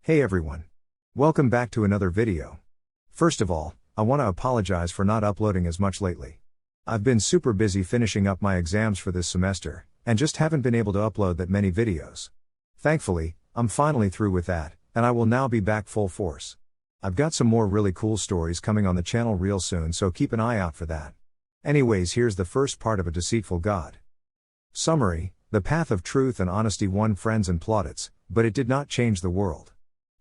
Hey everyone. Welcome back to another video. First of all, I want to apologize for not uploading as much lately. I've been super busy finishing up my exams for this semester, and just haven't been able to upload that many videos. Thankfully, I'm finally through with that, and I will now be back full force. I've got some more really cool stories coming on the channel real soon, so keep an eye out for that. Anyways, here's the first part of A Deceitful God. Summary: the path of truth and honesty won friends and plaudits, but it did not change the world.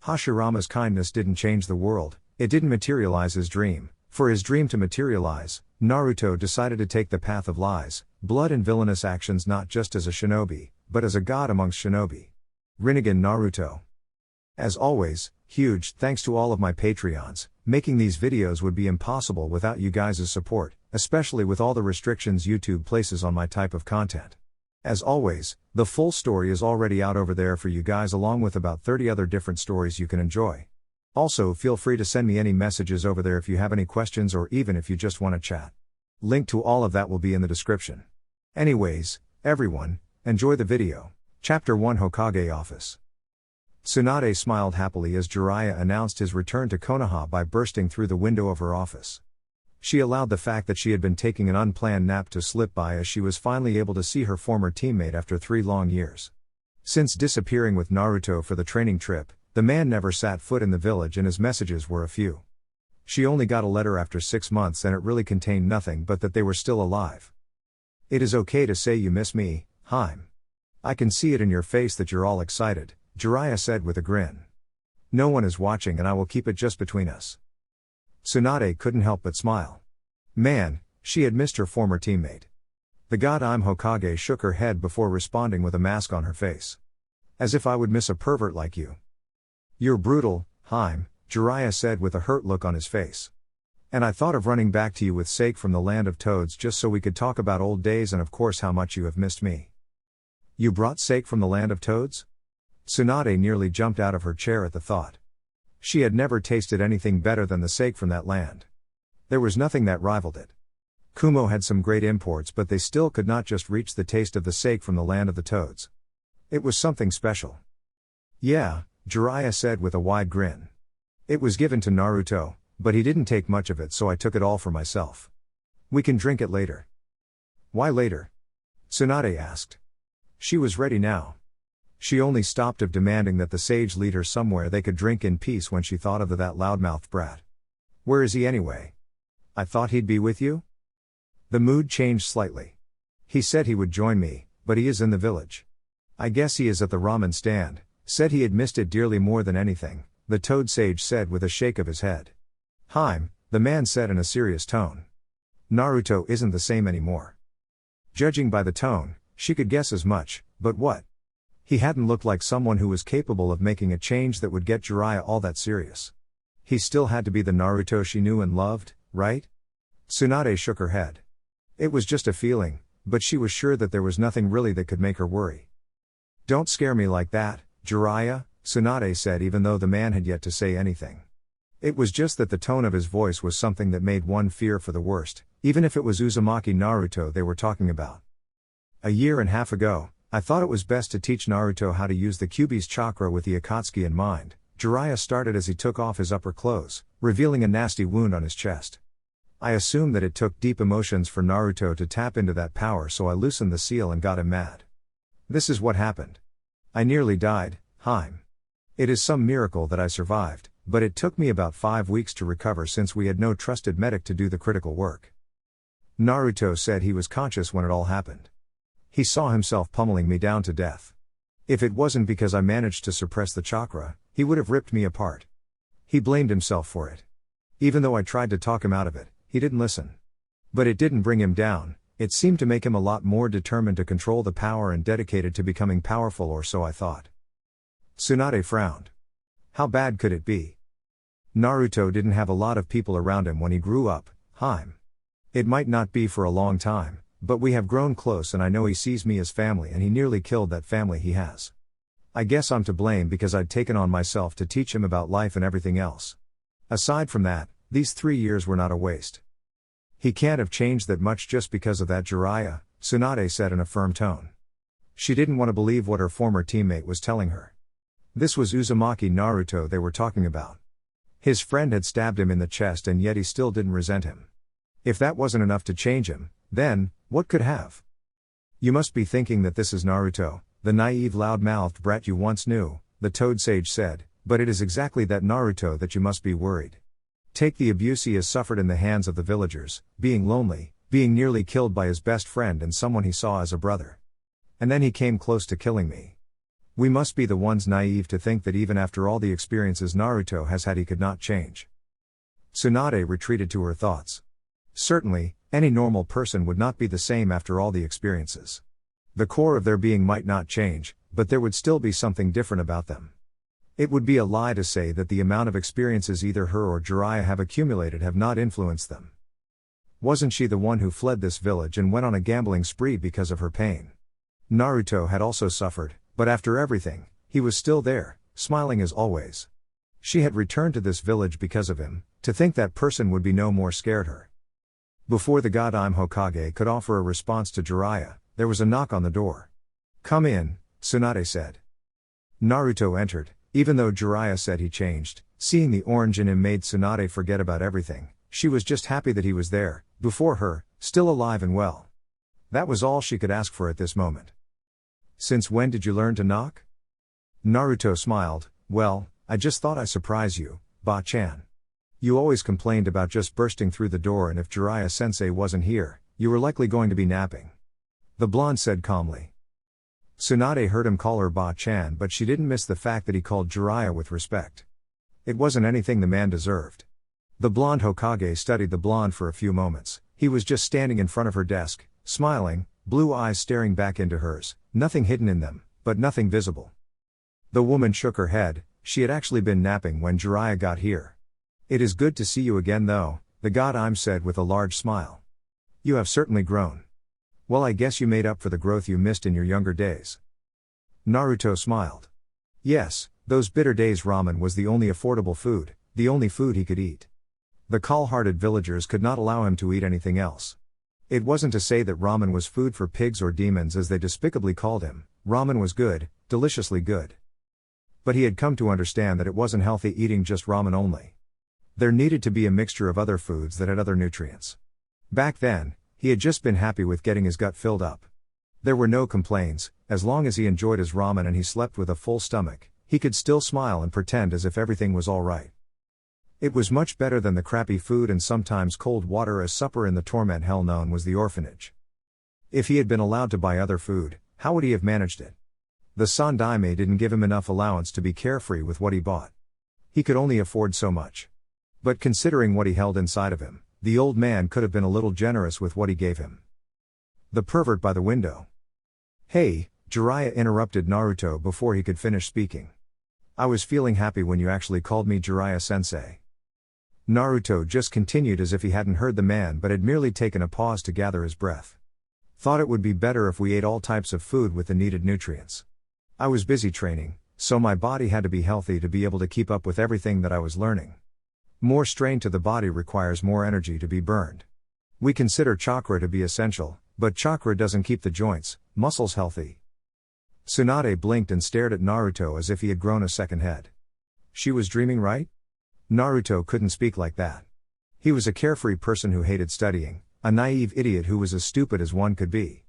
Hashirama's kindness didn't change the world, it didn't materialize his dream. For his dream to materialize, Naruto decided to take the path of lies, blood and villainous actions, not just as a shinobi, but as a god amongst shinobi. Rinnegan Naruto. As always, huge thanks to all of my Patreons. Making these videos would be impossible without you guys' support, especially with all the restrictions YouTube places on my type of content. As always, the full story is already out over there for you guys, along with about 30 other different stories you can enjoy. Also, feel free to send me any messages over there if you have any questions, or even if you just want to chat. Link to all of that will be in the description. Anyways, everyone, enjoy the video. Chapter 1: Hokage Office. Tsunade smiled happily as Jiraiya announced his return to Konoha by bursting through the window of her office. She allowed the fact that she had been taking an unplanned nap to slip by, as she was finally able to see her former teammate after 3 long years. Since disappearing with Naruto for the training trip, the man never set foot in the village, and his messages were a few. She only got a letter after 6 months, and it really contained nothing but that they were still alive. "It is okay to say you miss me, Haim. I can see it in your face that you're all excited," Jiraiya said with a grin. "No one is watching, and I will keep it just between us." Tsunade couldn't help but smile. Man, she had missed her former teammate. The god I'm Hokage shook her head before responding with a mask on her face. "As if I would miss a pervert like you." "You're brutal, Haim," Jiraiya said with a hurt look on his face. "And I thought of running back to you with sake from the land of toads just so we could talk about old days and of course how much you have missed me." "You brought sake from the land of toads?" Tsunade nearly jumped out of her chair at the thought. She had never tasted anything better than the sake from that land. There was nothing that rivaled it. Kumo had some great imports, but they still could not just reach the taste of the sake from the land of the toads. It was something special. "Yeah," Jiraiya said with a wide grin. "It was given to Naruto, but he didn't take much of it, so I took it all for myself. We can drink it later." "Why later?" Tsunade asked. She was ready now. She only stopped of demanding that the sage lead her somewhere they could drink in peace when she thought of that loudmouthed brat. "Where is he anyway?" "I thought he'd be with you?" The mood changed slightly. "He said he would join me, but he is in the village." "I guess he is at the ramen stand. Said he had missed it dearly more than anything," the toad sage said with a shake of his head. "Haim," the man said in a serious tone. "Naruto isn't the same anymore." Judging by the tone, she could guess as much, but what? He hadn't looked like someone who was capable of making a change that would get Jiraiya all that serious. He still had to be the Naruto she knew and loved, right? Tsunade shook her head. It was just a feeling, but she was sure that there was nothing really that could make her worry. "Don't scare me like that, Jiraiya," Tsunade said, even though the man had yet to say anything. It was just that the tone of his voice was something that made one fear for the worst, even if it was Uzumaki Naruto they were talking about. "A year and a half ago, I thought it was best to teach Naruto how to use the Kyuubi's chakra with the Akatsuki in mind," Jiraiya started as he took off his upper clothes, revealing a nasty wound on his chest. "I assumed that it took deep emotions for Naruto to tap into that power, so I loosened the seal and got him mad. This is what happened. I nearly died, Haim. It is some miracle that I survived, but it took me about 5 weeks to recover since we had no trusted medic to do the critical work." Naruto said he was conscious when it all happened. "He saw himself pummeling me down to death. If it wasn't because I managed to suppress the chakra, he would have ripped me apart. He blamed himself for it. Even though I tried to talk him out of it, he didn't listen. But it didn't bring him down, it seemed to make him a lot more determined to control the power and dedicated to becoming powerful, or so I thought." Tsunade frowned. "How bad could it be?" "Naruto didn't have a lot of people around him when he grew up, Haim. It might not be for a long time, but we have grown close, and I know he sees me as family, and he nearly killed that family he has. I guess I'm to blame because I'd taken on myself to teach him about life and everything else. Aside from that, these 3 years were not a waste. He can't have changed that much just because of that, Jiraiya," Tsunade said in a firm tone. She didn't want to believe what her former teammate was telling her. This was Uzumaki Naruto they were talking about. His friend had stabbed him in the chest and yet he still didn't resent him. If that wasn't enough to change him, then, what could have? You must be thinking that this is Naruto, the naive loud-mouthed brat you once knew, the Toad Sage said, but it is exactly that Naruto that you must be worried. Take the abuse he has suffered in the hands of the villagers, being lonely, being nearly killed by his best friend and someone he saw as a brother. And then he came close to killing me. We must be the ones naive to think that even after all the experiences Naruto has had he could not change. Tsunade retreated to her thoughts. Certainly, any normal person would not be the same after all the experiences. The core of their being might not change, but there would still be something different about them. It would be a lie to say that the amount of experiences either her or Jiraiya have accumulated have not influenced them. Wasn't she the one who fled this village and went on a gambling spree because of her pain? Naruto had also suffered, but after everything, he was still there, smiling as always. She had returned to this village because of him. To think that person would be no more scared her. Before the god Hokage could offer a response to Jiraiya, there was a knock on the door. "Come in," Tsunade said. Naruto entered, even though Jiraiya said he changed. Seeing the orange in him made Tsunade forget about everything. She was just happy that he was there, before her, still alive and well. That was all she could ask for at this moment. "Since when did you learn to knock?" Naruto smiled. "Well, I just thought I'd surprise you, Ba-chan. You always complained about just bursting through the door, and if Jiraiya-sensei wasn't here, you were likely going to be napping," the blonde said calmly. Tsunade heard him call her Ba-chan, but she didn't miss the fact that he called Jiraiya with respect. It wasn't anything the man deserved. The blonde Hokage studied the blonde for a few moments. He was just standing in front of her desk, smiling, blue eyes staring back into hers, nothing hidden in them, but nothing visible. The woman shook her head. She had actually been napping when Jiraiya got here. "It is good to see you again though," the god said with a large smile. "You have certainly grown. Well, I guess you made up for the growth you missed in your younger days." Naruto smiled. Yes, those bitter days ramen was the only affordable food, the only food he could eat. The cold-hearted villagers could not allow him to eat anything else. It wasn't to say that ramen was food for pigs or demons as they despicably called him. Ramen was good, deliciously good. But he had come to understand that it wasn't healthy eating just ramen only. There needed to be a mixture of other foods that had other nutrients. Back then, he had just been happy with getting his gut filled up. There were no complaints. As long as he enjoyed his ramen and he slept with a full stomach, he could still smile and pretend as if everything was all right. It was much better than the crappy food and sometimes cold water as supper in the torment hell known was the orphanage. If he had been allowed to buy other food, how would he have managed it? The Sandaime didn't give him enough allowance to be carefree with what he bought. He could only afford so much. But considering what he held inside of him, the old man could have been a little generous with what he gave him. The pervert by the window. "Hey," Jiraiya interrupted Naruto before he could finish speaking. "I was feeling happy when you actually called me Jiraiya-sensei." Naruto just continued as if he hadn't heard the man but had merely taken a pause to gather his breath. "Thought it would be better if we ate all types of food with the needed nutrients. I was busy training, so my body had to be healthy to be able to keep up with everything that I was learning. More strain to the body requires more energy to be burned. We consider chakra to be essential, but chakra doesn't keep the joints, muscles healthy." Tsunade blinked and stared at Naruto as if he had grown a second head. She was dreaming, right? Naruto couldn't speak like that. He was a carefree person who hated studying, a naive idiot who was as stupid as one could be.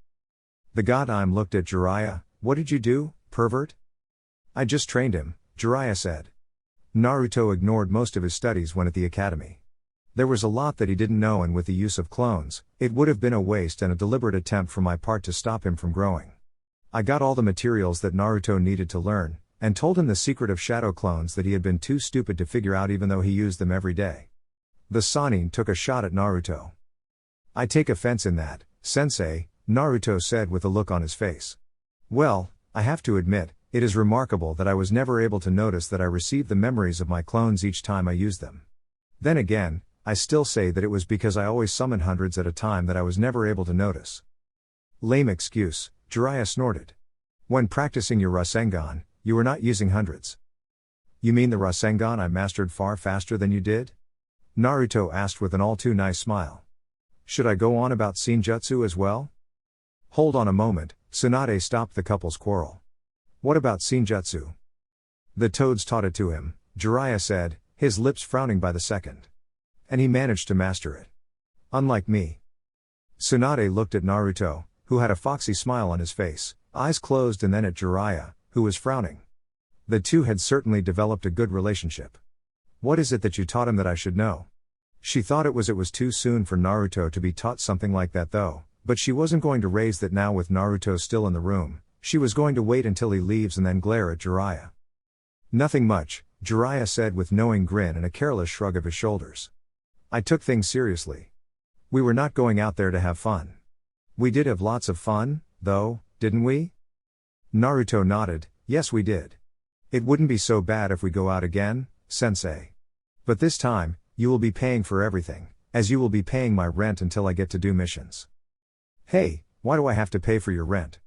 The god looked at Jiraiya. "What did you do, pervert?" "I just trained him," Jiraiya said. Naruto ignored most of his studies when at the academy. There was a lot that he didn't know, and with the use of clones, it would have been a waste and a deliberate attempt from my part to stop him from growing. I got all the materials that Naruto needed to learn, and told him the secret of shadow clones that he had been too stupid to figure out even though he used them every day. The Sannin took a shot at Naruto. "I take offense in that, sensei," Naruto said with a look on his face. "Well, I have to admit, it is remarkable that I was never able to notice that I received the memories of my clones each time I used them. Then again, I still say that it was because I always summoned hundreds at a time that I was never able to notice." "Lame excuse," Jiraiya snorted. "When practicing your Rasengan, you were not using hundreds." "You mean the Rasengan I mastered far faster than you did?" Naruto asked with an all-too-nice smile. "Should I go on about Senjutsu as well?" "Hold on a moment," Tsunade stopped the couple's quarrel. "What about Senjutsu?" The toads taught it to him, Jiraiya said, his lips frowning by the second. And he managed to master it. Unlike me. Tsunade looked at Naruto, who had a foxy smile on his face, eyes closed, and then at Jiraiya, who was frowning. The two had certainly developed a good relationship. What is it that you taught him that I should know? She thought it was too soon for Naruto to be taught something like that though, but she wasn't going to raise that now with Naruto still in the room. She was going to wait until he leaves and then glare at Jiraiya. Nothing much, Jiraiya said with knowing grin and a careless shrug of his shoulders. I took things seriously. We were not going out there to have fun. We did have lots of fun, though, didn't we? Naruto nodded, yes we did. It wouldn't be so bad if we go out again, sensei. But this time, you will be paying for everything, as you will be paying my rent until I get to do missions. Hey, why do I have to pay for your rent?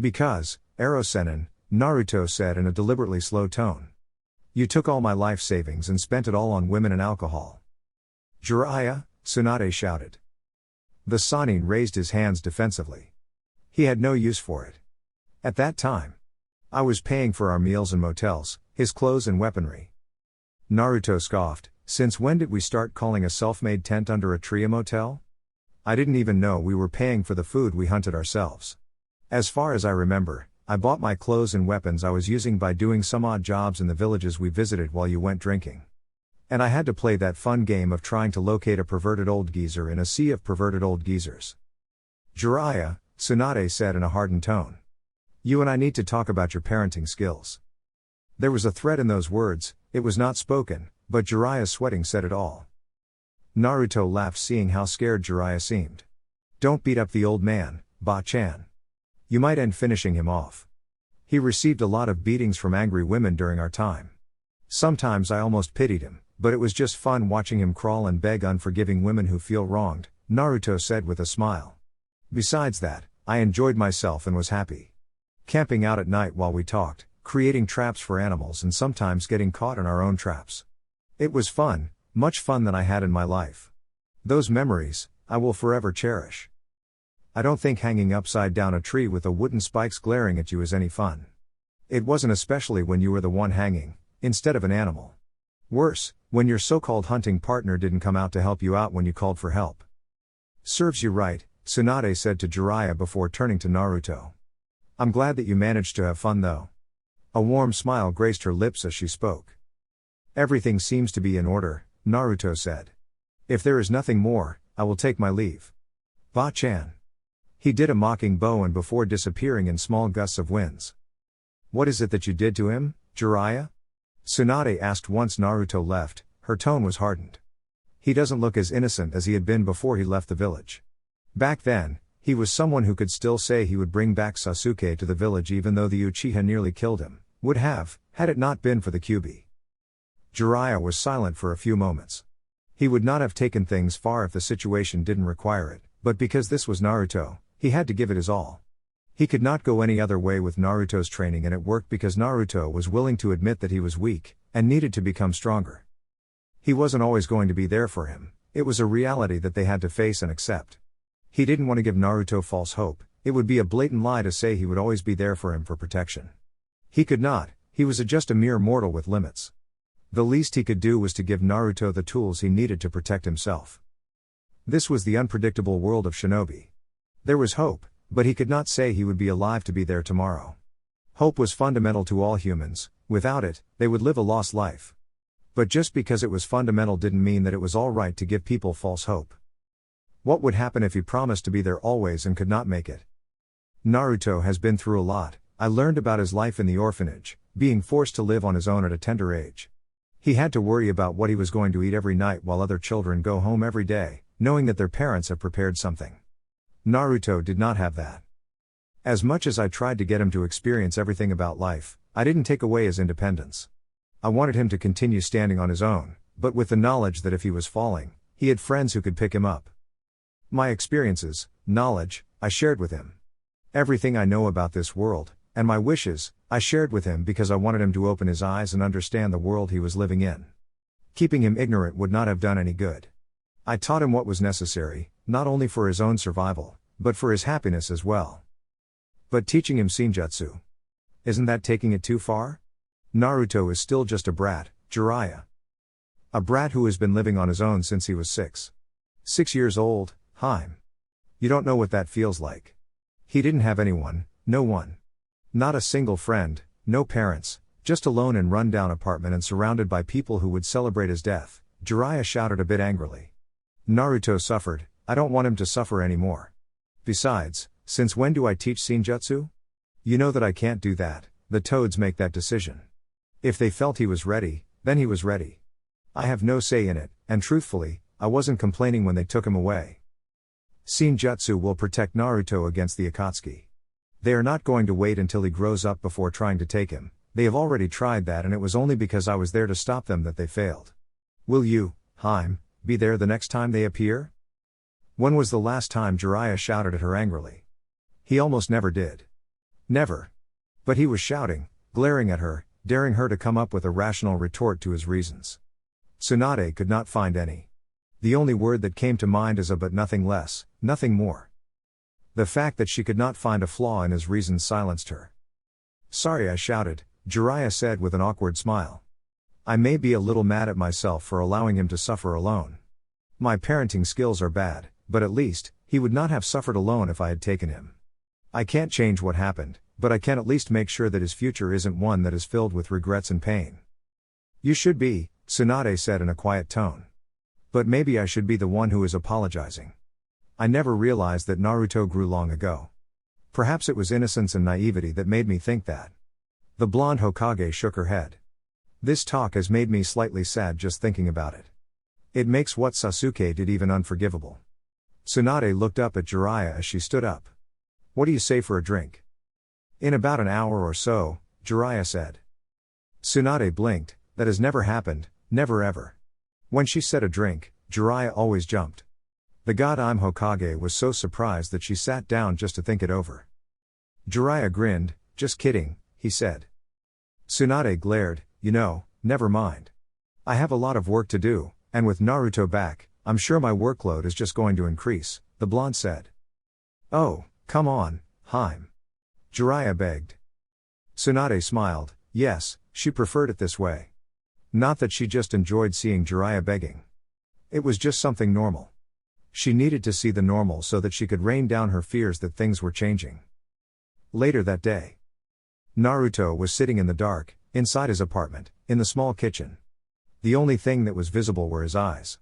Because, Ero-sennin, Naruto said in a deliberately slow tone. You took all my life savings and spent it all on women and alcohol. Jiraiya, Tsunade shouted. The Sannin raised his hands defensively. He had no use for it. At that time, I was paying for our meals and motels, his clothes and weaponry. Naruto scoffed, since when did we start calling a self-made tent under a tree a motel? I didn't even know we were paying for the food we hunted ourselves. As far as I remember, I bought my clothes and weapons I was using by doing some odd jobs in the villages we visited while you went drinking. And I had to play that fun game of trying to locate a perverted old geezer in a sea of perverted old geezers. Jiraiya, Tsunade said in a hardened tone. You and I need to talk about your parenting skills. There was a threat in those words, it was not spoken, but Jiraiya's sweating said it all. Naruto laughed seeing how scared Jiraiya seemed. Don't beat up the old man, Ba-chan. You might end finishing him off. He received a lot of beatings from angry women during our time. Sometimes I almost pitied him, but it was just fun watching him crawl and beg unforgiving women who feel wronged, Naruto said with a smile. Besides that, I enjoyed myself and was happy. Camping out at night while we talked, creating traps for animals and sometimes getting caught in our own traps. It was fun, much fun than I had in my life. Those memories, I will forever cherish. I don't think hanging upside down a tree with the wooden spikes glaring at you is any fun. It wasn't, especially when you were the one hanging, instead of an animal. Worse, when your so-called hunting partner didn't come out to help you out when you called for help. Serves you right, Tsunade said to Jiraiya before turning to Naruto. I'm glad that you managed to have fun though. A warm smile graced her lips as she spoke. Everything seems to be in order, Naruto said. If there is nothing more, I will take my leave. Ba-chan. He did a mocking bow and before disappearing in small gusts of winds. What is it that you did to him, Jiraiya? Tsunade asked once Naruto left, her tone was hardened. He doesn't look as innocent as he had been before he left the village. Back then, he was someone who could still say he would bring back Sasuke to the village even though the Uchiha nearly killed him, would have, had it not been for the Kyuubi. Jiraiya was silent for a few moments. He would not have taken things far if the situation didn't require it, but because this was Naruto, he had to give it his all. He could not go any other way with Naruto's training, and it worked because Naruto was willing to admit that he was weak, and needed to become stronger. He wasn't always going to be there for him, it was a reality that they had to face and accept. He didn't want to give Naruto false hope, it would be a blatant lie to say he would always be there for him for protection. He could not, he was just a mere mortal with limits. The least he could do was to give Naruto the tools he needed to protect himself. This was the unpredictable world of Shinobi. There was hope, but he could not say he would be alive to be there tomorrow. Hope was fundamental to all humans, without it, they would live a lost life. But just because it was fundamental didn't mean that it was all right to give people false hope. What would happen if he promised to be there always and could not make it? Naruto has been through a lot. I learned about his life in the orphanage, being forced to live on his own at a tender age. He had to worry about what he was going to eat every night while other children go home every day, knowing that their parents have prepared something. Naruto did not have that. As much as I tried to get him to experience everything about life, I didn't take away his independence. I wanted him to continue standing on his own, but with the knowledge that if he was falling, he had friends who could pick him up. My experiences, knowledge, I shared with him. Everything I know about this world, and my wishes, I shared with him because I wanted him to open his eyes and understand the world he was living in. Keeping him ignorant would not have done any good. I taught him what was necessary, not only for his own survival, but for his happiness as well. But teaching him Senjutsu, isn't that taking it too far? Naruto is still just a brat, Jiraiya. A brat who has been living on his own since he was 6. 6 years old, Haim. You don't know what that feels like. He didn't have anyone, no one. Not a single friend, no parents, just alone in run-down apartment and surrounded by people who would celebrate his death, Jiraiya shouted a bit angrily. Naruto suffered, I don't want him to suffer anymore. Besides, since when do I teach Senjutsu? You know that I can't do that, the Toads make that decision. If they felt he was ready, then he was ready. I have no say in it, and truthfully, I wasn't complaining when they took him away. Senjutsu will protect Naruto against the Akatsuki. They are not going to wait until he grows up before trying to take him. They have already tried that, and it was only because I was there to stop them that they failed. Will you, Haim, be there the next time they appear? When was the last time Jiraiya shouted at her angrily? He almost never did. Never. But he was shouting, glaring at her, daring her to come up with a rational retort to his reasons. Tsunade could not find any. The only word that came to mind is a but nothing less, nothing more. The fact that she could not find a flaw in his reasons silenced her. Sorry I shouted, Jiraiya said with an awkward smile. I may be a little mad at myself for allowing him to suffer alone. My parenting skills are bad, but at least, he would not have suffered alone if I had taken him. I can't change what happened, but I can at least make sure that his future isn't one that is filled with regrets and pain. You should be, Tsunade said in a quiet tone. But maybe I should be the one who is apologizing. I never realized that Naruto grew long ago. Perhaps it was innocence and naivety that made me think that. The blonde Hokage shook her head. This talk has made me slightly sad just thinking about it. It makes what Sasuke did even unforgivable. Tsunade looked up at Jiraiya as she stood up. What do you say for a drink? In about an hour or so, Jiraiya said. Tsunade blinked. That has never happened, never ever. When she said a drink, Jiraiya always jumped. The god I'm Hokage was so surprised that she sat down just to think it over. Jiraiya grinned, just kidding, he said. Tsunade glared, never mind. I have a lot of work to do, and with Naruto back, I'm sure my workload is just going to increase, the blonde said. Oh, come on, Haim. Jiraiya begged. Tsunade smiled, yes, she preferred it this way. Not that she just enjoyed seeing Jiraiya begging. It was just something normal. She needed to see the normal so that she could rain down her fears that things were changing. Later that day, Naruto was sitting in the dark, inside his apartment, in the small kitchen. The only thing that was visible were his eyes.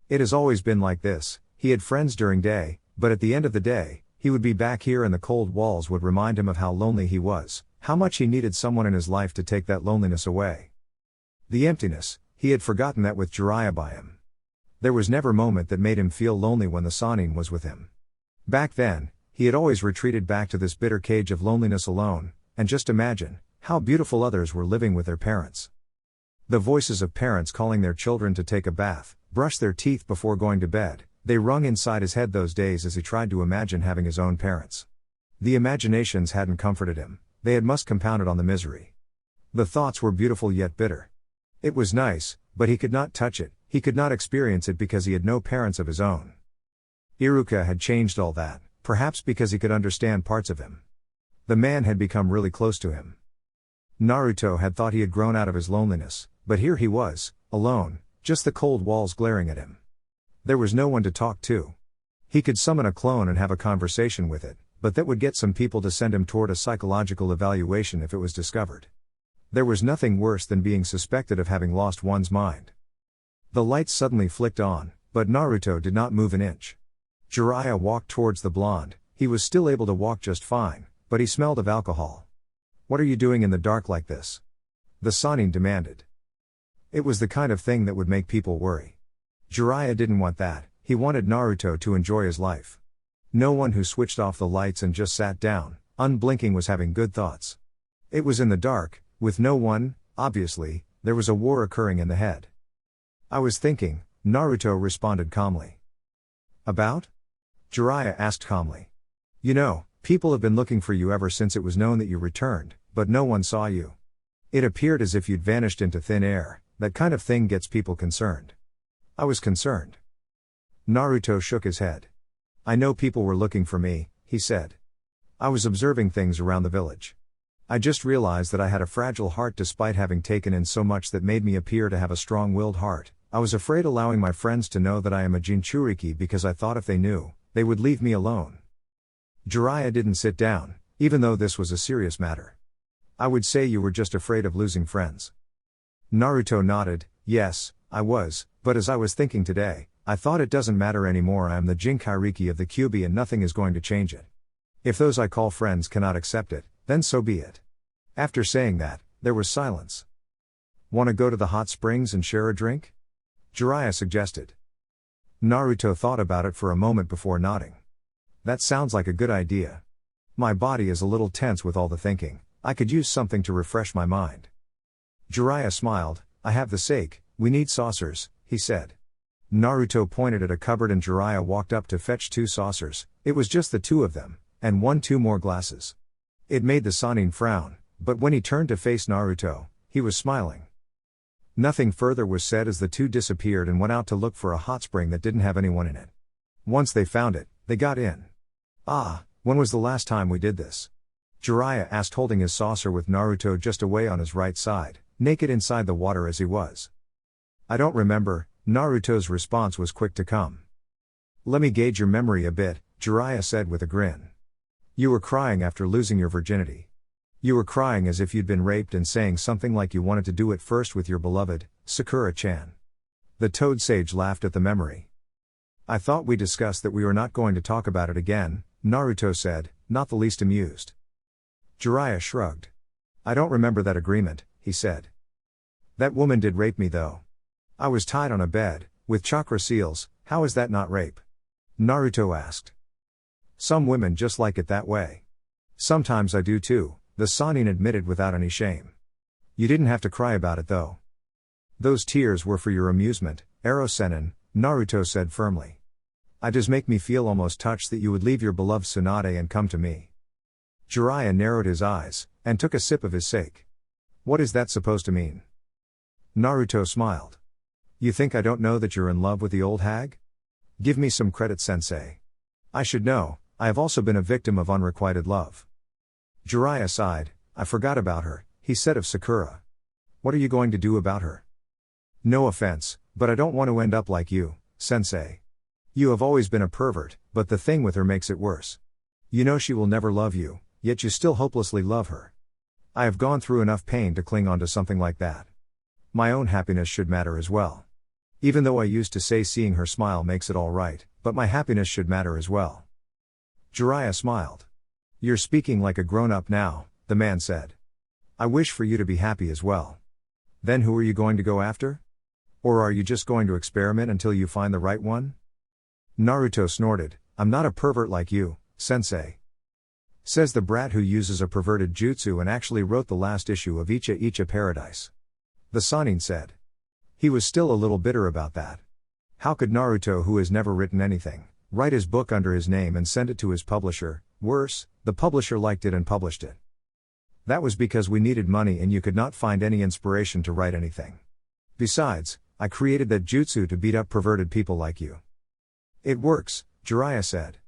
It has always been like this, he had friends during day, but at the end of the day, he would be back here and the cold walls would remind him of how lonely he was, how much he needed someone in his life to take that loneliness away. The emptiness, he had forgotten that with Jiraiya by him. There was never a moment that made him feel lonely when the Sannin was with him. Back then, he had always retreated back to this bitter cage of loneliness alone, and just imagine, how beautiful others were living with their parents. The voices of parents calling their children to take a bath, brush their teeth before going to bed, they rung inside his head those days as he tried to imagine having his own parents. The imaginations hadn't comforted him, they had must compounded on the misery. The thoughts were beautiful yet bitter. It was nice, but he could not touch it, he could not experience it because he had no parents of his own. Iruka had changed all that, perhaps because he could understand parts of him. The man had become really close to him. Naruto had thought he had grown out of his loneliness, but here he was, alone, just the cold walls glaring at him. There was no one to talk to. He could summon a clone and have a conversation with it, but that would get some people to send him toward a psychological evaluation if it was discovered. There was nothing worse than being suspected of having lost one's mind. The lights suddenly flicked on, but Naruto did not move an inch. Jiraiya walked towards the blonde, he was still able to walk just fine, but he smelled of alcohol. What are you doing in the dark like this? The Sannin demanded. It was the kind of thing that would make people worry. Jiraiya didn't want that, he wanted Naruto to enjoy his life. No one who switched off the lights and just sat down, unblinking, was having good thoughts. It was in the dark, with no one, obviously, there was a war occurring in the head. I was thinking, Naruto responded calmly. About? Jiraiya asked calmly. People have been looking for you ever since it was known that you returned, but no one saw you. It appeared as if you'd vanished into thin air, that kind of thing gets people concerned. I was concerned. Naruto shook his head. I know people were looking for me, he said. I was observing things around the village. I just realized that I had a fragile heart despite having taken in so much that made me appear to have a strong-willed heart. I was afraid allowing my friends to know that I am a Jinchuriki because I thought if they knew, they would leave me alone. Jiraiya didn't sit down, even though this was a serious matter. I would say you were just afraid of losing friends. Naruto nodded. Yes, I was, but as I was thinking today, I thought it doesn't matter anymore. I am the Jinkairiki of the Kyuubi and nothing is going to change it. If those I call friends cannot accept it, then so be it. After saying that, there was silence. Want to go to the hot springs and share a drink? Jiraiya suggested. Naruto thought about it for a moment before nodding. That sounds like a good idea. My body is a little tense with all the thinking. I could use something to refresh my mind. Jiraiya smiled. I have the sake, we need saucers, he said. Naruto pointed at a cupboard and Jiraiya walked up to fetch 2 saucers. It was just the 2 of them, and 2 more glasses. It made the Sannin frown, but when he turned to face Naruto, he was smiling. Nothing further was said as the 2 disappeared and went out to look for a hot spring that didn't have anyone in it. Once they found it, they got in. When was the last time we did this? Jiraiya asked, holding his saucer with Naruto just away on his right side, naked inside the water as he was. I don't remember. Naruto's response was quick to come. Let me gauge your memory a bit, Jiraiya said with a grin. You were crying after losing your virginity. You were crying as if you'd been raped and saying something like you wanted to do it first with your beloved, Sakura-chan. The Toad Sage laughed at the memory. I thought we discussed that we were not going to talk about it again, Naruto said, not the least amused. Jiraiya shrugged. I don't remember that agreement, he said. That woman did rape me though. I was tied on a bed, with chakra seals. How is that not rape? Naruto asked. Some women just like it that way. Sometimes I do too, the Sannin admitted without any shame. You didn't have to cry about it though. Those tears were for your amusement, Ero-sennin, Naruto said firmly. It does make me feel almost touched that you would leave your beloved Tsunade and come to me. Jiraiya narrowed his eyes, and took a sip of his sake. What is that supposed to mean? Naruto smiled. You think I don't know that you're in love with the old hag? Give me some credit, sensei. I should know, I have also been a victim of unrequited love. Jiraiya sighed. I forgot about her, he said of Sakura. What are you going to do about her? No offense, but I don't want to end up like you, sensei. You have always been a pervert, but the thing with her makes it worse. You know she will never love you, yet you still hopelessly love her. I have gone through enough pain to cling on to something like that. My own happiness should matter as well. Even though I used to say seeing her smile makes it all right, but my happiness should matter as well. Jiraiya smiled. You're speaking like a grown-up now, the man said. I wish for you to be happy as well. Then who are you going to go after? Or are you just going to experiment until you find the right one? Naruto snorted. I'm not a pervert like you, sensei. Says the brat who uses a perverted jutsu and actually wrote the last issue of Icha Icha Paradise. The Sannin said. He was still a little bitter about that. How could Naruto, who has never written anything, write his book under his name and send it to his publisher? Worse, the publisher liked it and published it. That was because we needed money and you could not find any inspiration to write anything. Besides, I created that jutsu to beat up perverted people like you. It works, Jiraiya said.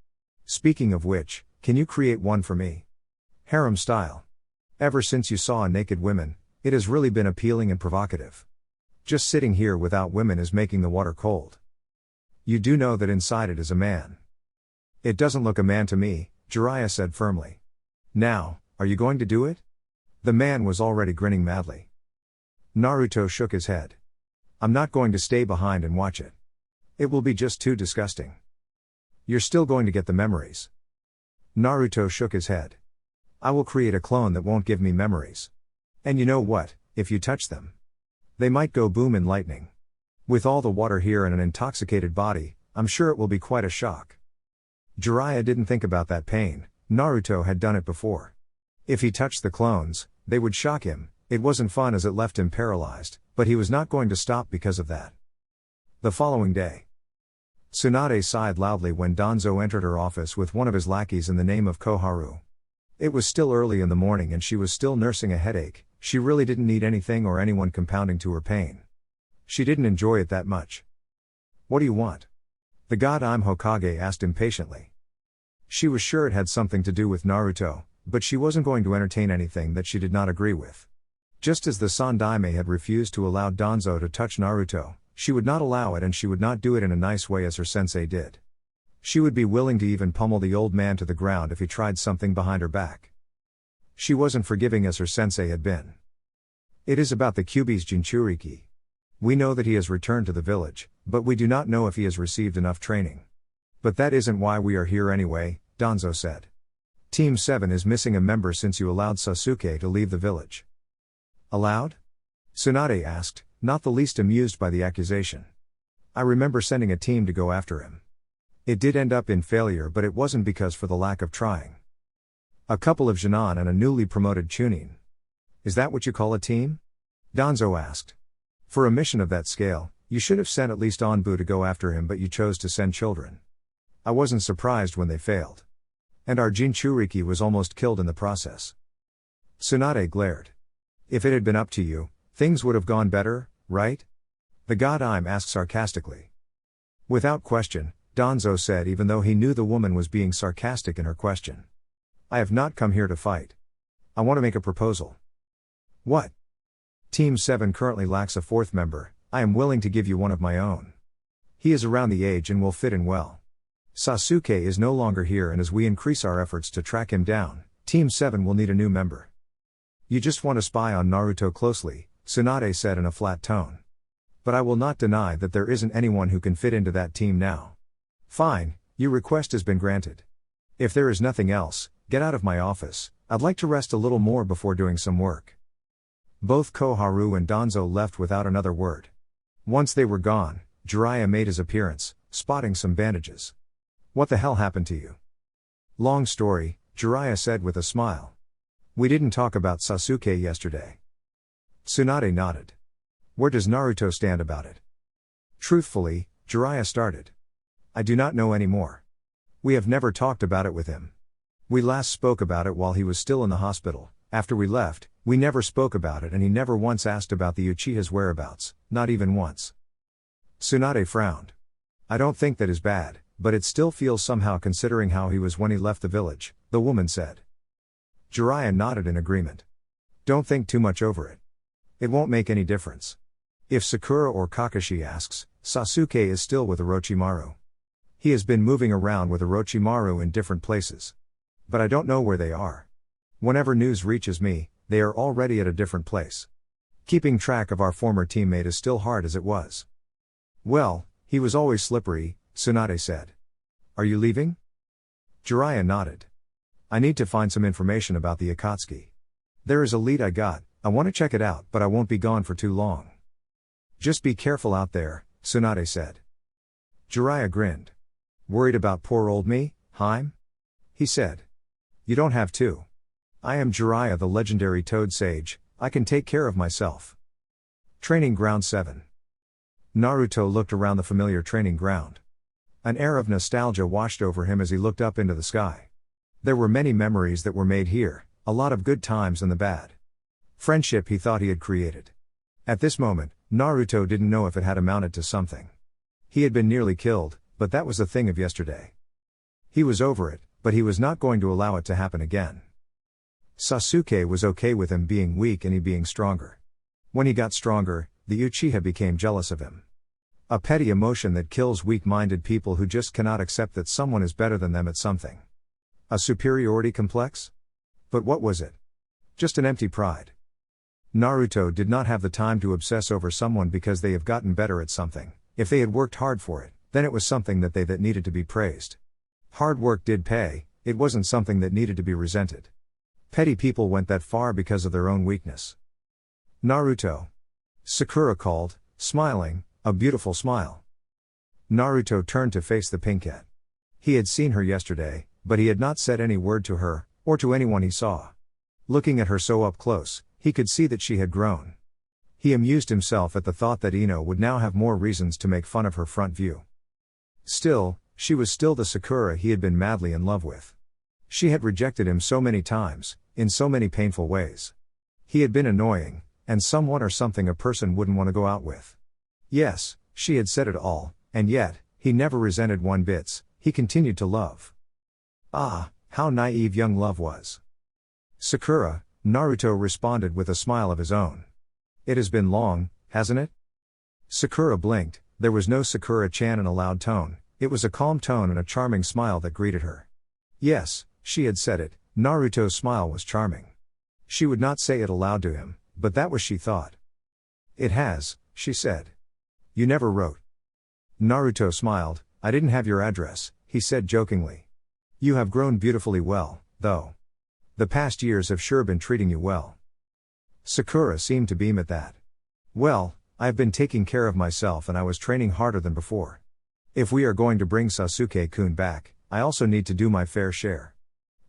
Speaking of which, can you create one for me? Harem style. Ever since you saw naked women, it has really been appealing and provocative. Just sitting here without women is making the water cold. You do know that inside it is a man. It doesn't look a man to me, Jiraiya said firmly. Now, are you going to do it? The man was already grinning madly. Naruto shook his head. I'm not going to stay behind and watch it. It will be just too disgusting. You're still going to get the memories. Naruto shook his head. I will create a clone that won't give me memories. And you know what, if you touch them, they might go boom in lightning. With all the water here and an intoxicated body, I'm sure it will be quite a shock. Jiraiya didn't think about that pain. Naruto had done it before. If he touched the clones, they would shock him. It wasn't fun as it left him paralyzed, but he was not going to stop because of that. The following day, Tsunade sighed loudly when Danzo entered her office with one of his lackeys in the name of Koharu. It was still early in the morning and she was still nursing a headache. She really didn't need anything or anyone compounding to her pain. She didn't enjoy it that much. What do you want? The god I'm Hokage asked impatiently. She was sure it had something to do with Naruto, but she wasn't going to entertain anything that she did not agree with. Just as the Sandaime had refused to allow Danzo to touch Naruto, she would not allow it, and she would not do it in a nice way as her sensei did. She would be willing to even pummel the old man to the ground if he tried something behind her back. She wasn't forgiving as her sensei had been. It is about the Kyuubi's Jinchuriki. We know that he has returned to the village, but we do not know if he has received enough training. But that isn't why we are here anyway, Danzo said. Team 7 is missing a member since you allowed Sasuke to leave the village. Allowed? Tsunade asked, not the least amused by the accusation. I remember sending a team to go after him. It did end up in failure, but it wasn't because for the lack of trying. A couple of Jinan and a newly promoted Chunin. Is that what you call a team? Danzo asked. For a mission of that scale, you should have sent at least Onbu to go after him, but you chose to send children. I wasn't surprised when they failed. And our Jinchuriki was almost killed in the process. Tsunade glared. If it had been up to you, things would have gone better, right? The god Ime asked sarcastically. Without question, Danzo said, even though he knew the woman was being sarcastic in her question. I have not come here to fight. I want to make a proposal. What? Team 7 currently lacks a fourth member. I am willing to give you one of my own. He is around the age and will fit in well. Sasuke is no longer here, and as we increase our efforts to track him down, Team 7 will need a new member. You just want to spy on Naruto closely, Tsunade said in a flat tone. But I will not deny that there isn't anyone who can fit into that team now. Fine, your request has been granted. If there is nothing else, get out of my office. I'd like to rest a little more before doing some work. Both Koharu and Danzo left without another word. Once they were gone, Jiraiya made his appearance, spotting some bandages. What the hell happened to you? Long story, Jiraiya said with a smile. We didn't talk about Sasuke yesterday. Tsunade nodded. Where does Naruto stand about it? Truthfully, Jiraiya started. I do not know anymore. We have never talked about it with him. We last spoke about it while he was still in the hospital. After we left, we never spoke about it, and he never once asked about the Uchiha's whereabouts, not even once. Tsunade frowned. I don't think that is bad, but it still feels somehow considering how he was when he left the village, the woman said. Jiraiya nodded in agreement. Don't think too much over it. It won't make any difference. If Sakura or Kakashi asks, Sasuke is still with Orochimaru. He has been moving around with Orochimaru in different places. But I don't know where they are. Whenever news reaches me, they are already at a different place. Keeping track of our former teammate is still hard as it was. Well, he was always slippery, Tsunade said. Are you leaving? Jiraiya nodded. I need to find some information about the Akatsuki. There is a lead I got, I want to check it out, but I won't be gone for too long. Just be careful out there, Tsunade said. Jiraiya grinned. Worried about poor old me, Haim? He said. You don't have to. I am Jiraiya, the legendary Toad Sage. I can take care of myself. Training Ground 7. Naruto looked around the familiar training ground. An air of nostalgia washed over him as he looked up into the sky. There were many memories that were made here, a lot of good times and the bad. Friendship he thought he had created. At this moment, Naruto didn't know if it had amounted to something. He had been nearly killed, but that was a thing of yesterday. He was over it, but he was not going to allow it to happen again. Sasuke was okay with him being weak and he being stronger. When he got stronger, the Uchiha became jealous of him. A petty emotion that kills weak-minded people who just cannot accept that someone is better than them at something. A superiority complex? But what was it? Just an empty pride. Naruto did not have the time to obsess over someone because they have gotten better at something. If they had worked hard for it, then it was something that needed to be praised. Hard work did pay, it wasn't something that needed to be resented. Petty people went that far because of their own weakness. Naruto. Sakura called, smiling, a beautiful smile. Naruto turned to face the pink cat. He had seen her yesterday, but he had not said any word to her, or to anyone he saw. Looking at her so up close, he could see that she had grown. He amused himself at the thought that Ino would now have more reasons to make fun of her front view. Still, she was still the Sakura he had been madly in love with. She had rejected him so many times, in so many painful ways. He had been annoying, and someone or something a person wouldn't want to go out with. Yes, she had said it all, and yet, he never resented one bit, he continued to love. Ah, how naive young love was. Sakura, Naruto responded with a smile of his own. It has been long, hasn't it? Sakura blinked. There was no Sakura-chan in a loud tone, it was a calm tone and a charming smile that greeted her. Yes, she had said it, Naruto's smile was charming. She would not say it aloud to him, but that was she thought. It has, she said. You never wrote. Naruto smiled. I didn't have your address, he said jokingly. You have grown beautifully well, though. The past years have sure been treating you well. Sakura seemed to beam at that. Well, I have been taking care of myself and I was training harder than before. If we are going to bring Sasuke-kun back, I also need to do my fair share.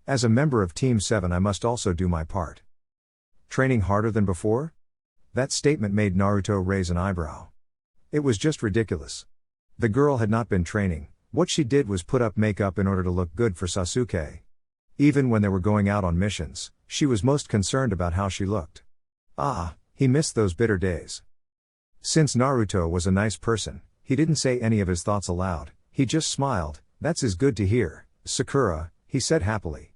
As a member of Team 7 I must also do my part. Training harder than before? That statement made Naruto raise an eyebrow. It was just ridiculous. The girl had not been training, what she did was put up makeup in order to look good for Sasuke. Even when they were going out on missions, she was most concerned about how she looked. He missed those bitter days. Since Naruto was a nice person, he didn't say any of his thoughts aloud, he just smiled. That's is good to hear, Sakura, he said happily.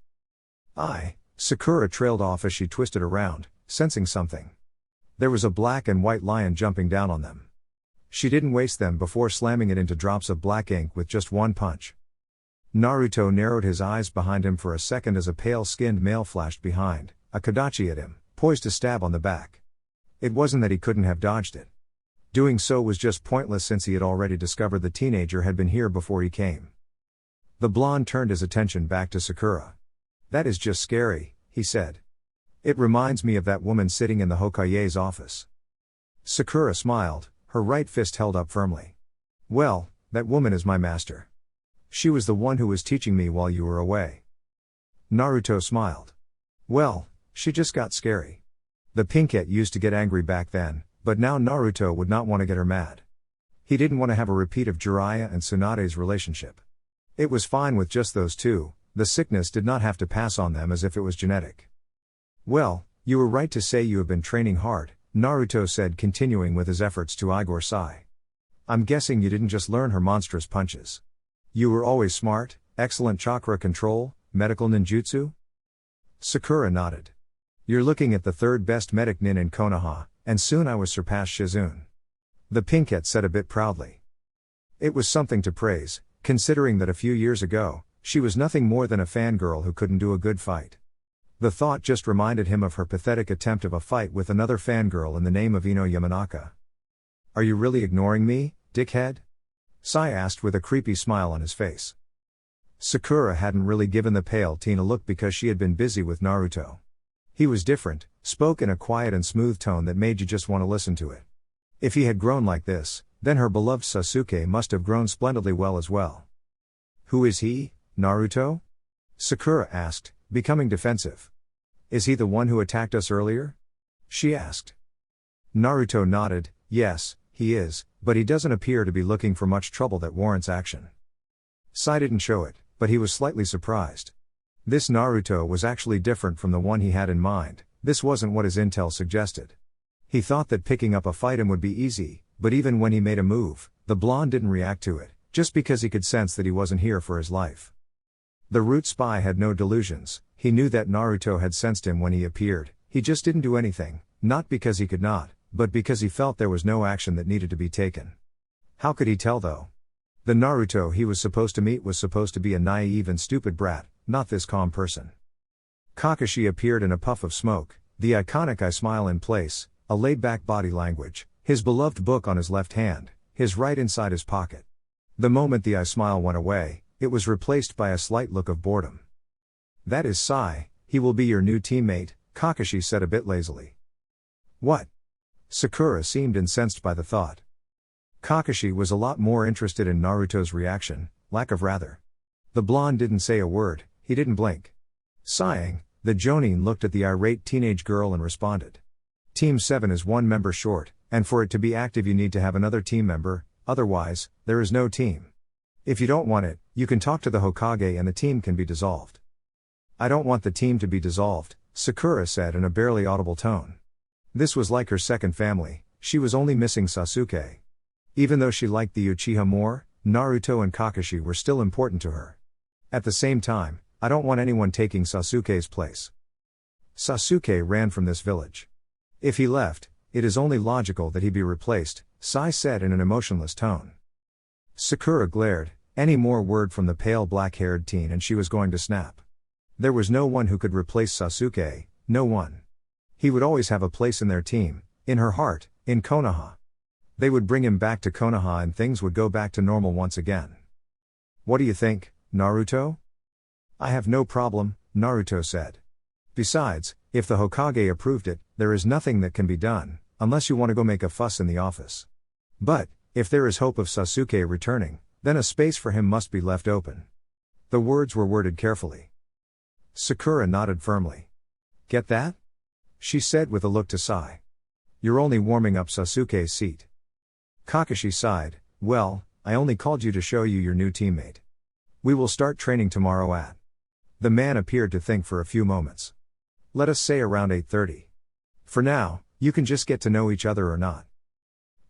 Sakura trailed off as she twisted around, sensing something. There was a black and white lion jumping down on them. She didn't waste them before slamming it into drops of black ink with just one punch. Naruto narrowed his eyes behind him for a second as a pale-skinned male flashed behind, a kodachi at him, poised to stab on the back. It wasn't that he couldn't have dodged it. Doing so was just pointless since he had already discovered the teenager had been here before he came. The blonde turned his attention back to Sakura. That is just scary, he said. It reminds me of that woman sitting in the Hokage's office. Sakura smiled, her right fist held up firmly. Well, that woman is my master. She was the one who was teaching me while you were away. Naruto smiled. Well, she just got scary. The Pinkette used to get angry back then, but now Naruto would not want to get her mad. He didn't want to have a repeat of Jiraiya and Tsunade's relationship. It was fine with just those two, the sickness did not have to pass on them as if it was genetic. Well, you were right to say you have been training hard, Naruto said, continuing with his efforts to Igor Sai. I'm guessing you didn't just learn her monstrous punches. You were always smart, excellent chakra control, medical ninjutsu? Sakura nodded. You're looking at the third best medic nin in Konoha, and soon I was surpassed Shizune. The Pinkette said a bit proudly. It was something to praise, considering that a few years ago, she was nothing more than a fangirl who couldn't do a good fight. The thought just reminded him of her pathetic attempt of a fight with another fangirl in the name of Ino Yamanaka. Are you really ignoring me, dickhead? Sai asked with a creepy smile on his face. Sakura hadn't really given the pale teen a look because she had been busy with Naruto. He was different, spoke in a quiet and smooth tone that made you just want to listen to it. If he had grown like this, then her beloved Sasuke must have grown splendidly well as well. Who is he, Naruto? Sakura asked, becoming defensive. Is he the one who attacked us earlier? She asked. Naruto nodded, yes, he is, but he doesn't appear to be looking for much trouble that warrants action. Sai didn't show it, but he was slightly surprised. This Naruto was actually different from the one he had in mind, this wasn't what his intel suggested. He thought that picking up a fight him would be easy, but even when he made a move, the blonde didn't react to it, just because he could sense that he wasn't here for his life. The root spy had no delusions, he knew that Naruto had sensed him when he appeared, he just didn't do anything, not because he could not, but because he felt there was no action that needed to be taken. How could he tell though? The Naruto he was supposed to meet was supposed to be a naive and stupid brat, not this calm person. Kakashi appeared in a puff of smoke, the iconic I smile in place, a laid-back body language, his beloved book on his left hand, his right inside his pocket. The moment the I smile went away, it was replaced by a slight look of boredom. That is Sai, he will be your new teammate, Kakashi said a bit lazily. What? Sakura seemed incensed by the thought. Kakashi was a lot more interested in Naruto's reaction, lack of rather. The blonde didn't say a word, he didn't blink. Sighing, the Jonin looked at the irate teenage girl and responded. Team 7 is one member short, and for it to be active you need to have another team member, otherwise, there is no team. If you don't want it, you can talk to the Hokage and the team can be dissolved. I don't want the team to be dissolved, Sakura said in a barely audible tone. This was like her second family, she was only missing Sasuke. Even though she liked the Uchiha more, Naruto and Kakashi were still important to her. At the same time, I don't want anyone taking Sasuke's place. Sasuke ran from this village. If he left, it is only logical that he be replaced, Sai said in an emotionless tone. Sakura glared, any more word from the pale black-haired teen and she was going to snap. There was no one who could replace Sasuke, no one. He would always have a place in their team, in her heart, in Konoha. They would bring him back to Konoha and things would go back to normal once again. What do you think, Naruto? I have no problem, Naruto said. Besides, if the Hokage approved it, there is nothing that can be done, unless you want to go make a fuss in the office. But, if there is hope of Sasuke returning, then a space for him must be left open. The words were worded carefully. Sakura nodded firmly. Get that? She said with a look to Sai. You're only warming up Sasuke's seat. Kakashi sighed, well, I only called you to show you your new teammate. We will start training tomorrow at. The man appeared to think for a few moments. Let us say around 8:30. For now, you can just get to know each other or not.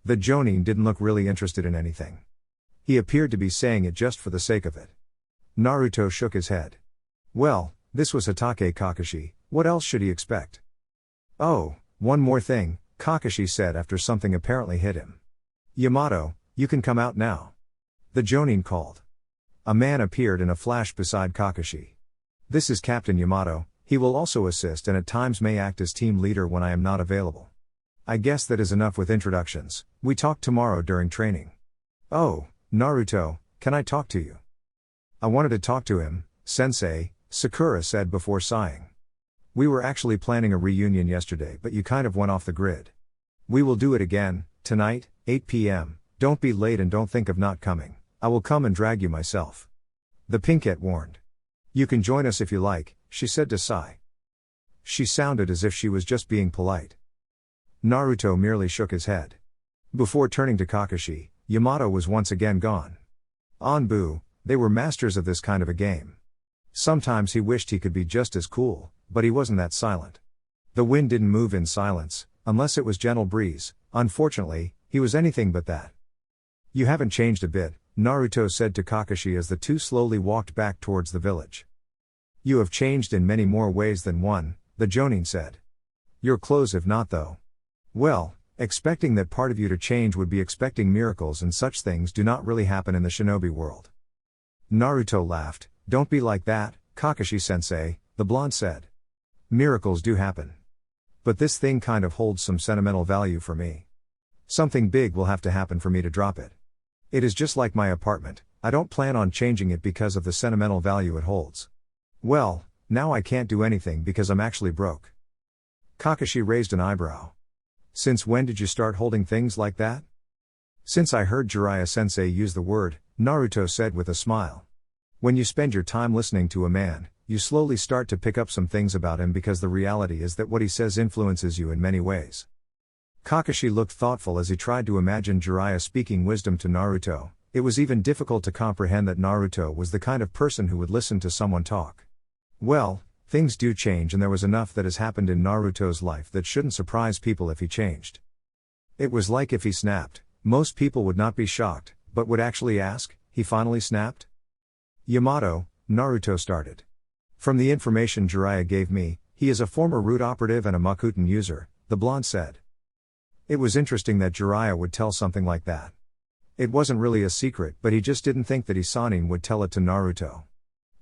The Jonin didn't look really interested in anything. He appeared to be saying it just for the sake of it. Naruto shook his head. Well, this was Hatake Kakashi, what else should he expect? Oh, one more thing, Kakashi said after something apparently hit him. Yamato, you can come out now. The Jonin called. A man appeared in a flash beside Kakashi. This is Captain Yamato, he will also assist and at times may act as team leader when I am not available. I guess that is enough with introductions, we talk tomorrow during training. Oh, Naruto, can I talk to you? I wanted to talk to him, sensei, Sakura said before sighing. We were actually planning a reunion yesterday but you kind of went off the grid. We will do it again, tonight, 8 p.m, don't be late and don't think of not coming, I will come and drag you myself. The Pinkette warned. You can join us if you like, she said to Sai. She sounded as if she was just being polite. Naruto merely shook his head. Before turning to Kakashi, Yamato was once again gone. Anbu, they were masters of this kind of a game. Sometimes he wished he could be just as cool, but he wasn't that silent. The wind didn't move in silence, unless it was gentle breeze, unfortunately, he was anything but that. You haven't changed a bit, Naruto said to Kakashi as the two slowly walked back towards the village. You have changed in many more ways than one, the Jonin said. Your clothes have not though. Well, expecting that part of you to change would be expecting miracles and such things do not really happen in the shinobi world. Naruto laughed, don't be like that, Kakashi-sensei, the blonde said. Miracles do happen. But this thing kind of holds some sentimental value for me. Something big will have to happen for me to drop it. It is just like my apartment, I don't plan on changing it because of the sentimental value it holds. Well, now I can't do anything because I'm actually broke. Kakashi raised an eyebrow. Since when did you start holding things like that? Since I heard Jiraiya-sensei use the word, Naruto said with a smile. When you spend your time listening to a man, you slowly start to pick up some things about him because the reality is that what he says influences you in many ways. Kakashi looked thoughtful as he tried to imagine Jiraiya speaking wisdom to Naruto. It was even difficult to comprehend that Naruto was the kind of person who would listen to someone talk. Well, things do change and there was enough that has happened in Naruto's life that shouldn't surprise people if he changed. It was like if he snapped, most people would not be shocked, but would actually ask, he finally snapped? Yamato, Naruto started. From the information Jiraiya gave me, he is a former root operative and a Makuten user, the blonde said. It was interesting that Jiraiya would tell something like that. It wasn't really a secret but he just didn't think that Isanin would tell it to Naruto.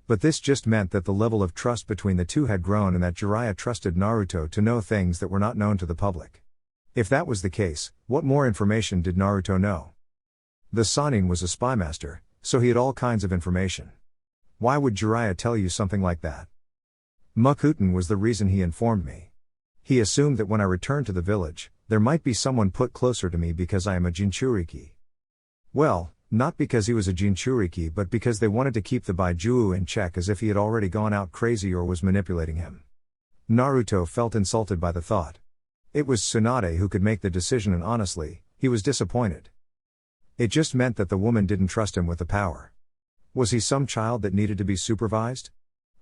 But this just meant that the level of trust between the two had grown and that Jiraiya trusted Naruto to know things that were not known to the public. If that was the case, what more information did Naruto know? The Sannin was a spy master, so he had all kinds of information. Why would Jiraiya tell you something like that? Makuten was the reason he informed me. He assumed that when I returned to the village, there might be someone put closer to me because I am a Jinchuriki. Well, not because he was a Jinchuriki but because they wanted to keep the Baijuo in check as if he had already gone out crazy or was manipulating him. Naruto felt insulted by the thought. It was Tsunade who could make the decision and honestly, he was disappointed. It just meant that the woman didn't trust him with the power. Was he some child that needed to be supervised?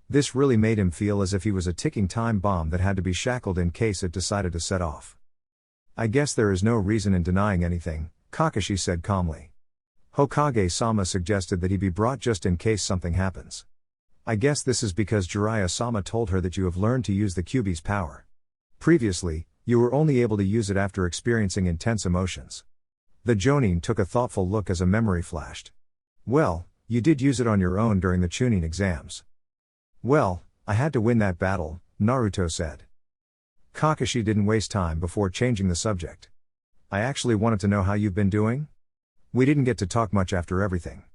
This really made him feel as if he was a ticking time bomb that had to be shackled in case it decided to set off. I guess there is no reason in denying anything, Kakashi said calmly. Hokage-sama suggested that he be brought just in case something happens. I guess this is because Jiraiya-sama told her that you have learned to use the Kyuubi's power. Previously, you were only able to use it after experiencing intense emotions. The Jonin took a thoughtful look as a memory flashed. Well, you did use it on your own during the Chunin exams. Well, I had to win that battle, Naruto said. Kakashi didn't waste time before changing the subject. I actually wanted to know how you've been doing? We didn't get to talk much after everything.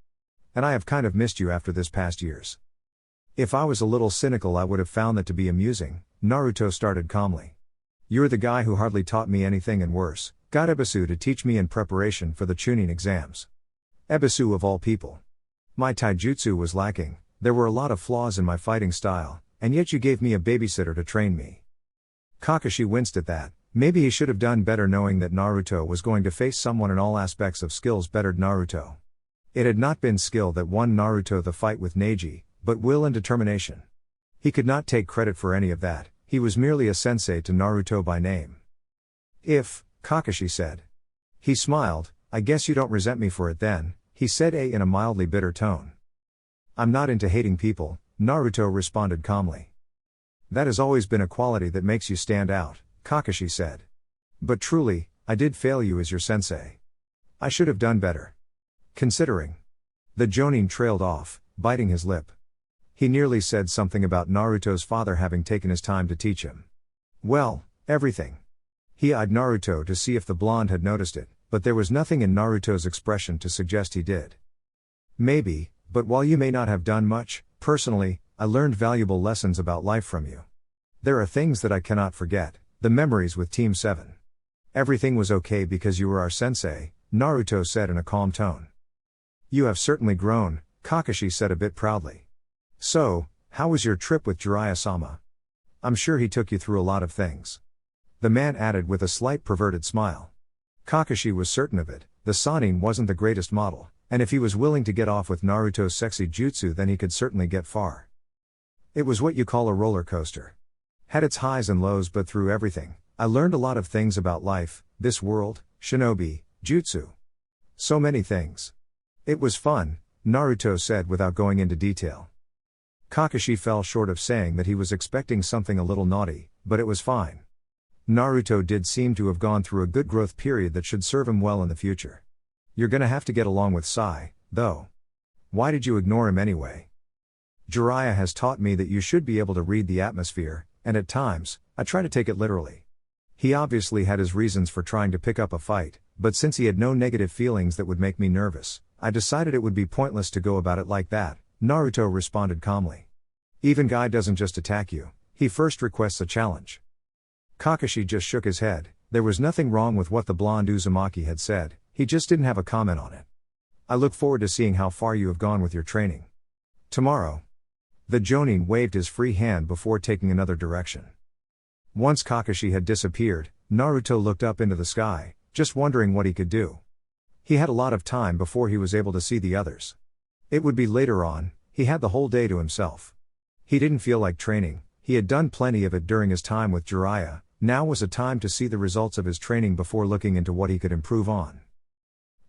And I have kind of missed you after this past years. If I was a little cynical, I would have found that to be amusing, Naruto started calmly. You're the guy who hardly taught me anything and worse, got Ebisu to teach me in preparation for the Chunin exams. Ebisu of all people. My taijutsu was lacking, there were a lot of flaws in my fighting style, and yet you gave me a babysitter to train me. Kakashi winced at that. Maybe he should have done better knowing that Naruto was going to face someone in all aspects of skills bettered Naruto. It had not been skill that won Naruto the fight with Neji, but will and determination. He could not take credit for any of that, he was merely a sensei to Naruto by name. If, Kakashi said. He smiled, I guess you don't resent me for it then, he said in a mildly bitter tone. I'm not into hating people, Naruto responded calmly. That has always been a quality that makes you stand out, Kakashi said. But truly, I did fail you as your sensei. I should have done better. Considering. The Jonin trailed off, biting his lip. He nearly said something about Naruto's father having taken his time to teach him. Well, everything. He eyed Naruto to see if the blonde had noticed it, but there was nothing in Naruto's expression to suggest he did. Maybe, but while you may not have done much, personally, I learned valuable lessons about life from you. There are things that I cannot forget, the memories with Team 7. Everything was okay because you were our sensei, Naruto said in a calm tone. You have certainly grown, Kakashi said a bit proudly. So, how was your trip with Jiraiya-sama? I'm sure he took you through a lot of things. The man added with a slight perverted smile. Kakashi was certain of it, the Sannin wasn't the greatest model, and if he was willing to get off with Naruto's sexy jutsu then he could certainly get far. It was what you call a roller coaster. Had its highs and lows, but through everything, I learned a lot of things about life, this world, Shinobi, jutsu. So many things. It was fun, Naruto said without going into detail. Kakashi fell short of saying that he was expecting something a little naughty, but it was fine. Naruto did seem to have gone through a good growth period that should serve him well in the future. You're gonna have to get along with Sai, though. Why did you ignore him anyway? Jiraiya has taught me that you should be able to read the atmosphere, and at times, I try to take it literally. He obviously had his reasons for trying to pick up a fight, but since he had no negative feelings that would make me nervous, I decided it would be pointless to go about it like that, Naruto responded calmly. Even Guy doesn't just attack you, he first requests a challenge. Kakashi just shook his head, there was nothing wrong with what the blonde Uzumaki had said, he just didn't have a comment on it. I look forward to seeing how far you have gone with your training. Tomorrow. The Jonin waved his free hand before taking another direction. Once Kakashi had disappeared, Naruto looked up into the sky, just wondering what he could do. He had a lot of time before he was able to see the others. It would be later on, he had the whole day to himself. He didn't feel like training, he had done plenty of it during his time with Jiraiya, now was a time to see the results of his training before looking into what he could improve on.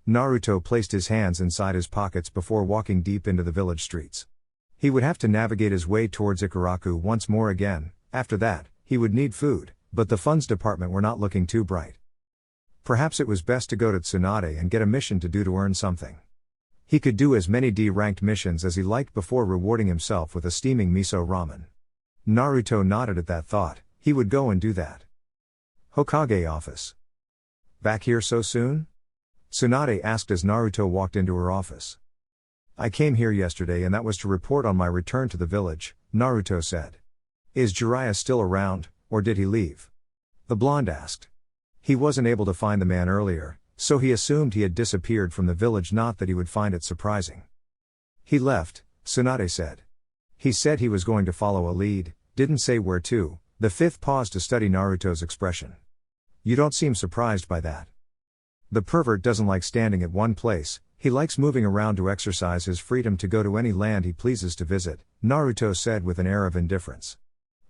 Naruto placed his hands inside his pockets before walking deep into the village streets. He would have to navigate his way towards Ikaraku once more again, after that, he would need food, but the funds department were not looking too bright. Perhaps it was best to go to Tsunade and get a mission to do to earn something. He could do as many D-ranked missions as he liked before rewarding himself with a steaming miso ramen. Naruto nodded at that thought, he would go and do that. Hokage office. Back here so soon? Tsunade asked as Naruto walked into her office. I came here yesterday and that was to report on my return to the village, Naruto said. Is Jiraiya still around, or did he leave? The blonde asked. He wasn't able to find the man earlier, so he assumed he had disappeared from the village, not that he would find it surprising. He left, Tsunade said. He said he was going to follow a lead, didn't say where to. The fifth paused to study Naruto's expression. You don't seem surprised by that. The pervert doesn't like standing at one place, he likes moving around to exercise his freedom to go to any land he pleases to visit, Naruto said with an air of indifference.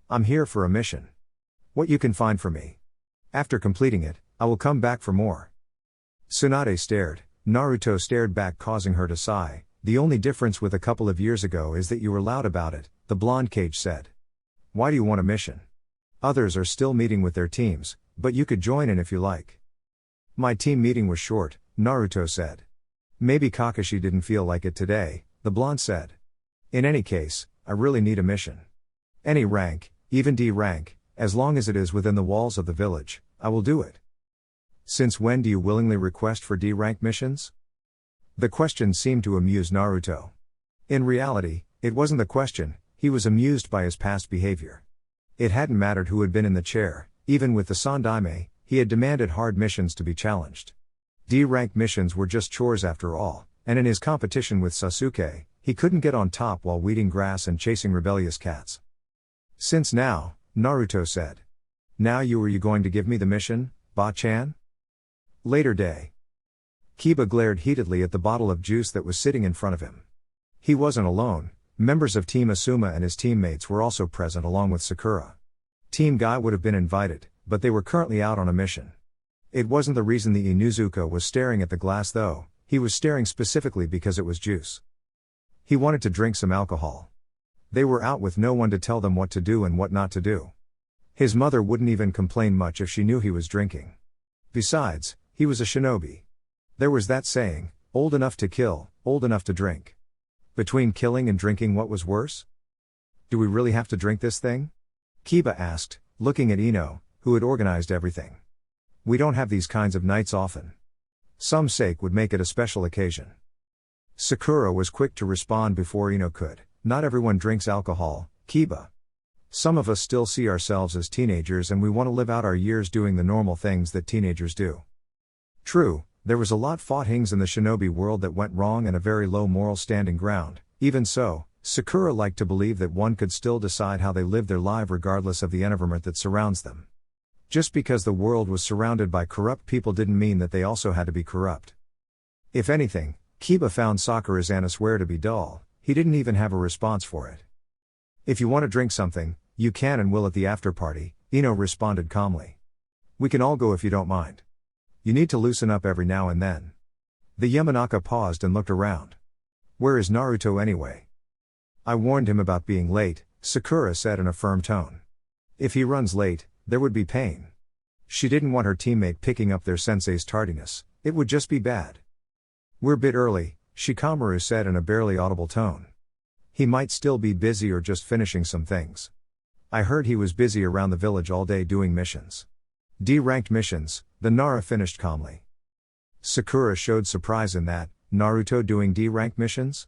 I'm here for a mission. What you can find for me. After completing it, I will come back for more. Tsunade stared, Naruto stared back, causing her to sigh, The only difference with a couple of years ago is that you were loud about it, the blonde cage said. Why do you want a mission? Others are still meeting with their teams, but you could join in if you like. My team meeting was short, Naruto said. Maybe Kakashi didn't feel like it today, the blonde said. In any case, I really need a mission. Any rank, even D rank, as long as it is within the walls of the village, I will do it. Since when do you willingly request for D rank missions? The question seemed to amuse Naruto. In reality, it wasn't the question, he was amused by his past behavior. It hadn't mattered who had been in the chair, even with the Sandaime, he had demanded hard missions to be challenged. D-rank missions were just chores after all, and in his competition with Sasuke, he couldn't get on top while weeding grass and chasing rebellious cats. Since now, Naruto said. Now you going to give me the mission, Ba-chan? Later day. Kiba glared heatedly at the bottle of juice that was sitting in front of him. He wasn't alone, members of Team Asuma and his teammates were also present along with Sakura. Team Guy would have been invited, but they were currently out on a mission. It wasn't the reason the Inuzuka was staring at the glass though, he was staring specifically because it was juice. He wanted to drink some alcohol. They were out with no one to tell them what to do and what not to do. His mother wouldn't even complain much if she knew he was drinking. Besides, he was a shinobi. There was that saying, old enough to kill, old enough to drink. Between killing and drinking, what was worse? Do we really have to drink this thing? Kiba asked, looking at Ino, who had organized everything. We don't have these kinds of nights often. Some sake would make it a special occasion. Sakura was quick to respond before Ino could. Not everyone drinks alcohol, Kiba. Some of us still see ourselves as teenagers and we want to live out our years doing the normal things that teenagers do. True, there was a lot fought things in the shinobi world that went wrong and a very low moral standing ground. Even so, Sakura liked to believe that one could still decide how they live their life regardless of the environment that surrounds them. Just because the world was surrounded by corrupt people didn't mean that they also had to be corrupt. If anything, Kiba found Sakura's answer to be dull, he didn't even have a response for it. If you want to drink something, you can and will at the after party, Ino responded calmly. We can all go if you don't mind. You need to loosen up every now and then. The Yamanaka paused and looked around. Where is Naruto anyway? I warned him about being late, Sakura said in a firm tone. If he runs late, there would be pain. She didn't want her teammate picking up their sensei's tardiness, it would just be bad. We're a bit early, Shikamaru said in a barely audible tone. He might still be busy or just finishing some things. I heard he was busy around the village all day doing missions. D-ranked missions, the Nara finished calmly. Sakura showed surprise in that, Naruto doing D-rank missions?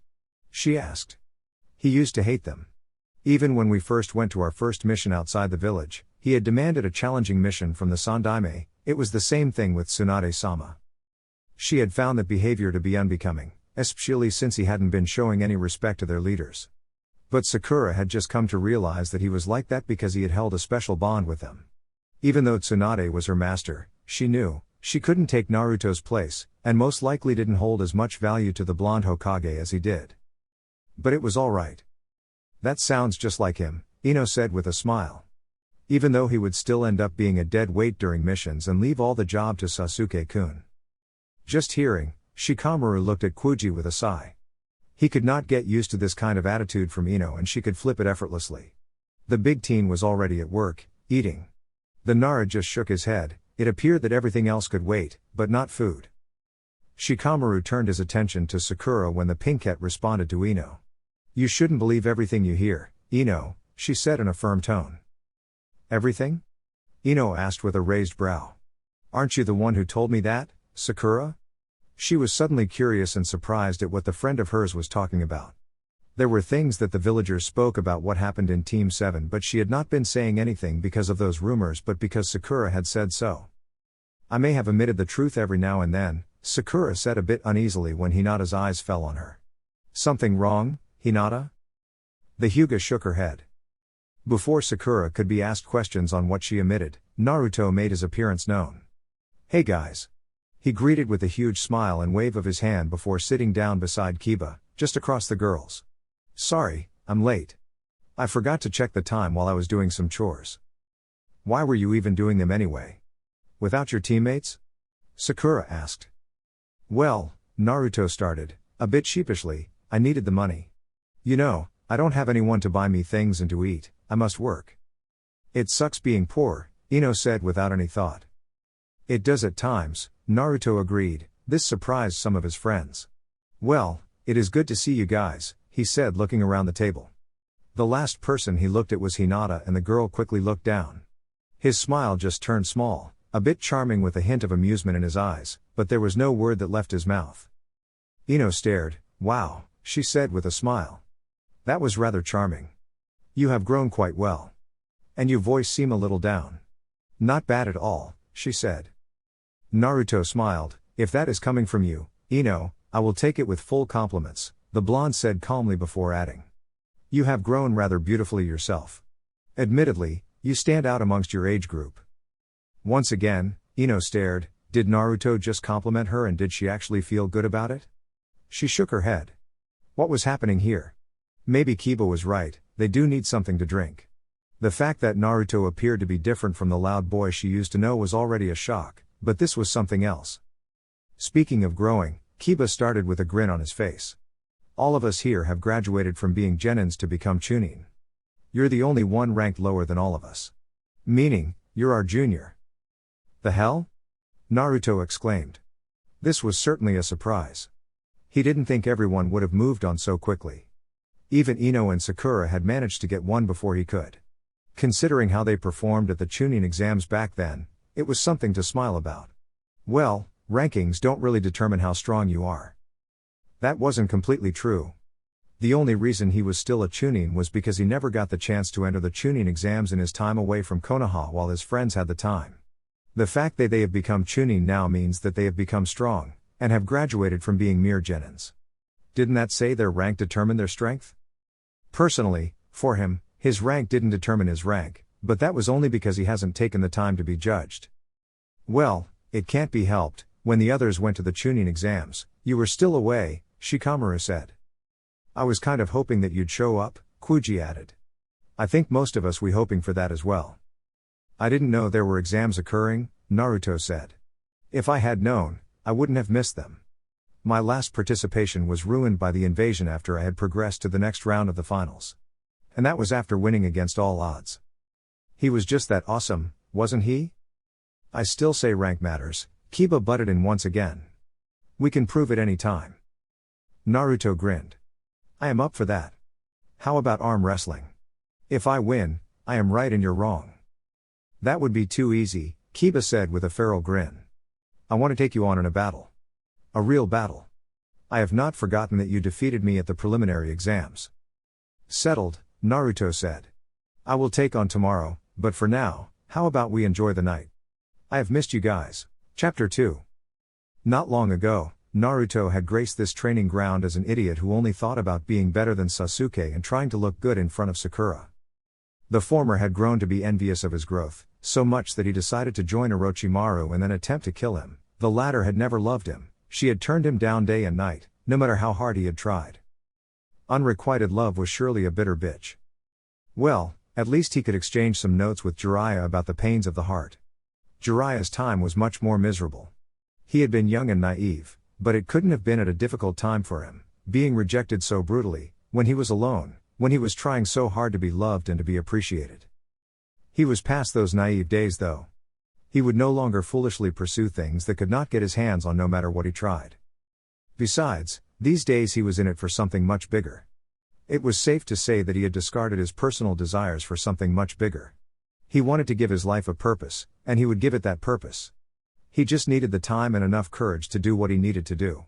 She asked. He used to hate them. Even when we first went to our first mission outside the village, he had demanded a challenging mission from the Sandaime. It was the same thing with Tsunade-sama. She had found that behavior to be unbecoming, especially since he hadn't been showing any respect to their leaders. But Sakura had just come to realize that he was like that because he had held a special bond with them. Even though Tsunade was her master, she knew, she couldn't take Naruto's place, and most likely didn't hold as much value to the blonde Hokage as he did. But it was alright. That sounds just like him, Ino said with a smile. Even though he would still end up being a dead weight during missions and leave all the job to Sasuke-kun. Just hearing, Shikamaru looked at Kuji with a sigh. He could not get used to this kind of attitude from Ino and she could flip it effortlessly. The big teen was already at work, eating. The Nara just shook his head, it appeared that everything else could wait, but not food. Shikamaru turned his attention to Sakura when the pinkette responded to Ino. You shouldn't believe everything you hear, Ino, she said in a firm tone. Everything? Ino asked with a raised brow. Aren't you the one who told me that, Sakura? She was suddenly curious and surprised at what the friend of hers was talking about. There were things that the villagers spoke about what happened in Team 7, but she had not been saying anything because of those rumors but because Sakura had said so. I may have omitted the truth every now and then, Sakura said a bit uneasily when Hinata's eyes fell on her. Something wrong, Hinata? The Hyuga shook her head. Before Sakura could be asked questions on what she omitted, Naruto made his appearance known. Hey guys. He greeted with a huge smile and wave of his hand before sitting down beside Kiba, just across the girls. Sorry, I'm late. I forgot to check the time while I was doing some chores. Why were you even doing them anyway? Without your teammates? Sakura asked. Well, Naruto started, a bit sheepishly, I needed the money. You know, I don't have anyone to buy me things and to eat, I must work. It sucks being poor, Ino said without any thought. It does at times, Naruto agreed. This surprised some of his friends. Well, it is good to see you guys, he said looking around the table. The last person he looked at was Hinata and the girl quickly looked down. His smile just turned small, a bit charming with a hint of amusement in his eyes, but there was no word that left his mouth. Ino stared. Wow, she said with a smile. That was rather charming. You have grown quite well. And your voice seemed a little down. Not bad at all, she said. Naruto smiled. If that is coming from you, Ino, I will take it with full compliments, the blonde said calmly before adding. You have grown rather beautifully yourself. Admittedly, you stand out amongst your age group. Once again, Ino stared. Did Naruto just compliment her and did she actually feel good about it? She shook her head. What was happening here? Maybe Kiba was right, they do need something to drink. The fact that Naruto appeared to be different from the loud boy she used to know was already a shock, but this was something else. Speaking of growing, Kiba started with a grin on his face. All of us here have graduated from being genins to become chunin. You're the only one ranked lower than all of us. Meaning, you're our junior. The hell? Naruto exclaimed. This was certainly a surprise. He didn't think everyone would have moved on so quickly. Even Ino and Sakura had managed to get one before he could. Considering how they performed at the chunin exams back then, it was something to smile about. Well, rankings don't really determine how strong you are. That wasn't completely true. The only reason he was still a chunin was because he never got the chance to enter the chunin exams in his time away from Konoha while his friends had the time. The fact that they have become chunin now means that they have become strong, and have graduated from being mere genins. Didn't that say their rank determined their strength? Personally, for him, his rank didn't determine his rank, but that was only because he hasn't taken the time to be judged. Well, it can't be helped, when the others went to the chunin exams, you were still away, Shikamaru said. I was kind of hoping that you'd show up, Kuji added. I think most of us we hoping for that as well. I didn't know there were exams occurring, Naruto said. If I had known, I wouldn't have missed them. My last participation was ruined by the invasion after I had progressed to the next round of the finals. And that was after winning against all odds. He was just that awesome, wasn't he? I still say rank matters, Kiba butted in once again. We can prove it any time. Naruto grinned. I am up for that. How about arm wrestling? If I win, I am right and you're wrong. That would be too easy, Kiba said with a feral grin. I want to take you on in a battle. A real battle. I have not forgotten that you defeated me at the preliminary exams. Settled, Naruto said. I will take on tomorrow, but for now, how about we enjoy the night? I have missed you guys. Chapter 2. Not long ago, Naruto had graced this training ground as an idiot who only thought about being better than Sasuke and trying to look good in front of Sakura. The former had grown to be envious of his growth, so much that he decided to join Orochimaru and then attempt to kill him. The latter had never loved him, she had turned him down day and night, no matter how hard he had tried. Unrequited love was surely a bitter bitch. Well, at least he could exchange some notes with Jiraiya about the pains of the heart. Jiraiya's time was much more miserable. He had been young and naive, but it couldn't have been at a difficult time for him, being rejected so brutally, when he was alone, when he was trying so hard to be loved and to be appreciated. He was past those naive days though. He would no longer foolishly pursue things that could not get his hands on no matter what he tried. Besides, these days he was in it for something much bigger. It was safe to say that he had discarded his personal desires for something much bigger. He wanted to give his life a purpose, and he would give it that purpose. He just needed the time and enough courage to do what he needed to do.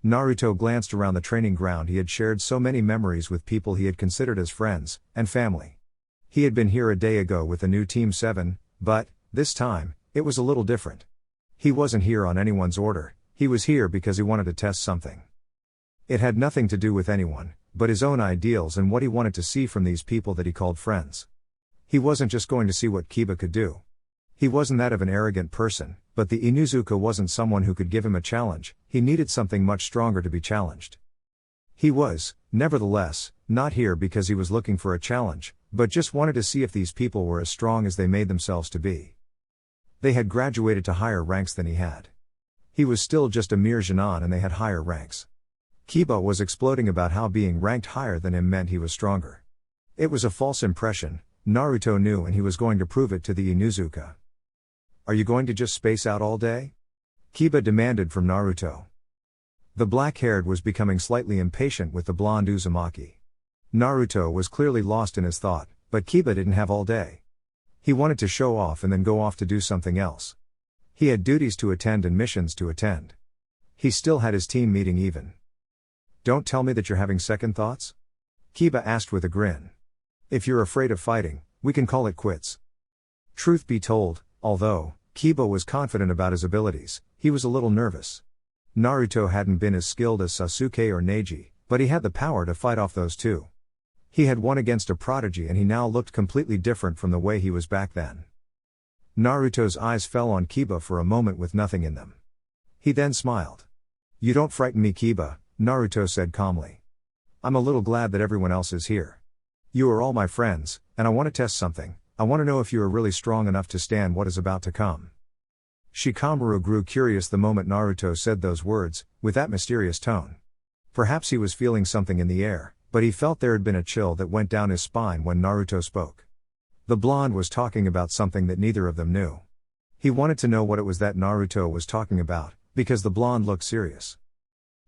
Naruto glanced around the training ground. He had shared so many memories with people he had considered as friends and family. He had been here a day ago with the new Team 7, but, this time, it was a little different. He wasn't here on anyone's order, he was here because he wanted to test something. It had nothing to do with anyone, but his own ideals and what he wanted to see from these people that he called friends. He wasn't just going to see what Kiba could do. He wasn't that of an arrogant person, but the Inuzuka wasn't someone who could give him a challenge, he needed something much stronger to be challenged. He was, nevertheless, not here because he was looking for a challenge, but just wanted to see if these people were as strong as they made themselves to be. They had graduated to higher ranks than he had. He was still just a mere genin and they had higher ranks. Kiba was exploding about how being ranked higher than him meant he was stronger. It was a false impression, Naruto knew, and he was going to prove it to the Inuzuka. Are you going to just space out all day? Kiba demanded from Naruto. The black-haired was becoming slightly impatient with the blonde Uzumaki. Naruto was clearly lost in his thought, but Kiba didn't have all day. He wanted to show off and then go off to do something else. He had duties to attend and missions to attend. He still had his team meeting even. Don't tell me that you're having second thoughts? Kiba asked with a grin. If you're afraid of fighting, we can call it quits. Truth be told, although Kiba was confident about his abilities, he was a little nervous. Naruto hadn't been as skilled as Sasuke or Neji, but he had the power to fight off those two. He had won against a prodigy and he now looked completely different from the way he was back then. Naruto's eyes fell on Kiba for a moment with nothing in them. He then smiled. You don't frighten me, Kiba, Naruto said calmly. I'm a little glad that everyone else is here. You are all my friends, and I want to test something. I want to know if you are really strong enough to stand what is about to come. Shikamaru grew curious the moment Naruto said those words, with that mysterious tone. Perhaps he was feeling something in the air, but he felt there had been a chill that went down his spine when Naruto spoke. The blonde was talking about something that neither of them knew. He wanted to know what it was that Naruto was talking about, because the blonde looked serious.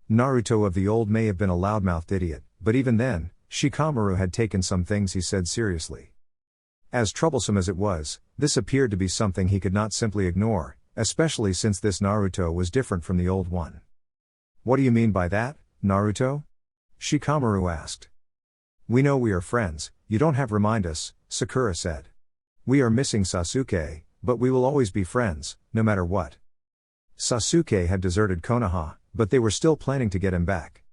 Naruto of the old may have been a loudmouthed idiot, but even then, Shikamaru had taken some things he said seriously. As troublesome as it was, this appeared to be something he could not simply ignore, especially since this Naruto was different from the old one. What do you mean by that, Naruto? Shikamaru asked. We know we are friends, you don't have to remind us, Sakura said. We are missing Sasuke, but we will always be friends, no matter what. Sasuke had deserted Konoha, but they were still planning to get him back.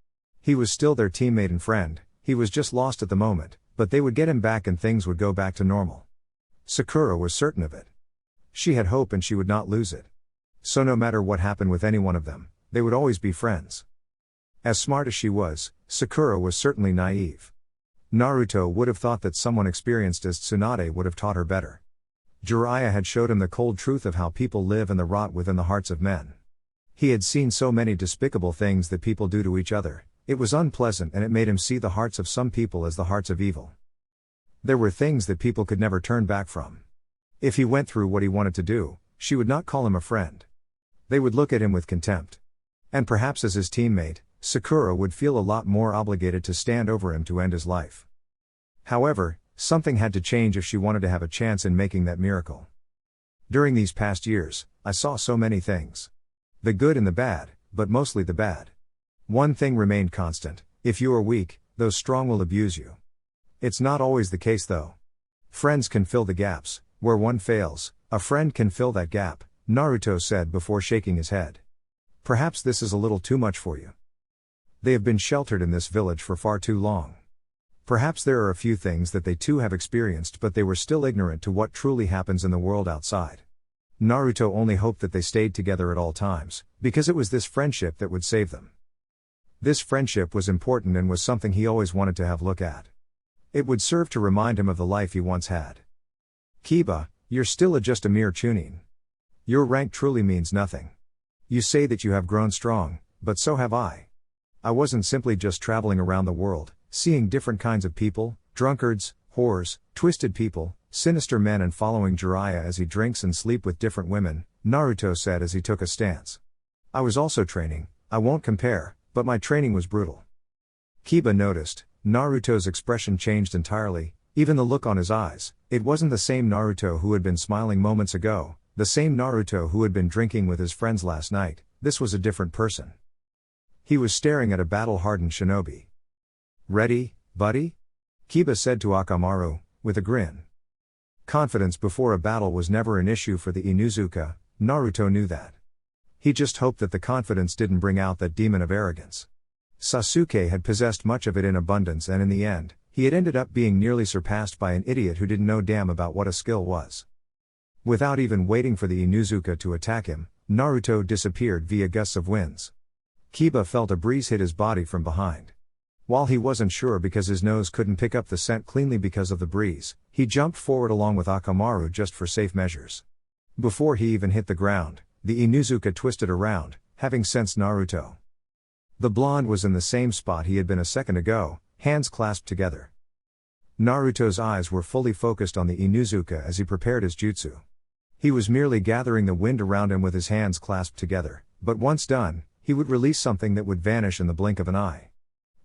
He was still their teammate and friend, he was just lost at the moment, but they would get him back and things would go back to normal. Sakura was certain of it. She had hope and she would not lose it. So no matter what happened with any one of them, they would always be friends. As smart as she was, Sakura was certainly naive. Naruto would have thought that someone experienced as Tsunade would have taught her better. Jiraiya had showed him the cold truth of how people live and the rot within the hearts of men. He had seen so many despicable things that people do to each other, it was unpleasant and it made him see the hearts of some people as the hearts of evil. There were things that people could never turn back from. If he went through what he wanted to do, she would not call him a friend. They would look at him with contempt. And perhaps as his teammate, Sakura would feel a lot more obligated to stand over him to end his life. However, something had to change if she wanted to have a chance in making that miracle. During these past years, I saw so many things. The good and the bad, but mostly the bad. One thing remained constant: if you are weak, those strong will abuse you. It's not always the case though. Friends can fill the gaps. Where one fails, a friend can fill that gap, Naruto said before shaking his head. Perhaps this is a little too much for you. They have been sheltered in this village for far too long. Perhaps there are a few things that they too have experienced, but they were still ignorant to what truly happens in the world outside. Naruto only hoped that they stayed together at all times, because it was this friendship that would save them. This friendship was important and was something he always wanted to have look at. It would serve to remind him of the life he once had. Kiba, you're still just a mere chunin. Your rank truly means nothing. You say that you have grown strong, but so have I. I wasn't simply just traveling around the world, seeing different kinds of people, drunkards, whores, twisted people, sinister men, and following Jiraiya as he drinks and sleep with different women, Naruto said as he took a stance. I was also training. I won't compare, but my training was brutal. Kiba noticed, Naruto's expression changed entirely, even the look on his eyes. It wasn't the same Naruto who had been smiling moments ago, the same Naruto who had been drinking with his friends last night. This was a different person. He was staring at a battle-hardened shinobi. Ready, buddy? Kiba said to Akamaru, with a grin. Confidence before a battle was never an issue for the Inuzuka, Naruto knew that. He just hoped that the confidence didn't bring out that demon of arrogance. Sasuke had possessed much of it in abundance, and in the end, he had ended up being nearly surpassed by an idiot who didn't know damn about what a skill was. Without even waiting for the Inuzuka to attack him, Naruto disappeared via gusts of winds. Kiba felt a breeze hit his body from behind. While he wasn't sure because his nose couldn't pick up the scent cleanly because of the breeze, he jumped forward along with Akamaru just for safe measures. Before he even hit the ground, the Inuzuka twisted around, having sensed Naruto. The blonde was in the same spot he had been a second ago, hands clasped together. Naruto's eyes were fully focused on the Inuzuka as he prepared his jutsu. He was merely gathering the wind around him with his hands clasped together, but once done, he would release something that would vanish in the blink of an eye.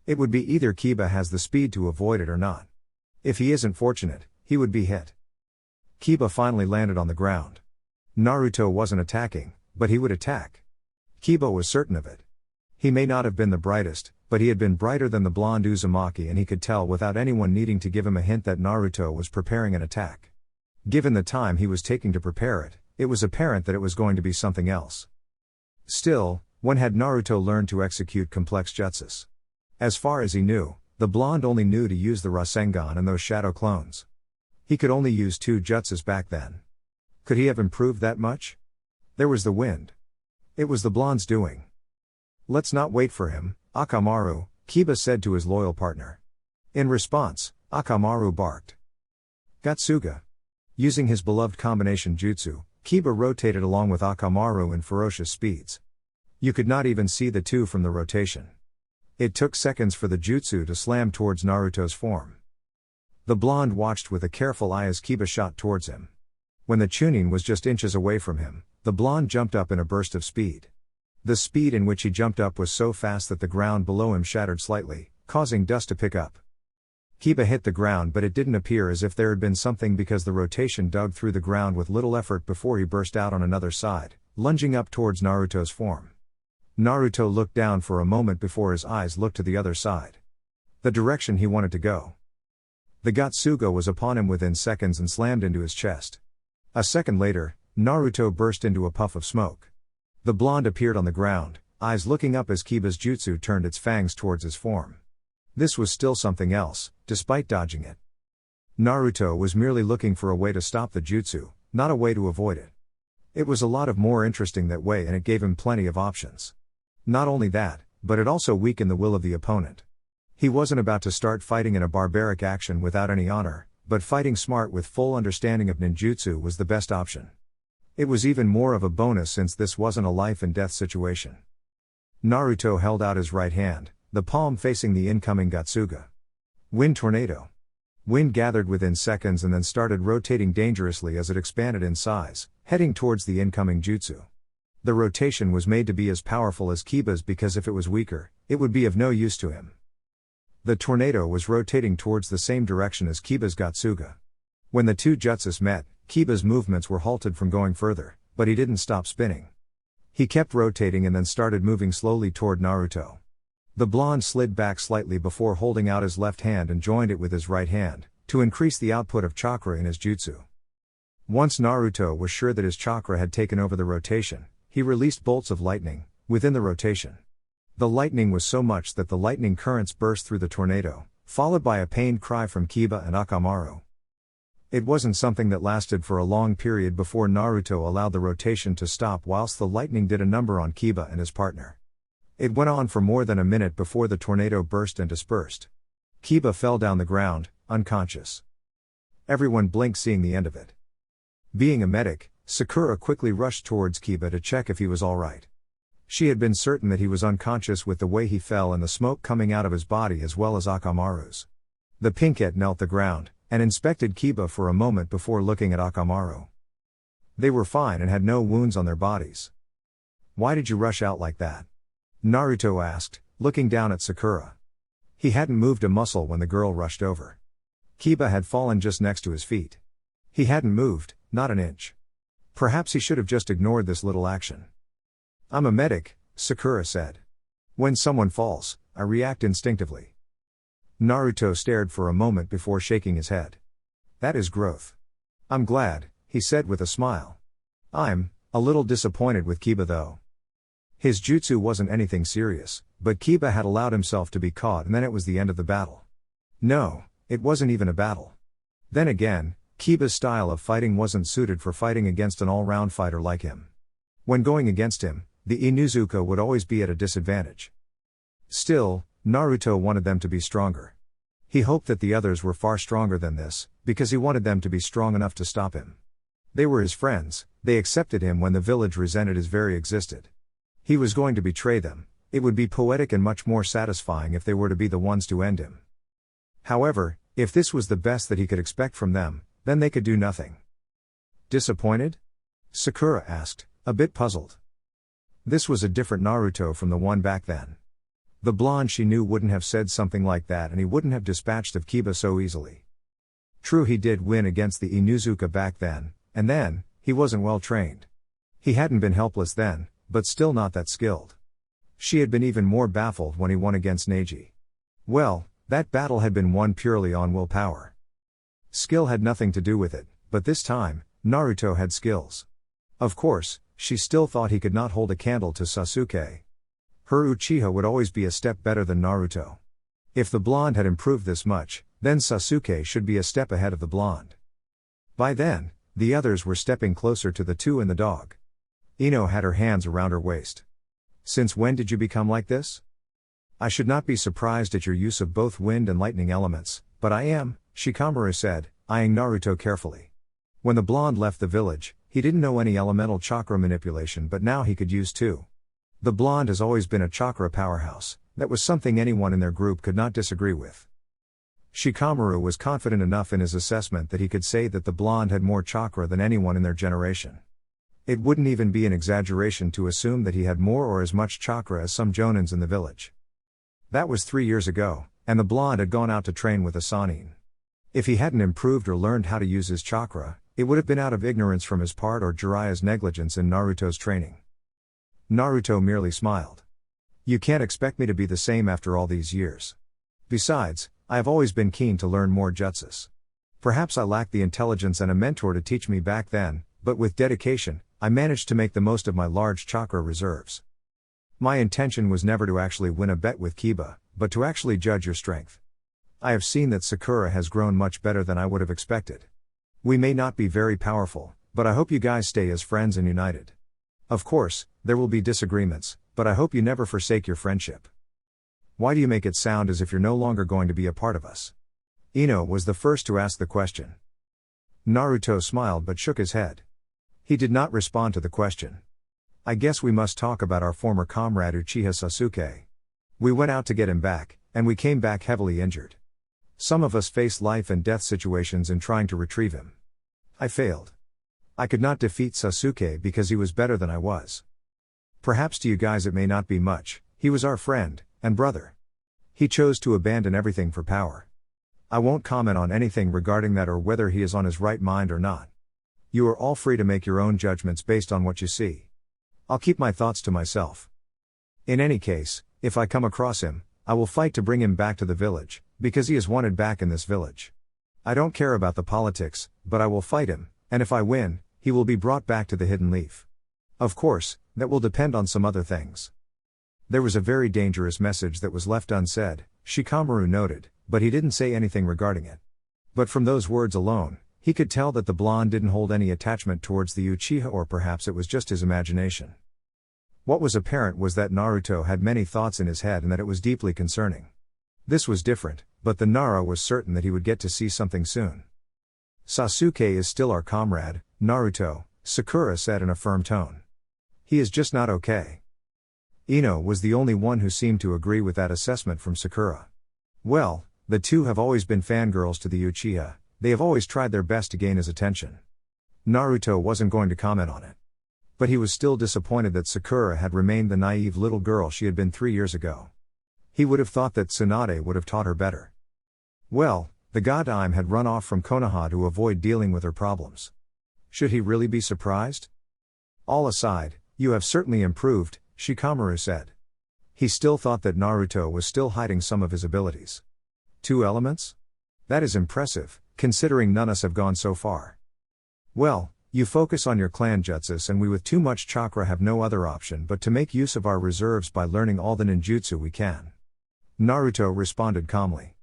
It would be either Kiba has the speed to avoid it or not. If he isn't fortunate, he would be hit. Kiba finally landed on the ground. Naruto wasn't attacking, but he would attack. Kiba was certain of it. He may not have been the brightest, but he had been brighter than the blonde Uzumaki, and he could tell without anyone needing to give him a hint that Naruto was preparing an attack. Given the time he was taking to prepare it, it was apparent that it was going to be something else. Still, when had Naruto learned to execute complex jutsus? As far as he knew, the blonde only knew to use the Rasengan and those shadow clones. He could only use 2 jutsus back then. Could he have improved that much? There was the wind. It was the blonde's doing. Let's not wait for him, Akamaru, Kiba said to his loyal partner. In response, Akamaru barked. Gatsuga. Using his beloved combination jutsu, Kiba rotated along with Akamaru in ferocious speeds. You could not even see the two from the rotation. It took seconds for the jutsu to slam towards Naruto's form. The blonde watched with a careful eye as Kiba shot towards him. When the Chunin was just inches away from him, the blonde jumped up in a burst of speed. The speed in which he jumped up was so fast that the ground below him shattered slightly, causing dust to pick up. Kiba hit the ground, but it didn't appear as if there had been something because the rotation dug through the ground with little effort before he burst out on another side, lunging up towards Naruto's form. Naruto looked down for a moment before his eyes looked to the other side. The direction he wanted to go. The Gatsuga was upon him within seconds and slammed into his chest. A second later, Naruto burst into a puff of smoke. The blonde appeared on the ground, eyes looking up as Kiba's jutsu turned its fangs towards his form. This was still something else, despite dodging it. Naruto was merely looking for a way to stop the jutsu, not a way to avoid it. It was a lot more interesting that way, and it gave him plenty of options. Not only that, but it also weakened the will of the opponent. He wasn't about to start fighting in a barbaric action without any honor, but fighting smart with full understanding of ninjutsu was the best option. It was even more of a bonus since this wasn't a life and death situation. Naruto held out his right hand, the palm facing the incoming Gatsuga. Wind tornado. Wind gathered within seconds and then started rotating dangerously as it expanded in size, heading towards the incoming jutsu. The rotation was made to be as powerful as Kiba's because if it was weaker, it would be of no use to him. The tornado was rotating towards the same direction as Kiba's Gatsuga. When the two jutsus met, Kiba's movements were halted from going further, but he didn't stop spinning. He kept rotating and then started moving slowly toward Naruto. The blonde slid back slightly before holding out his left hand and joined it with his right hand, to increase the output of chakra in his jutsu. Once Naruto was sure that his chakra had taken over the rotation, he released bolts of lightning, within the rotation. The lightning was so much that the lightning currents burst through the tornado, followed by a pained cry from Kiba and Akamaru. It wasn't something that lasted for a long period before Naruto allowed the rotation to stop whilst the lightning did a number on Kiba and his partner. It went on for more than a minute before the tornado burst and dispersed. Kiba fell down the ground, unconscious. Everyone blinked seeing the end of it. Being a medic, Sakura quickly rushed towards Kiba to check if he was alright. She had been certain that he was unconscious with the way he fell and the smoke coming out of his body as well as Akamaru's. The pinkette knelt the ground, and inspected Kiba for a moment before looking at Akamaru. They were fine and had no wounds on their bodies. Why did you rush out like that? Naruto asked, looking down at Sakura. He hadn't moved a muscle when the girl rushed over. Kiba had fallen just next to his feet. He hadn't moved, not an inch. Perhaps he should have just ignored this little action. I'm a medic, Sakura said. When someone falls, I react instinctively. Naruto stared for a moment before shaking his head. That is growth. I'm glad, he said with a smile. I'm a little disappointed with Kiba though. His jutsu wasn't anything serious, but Kiba had allowed himself to be caught and then it was the end of the battle. No, it wasn't even a battle. Then again, Kiba's style of fighting wasn't suited for fighting against an all-round fighter like him. When going against him, the Inuzuka would always be at a disadvantage. Still, Naruto wanted them to be stronger. He hoped that the others were far stronger than this, because he wanted them to be strong enough to stop him. They were his friends, they accepted him when the village resented his very existence. He was going to betray them, It would be poetic and much more satisfying if they were to be the ones to end him. However, if this was the best that he could expect from them, then they could do nothing. Disappointed? Sakura asked, a bit puzzled. This was a different Naruto from the one back then. The blonde she knew wouldn't have said something like that, and he wouldn't have dispatched of Kiba so easily. True, he did win against the Inuzuka back then, and then, he wasn't well trained. He hadn't been helpless then, but still not that skilled. She had been even more baffled when he won against Neji. Well, that battle had been won purely on willpower. Skill had nothing to do with it, but this time, Naruto had skills. Of course, she still thought he could not hold a candle to Sasuke. Her Uchiha would always be a step better than Naruto. If the blonde had improved this much, then Sasuke should be a step ahead of the blonde. By then, the others were stepping closer to the two and the dog. Ino had her hands around her waist. Since when did you become like this? I should not be surprised at your use of both wind and lightning elements, but I am, Shikamaru said, eyeing Naruto carefully. When the blonde left the village, he didn't know any elemental chakra manipulation, but now he could use two. The blonde has always been a chakra powerhouse. That was something anyone in their group could not disagree with. Shikamaru was confident enough in his assessment that he could say that the blonde had more chakra than anyone in their generation. It wouldn't even be an exaggeration to assume that he had more or as much chakra as some jonins in the village. That was 3 years ago, and the blonde had gone out to train with a Sannin. If he hadn't improved or learned how to use his chakra, it would have been out of ignorance from his part or Jiraiya's negligence in Naruto's training. Naruto merely smiled. You can't expect me to be the same after all these years. Besides, I have always been keen to learn more jutsus. Perhaps I lacked the intelligence and a mentor to teach me back then, but with dedication, I managed to make the most of my large chakra reserves. My intention was never to actually win a bet with Kiba, but to actually judge your strength. I have seen that Sakura has grown much better than I would have expected. We may not be very powerful, but I hope you guys stay as friends and united. Of course, there will be disagreements, but I hope you never forsake your friendship. Why do you make it sound as if you're no longer going to be a part of us? Ino was the first to ask the question. Naruto smiled but shook his head. He did not respond to the question. I guess we must talk about our former comrade Uchiha Sasuke. We went out to get him back, and we came back heavily injured. Some of us faced life and death situations in trying to retrieve him. I failed. I could not defeat Sasuke because he was better than I was. Perhaps to you guys it may not be much, he was our friend and brother. He chose to abandon everything for power. I won't comment on anything regarding that or whether he is on his right mind or not. You are all free to make your own judgments based on what you see. I'll keep my thoughts to myself. In any case, if I come across him, I will fight to bring him back to the village, because he is wanted back in this village. I don't care about the politics, but I will fight him, and if I win, he will be brought back to the Hidden Leaf. Of course, that will depend on some other things. There was a very dangerous message that was left unsaid, Shikamaru noted, but he didn't say anything regarding it. But from those words alone, he could tell that the blonde didn't hold any attachment towards the Uchiha, or perhaps it was just his imagination. What was apparent was that Naruto had many thoughts in his head and that it was deeply concerning. This was different, but the Nara was certain that he would get to see something soon. Sasuke is still our comrade, Naruto, Sakura said in a firm tone. He is just not okay. Ino was the only one who seemed to agree with that assessment from Sakura. Well, the two have always been fangirls to the Uchiha. They have always tried their best to gain his attention. Naruto wasn't going to comment on it. But he was still disappointed that Sakura had remained the naive little girl she had been 3 years ago. He would have thought that Tsunade would have taught her better. Well, the Godime had run off from Konoha to avoid dealing with her problems. Should he really be surprised? All aside, you have certainly improved, Shikamaru said. He still thought that Naruto was still hiding some of his abilities. 2 elements? That is impressive, considering none of us have gone so far. Well, you focus on your clan jutsus and we with too much chakra have no other option but to make use of our reserves by learning all the ninjutsu we can. Naruto responded calmly.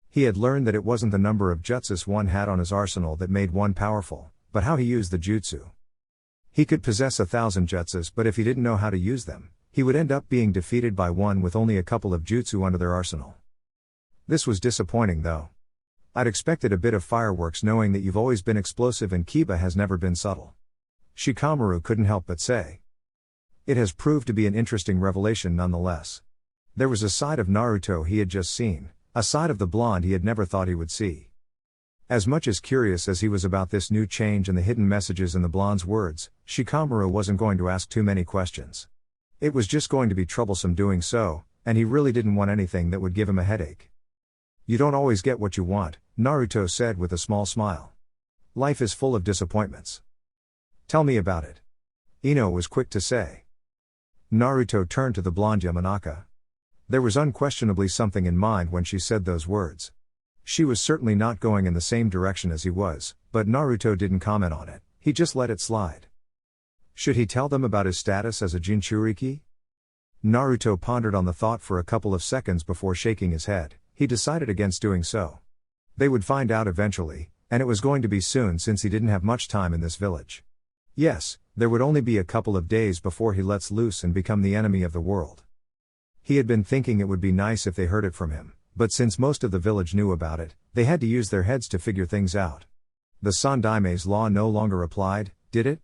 He had learned that it wasn't the number of jutsus one had on his arsenal that made one powerful, but how he used the jutsu. He could possess 1,000 jutsus, but if he didn't know how to use them, he would end up being defeated by one with only a couple of jutsu under their arsenal. This was disappointing though. I'd expected a bit of fireworks knowing that you've always been explosive and Kiba has never been subtle. Shikamaru couldn't help but say. It has proved to be an interesting revelation nonetheless. There was a side of Naruto he had just seen, a side of the blonde he had never thought he would see. As much as curious as he was about this new change and the hidden messages in the blonde's words, Shikamaru wasn't going to ask too many questions. It was just going to be troublesome doing so, and he really didn't want anything that would give him a headache. You don't always get what you want, Naruto said with a small smile. Life is full of disappointments. Tell me about it. Ino was quick to say. Naruto turned to the blonde Yamanaka. There was unquestionably something in mind when she said those words. She was certainly not going in the same direction as he was, but Naruto didn't comment on it, he just let it slide. Should he tell them about his status as a Jinchuriki? Naruto pondered on the thought for a couple of seconds before shaking his head. He decided against doing so. They would find out eventually, and it was going to be soon since he didn't have much time in this village. Yes, there would only be a couple of days before he lets loose and become the enemy of the world. He had been thinking it would be nice if they heard it from him, but since most of the village knew about it, they had to use their heads to figure things out. The Sandaime's law no longer applied, did it?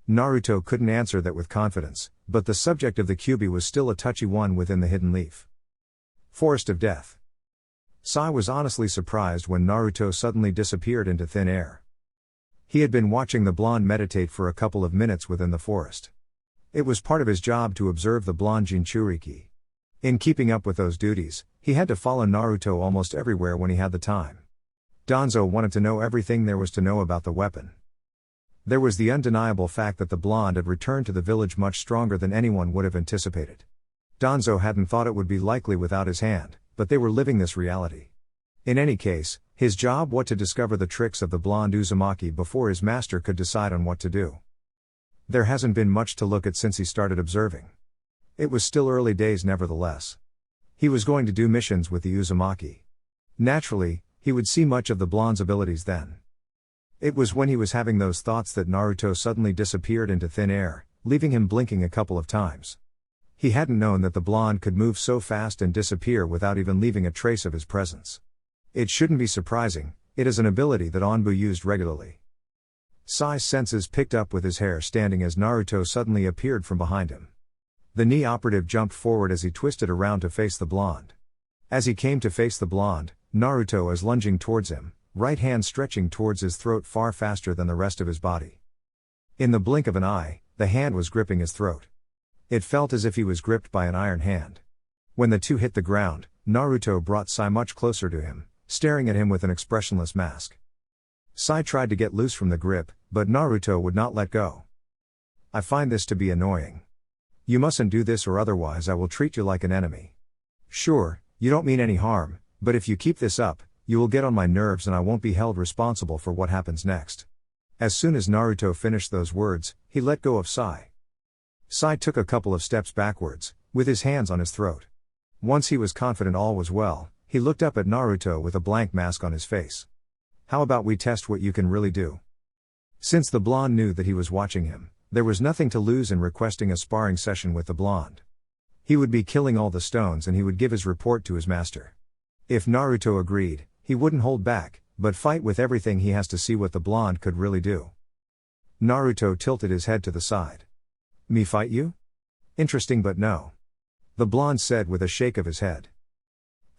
Naruto couldn't answer that with confidence, but the subject of the Kyuubi was still a touchy one within the hidden leaf. Forest of Death. Sai was honestly surprised when Naruto suddenly disappeared into thin air. He had been watching the blonde meditate for a couple of minutes within the forest. It was part of his job to observe the blonde Jinchuriki. In keeping up with those duties, he had to follow Naruto almost everywhere when he had the time. Danzo wanted to know everything there was to know about the weapon. There was the undeniable fact that the blonde had returned to the village much stronger than anyone would have anticipated. Danzo hadn't thought it would be likely without his hand, but they were living this reality. In any case, his job was to discover the tricks of the blonde Uzumaki before his master could decide on what to do. There hasn't been much to look at since he started observing. It was still early days nevertheless. He was going to do missions with the Uzumaki. Naturally, he would see much of the blonde's abilities then. It was when he was having those thoughts that Naruto suddenly disappeared into thin air, leaving him blinking a couple of times. He hadn't known that the blonde could move so fast and disappear without even leaving a trace of his presence. It shouldn't be surprising, it is an ability that Onbu used regularly. Sai's senses picked up with his hair standing as Naruto suddenly appeared from behind him. The knee operative jumped forward as he twisted around to face the blonde. As he came to face the blonde, Naruto was lunging towards him, right hand stretching towards his throat far faster than the rest of his body. In the blink of an eye, the hand was gripping his throat. It felt as if he was gripped by an iron hand. When the two hit the ground, Naruto brought Sai much closer to him, staring at him with an expressionless mask. Sai tried to get loose from the grip, but Naruto would not let go. I find this to be annoying. You mustn't do this or otherwise I will treat you like an enemy. Sure, you don't mean any harm, but if you keep this up, you will get on my nerves and I won't be held responsible for what happens next. As soon as Naruto finished those words, he let go of Sai. Sai took a couple of steps backwards, with his hands on his throat. Once he was confident all was well, he looked up at Naruto with a blank mask on his face. How about we test what you can really do? Since the blonde knew that he was watching him, there was nothing to lose in requesting a sparring session with the blonde. He would be killing all the stones and he would give his report to his master. If Naruto agreed, he wouldn't hold back, but fight with everything he has to see what the blonde could really do. Naruto tilted his head to the side. Me fight you? Interesting but no. The blonde said with a shake of his head.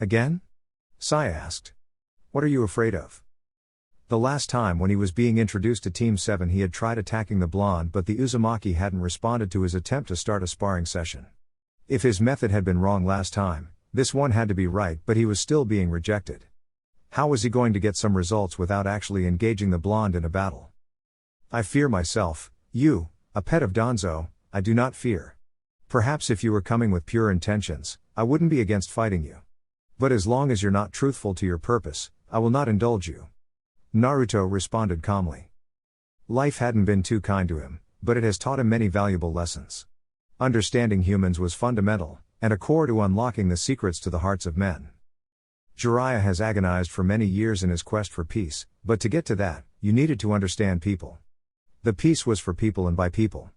Again? Sai asked. What are you afraid of? The last time when he was being introduced to Team 7 he had tried attacking the blonde but the Uzumaki hadn't responded to his attempt to start a sparring session. If his method had been wrong last time, this one had to be right but he was still being rejected. How was he going to get some results without actually engaging the blonde in a battle? I fear myself, you, a pet of Danzo, I do not fear. Perhaps if you were coming with pure intentions, I wouldn't be against fighting you. But as long as you're not truthful to your purpose, I will not indulge you. Naruto responded calmly. Life hadn't been too kind to him, but it has taught him many valuable lessons. Understanding humans was fundamental, and a core to unlocking the secrets to the hearts of men. Jiraiya has agonized for many years in his quest for peace, but to get to that, you needed to understand people. The peace was for people and by people.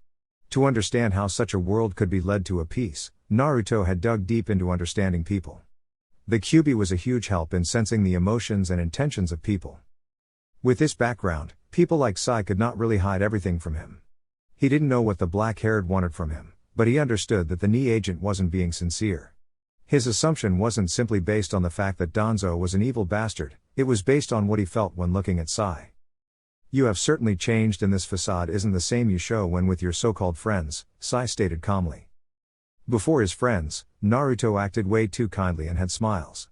To understand how such a world could be led to a peace, Naruto had dug deep into understanding people. The Kyuubi was a huge help in sensing the emotions and intentions of people. With this background, people like Sai could not really hide everything from him. He didn't know what the black-haired wanted from him, but he understood that the NI agent wasn't being sincere. His assumption wasn't simply based on the fact that Danzo was an evil bastard, it was based on what he felt when looking at Sai. "You have certainly changed and this facade isn't the same you show when with your so-called friends," Sai stated calmly. Before his friends, Naruto acted way too kindly and had smiles.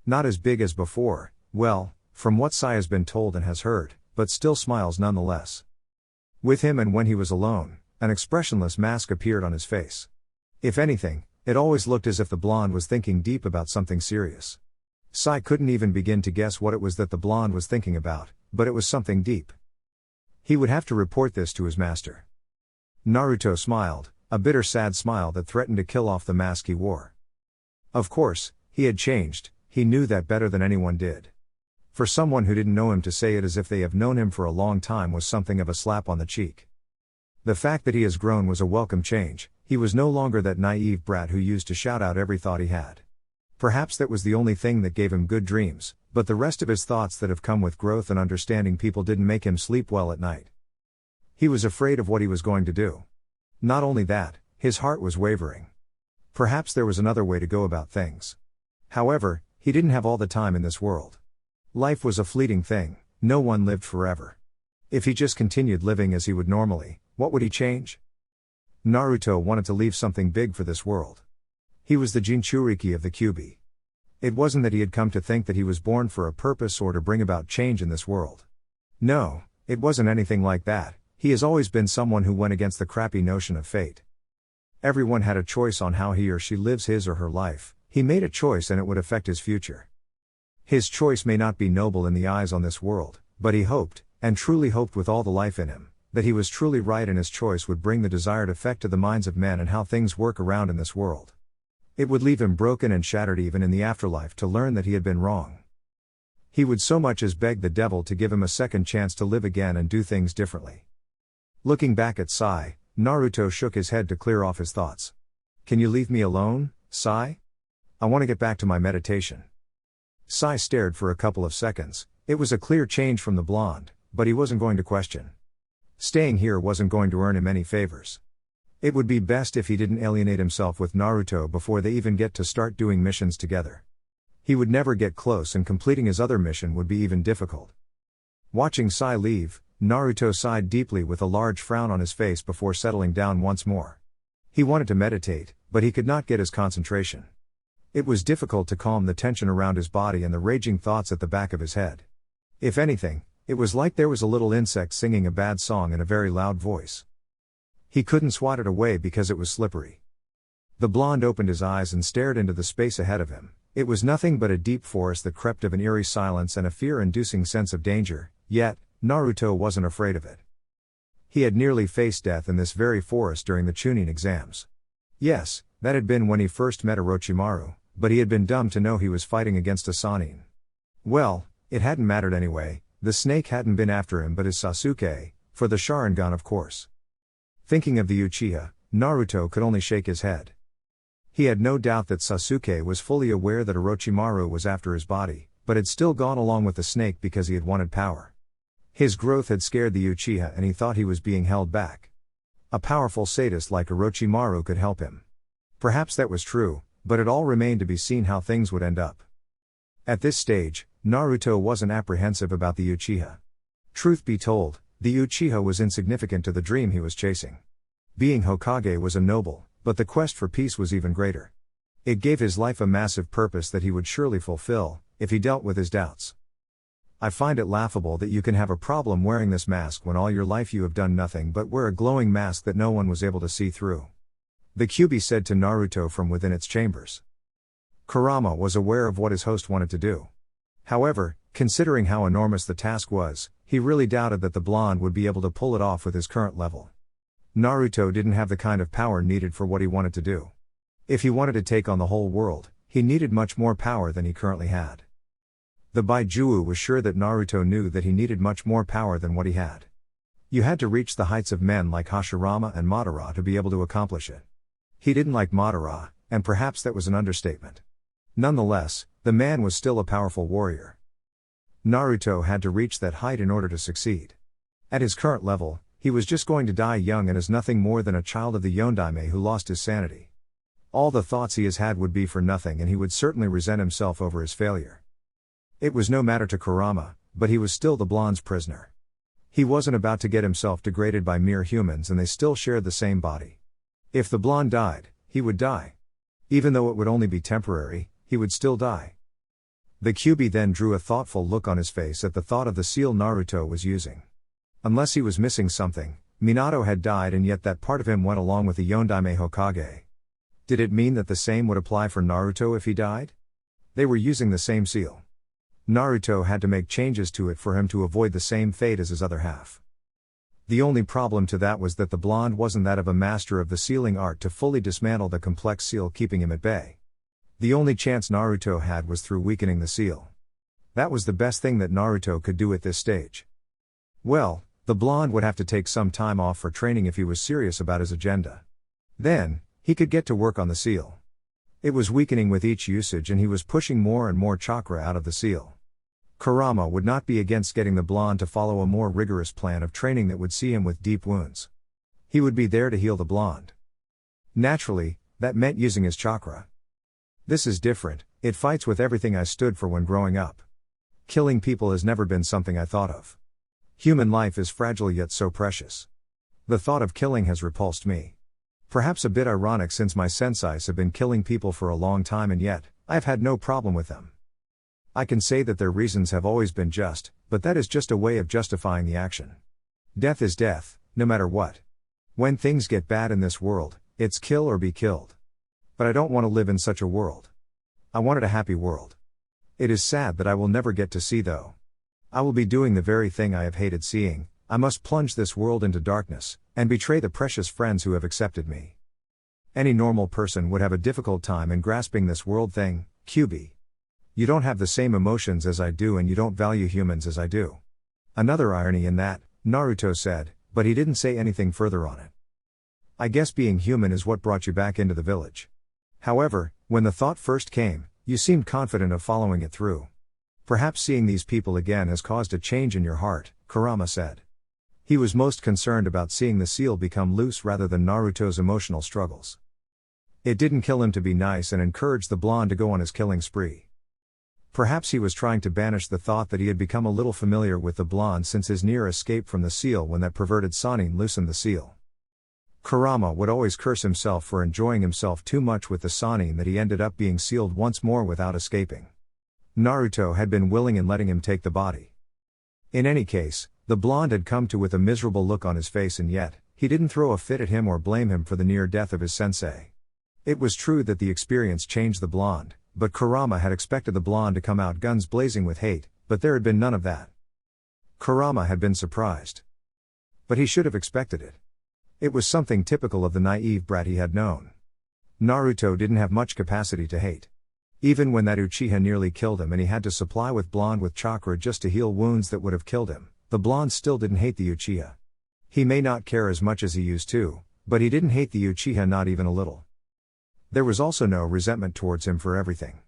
Not as big as before, well, from what Sai has been told and has heard, but still smiles nonetheless. With him and when he was alone, an expressionless mask appeared on his face. If anything, it always looked as if the blonde was thinking deep about something serious. Sai couldn't even begin to guess what it was that the blonde was thinking about, but it was something deep. He would have to report this to his master. Naruto smiled, a bitter sad smile that threatened to kill off the mask he wore. Of course, he had changed, he knew that better than anyone did. For someone who didn't know him to say it as if they have known him for a long time was something of a slap on the cheek. The fact that he has grown was a welcome change, he was no longer that naive brat who used to shout out every thought he had. Perhaps that was the only thing that gave him good dreams, but the rest of his thoughts that have come with growth and understanding people didn't make him sleep well at night. He was afraid of what he was going to do. Not only that, his heart was wavering. Perhaps there was another way to go about things. However, he didn't have all the time in this world. Life was a fleeting thing, no one lived forever. If he just continued living as he would normally, what would he change? Naruto wanted to leave something big for this world. He was the Jinchuriki of the Kyuubi. It wasn't that he had come to think that he was born for a purpose or to bring about change in this world. No, it wasn't anything like that. He has always been someone who went against the crappy notion of fate. Everyone had a choice on how he or she lives his or her life, he made a choice and it would affect his future. His choice may not be noble in the eyes on this world, but he hoped, and truly hoped with all the life in him, that he was truly right and his choice would bring the desired effect to the minds of men and how things work around in this world. It would leave him broken and shattered even in the afterlife to learn that he had been wrong. He would so much as beg the devil to give him a second chance to live again and do things differently. Looking back at Sai, Naruto shook his head to clear off his thoughts. "Can you leave me alone, Sai? I want to get back to my meditation." Sai stared for a couple of seconds, it was a clear change from the blonde, but he wasn't going to question. Staying here wasn't going to earn him any favors. It would be best if he didn't alienate himself with Naruto before they even get to start doing missions together. He would never get close and completing his other mission would be even difficult. Watching Sai leave, Naruto sighed deeply with a large frown on his face before settling down once more. He wanted to meditate, but he could not get his concentration. It was difficult to calm the tension around his body and the raging thoughts at the back of his head. If anything, it was like there was a little insect singing a bad song in a very loud voice. He couldn't swat it away because it was slippery. The blonde opened his eyes and stared into the space ahead of him. It was nothing but a deep forest that crept of an eerie silence and a fear-inducing sense of danger, yet, Naruto wasn't afraid of it. He had nearly faced death in this very forest during the Chunin exams. Yes, that had been when he first met Orochimaru, but he had been dumb to know he was fighting against a Sannin. Well, it hadn't mattered anyway, the snake hadn't been after him but his Sasuke, for the Sharingan of course. Thinking of the Uchiha, Naruto could only shake his head. He had no doubt that Sasuke was fully aware that Orochimaru was after his body, but had still gone along with the snake because he had wanted power. His growth had scared the Uchiha and he thought he was being held back. A powerful sadist like Orochimaru could help him. Perhaps that was true, but it all remained to be seen how things would end up. At this stage, Naruto wasn't apprehensive about the Uchiha. Truth be told, the Uchiha was insignificant to the dream he was chasing. Being Hokage was a noble, but the quest for peace was even greater. It gave his life a massive purpose that he would surely fulfill, if he dealt with his doubts. I find it laughable that you can have a problem wearing this mask when all your life you have done nothing but wear a glowing mask that no one was able to see through. The Kyuubi said to Naruto from within its chambers. Kurama was aware of what his host wanted to do. However, considering how enormous the task was, he really doubted that the blonde would be able to pull it off with his current level. Naruto didn't have the kind of power needed for what he wanted to do. If he wanted to take on the whole world, he needed much more power than he currently had. The Baijuwu was sure that Naruto knew that he needed much more power than what he had. You had to reach the heights of men like Hashirama and Madara to be able to accomplish it. He didn't like Madara, and perhaps that was an understatement. Nonetheless, the man was still a powerful warrior. Naruto had to reach that height in order to succeed. At his current level, He was just going to die young and is nothing more than a child of the Yondaime who lost his sanity. All the thoughts he has had would be for nothing, and he would certainly resent himself over his failure. It was no matter to Kurama, but he was still the blonde's prisoner. He wasn't about to get himself degraded by mere humans, and they still shared the same body. If the blonde died, he would die. Even though it would only be temporary, he would still die. The Kyuubi then drew a thoughtful look on his face at the thought of the seal Naruto was using. Unless he was missing something, Minato had died, and yet that part of him went along with the Yondaime Hokage. Did it mean that the same would apply for Naruto if he died? They were using the same seal. Naruto had to make changes to it for him to avoid the same fate as his other half. The only problem to that was that the blonde wasn't that of a master of the sealing art to fully dismantle the complex seal keeping him at bay. The only chance Naruto had was through weakening the seal. That was the best thing that Naruto could do at this stage. Well, the blonde would have to take some time off for training if he was serious about his agenda. Then, he could get to work on the seal. It was weakening with each usage, and he was pushing more and more chakra out of the seal. Kurama would not be against getting the blonde to follow a more rigorous plan of training that would see him with deep wounds. He would be there to heal the blonde. Naturally, that meant using his chakra. This is different, it fights with everything I stood for when growing up. Killing people has never been something I thought of. Human life is fragile yet so precious. The thought of killing has repulsed me. Perhaps a bit ironic since my senseis have been killing people for a long time, and yet, I have had no problem with them. I can say that their reasons have always been just, but that is just a way of justifying the action. Death is death, no matter what. When things get bad in this world, it's kill or be killed. But I don't want to live in such a world. I wanted a happy world. It is sad that I will never get to see, though. I will be doing the very thing I have hated seeing. I must plunge this world into darkness, and betray the precious friends who have accepted me. Any normal person would have a difficult time in grasping this world thing, Kyuubi. You don't have the same emotions as I do, and you don't value humans as I do. Another irony in that, Naruto said, but he didn't say anything further on it. I guess being human is what brought you back into the village. However, when the thought first came, you seemed confident of following it through. Perhaps seeing these people again has caused a change in your heart, Kurama said. He was most concerned about seeing the seal become loose rather than Naruto's emotional struggles. It didn't kill him to be nice and encourage the blonde to go on his killing spree. Perhaps he was trying to banish the thought that he had become a little familiar with the blonde since his near escape from the seal when that perverted Sannin loosened the seal. Kurama would always curse himself for enjoying himself too much with the Sannin that he ended up being sealed once more without escaping. Naruto had been willing in letting him take the body. In any case, the blonde had come to with a miserable look on his face, and yet, he didn't throw a fit at him or blame him for the near death of his sensei. It was true that the experience changed the blonde, but Kurama had expected the blonde to come out guns blazing with hate, but there had been none of that. Kurama had been surprised. But he should have expected it. It was something typical of the naive brat he had known. Naruto didn't have much capacity to hate. Even when that Uchiha nearly killed him and he had to supply with blonde with chakra just to heal wounds that would have killed him, the blonde still didn't hate the Uchiha. He may not care as much as he used to, but he didn't hate the Uchiha, not even a little. There was also no resentment towards him for everything.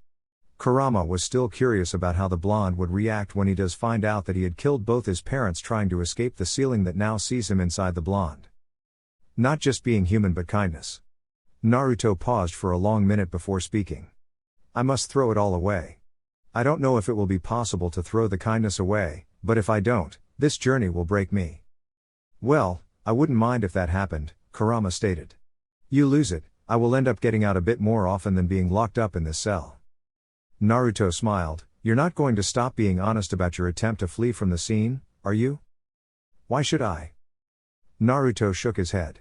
Kurama was still curious about how the blonde would react when he does find out that he had killed both his parents trying to escape the sealing that now sees him inside the blonde. Not just being human but kindness. Naruto paused for a long minute before speaking. I must throw it all away. I don't know if it will be possible to throw the kindness away, but if I don't, this journey will break me. Well, I wouldn't mind if that happened, Kurama stated. You lose it, I will end up getting out a bit more often than being locked up in this cell. Naruto smiled. You're not going to stop being honest about your attempt to flee from the scene, are you? Why should I? Naruto shook his head.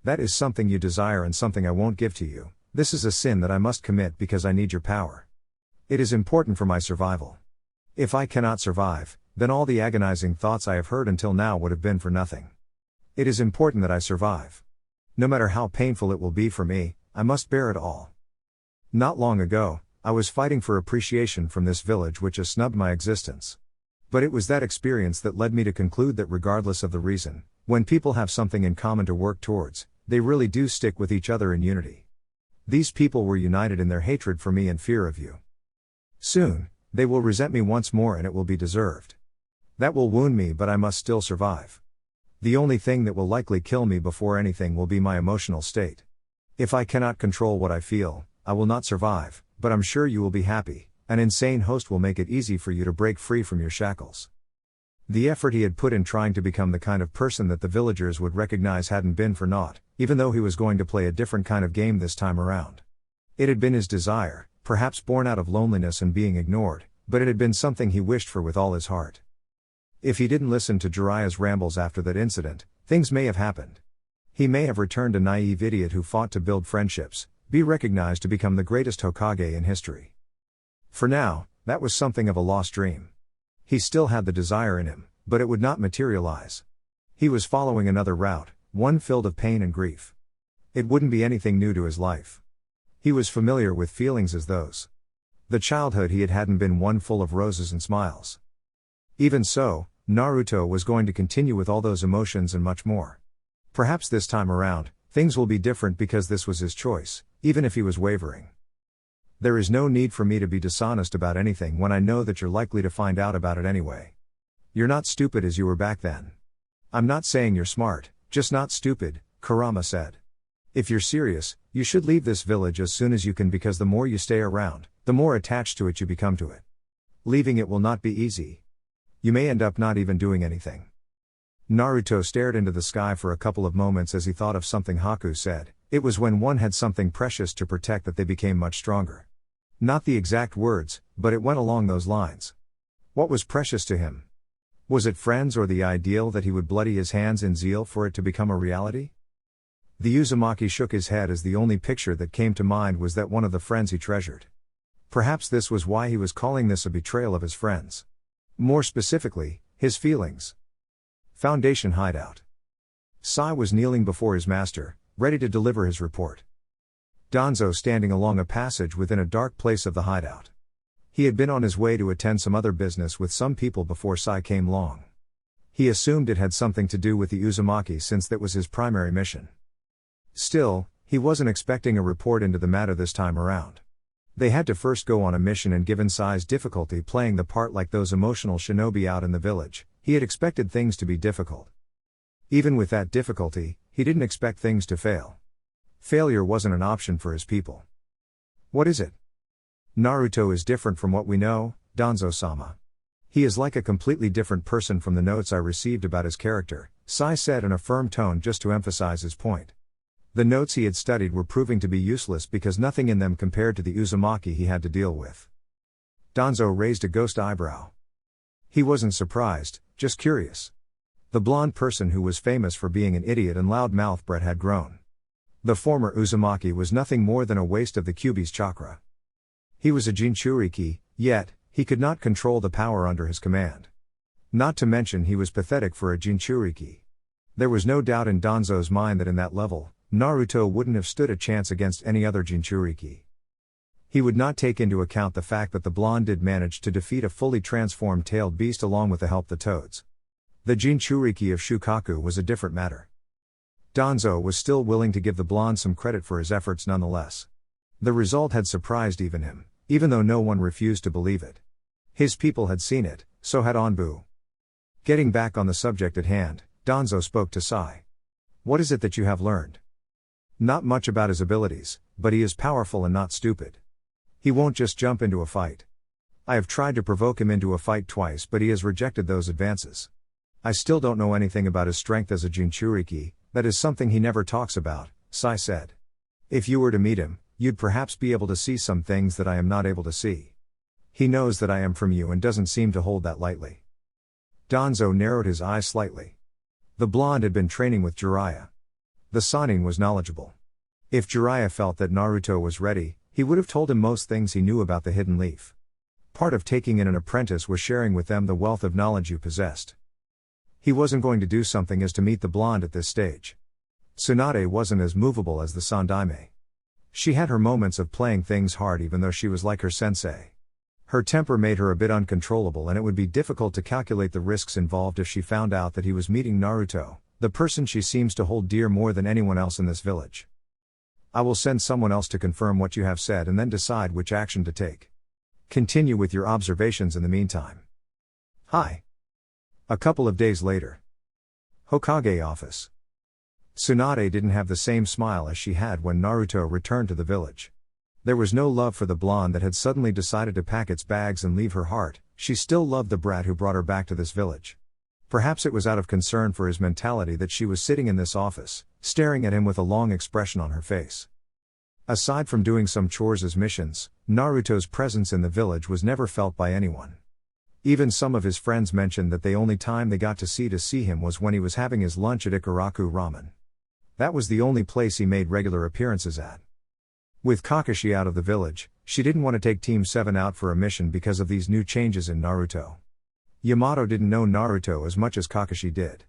That is something you desire and something I won't give to you. This is a sin that I must commit because I need your power. It is important for my survival. If I cannot survive, then all the agonizing thoughts I have heard until now would have been for nothing. It is important that I survive. No matter how painful it will be for me, I must bear it all. Not long ago, I was fighting for appreciation from this village which has snubbed my existence. But it was that experience that led me to conclude that regardless of the reason, when people have something in common to work towards, they really do stick with each other in unity. These people were united in their hatred for me and fear of you. Soon, they will resent me once more and it will be deserved. That will wound me, but I must still survive. The only thing that will likely kill me before anything will be my emotional state. If I cannot control what I feel, I will not survive, but I'm sure you will be happy. An insane host will make it easy for you to break free from your shackles. The effort he had put in trying to become the kind of person that the villagers would recognize hadn't been for naught, even though he was going to play a different kind of game this time around. It had been his desire, perhaps born out of loneliness and being ignored, but it had been something he wished for with all his heart. If he didn't listen to Jiraiya's rambles after that incident, things may have happened. He may have returned a naive idiot who fought to build friendships, be recognized to become the greatest Hokage in history. For now, that was something of a lost dream. He still had the desire in him, but it would not materialize. He was following another route, one filled of pain and grief. It wouldn't be anything new to his life. He was familiar with feelings as those. The childhood he had hadn't been one full of roses and smiles. Even so, Naruto was going to continue with all those emotions and much more. Perhaps this time around, things will be different because this was his choice, even if he was wavering. There is no need for me to be dishonest about anything when I know that you're likely to find out about it anyway. You're not stupid as you were back then. I'm not saying you're smart, just not stupid, Kurama said. If you're serious, you should leave this village as soon as you can because the more you stay around, the more attached to it you become to it. Leaving it will not be easy. You may end up not even doing anything. Naruto stared into the sky for a couple of moments as he thought of something Haku said. It was when one had something precious to protect that they became much stronger. Not the exact words, but it went along those lines. What was precious to him? Was it friends or the ideal that he would bloody his hands in zeal for it to become a reality? The Uzumaki shook his head as the only picture that came to mind was that one of the friends he treasured. Perhaps this was why he was calling this a betrayal of his friends. More specifically, his feelings. Foundation Hideout. Sai was kneeling before his master, ready to deliver his report. Danzo standing along a passage within a dark place of the hideout. He had been on his way to attend some other business with some people before Sai came along. He assumed it had something to do with the Uzumaki since that was his primary mission. Still, he wasn't expecting a report into the matter this time around. They had to first go on a mission, and given Sai's difficulty playing the part like those emotional shinobi out in the village, he had expected things to be difficult. Even with that difficulty, he didn't expect things to fail. Failure wasn't an option for his people. What is it? Naruto is different from what we know, Danzo-sama. He is like a completely different person from the notes I received about his character, Sai said in a firm tone just to emphasize his point. The notes he had studied were proving to be useless because nothing in them compared to the Uzumaki he had to deal with. Danzo raised a ghost eyebrow. He wasn't surprised, just curious. The blonde person who was famous for being an idiot and loud-mouthed Brett had grown. The former Uzumaki was nothing more than a waste of the Kyuubi's chakra. He was a Jinchuriki, yet, he could not control the power under his command. Not to mention he was pathetic for a Jinchuriki. There was no doubt in Danzo's mind that in that level, Naruto wouldn't have stood a chance against any other Jinchuriki. He would not take into account the fact that the blonde did manage to defeat a fully transformed tailed beast along with the help the toads. The Jinchuriki of Shukaku was a different matter. Danzo was still willing to give the blonde some credit for his efforts nonetheless. The result had surprised even him, even though no one refused to believe it. His people had seen it, so had Onbu. Getting back on the subject at hand, Danzo spoke to Sai. What is it that you have learned? Not much about his abilities, but he is powerful and not stupid. He won't just jump into a fight. I have tried to provoke him into a fight twice, but he has rejected those advances. I still don't know anything about his strength as a Jinchuriki. That is something he never talks about, Sai said. If you were to meet him, you'd perhaps be able to see some things that I am not able to see. He knows that I am from you and doesn't seem to hold that lightly. Danzo narrowed his eyes slightly. The blonde had been training with Jiraiya. The Sannin was knowledgeable. If Jiraiya felt that Naruto was ready, he would have told him most things he knew about the hidden leaf. Part of taking in an apprentice was sharing with them the wealth of knowledge you possessed. He wasn't going to do something as to meet the blonde at this stage. Tsunade wasn't as movable as the Sandaime. She had her moments of playing things hard even though she was like her sensei. Her temper made her a bit uncontrollable, and it would be difficult to calculate the risks involved if she found out that he was meeting Naruto, the person she seems to hold dear more than anyone else in this village. I will send someone else to confirm what you have said and then decide which action to take. Continue with your observations in the meantime. Hi. A couple of days later. Hokage office. Tsunade didn't have the same smile as she had when Naruto returned to the village. There was no love for the blonde that had suddenly decided to pack its bags and leave her heart. She still loved the brat who brought her back to this village. Perhaps it was out of concern for his mentality that she was sitting in this office, staring at him with a long expression on her face. Aside from doing some chores as missions, Naruto's presence in the village was never felt by anyone. Even some of his friends mentioned that the only time they got to see him was when he was having his lunch at Ikaraku Ramen. That was the only place he made regular appearances at. With Kakashi out of the village, she didn't want to take Team 7 out for a mission because of these new changes in Naruto. Yamato didn't know Naruto as much as Kakashi did.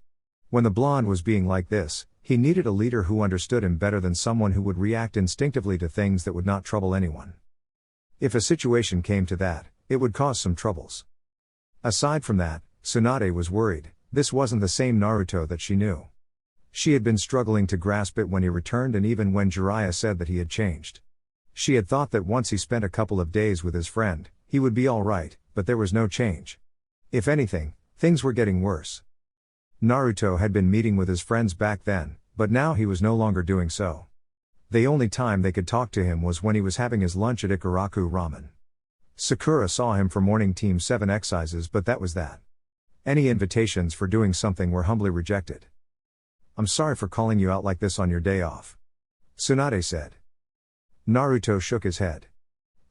When the blonde was being like this, he needed a leader who understood him better than someone who would react instinctively to things that would not trouble anyone. If a situation came to that, it would cause some troubles. Aside from that, Tsunade was worried. This wasn't the same Naruto that she knew. She had been struggling to grasp it when he returned and even when Jiraiya said that he had changed. She had thought that once he spent a couple of days with his friend, he would be alright, but there was no change. If anything, things were getting worse. Naruto had been meeting with his friends back then, but now he was no longer doing so. The only time they could talk to him was when he was having his lunch at Ikaraku Ramen. Sakura saw him for morning Team 7 exercises, but that was that. Any invitations for doing something were humbly rejected. "I'm sorry for calling you out like this on your day off," Tsunade said. Naruto shook his head.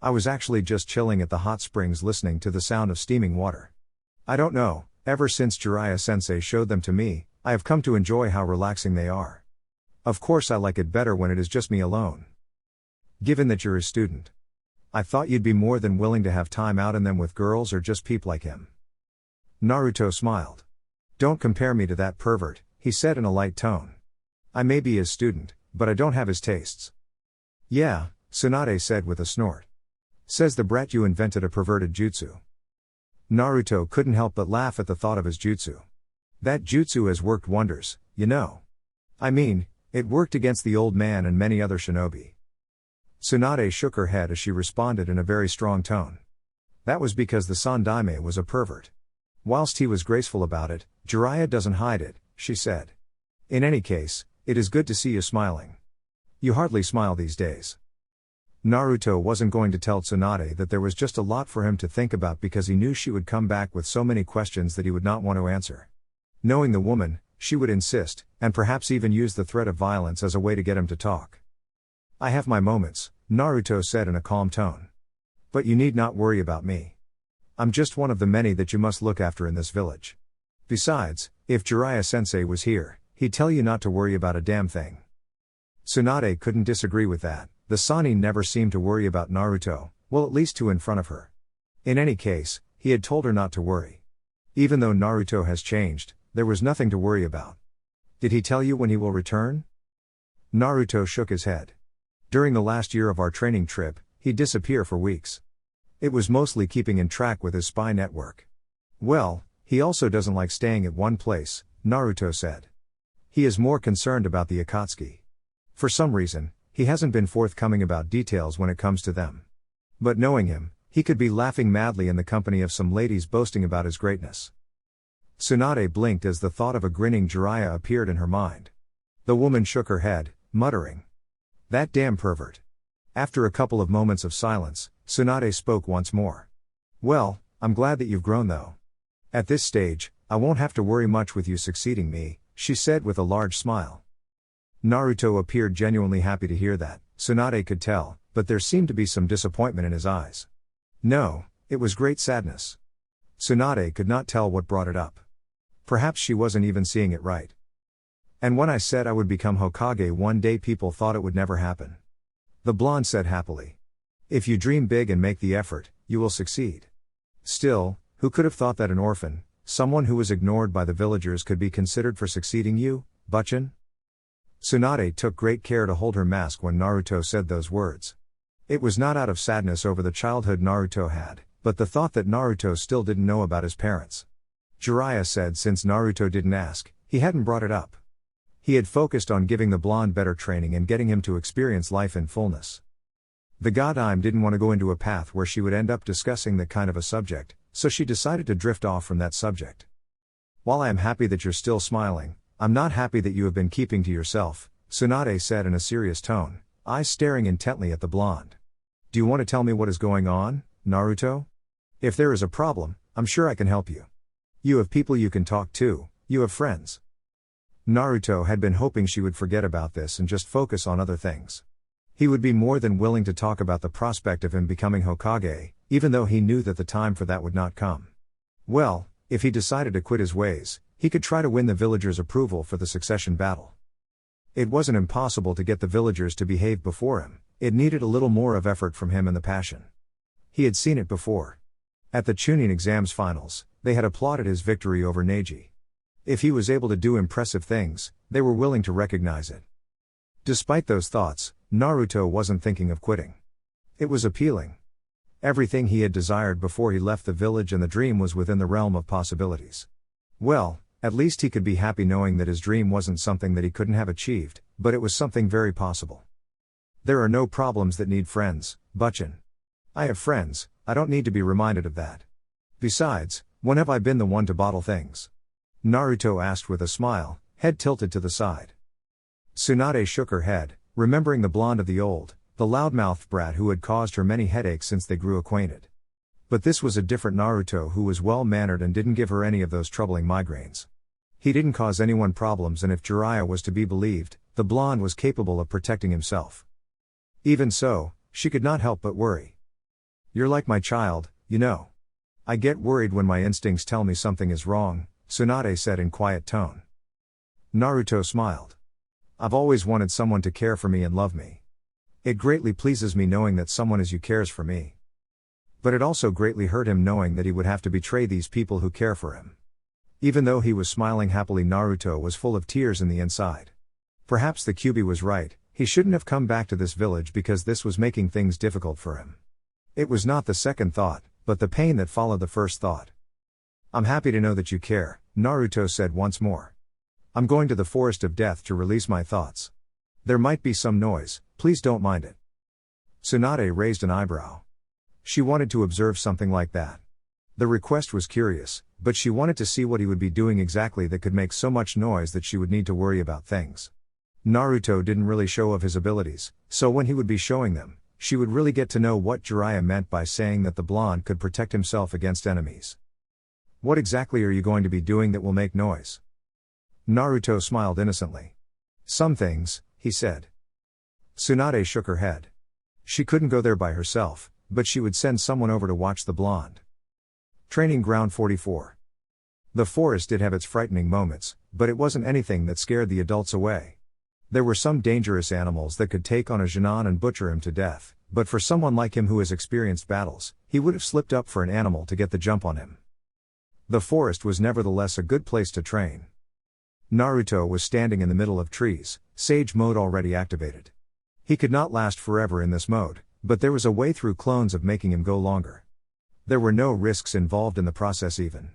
"I was actually just chilling at the hot springs listening to the sound of steaming water. I don't know, ever since Jiraiya-sensei showed them to me, I have come to enjoy how relaxing they are. Of course I like it better when it is just me alone. Given that you're his student, I thought you'd be more than willing to have time out in them with girls or just peep like him." Naruto smiled. "Don't compare me to that pervert," he said in a light tone. "I may be his student, but I don't have his tastes." "Yeah," Tsunade said with a snort. "Says the brat you invented a perverted jutsu." Naruto couldn't help but laugh at the thought of his jutsu. "That jutsu has worked wonders, you know. I mean, it worked against the old man and many other shinobi." Tsunade shook her head as she responded in a very strong tone. "That was because the Sandaime was a pervert. Whilst he was graceful about it, Jiraiya doesn't hide it," she said. "In any case, it is good to see you smiling. You hardly smile these days." Naruto wasn't going to tell Tsunade that there was just a lot for him to think about because he knew she would come back with so many questions that he would not want to answer. Knowing the woman, she would insist, and perhaps even use the threat of violence as a way to get him to talk. "I have my moments," Naruto said in a calm tone. "But you need not worry about me. I'm just one of the many that you must look after in this village. Besides, if Jiraiya-sensei was here, he'd tell you not to worry about a damn thing." Tsunade couldn't disagree with that. The Sannin never seemed to worry about Naruto, well at least two in front of her. In any case, he had told her not to worry. Even though Naruto has changed, there was nothing to worry about. "Did he tell you when he will return?" Naruto shook his head. "During the last year of our training trip, he'd disappear for weeks. It was mostly keeping in track with his spy network." "Well, he also doesn't like staying at one place," Naruto said. "He is more concerned about the Akatsuki. For some reason, he hasn't been forthcoming about details when it comes to them. But knowing him, he could be laughing madly in the company of some ladies boasting about his greatness." Tsunade blinked as the thought of a grinning Jiraiya appeared in her mind. The woman shook her head, muttering, "That damn pervert." After a couple of moments of silence, Tsunade spoke once more. "Well, I'm glad that you've grown though. At this stage, I won't have to worry much with you succeeding me," she said with a large smile. Naruto appeared genuinely happy to hear that, Tsunade could tell, but there seemed to be some disappointment in his eyes. No, it was great sadness. Tsunade could not tell what brought it up. Perhaps she wasn't even seeing it right. "And when I said I would become Hokage one day, people thought it would never happen," the blonde said happily. "If you dream big and make the effort, you will succeed. Still, who could have thought that an orphan, someone who was ignored by the villagers, could be considered for succeeding you, Butchin?" Tsunade took great care to hold her mask when Naruto said those words. It was not out of sadness over the childhood Naruto had, but the thought that Naruto still didn't know about his parents. Jiraiya said since Naruto didn't ask, he hadn't brought it up. He had focused on giving the blonde better training and getting him to experience life in fullness. The Godime didn't want to go into a path where she would end up discussing that kind of a subject, so she decided to drift off from that subject. "While I am happy that you're still smiling, I'm not happy that you have been keeping to yourself, Tsunade said in a serious tone, eyes staring intently at the blonde. Do you want to tell me what is going on, Naruto? If there is a problem, I'm sure I can help you. You have people you can talk to, you have friends. Naruto had been hoping she would forget about this and just focus on other things. He would be more than willing to talk about the prospect of him becoming Hokage, even though he knew that the time for that would not come. Well, if he decided to quit his ways, he could try to win the villagers' approval for the succession battle. It wasn't impossible to get the villagers to behave before him, it needed a little more of effort from him and the passion. He had seen it before. At the Chunin exams finals, they had applauded his victory over Neji. If he was able to do impressive things, they were willing to recognize it. Despite those thoughts, Naruto wasn't thinking of quitting. It was appealing. Everything he had desired before he left the village and the dream was within the realm of possibilities. Well, at least he could be happy knowing that his dream wasn't something that he couldn't have achieved, but it was something very possible. There are no problems that need friends, Butchin. I have friends, I don't need to be reminded of that. Besides, when have I been the one to bottle things? Naruto asked with a smile, head tilted to the side. Tsunade shook her head, remembering the blonde of the loudmouthed brat who had caused her many headaches since they grew acquainted. But this was a different Naruto who was well-mannered and didn't give her any of those troubling migraines. He didn't cause anyone problems, and if Jiraiya was to be believed, the blonde was capable of protecting himself. Even so, she could not help but worry. You're like my child, you know. I get worried when my instincts tell me something is wrong, Tsunade said in quiet tone. Naruto smiled. I've always wanted someone to care for me and love me. It greatly pleases me knowing that someone as you cares for me. But it also greatly hurt him knowing that he would have to betray these people who care for him. Even though he was smiling happily, Naruto was full of tears in the inside. Perhaps the Kyuubi was right, he shouldn't have come back to this village because this was making things difficult for him. It was not the second thought, but the pain that followed the first thought. I'm happy to know that you care, Naruto said once more. I'm going to the Forest of Death to release my thoughts. There might be some noise, please don't mind it. Tsunade raised an eyebrow. She wanted to observe something like that. The request was curious, but she wanted to see what he would be doing exactly that could make so much noise that she would need to worry about things. Naruto didn't really show off his abilities, so when he would be showing them, she would really get to know what Jiraiya meant by saying that the blonde could protect himself against enemies. What exactly are you going to be doing that will make noise? Naruto smiled innocently. Some things, he said. Tsunade shook her head. She couldn't go there by herself, but she would send someone over to watch the blonde. Training Ground 44. The forest did have its frightening moments, but it wasn't anything that scared the adults away. There were some dangerous animals that could take on a Jinan and butcher him to death, but for someone like him who has experienced battles, he would have slipped up for an animal to get the jump on him. The forest was nevertheless a good place to train. Naruto was standing in the middle of trees, Sage Mode already activated. He could not last forever in this mode, but there was a way through clones of making him go longer. There were no risks involved in the process even.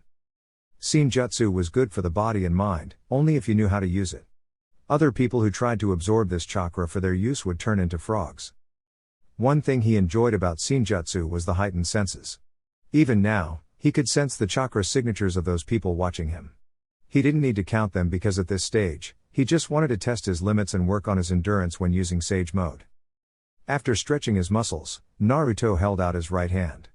Senjutsu was good for the body and mind, only if you knew how to use it. Other people who tried to absorb this chakra for their use would turn into frogs. One thing he enjoyed about Senjutsu was the heightened senses. Even now, he could sense the chakra signatures of those people watching him. He didn't need to count them because at this stage, he just wanted to test his limits and work on his endurance when using Sage Mode. After stretching his muscles, Naruto held out his right hand.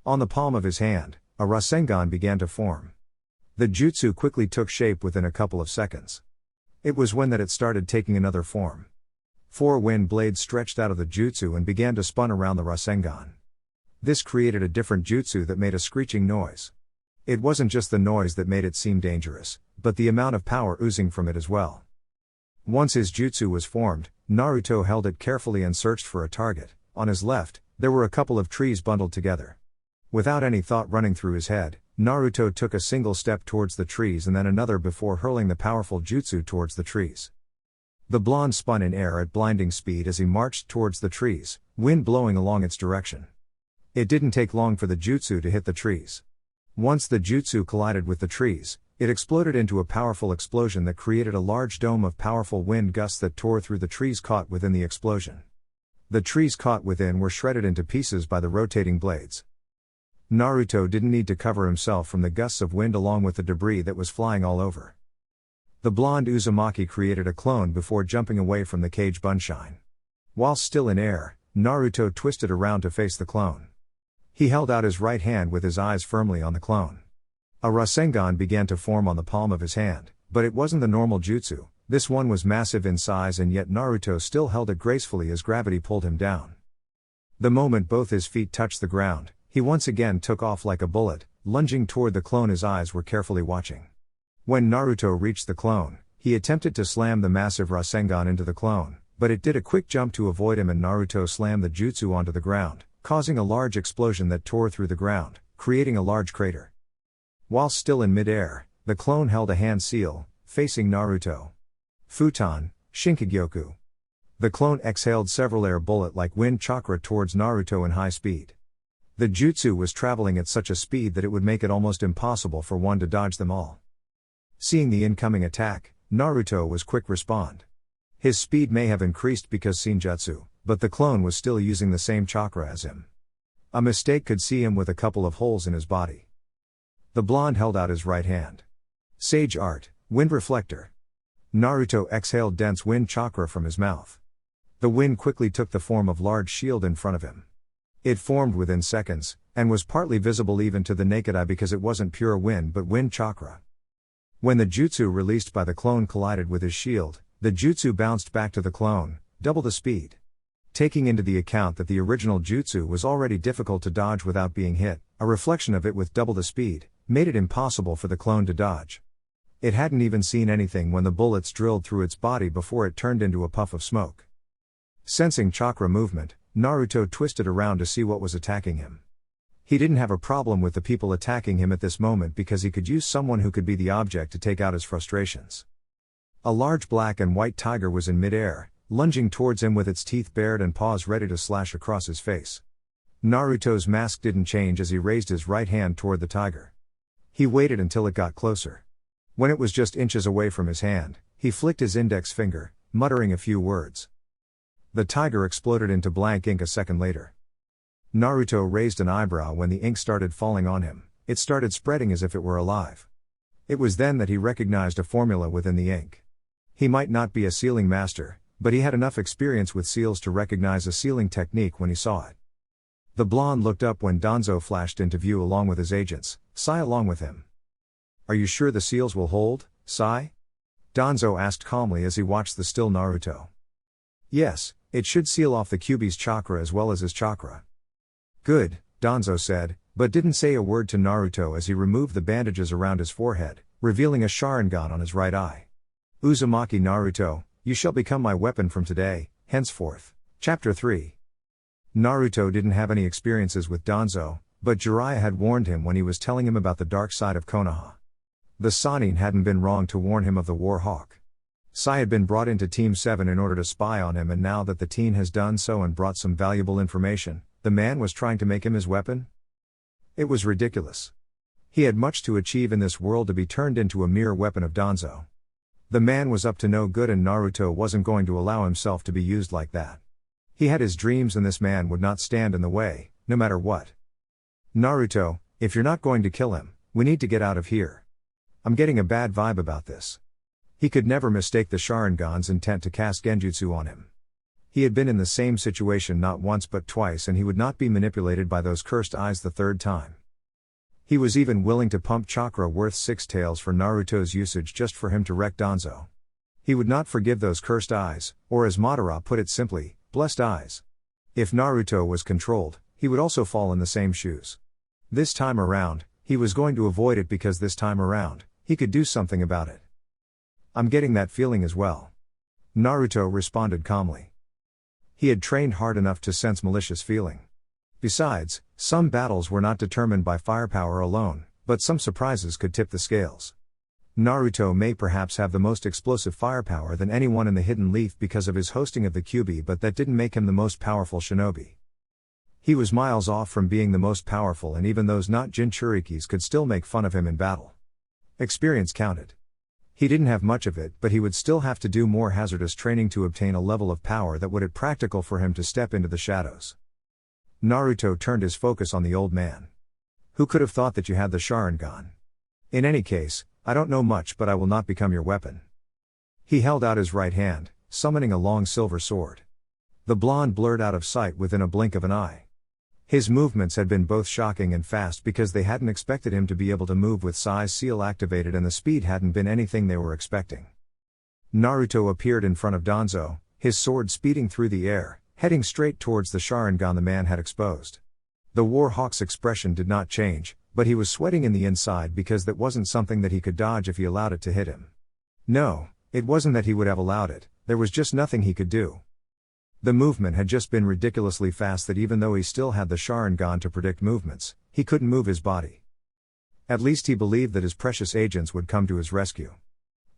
On the palm of his hand, a Rasengan began to form. The jutsu quickly took shape within a couple of seconds. It was when that it started taking another form. 4 wind blades stretched out of the jutsu and began to spun around the Rasengan. This created a different jutsu that made a screeching noise. It wasn't just the noise that made it seem dangerous, but the amount of power oozing from it as well. Once his jutsu was formed, Naruto held it carefully and searched for a target. On his left, there were a couple of trees bundled together. Without any thought running through his head, Naruto took a single step towards the trees and then another before hurling the powerful jutsu towards the trees. The blonde spun in air at blinding speed as he marched towards the trees, wind blowing along its direction. It didn't take long for the jutsu to hit the trees. Once the jutsu collided with the trees, it exploded into a powerful explosion that created a large dome of powerful wind gusts that tore through the trees caught within the explosion. The trees caught within were shredded into pieces by the rotating blades. Naruto didn't need to cover himself from the gusts of wind along with the debris that was flying all over. The blonde Uzumaki created a clone before jumping away from the cage Bunshine. While still in air, Naruto twisted around to face the clone. He held out his right hand with his eyes firmly on the clone. A Rasengan began to form on the palm of his hand, but it wasn't the normal jutsu. This one was massive in size, and yet Naruto still held it gracefully as gravity pulled him down. The moment both his feet touched the ground, he once again took off like a bullet, lunging toward the clone. His eyes were carefully watching. When Naruto reached the clone, he attempted to slam the massive Rasengan into the clone, but it did a quick jump to avoid him, and Naruto slammed the jutsu onto the ground, causing a large explosion that tore through the ground, creating a large crater. While still in mid-air, the clone held a hand seal, facing Naruto. Futon, Shinkigyoku. The clone exhaled several air bullet-like wind chakra towards Naruto in high speed. The jutsu was traveling at such a speed that it would make it almost impossible for one to dodge them all. Seeing the incoming attack, Naruto was quick respond. His speed may have increased because Senjutsu, but the clone was still using the same chakra as him. A mistake could see him with a couple of holes in his body. The blonde held out his right hand. Sage Art, Wind Reflector. Naruto exhaled dense wind chakra from his mouth. The wind quickly took the form of large shield in front of him. It formed within seconds, and was partly visible even to the naked eye because it wasn't pure wind but wind chakra. When the jutsu released by the clone collided with his shield, the jutsu bounced back to the clone, double the speed. Taking into the account that the original jutsu was already difficult to dodge without being hit, a reflection of it with double the speed made it impossible for the clone to dodge. It hadn't even seen anything when the bullets drilled through its body before it turned into a puff of smoke. Sensing chakra movement, Naruto twisted around to see what was attacking him. He didn't have a problem with the people attacking him at this moment because he could use someone who could be the object to take out his frustrations. A large black and white tiger was in mid-air, lunging towards him with its teeth bared and paws ready to slash across his face. Naruto's mask didn't change as he raised his right hand toward the tiger. He waited until it got closer. When it was just inches away from his hand, he flicked his index finger, muttering a few words. The tiger exploded into blank ink a second later. Naruto raised an eyebrow when the ink started falling on him. It started spreading as if it were alive. It was then that he recognized a formula within the ink. He might not be a sealing master, but he had enough experience with seals to recognize a sealing technique when he saw it. The blonde looked up when Danzo flashed into view along with his agents, Sai along with him. "Are you sure the seals will hold, Sai?" Danzo asked calmly as he watched the still Naruto. "Yes, it should seal off the Kyuubi's chakra as well as his chakra." "Good," Danzo said, but didn't say a word to Naruto as he removed the bandages around his forehead, revealing a Sharingan on his right eye. "Uzumaki Naruto, you shall become my weapon from today, henceforth." Chapter 3. Naruto didn't have any experiences with Danzo, but Jiraiya had warned him when he was telling him about the dark side of Konoha. The Sannin hadn't been wrong to warn him of the War Hawk. Sai had been brought into Team 7 in order to spy on him, and now that the teen has done so and brought some valuable information, the man was trying to make him his weapon? It was ridiculous. He had much to achieve in this world to be turned into a mere weapon of Danzo. The man was up to no good, and Naruto wasn't going to allow himself to be used like that. He had his dreams, and this man would not stand in the way, no matter what. "Naruto, if you're not going to kill him, we need to get out of here. I'm getting a bad vibe about this." He could never mistake the Sharingan's intent to cast Genjutsu on him. He had been in the same situation not once but twice, and he would not be manipulated by those cursed eyes the third time. He was even willing to pump chakra worth 6 taels for Naruto's usage just for him to wreck Danzo. He would not forgive those cursed eyes, or as Madara put it simply, blessed eyes. If Naruto was controlled, he would also fall in the same shoes. This time around, he was going to avoid it because this time around, he could do something about it. "I'm getting that feeling as well," Naruto responded calmly. He had trained hard enough to sense malicious feeling. Besides, some battles were not determined by firepower alone, but some surprises could tip the scales. Naruto may perhaps have the most explosive firepower than anyone in the Hidden Leaf because of his hosting of the Kyuubi, but that didn't make him the most powerful shinobi. He was miles off from being the most powerful, and even those not Jinchurikis could still make fun of him in battle. Experience counted. He didn't have much of it, but he would still have to do more hazardous training to obtain a level of power that would it practical for him to step into the shadows. Naruto turned his focus on the old man. "Who could have thought that you had the Sharingan? In any case, I don't know much, but I will not become your weapon. He held out his right hand, summoning a long silver sword. The blonde blurred out of sight within a blink of an eye. His movements had been both shocking and fast because they hadn't expected him to be able to move with Sai's seal activated, and the speed hadn't been anything they were expecting. Naruto appeared in front of Danzo, his sword speeding through the air, heading straight towards the Sharingan the man had exposed. The War Hawk's expression did not change, but he was sweating in the inside because that wasn't something that he could dodge if he allowed it to hit him. No, it wasn't that he would have allowed it, there was just nothing he could do. The movement had just been ridiculously fast that even though he still had the Sharingan to predict movements, he couldn't move his body. At least he believed that his precious agents would come to his rescue.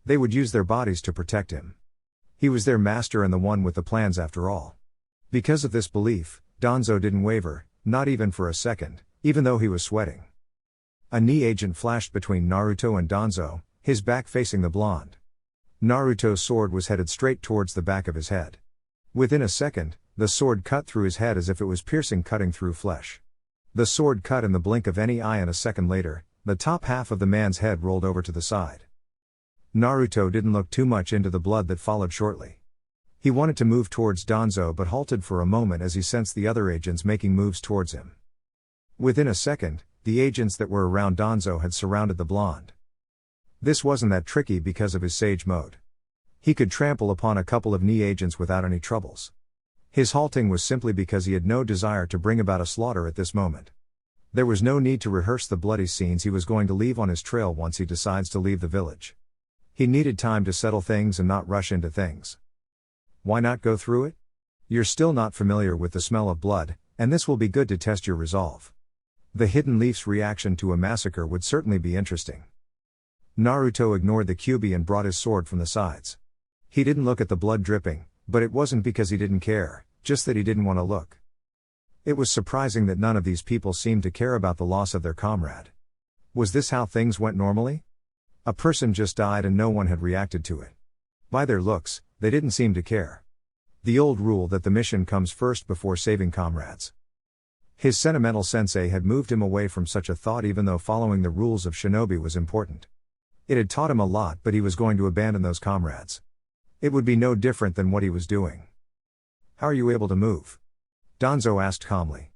They would use their bodies to protect him. He was their master and the one with the plans after all. Because of this belief, Danzo didn't waver, not even for a second, even though he was sweating. A knee agent flashed between Naruto and Danzo, his back facing the blonde. Naruto's sword was headed straight towards the back of his head. Within a second, the sword cut through his head as if it was piercing, cutting through flesh. The sword cut in the blink of any eye, and a second later, the top half of the man's head rolled over to the side. Naruto didn't look too much into the blood that followed shortly. He wanted to move towards Danzo but halted for a moment as he sensed the other agents making moves towards him. Within a second, the agents that were around Danzo had surrounded the blonde. This wasn't that tricky because of his sage mode. He could trample upon a couple of knee agents without any troubles. His halting was simply because he had no desire to bring about a slaughter at this moment. There was no need to rehearse the bloody scenes he was going to leave on his trail once he decides to leave the village. He needed time to settle things and not rush into things. Why not go through it? You're still not familiar with the smell of blood, and this will be good to test your resolve. The Hidden Leaf's reaction to a massacre would certainly be interesting. Naruto ignored the Kyuubi and brought his sword from the sides. He didn't look at the blood dripping, but it wasn't because he didn't care, just that he didn't want to look. It was surprising that none of these people seemed to care about the loss of their comrade. Was this how things went normally? A person just died and no one had reacted to it. By their looks, they didn't seem to care. The old rule that the mission comes first before saving comrades. His sentimental sensei had moved him away from such a thought, even though following the rules of Shinobi was important. It had taught him a lot, but he was going to abandon those comrades. It would be no different than what he was doing. How are you able to move? Danzo asked calmly.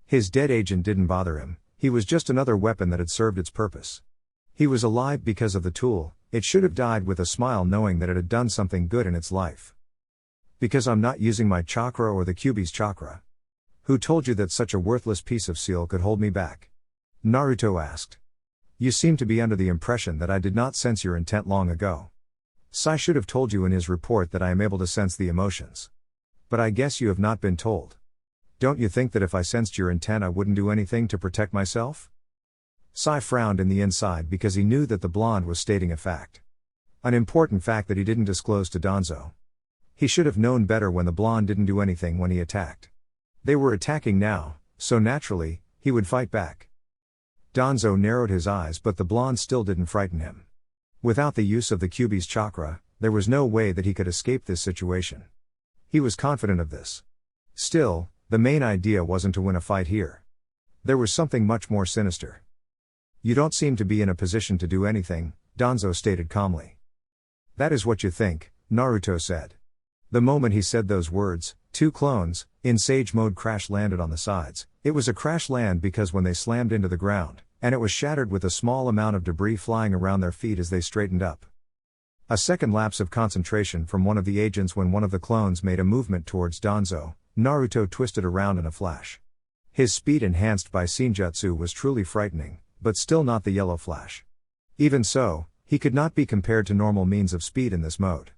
His dead agent didn't bother him, he was just another weapon that had served its purpose. He was alive because of the tool, it should have died with a smile knowing that it had done something good in its life. Because I'm not using my chakra or the Kyuubi's chakra. Who told you that such a worthless piece of seal could hold me back? Naruto asked. You seem to be under the impression that I did not sense your intent long ago. Sai should have told you in his report that I am able to sense the emotions. But I guess you have not been told. Don't you think that if I sensed your intent I wouldn't do anything to protect myself? Sai frowned in the inside because he knew that the blonde was stating a fact. An important fact that he didn't disclose to Danzo. He should have known better when the blonde didn't do anything when he attacked. They were attacking now, so naturally, he would fight back. Danzo narrowed his eyes, but the blonde still didn't frighten him. Without the use of the Kyuubi's chakra, there was no way that he could escape this situation. He was confident of this. Still, the main idea wasn't to win a fight here. There was something much more sinister. You don't seem to be in a position to do anything, Danzo stated calmly. That is what you think, Naruto said. The moment he said those words, two clones, in sage mode, crash landed on the sides. It was a crash land because when they slammed into the ground, and it was shattered with a small amount of debris flying around their feet as they straightened up. A second lapse of concentration from one of the agents when one of the clones made a movement towards Danzo, Naruto twisted around in a flash. His speed enhanced by Senjutsu was truly frightening, but still not the yellow flash. Even so, he could not be compared to normal means of speed in this mode.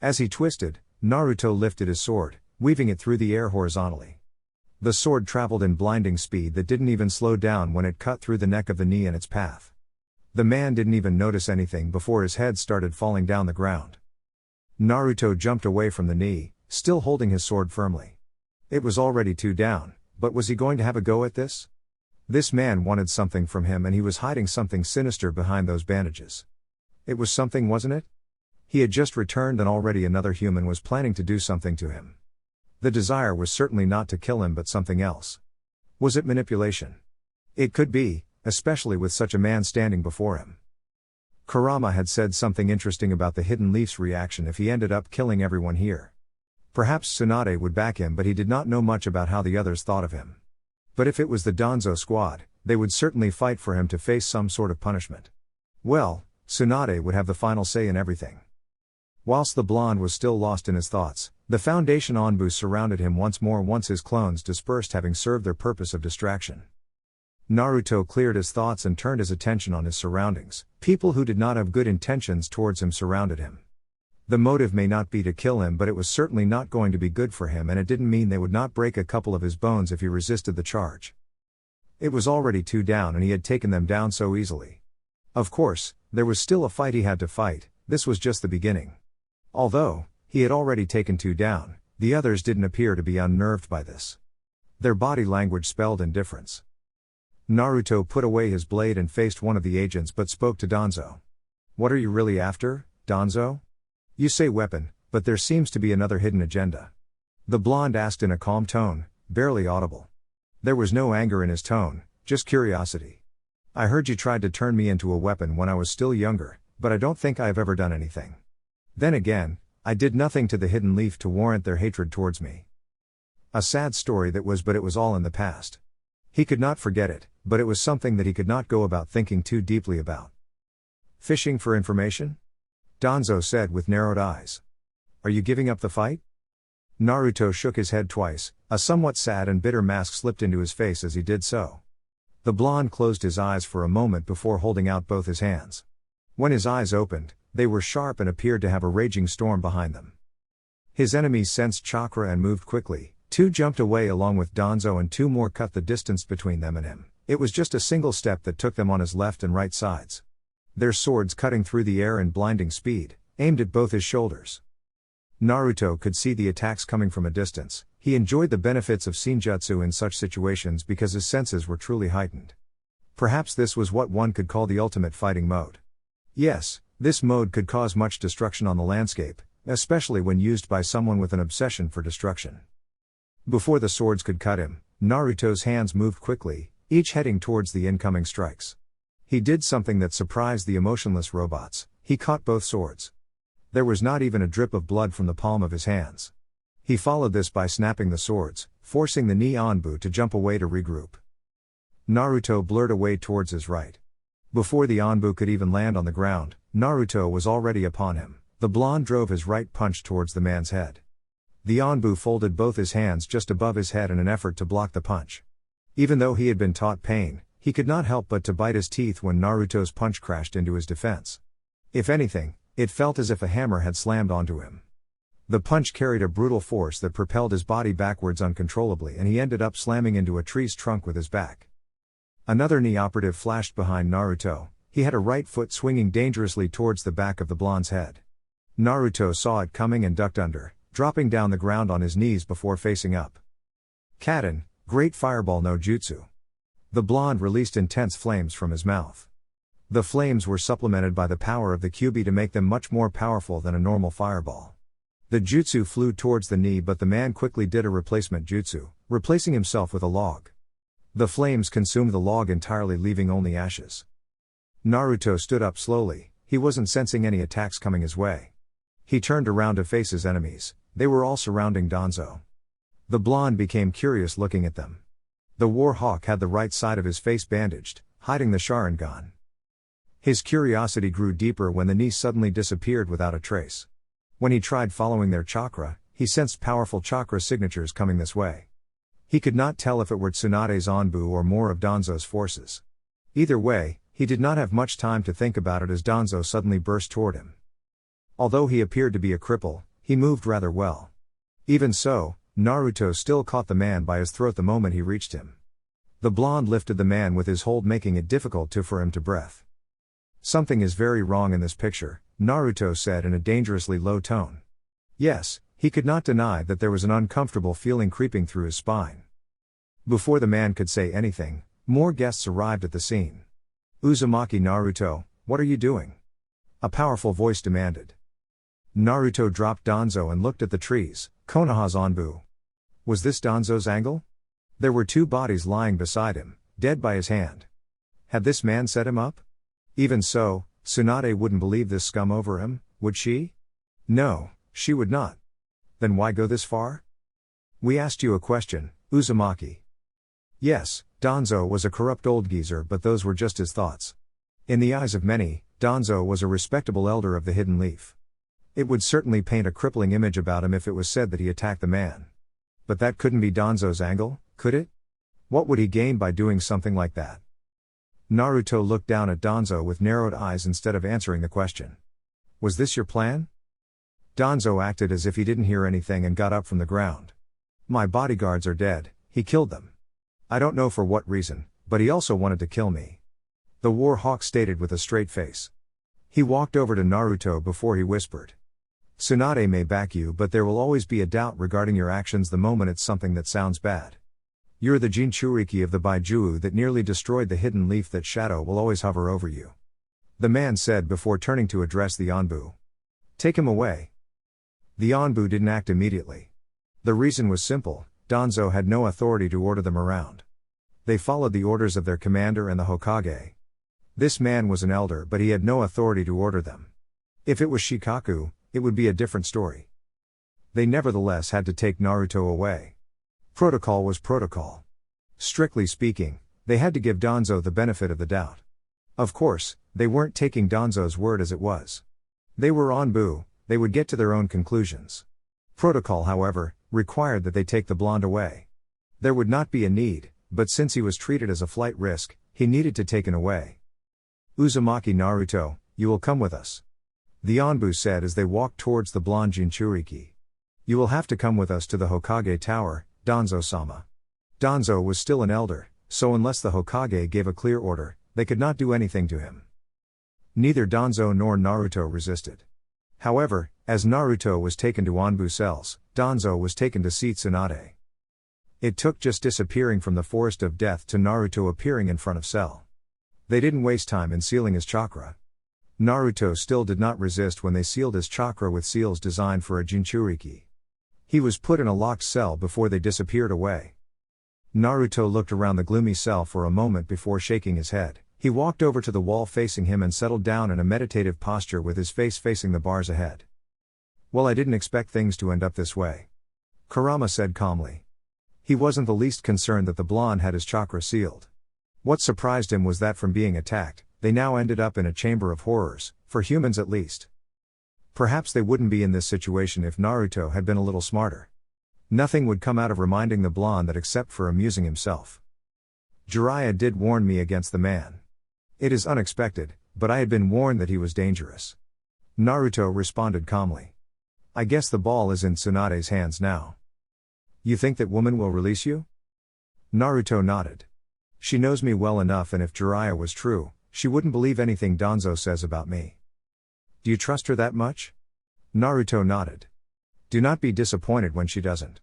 As he twisted, Naruto lifted his sword, weaving it through the air horizontally. The sword traveled in blinding speed that didn't even slow down when it cut through the neck of the knee in its path. The man didn't even notice anything before his head started falling down the ground. Naruto jumped away from the knee, still holding his sword firmly. It was already two down, but was he going to have a go at this? This man wanted something from him and he was hiding something sinister behind those bandages. It was something, wasn't it? He had just returned and already another human was planning to do something to him. The desire was certainly not to kill him but something else. Was it manipulation? It could be, especially with such a man standing before him. Kurama had said something interesting about the Hidden Leaf's reaction if he ended up killing everyone here. Perhaps Tsunade would back him, but he did not know much about how the others thought of him. But if it was the Danzo squad, they would certainly fight for him to face some sort of punishment. Well, Tsunade would have the final say in everything. Whilst the blonde was still lost in his thoughts, the Foundation Onbu surrounded him once more once his clones dispersed, having served their purpose of distraction. Naruto cleared his thoughts and turned his attention on his surroundings. People who did not have good intentions towards him surrounded him. The motive may not be to kill him, but it was certainly not going to be good for him, and it didn't mean they would not break a couple of his bones if he resisted the charge. It was already 2 down and he had taken them down so easily. Of course, there was still a fight he had to fight. This was just the beginning. Although he had already taken 2 down, the others didn't appear to be unnerved by this. Their body language spelled indifference. Naruto put away his blade and faced one of the agents but spoke to Danzo. "What are you really after, Danzo? You say weapon, but there seems to be another hidden agenda." The blonde asked in a calm tone, barely audible. There was no anger in his tone, just curiosity. "I heard you tried to turn me into a weapon when I was still younger, but I don't think I have ever done anything. Then again, I did nothing to the Hidden Leaf to warrant their hatred towards me." A sad story that was, but it was all in the past. He could not forget it, but it was something that he could not go about thinking too deeply about. "Fishing for information?" Danzo said with narrowed eyes. "Are you giving up the fight?" Naruto shook his head twice. A somewhat sad and bitter mask slipped into his face as he did so. The blonde closed his eyes for a moment before holding out both his hands. When his eyes opened, they were sharp and appeared to have a raging storm behind them. His enemies sensed chakra and moved quickly. 2 jumped away along with Danzo and 2 more cut the distance between them and him. It was just a single step that took them on his left and right sides. Their swords cutting through the air in blinding speed, aimed at both his shoulders. Naruto could see the attacks coming from a distance. He enjoyed the benefits of Shinjutsu in such situations because his senses were truly heightened. Perhaps this was what one could call the ultimate fighting mode. Yes, this mode could cause much destruction on the landscape, especially when used by someone with an obsession for destruction. Before the swords could cut him, Naruto's hands moved quickly, each heading towards the incoming strikes. He did something that surprised the emotionless robots. He caught both swords. There was not even a drip of blood from the palm of his hands. He followed this by snapping the swords, forcing the Ni Onbu to jump away to regroup. Naruto blurred away towards his right. Before the Onbu could even land on the ground, Naruto was already upon him. The blonde drove his right punch towards the man's head. The Onbu folded both his hands just above his head in an effort to block the punch. Even though he had been taught pain, he could not help but to bite his teeth when Naruto's punch crashed into his defense. If anything, it felt as if a hammer had slammed onto him. The punch carried a brutal force that propelled his body backwards uncontrollably, and he ended up slamming into a tree's trunk with his back. Another knee operative flashed behind Naruto. He had a right foot swinging dangerously towards the back of the blonde's head. Naruto saw it coming and ducked under, dropping down the ground on his knees before facing up. Kaden, Great Fireball no Jutsu. The blonde released intense flames from his mouth. The flames were supplemented by the power of the Kyuubi to make them much more powerful than a normal fireball. The jutsu flew towards the knee, but the man quickly did a replacement jutsu, replacing himself with a log. The flames consumed the log entirely, leaving only ashes. Naruto stood up slowly. He wasn't sensing any attacks coming his way. He turned around to face his enemies. They were all surrounding Danzo. The blonde became curious looking at them. The war hawk had the right side of his face bandaged, hiding the Sharingan. His curiosity grew deeper when the knee suddenly disappeared without a trace. When he tried following their chakra, he sensed powerful chakra signatures coming this way. He could not tell if it were Tsunade's Onbu or more of Danzo's forces. Either way, he did not have much time to think about it as Danzo suddenly burst toward him. Although he appeared to be a cripple, he moved rather well. Even so, Naruto still caught the man by his throat the moment he reached him. The blonde lifted the man with his hold, making it difficult for him to breathe. "Something is very wrong in this picture," Naruto said in a dangerously low tone. Yes, he could not deny that there was an uncomfortable feeling creeping through his spine. Before the man could say anything, more guests arrived at the scene. "Uzumaki Naruto, what are you doing?" a powerful voice demanded. Naruto dropped Danzo and looked at the trees. Konoha's Onbu. Was this Danzo's angle? There were 2 bodies lying beside him, dead by his hand. Had this man set him up? Even so, Tsunade wouldn't believe this scum over him, would she? No, she would not. Then why go this far? We asked you a question, Uzumaki. Yes, Danzo was a corrupt old geezer, but those were just his thoughts. In the eyes of many, Danzo was a respectable elder of the Hidden Leaf. It would certainly paint a crippling image about him if it was said that he attacked the man. But that couldn't be Danzo's angle, could it? What would he gain by doing something like that? Naruto looked down at Danzo with narrowed eyes instead of answering the question. Was this your plan? Danzo acted as if he didn't hear anything and got up from the ground. My bodyguards are dead, he killed them. I don't know for what reason, but he also wanted to kill me. The War Hawk stated with a straight face. He walked over to Naruto before he whispered. Tsunade may back you, but there will always be a doubt regarding your actions the moment it's something that sounds bad. You're the Jinchuriki of the Baijuu that nearly destroyed the Hidden Leaf. That shadow will always hover over you. The man said before turning to address the Anbu. Take him away. The Anbu didn't act immediately. The reason was simple, Danzo had no authority to order them around. They followed the orders of their commander and the Hokage. This man was an elder, but he had no authority to order them. If it was Shikaku, it would be a different story. They nevertheless had to take Naruto away. Protocol was protocol. Strictly speaking, they had to give Danzo the benefit of the doubt. Of course, they weren't taking Danzo's word as it was. They were Anbu, they would get to their own conclusions. Protocol, however, required that they take the blonde away. There would not be a need, but since he was treated as a flight risk, he needed to taken away. Uzumaki Naruto, you will come with us. The Anbu said as they walked towards the blonde Jinchuriki. You will have to come with us to the Hokage Tower, Danzo-sama. Danzo was still an elder, so unless the Hokage gave a clear order, they could not do anything to him. Neither Danzo nor Naruto resisted. However, as Naruto was taken to Anbu cells, Danzo was taken to seat Tsunade. It took just disappearing from the forest of death to Naruto appearing in front of cell. They didn't waste time in sealing his chakra. Naruto still did not resist when they sealed his chakra with seals designed for a Jinchuriki. He was put in a locked cell before they disappeared away. Naruto looked around the gloomy cell for a moment before shaking his head. He walked over to the wall facing him and settled down in a meditative posture with his face facing the bars ahead. Well, I didn't expect things to end up this way, Kurama said calmly. He wasn't the least concerned that the blonde had his chakra sealed. What surprised him was that from being attacked, they now ended up in a chamber of horrors, for humans at least. Perhaps they wouldn't be in this situation if Naruto had been a little smarter. Nothing would come out of reminding the blonde that except for amusing himself. Jiraiya did warn me against the man. It is unexpected, but I had been warned that he was dangerous. Naruto responded calmly. I guess the ball is in Tsunade's hands now. You think that woman will release you? Naruto nodded. She knows me well enough, and if Jiraiya was true, she wouldn't believe anything Danzo says about me. Do you trust her that much? Naruto nodded. Do not be disappointed when she doesn't.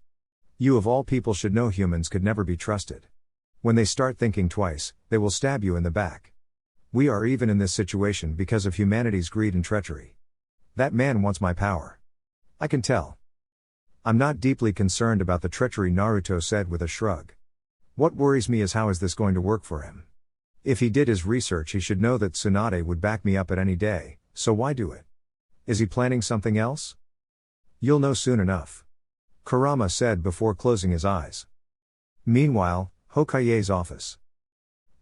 You of all people should know humans could never be trusted. When they start thinking twice, they will stab you in the back. We are even in this situation because of humanity's greed and treachery. That man wants my power. I can tell. I'm not deeply concerned about the treachery, Naruto said with a shrug. What worries me is how is this going to work for him? If he did his research, he should know that Tsunade would back me up at any day, so why do it? Is he planning something else? You'll know soon enough, Kurama said before closing his eyes. Meanwhile, Hokage's office.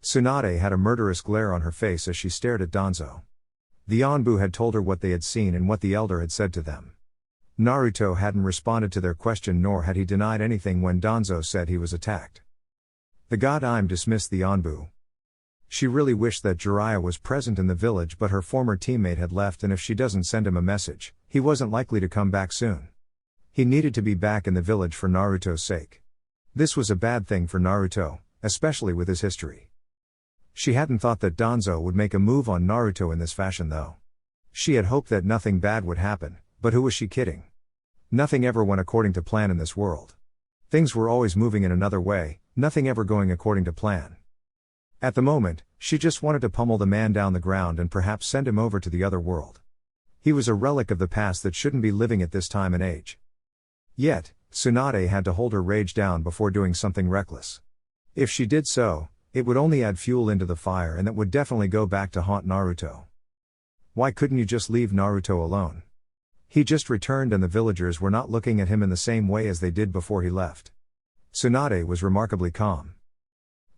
Tsunade had a murderous glare on her face as she stared at Danzo. The Anbu had told her what they had seen and what the elder had said to them. Naruto hadn't responded to their question, nor had he denied anything when Danzo said he was attacked. The god Im dismissed the Anbu. She really wished that Jiraiya was present in the village, but her former teammate had left, and if she doesn't send him a message, he wasn't likely to come back soon. He needed to be back in the village for Naruto's sake. This was a bad thing for Naruto, especially with his history. She hadn't thought that Danzo would make a move on Naruto in this fashion though. She had hoped that nothing bad would happen, but who was she kidding? Nothing ever went according to plan in this world. Things were always moving in another way, nothing ever going according to plan. At the moment, she just wanted to pummel the man down the ground and perhaps send him over to the other world. He was a relic of the past that shouldn't be living at this time and age. Yet, Tsunade had to hold her rage down before doing something reckless. If she did so, it would only add fuel into the fire, and that would definitely go back to haunt Naruto. Why couldn't you just leave Naruto alone? He just returned and the villagers were not looking at him in the same way as they did before he left. Tsunade was remarkably calm.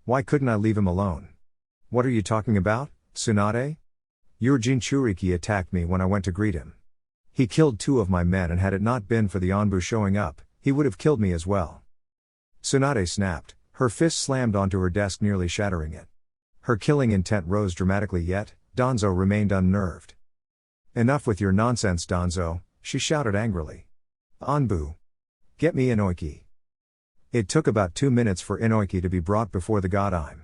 Why couldn't I leave him alone? What are you talking about, Tsunade? Your Jinchuriki attacked me when I went to greet him. He killed 2 of my men and had it not been for the Anbu showing up, he would have killed me as well. Tsunade snapped, her fist slammed onto her desk nearly shattering it. Her killing intent rose dramatically yet, Danzo remained unnerved. Enough with your nonsense, Danzo, she shouted angrily. Anbu. Get me Inoiki. It took about 2 minutes for Inoiki to be brought before the Godime.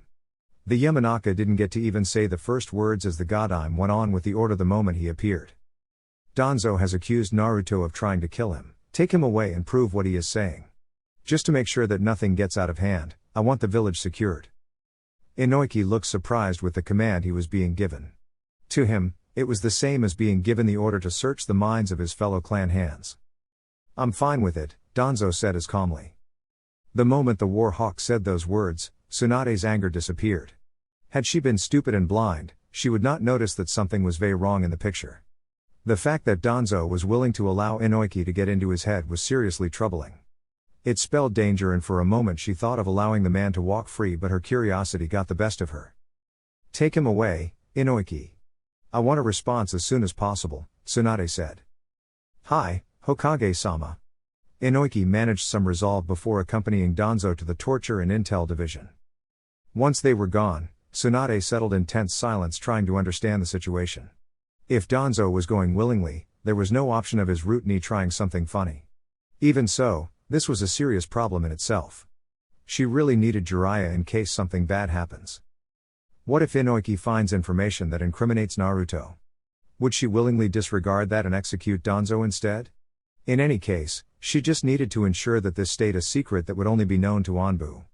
The Yamanaka didn't get to even say the first words as the Godime went on with the order the moment he appeared. Danzo has accused Naruto of trying to kill him. Take him away and prove what he is saying. Just to make sure that nothing gets out of hand, I want the village secured. Inoiki looked surprised with the command he was being given. To him, it was the same as being given the order to search the minds of his fellow clan hands. I'm fine with it, Danzo said as calmly. The moment the war hawk said those words, Tsunade's anger disappeared. Had she been stupid and blind, she would not notice that something was very wrong in the picture. The fact that Danzo was willing to allow Inoiki to get into his head was seriously troubling. It spelled danger and for a moment she thought of allowing the man to walk free but her curiosity got the best of her. Take him away, Inoiki. I want a response as soon as possible, Tsunade said. Hi, Hokage-sama. Inoiki managed some resolve before accompanying Danzo to the torture and intel division. Once they were gone, Tsunade settled in tense silence trying to understand the situation. If Danzo was going willingly, there was no option of his root knee trying something funny. Even so, this was a serious problem in itself. She really needed Jiraiya in case something bad happens. What if Inoiki finds information that incriminates Naruto? Would she willingly disregard that and execute Danzo instead? In any case, she just needed to ensure that this stayed a secret that would only be known to Anbu.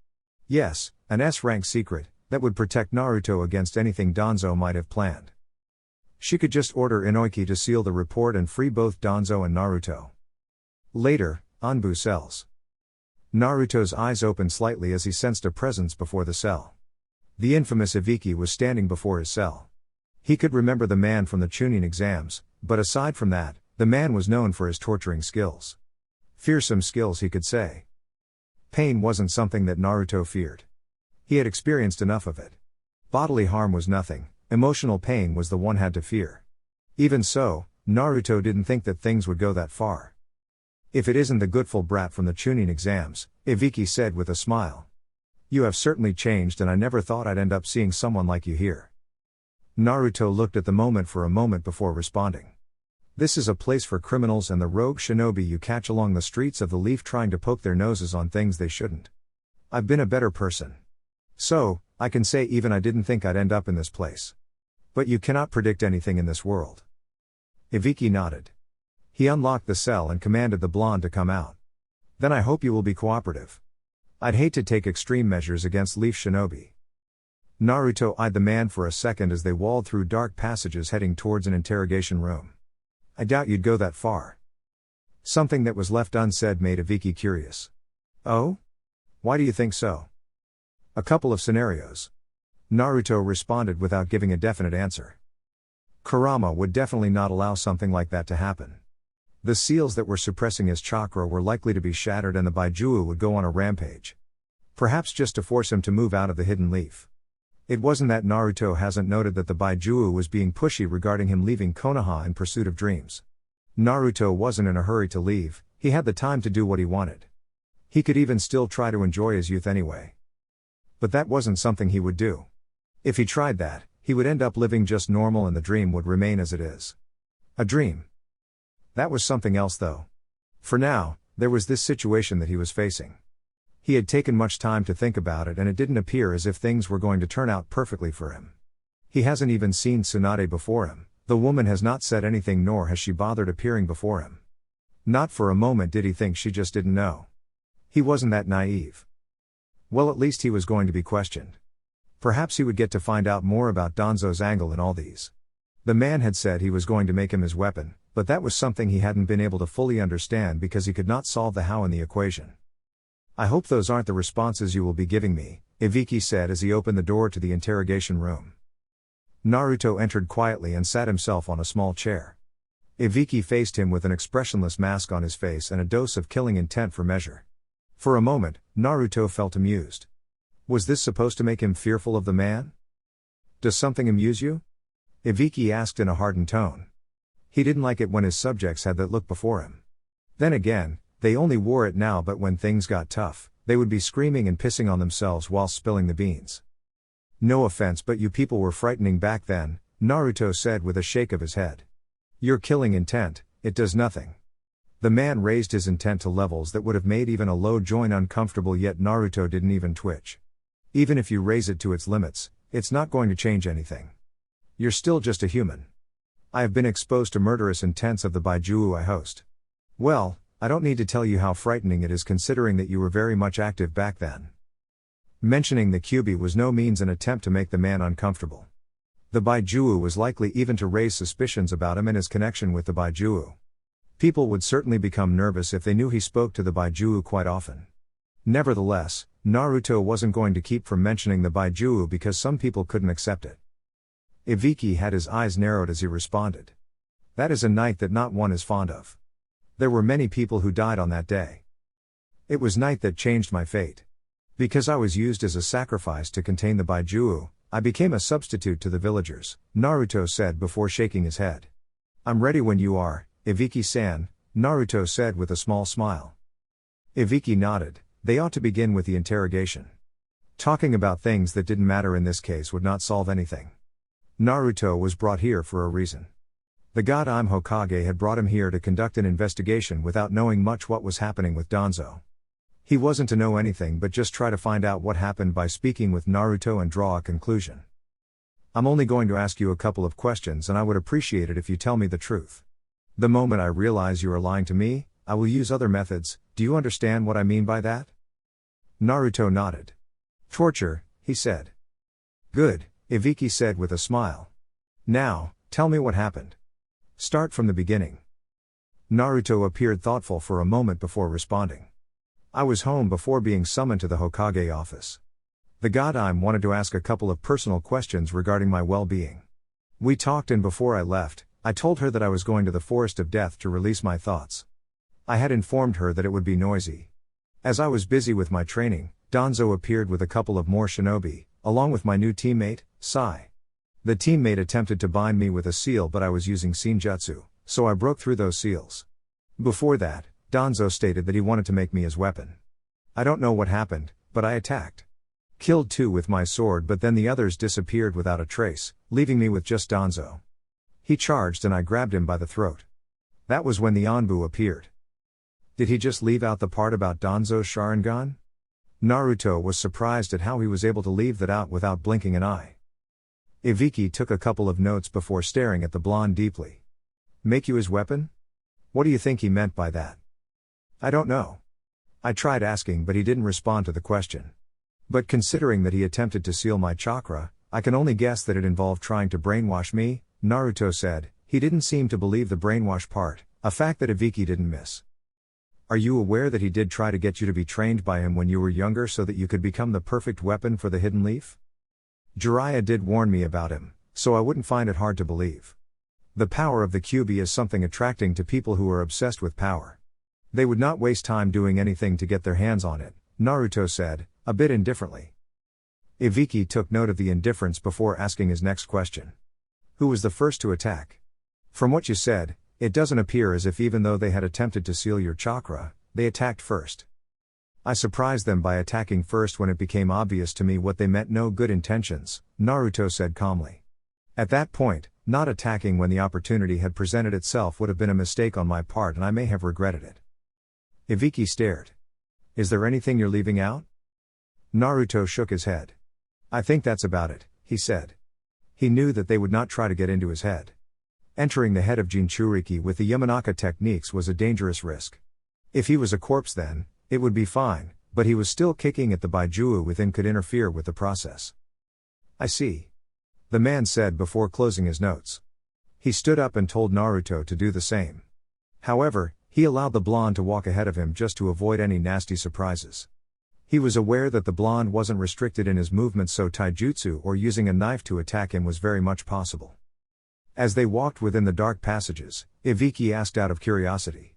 Yes, an S-rank secret, that would protect Naruto against anything Danzo might have planned. She could just order Inoiki to seal the report and free both Danzo and Naruto. Later, Anbu cells. Naruto's eyes opened slightly as he sensed a presence before the cell. The infamous Ibiki was standing before his cell. He could remember the man from the Chunin exams, but aside from that, the man was known for his torturing skills. Fearsome skills, he could say. Pain wasn't something that Naruto feared. He had experienced enough of it. Bodily harm was nothing, emotional pain was the one had to fear. Even so, Naruto didn't think that things would go that far. If it isn't the goodful brat from the Chunin exams, Ibiki said with a smile. You have certainly changed and I never thought I'd end up seeing someone like you here. Naruto looked at the moment for a moment before responding. This is a place for criminals and the rogue shinobi you catch along the streets of the Leaf trying to poke their noses on things they shouldn't. I've been a better person. So, I can say even I didn't think I'd end up in this place. But you cannot predict anything in this world. Ibiki nodded. He unlocked the cell and commanded the blonde to come out. Then I hope you will be cooperative. I'd hate to take extreme measures against Leaf Shinobi. Naruto eyed the man for a second as they walled through dark passages heading towards an interrogation room. I doubt you'd go that far. Something that was left unsaid made Ibiki curious. Oh? Why do you think so? A couple of scenarios. Naruto responded without giving a definite answer. Kurama would definitely not allow something like that to happen. The seals that were suppressing his chakra were likely to be shattered and the Baijuu would go on a rampage. Perhaps just to force him to move out of the hidden leaf. It wasn't that Naruto hasn't noted that the Baijuu was being pushy regarding him leaving Konoha in pursuit of dreams. Naruto wasn't in a hurry to leave, he had the time to do what he wanted. He could even still try to enjoy his youth anyway. But that wasn't something he would do. If he tried that, he would end up living just normal and the dream would remain as it is. A dream. That was something else though. For now, there was this situation that he was facing. He had taken much time to think about it and it didn't appear as if things were going to turn out perfectly for him. He hasn't even seen Tsunade before him, the woman has not said anything nor has she bothered appearing before him. Not for a moment did he think she just didn't know. He wasn't that naive. Well, at least he was going to be questioned. Perhaps he would get to find out more about Danzo's angle in all these. The man had said he was going to make him his weapon, but that was something he hadn't been able to fully understand because he could not solve the how in the equation. I hope those aren't the responses you will be giving me, Ibiki said as he opened the door to the interrogation room. Naruto entered quietly and sat himself on a small chair. Ibiki faced him with an expressionless mask on his face and a dose of killing intent for measure. For a moment, Naruto felt amused. Was this supposed to make him fearful of the man? Does something amuse you? Ibiki asked in a hardened tone. He didn't like it when his subjects had that look before him. Then again, they only wore it now, but when things got tough, they would be screaming and pissing on themselves while spilling the beans. No offense, but you people were frightening back then, Naruto said with a shake of his head. Your killing intent, it does nothing. The man raised his intent to levels that would have made even a low join uncomfortable, yet Naruto didn't even twitch. Even if you raise it to its limits, it's not going to change anything. You're still just a human. I have been exposed to murderous intents of the Baijuu I host. Well, I don't need to tell you how frightening it is, considering that you were very much active back then. Mentioning the Kyuubi was no means an attempt to make the man uncomfortable. The Baijuu was likely even to raise suspicions about him and his connection with the Baijuu. People would certainly become nervous if they knew he spoke to the Baijuu quite often. Nevertheless, Naruto wasn't going to keep from mentioning the Baijuu because some people couldn't accept it. Ibiki had his eyes narrowed as he responded. That is a night that not one is fond of. There were many people who died on that day. It was night that changed my fate. Because I was used as a sacrifice to contain the Baijuu, I became a substitute to the villagers, Naruto said before shaking his head. I'm ready when you are, Ibiki-san, Naruto said with a small smile. Ibiki nodded. They ought to begin with the interrogation. Talking about things that didn't matter in this case would not solve anything. Naruto was brought here for a reason. The god I'm Hokage had brought him here to conduct an investigation without knowing much what was happening with Danzo. He wasn't to know anything but just try to find out what happened by speaking with Naruto and draw a conclusion. I'm only going to ask you a couple of questions, and I would appreciate it if you tell me the truth. The moment I realize you are lying to me, I will use other methods. Do you understand what I mean by that? Naruto nodded. Torture, he said. Good, Ibiki said with a smile. Now, tell me what happened. Start from the beginning. Naruto appeared thoughtful for a moment before responding. I was home before being summoned to the Hokage office. The god I'm wanted to ask a couple of personal questions regarding my well-being. We talked, and before I left, I told her that I was going to the Forest of Death to release my thoughts. I had informed her that it would be noisy. As I was busy with my training, Danzo appeared with a couple of more shinobi, along with my new teammate, Sai. The teammate attempted to bind me with a seal, but I was using Senjutsu, so I broke through those seals. Before that, Danzo stated that he wanted to make me his weapon. I don't know what happened, but I attacked. Killed 2 with my sword, but then the others disappeared without a trace, leaving me with just Danzo. He charged and I grabbed him by the throat. That was when the Anbu appeared. Did he just leave out the part about Danzo's Sharingan? Naruto was surprised at how he was able to leave that out without blinking an eye. Ibiki took a couple of notes before staring at the blonde deeply. Make you his weapon? What do you think he meant by that? I don't know. I tried asking, but he didn't respond to the question. But considering that he attempted to seal my chakra, I can only guess that it involved trying to brainwash me, Naruto said. He didn't seem to believe the brainwash part, a fact that Ibiki didn't miss. Are you aware that he did try to get you to be trained by him when you were younger so that you could become the perfect weapon for the Hidden Leaf? Jiraiya did warn me about him, so I wouldn't find it hard to believe. The power of the Kyuubi is something attracting to people who are obsessed with power. They would not waste time doing anything to get their hands on it, Naruto said, a bit indifferently. Ibiki took note of the indifference before asking his next question. Who was the first to attack? From what you said, it doesn't appear as if even though they had attempted to seal your chakra, they attacked first. I surprised them by attacking first when it became obvious to me what they meant. No good intentions, Naruto said calmly. At that point, not attacking when the opportunity had presented itself would have been a mistake on my part, and I may have regretted it. Ibiki stared. Is there anything you're leaving out? Naruto shook his head. I think that's about it, he said. He knew that they would not try to get into his head. Entering the head of Jinchuriki with the Yamanaka techniques was a dangerous risk. If he was a corpse then, it would be fine, but he was still kicking at the Baijuu within could interfere with the process. I see. The man said before closing his notes. He stood up and told Naruto to do the same. However, he allowed the blonde to walk ahead of him just to avoid any nasty surprises. He was aware that the blonde wasn't restricted in his movements, so taijutsu or using a knife to attack him was very much possible. As they walked within the dark passages, Ibiki asked out of curiosity.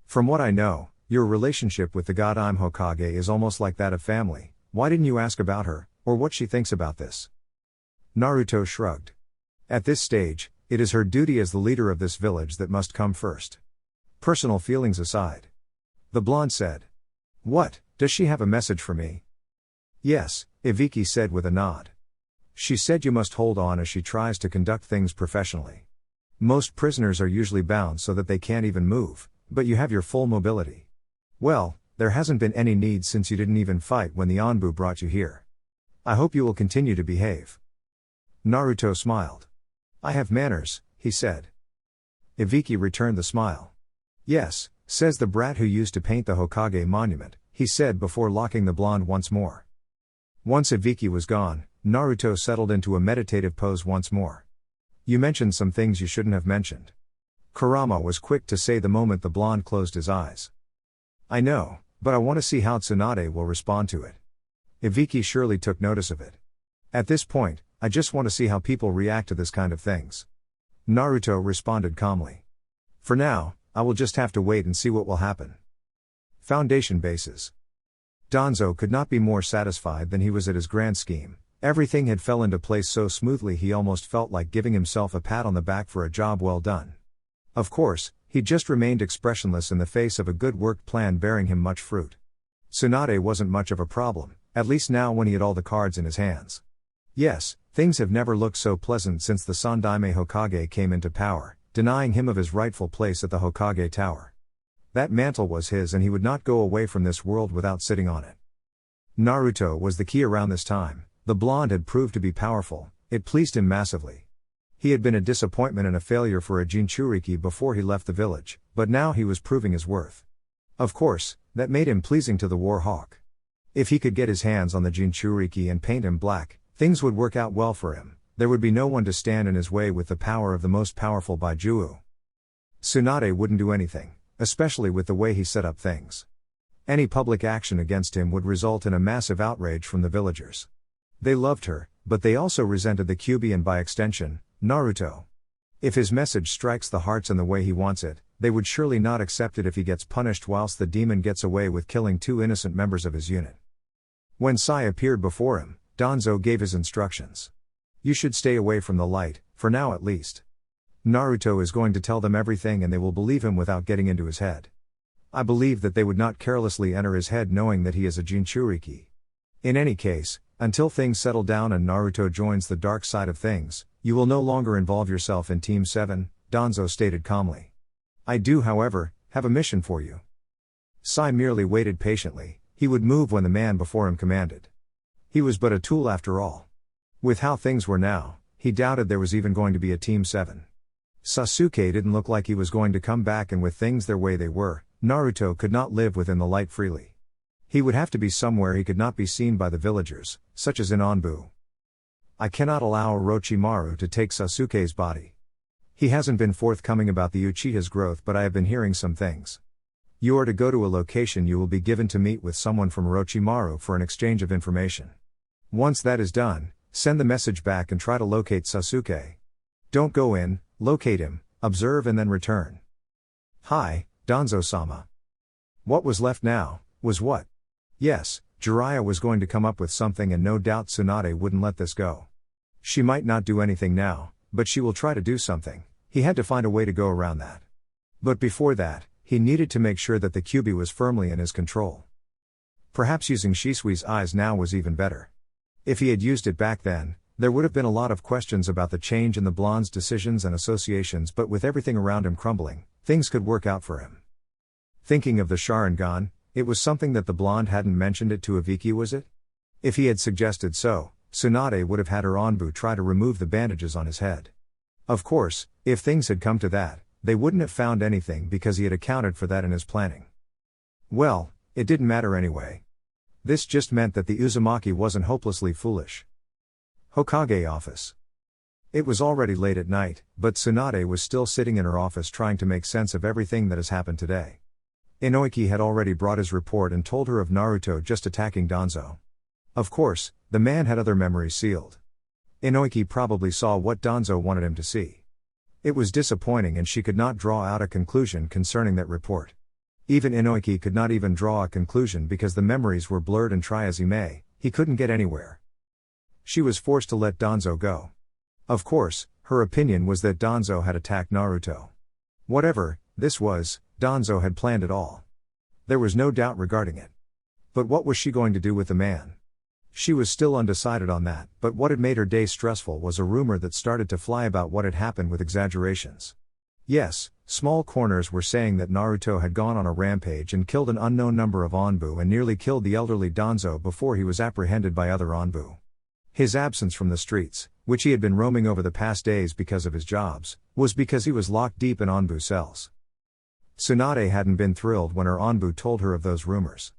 From what I know, your relationship with the god I'm Hokage is almost like that of family. Why didn't you ask about her, or what she thinks about this? Naruto shrugged. At this stage, it is her duty as the leader of this village that must come first. Personal feelings aside. The blonde said. What, does she have a message for me? Yes, Ibiki said with a nod. She said you must hold on as she tries to conduct things professionally. Most prisoners are usually bound so that they can't even move, but you have your full mobility. Well, there hasn't been any need since you didn't even fight when the Anbu brought you here. I hope you will continue to behave. Naruto smiled. I have manners, he said. Ibiki returned the smile. Yes, says the brat who used to paint the Hokage monument, he said before locking the blonde once more. Once Ibiki was gone, Naruto settled into a meditative pose once more. You mentioned some things you shouldn't have mentioned. Kurama was quick to say the moment the blonde closed his eyes. I know, but I want to see how Tsunade will respond to it. Ibiki surely took notice of it. At this point, I just want to see how people react to this kind of things. Naruto responded calmly. For now, I will just have to wait and see what will happen. Foundation bases. Danzo could not be more satisfied than he was at his grand scheme. Everything had fell into place so smoothly he almost felt like giving himself a pat on the back for a job well done. Of course, he just remained expressionless in the face of a good worked plan bearing him much fruit. Tsunade wasn't much of a problem, at least now when he had all the cards in his hands. Yes, things have never looked so pleasant since the Sandaime Hokage came into power, denying him of his rightful place at the Hokage Tower. That mantle was his and he would not go away from this world without sitting on it. Naruto was the key around this time. The blonde had proved to be powerful, it pleased him massively. He had been a disappointment and a failure for a Jinchuriki before he left the village, but now he was proving his worth. Of course, that made him pleasing to the War Hawk. If he could get his hands on the Jinchuriki and paint him black, things would work out well for him. There would be no one to stand in his way with the power of the most powerful Baijuo. Tsunade wouldn't do anything, especially with the way he set up things. Any public action against him would result in a massive outrage from the villagers. They loved her, but they also resented the Kyuubi and by extension, Naruto. If his message strikes the hearts in the way he wants it, they would surely not accept it if he gets punished whilst the demon gets away with killing 2 innocent members of his unit. When Sai appeared before him, Danzo gave his instructions. You should stay away from the light, for now at least. Naruto is going to tell them everything and they will believe him without getting into his head. I believe that they would not carelessly enter his head knowing that he is a Jinchuriki. In any case, until things settle down and Naruto joins the dark side of things, you will no longer involve yourself in Team 7, Danzo stated calmly. I do, however, have a mission for you. Sai merely waited patiently, he would move when the man before him commanded. He was but a tool after all. With how things were now, he doubted there was even going to be a Team 7. Sasuke didn't look like he was going to come back, and with things their way they were, Naruto could not live within the light freely. He would have to be somewhere he could not be seen by the villagers, such as in Anbu. I cannot allow Orochimaru to take Sasuke's body. He hasn't been forthcoming about the Uchiha's growth, but I have been hearing some things. You are to go to a location you will be given to meet with someone from Orochimaru for an exchange of information. Once that is done, send the message back and try to locate Sasuke. Don't go in, locate him, observe and then return. Hi, Danzo-sama. What was left now, was what? Yes, Jiraiya was going to come up with something and no doubt Tsunade wouldn't let this go. She might not do anything now, but she will try to do something. He had to find a way to go around that. But before that, he needed to make sure that the Kyuubi was firmly in his control. Perhaps using Shisui's eyes now was even better. If he had used it back then, there would have been a lot of questions about the change in the blonde's decisions and associations, but with everything around him crumbling, things could work out for him. Thinking of the Sharingan, it was something that the blonde hadn't mentioned it to Ibiki, was it? If he had suggested so, Tsunade would have had her Anbu try to remove the bandages on his head. Of course, if things had come to that, they wouldn't have found anything because he had accounted for that in his planning. Well, it didn't matter anyway. This just meant that the Uzumaki wasn't hopelessly foolish. Hokage office. It was already late at night, but Tsunade was still sitting in her office trying to make sense of everything that has happened today. Inoiki had already brought his report and told her of Naruto just attacking Danzo. Of course, the man had other memories sealed. Inoiki probably saw what Danzo wanted him to see. It was disappointing and she could not draw out a conclusion concerning that report. Even Inoiki could not even draw a conclusion because the memories were blurred and try as he may, he couldn't get anywhere. She was forced to let Danzo go. Of course, her opinion was that Danzo had attacked Naruto. Whatever this was, Danzo had planned it all. There was no doubt regarding it. But what was she going to do with the man? She was still undecided on that, but what had made her day stressful was a rumor that started to fly about what had happened with exaggerations. Yes, small corners were saying that Naruto had gone on a rampage and killed an unknown number of Onbu and nearly killed the elderly Danzo before he was apprehended by other Onbu. His absence from the streets, which he had been roaming over the past days because of his jobs, was because he was locked deep in Onbu cells. Tsunade hadn't been thrilled when her Onbu told her of those rumors.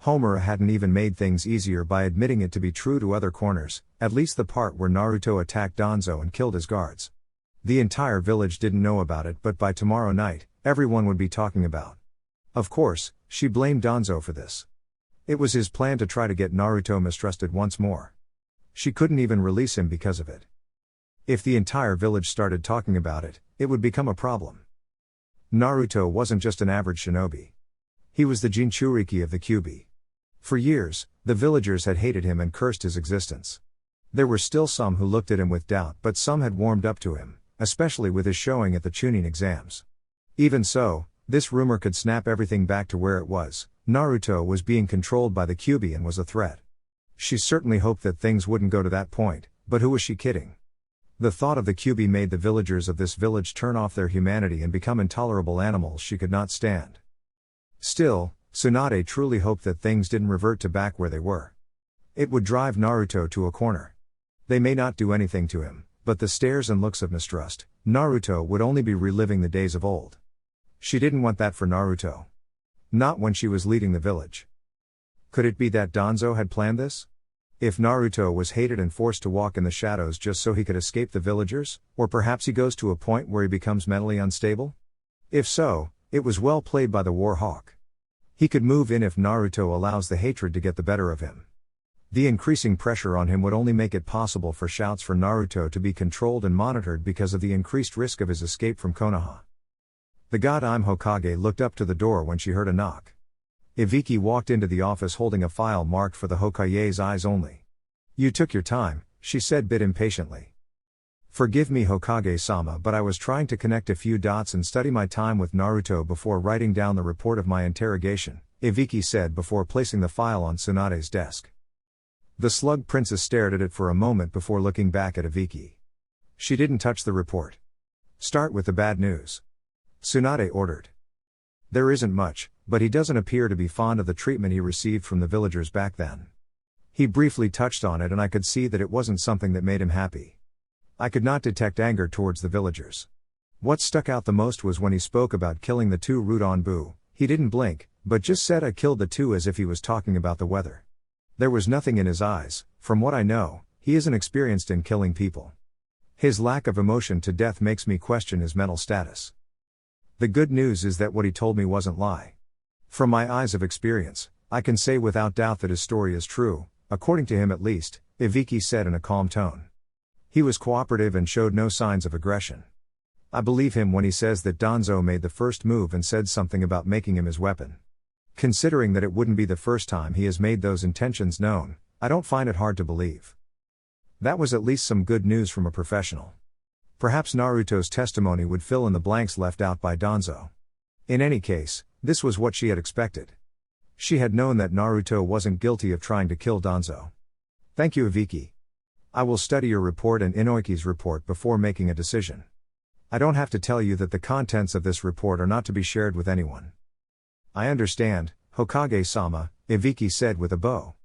Homura hadn't even made things easier by admitting it to be true to other corners, at least the part where Naruto attacked Danzo and killed his guards. The entire village didn't know about it, but by tomorrow night, everyone would be talking about. Of course, she blamed Danzo for this. It was his plan to try to get Naruto mistrusted once more. She couldn't even release him because of it. If the entire village started talking about it, it would become a problem. Naruto wasn't just an average shinobi. He was the Jinchuriki of the Kyuubi. For years, the villagers had hated him and cursed his existence. There were still some who looked at him with doubt, but some had warmed up to him, especially with his showing at the Chunin exams. Even so, this rumor could snap everything back to where it was. Naruto was being controlled by the Kyuubi and was a threat. She certainly hoped that things wouldn't go to that point, but who was she kidding? The thought of the Kyuubi made the villagers of this village turn off their humanity and become intolerable animals she could not stand. Still, Tsunade truly hoped that things didn't revert to back where they were. It would drive Naruto to a corner. They may not do anything to him, but the stares and looks of mistrust, Naruto would only be reliving the days of old. She didn't want that for Naruto. Not when she was leading the village. Could it be that Danzo had planned this? If Naruto was hated and forced to walk in the shadows just so he could escape the villagers, or perhaps he goes to a point where he becomes mentally unstable? If so, it was well played by the War Hawk. He could move in if Naruto allows the hatred to get the better of him. The increasing pressure on him would only make it possible for shouts for Naruto to be controlled and monitored because of the increased risk of his escape from Konoha. The god I'm Hokage looked up to the door when she heard a knock. Ibiki walked into the office holding a file marked for the Hokage's eyes only. "You took your time," she said bit impatiently. "Forgive me Hokage-sama, but I was trying to connect a few dots and study my time with Naruto before writing down the report of my interrogation," Ibiki said before placing the file on Tsunade's desk. The slug princess stared at it for a moment before looking back at Ibiki. She didn't touch the report. "Start with the bad news," Tsunade ordered. "There isn't much, but he doesn't appear to be fond of the treatment he received from the villagers back then. He briefly touched on it and I could see that it wasn't something that made him happy. I could not detect anger towards the villagers. What stuck out the most was when he spoke about killing the two rude Onbu. He didn't blink, but just said I killed the two as if he was talking about the weather. There was nothing in his eyes. From what I know, he isn't experienced in killing people. His lack of emotion to death makes me question his mental status. The good news is that what he told me wasn't lie. From my eyes of experience, I can say without doubt that his story is true, according to him at least," Ibiki said in a calm tone. "He was cooperative and showed no signs of aggression. I believe him when he says that Danzo made the first move and said something about making him his weapon. Considering that it wouldn't be the first time he has made those intentions known, I don't find it hard to believe." That was at least some good news from a professional. Perhaps Naruto's testimony would fill in the blanks left out by Danzo. In any case, this was what she had expected. She had known that Naruto wasn't guilty of trying to kill Danzo. "Thank you, Ibiki. I will study your report and Inoiki's report before making a decision. I don't have to tell you that the contents of this report are not to be shared with anyone." "I understand, Hokage-sama," Ibiki said with a bow.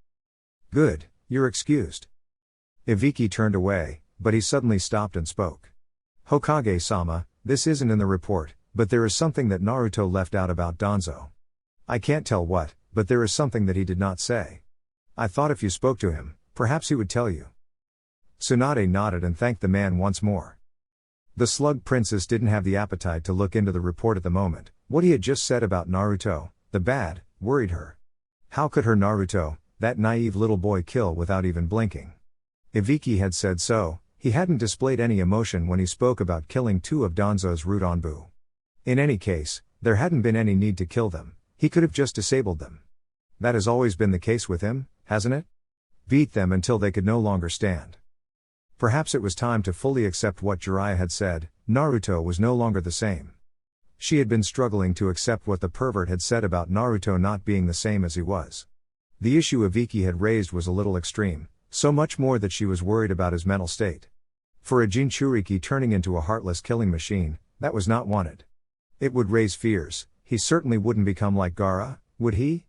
"Good, you're excused." Ibiki turned away, but he suddenly stopped and spoke. "Hokage-sama, this isn't in the report, but there is something that Naruto left out about Danzo. I can't tell what, but there is something that he did not say. I thought if you spoke to him, perhaps he would tell you." Tsunade nodded and thanked the man once more. The slug princess didn't have the appetite to look into the report at the moment. What he had just said about Naruto, the bad, worried her. How could her Naruto, that naive little boy, kill without even blinking? Ibiki had said so. He hadn't displayed any emotion when he spoke about killing two of Danzo's root Anbu. In any case, there hadn't been any need to kill them, he could have just disabled them. That has always been the case with him, hasn't it? Beat them until they could no longer stand. Perhaps it was time to fully accept what Jiraiya had said. Naruto was no longer the same. She had been struggling to accept what the pervert had said about Naruto not being the same as he was. The issue Ibiki had raised was a little extreme, so much more that she was worried about his mental state. For a Jinchuriki turning into a heartless killing machine, that was not wanted. It would raise fears. He certainly wouldn't become like Gaara, would he?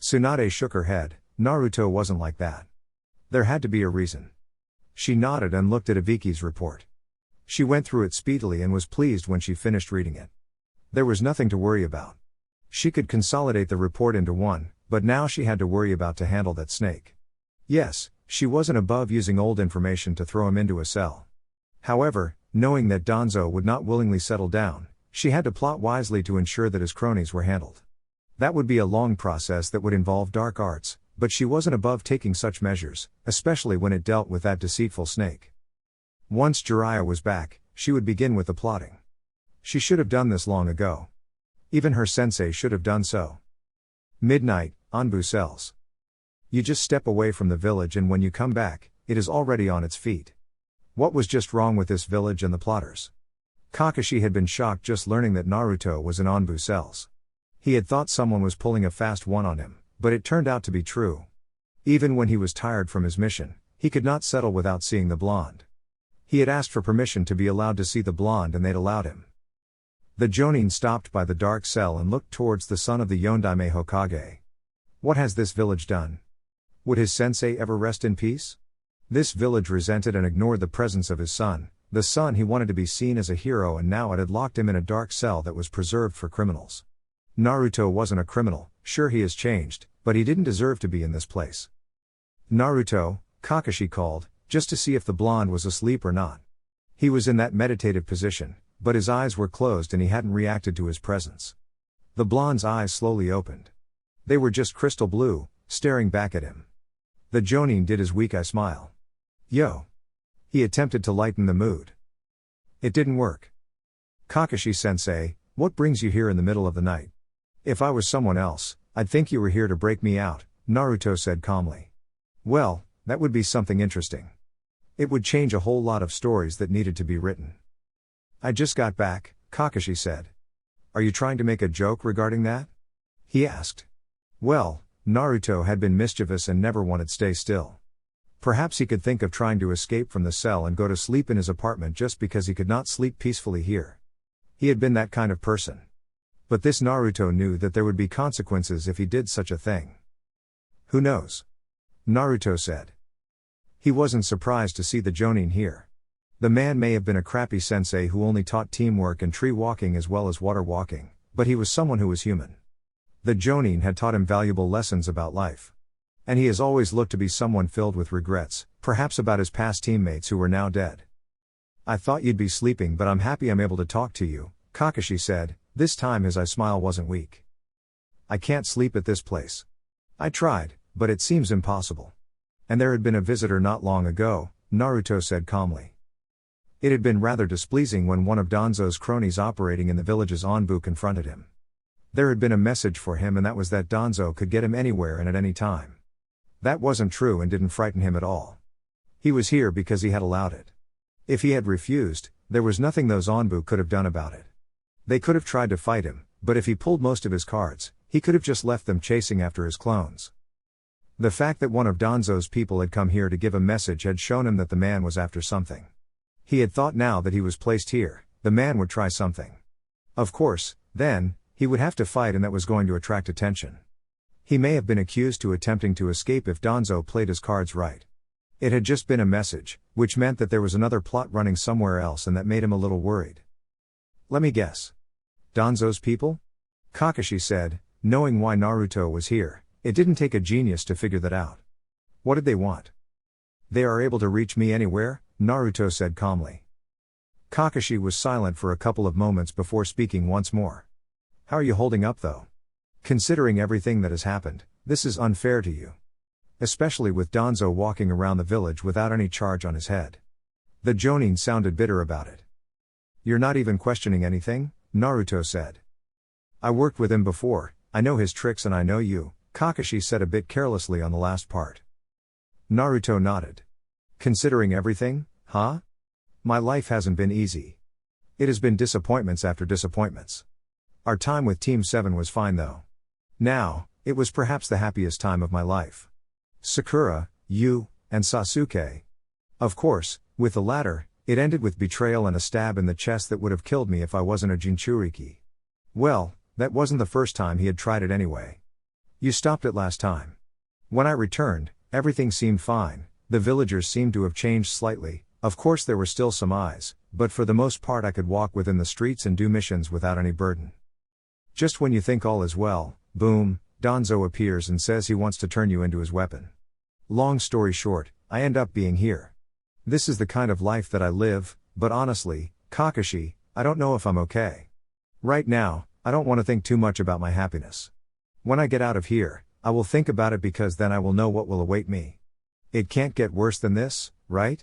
Tsunade shook her head. Naruto wasn't like that. There had to be a reason. She nodded and looked at Ibiki's report. She went through it speedily and was pleased when she finished reading it. There was nothing to worry about. She could consolidate the report into one, but now she had to worry about to handle that snake. Yes, she wasn't above using old information to throw him into a cell. However, knowing that Danzo would not willingly settle down, she had to plot wisely to ensure that his cronies were handled. That would be a long process that would involve dark arts, but she wasn't above taking such measures, especially when it dealt with that deceitful snake. Once Jiraiya was back, she would begin with the plotting. She should have done this long ago. Even her sensei should have done so. Midnight, Anbu cells. You just step away from the village and when you come back, it is already on its feet. What was just wrong with this village and the plotters? Kakashi had been shocked just learning that Naruto was in Anbu cells. He had thought someone was pulling a fast one on him, but it turned out to be true. Even when he was tired from his mission, he could not settle without seeing the blonde. He had asked for permission to be allowed to see the blonde and they'd allowed him. The Jonin stopped by the dark cell and looked towards the son of the Yondaime Hokage. What has this village done? Would his sensei ever rest in peace? This village resented and ignored the presence of his son, the son he wanted to be seen as a hero, and now it had locked him in a dark cell that was preserved for criminals. Naruto wasn't a criminal, sure he has changed, but he didn't deserve to be in this place. Naruto, Kakashi called, just to see if the blonde was asleep or not. He was in that meditative position, but his eyes were closed and he hadn't reacted to his presence. The blonde's eyes slowly opened. They were just crystal blue, staring back at him. The Jonin did his weak eye smile. Yo! He attempted to lighten the mood. It didn't work. Kakashi-sensei, what brings you here in the middle of the night? If I was someone else, I'd think you were here to break me out, Naruto said calmly. Well, that would be something interesting. It would change a whole lot of stories that needed to be written. I just got back, Kakashi said. Are you trying to make a joke regarding that? He asked. Well, Naruto had been mischievous and never wanted to stay still. Perhaps he could think of trying to escape from the cell and go to sleep in his apartment just because he could not sleep peacefully here. He had been that kind of person. But this Naruto knew that there would be consequences if he did such a thing. Who knows? Naruto said. He wasn't surprised to see the Jonin here. The man may have been a crappy sensei who only taught teamwork and tree walking as well as water walking, but he was someone who was human. The Jonin had taught him valuable lessons about life. And he has always looked to be someone filled with regrets, perhaps about his past teammates who were now dead. I thought you'd be sleeping, but I'm happy I'm able to talk to you, Kakashi said. This time his smile wasn't weak. I can't sleep at this place. I tried, but it seems impossible. And there had been a visitor not long ago, Naruto said calmly. It had been rather displeasing when one of Danzo's cronies operating in the village's Anbu confronted him. There had been a message for him, and that was that Danzo could get him anywhere and at any time. That wasn't true and didn't frighten him at all. He was here because he had allowed it. If he had refused, there was nothing those Anbu could have done about it. They could have tried to fight him, but if he pulled most of his cards, he could have just left them chasing after his clones. The fact that one of Danzo's people had come here to give a message had shown him that the man was after something. He had thought now that he was placed here, the man would try something. Of course, then, he would have to fight, and that was going to attract attention. He may have been accused to attempting to escape if Danzo played his cards right. It had just been a message, which meant that there was another plot running somewhere else, and that made him a little worried. Let me guess. Danzo's people? Kakashi said, knowing why Naruto was here. It didn't take a genius to figure that out. What did they want? They are able to reach me anywhere, Naruto said calmly. Kakashi was silent for a couple of moments before speaking once more. How are you holding up though? Considering everything that has happened, this is unfair to you. Especially with Danzo walking around the village without any charge on his head. The Jonin sounded bitter about it. You're not even questioning anything? Naruto said. I worked with him before, I know his tricks and I know you, Kakashi said a bit carelessly on the last part. Naruto nodded. Considering everything, huh? My life hasn't been easy. It has been disappointments after disappointments. Our time with Team 7 was fine though. Now, it was perhaps the happiest time of my life. Sakura, you, and Sasuke. Of course, with the latter, it ended with betrayal and a stab in the chest that would have killed me if I wasn't a Jinchuriki. Well, that wasn't the first time he had tried it anyway. You stopped it last time. When I returned, everything seemed fine, the villagers seemed to have changed slightly, of course there were still some eyes, but for the most part I could walk within the streets and do missions without any burden. Just when you think all is well, boom, Danzo appears and says he wants to turn you into his weapon. Long story short, I end up being here. This is the kind of life that I live, but honestly, Kakashi, I don't know if I'm okay. Right now, I don't want to think too much about my happiness. When I get out of here, I will think about it because then I will know what will await me. It can't get worse than this, right?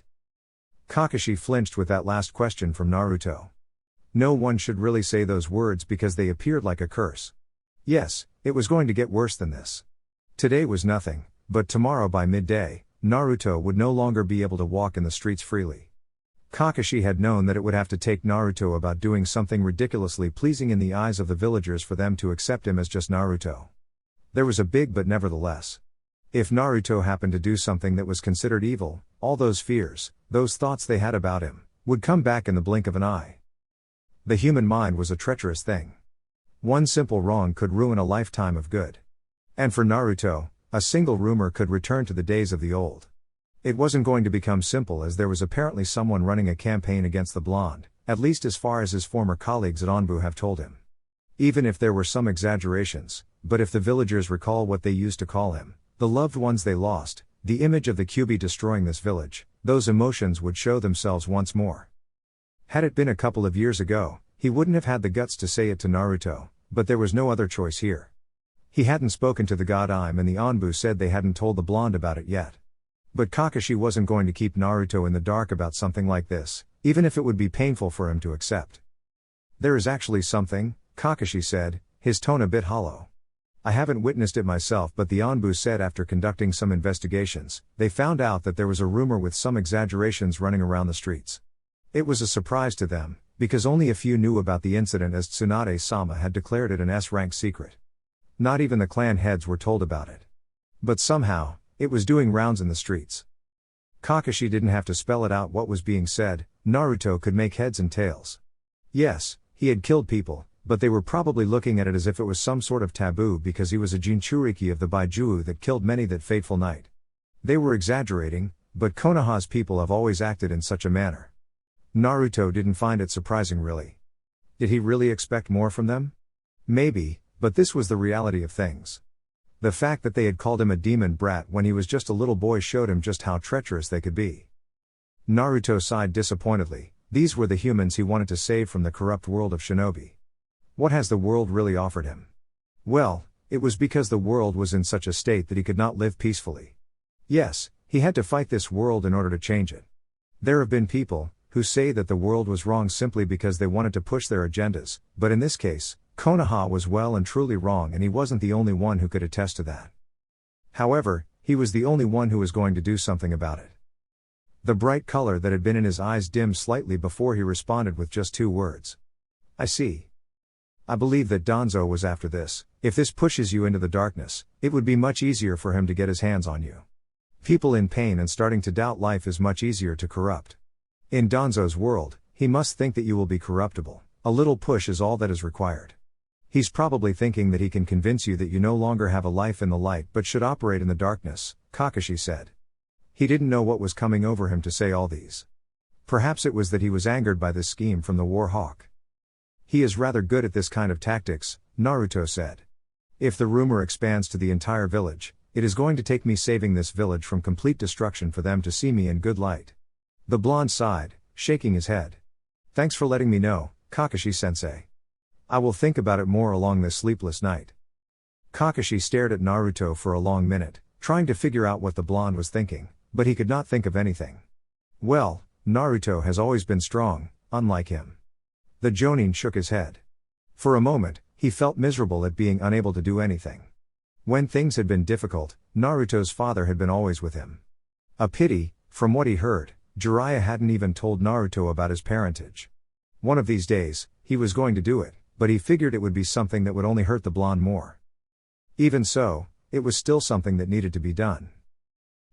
Kakashi flinched with that last question from Naruto. No one should really say those words because they appeared like a curse. Yes, it was going to get worse than this. Today was nothing, but tomorrow by midday, Naruto would no longer be able to walk in the streets freely. Kakashi had known that it would have to take Naruto about doing something ridiculously pleasing in the eyes of the villagers for them to accept him as just Naruto. There was a big but nevertheless. If Naruto happened to do something that was considered evil, all those fears, those thoughts they had about him, would come back in the blink of an eye. The human mind was a treacherous thing. One simple wrong could ruin a lifetime of good. And for Naruto, a single rumor could return to the days of the old. It wasn't going to become simple as there was apparently someone running a campaign against the blonde, at least as far as his former colleagues at Onbu have told him. Even if there were some exaggerations, but if the villagers recall what they used to call him, the loved ones they lost, the image of the Kyuubi destroying this village, those emotions would show themselves once more. Had it been a couple of years ago, he wouldn't have had the guts to say it to Naruto, but there was no other choice here. He hadn't spoken to the God Im and the Onbu said they hadn't told the blonde about it yet. But Kakashi wasn't going to keep Naruto in the dark about something like this, even if it would be painful for him to accept. There is actually something, Kakashi said, his tone a bit hollow. I haven't witnessed it myself, but the Onbu said after conducting some investigations, they found out that there was a rumor with some exaggerations running around the streets. It was a surprise to them, because only a few knew about the incident as Tsunade-sama had declared it an S-rank secret. Not even the clan heads were told about it. But somehow, it was doing rounds in the streets. Kakashi didn't have to spell it out what was being said, Naruto could make heads and tails. Yes, he had killed people, but they were probably looking at it as if it was some sort of taboo because he was a Jinchuriki of the Baijuo that killed many that fateful night. They were exaggerating, but Konoha's people have always acted in such a manner. Naruto didn't find it surprising really. Did he really expect more from them? Maybe, but this was the reality of things. The fact that they had called him a demon brat when he was just a little boy showed him just how treacherous they could be. Naruto sighed disappointedly. These were the humans he wanted to save from the corrupt world of Shinobi. What has the world really offered him? Well, it was because the world was in such a state that he could not live peacefully. Yes, he had to fight this world in order to change it. There have been people who say that the world was wrong simply because they wanted to push their agendas, but in this case, Konoha was well and truly wrong and he wasn't the only one who could attest to that. However, he was the only one who was going to do something about it. The bright color that had been in his eyes dimmed slightly before he responded with just 2 words. I see. I believe that Danzo was after this. If this pushes you into the darkness, it would be much easier for him to get his hands on you. People in pain and starting to doubt life is much easier to corrupt. In Danzo's world, he must think that you will be corruptible. A little push is all that is required. He's probably thinking that he can convince you that you no longer have a life in the light but should operate in the darkness, Kakashi said. He didn't know what was coming over him to say all these. Perhaps it was that he was angered by this scheme from the War Hawk. He is rather good at this kind of tactics, Naruto said. If the rumor expands to the entire village, it is going to take me saving this village from complete destruction for them to see me in good light. The blonde sighed, shaking his head. Thanks for letting me know, Kakashi-sensei. I will think about it more along this sleepless night. Kakashi stared at Naruto for a long minute, trying to figure out what the blonde was thinking, but he could not think of anything. Well, Naruto has always been strong, unlike him. The Jonin shook his head. For a moment, he felt miserable at being unable to do anything. When things had been difficult, Naruto's father had been always with him. A pity, from what he heard, Jiraiya hadn't even told Naruto about his parentage. One of these days, he was going to do it, but he figured it would be something that would only hurt the blonde more. Even so, it was still something that needed to be done.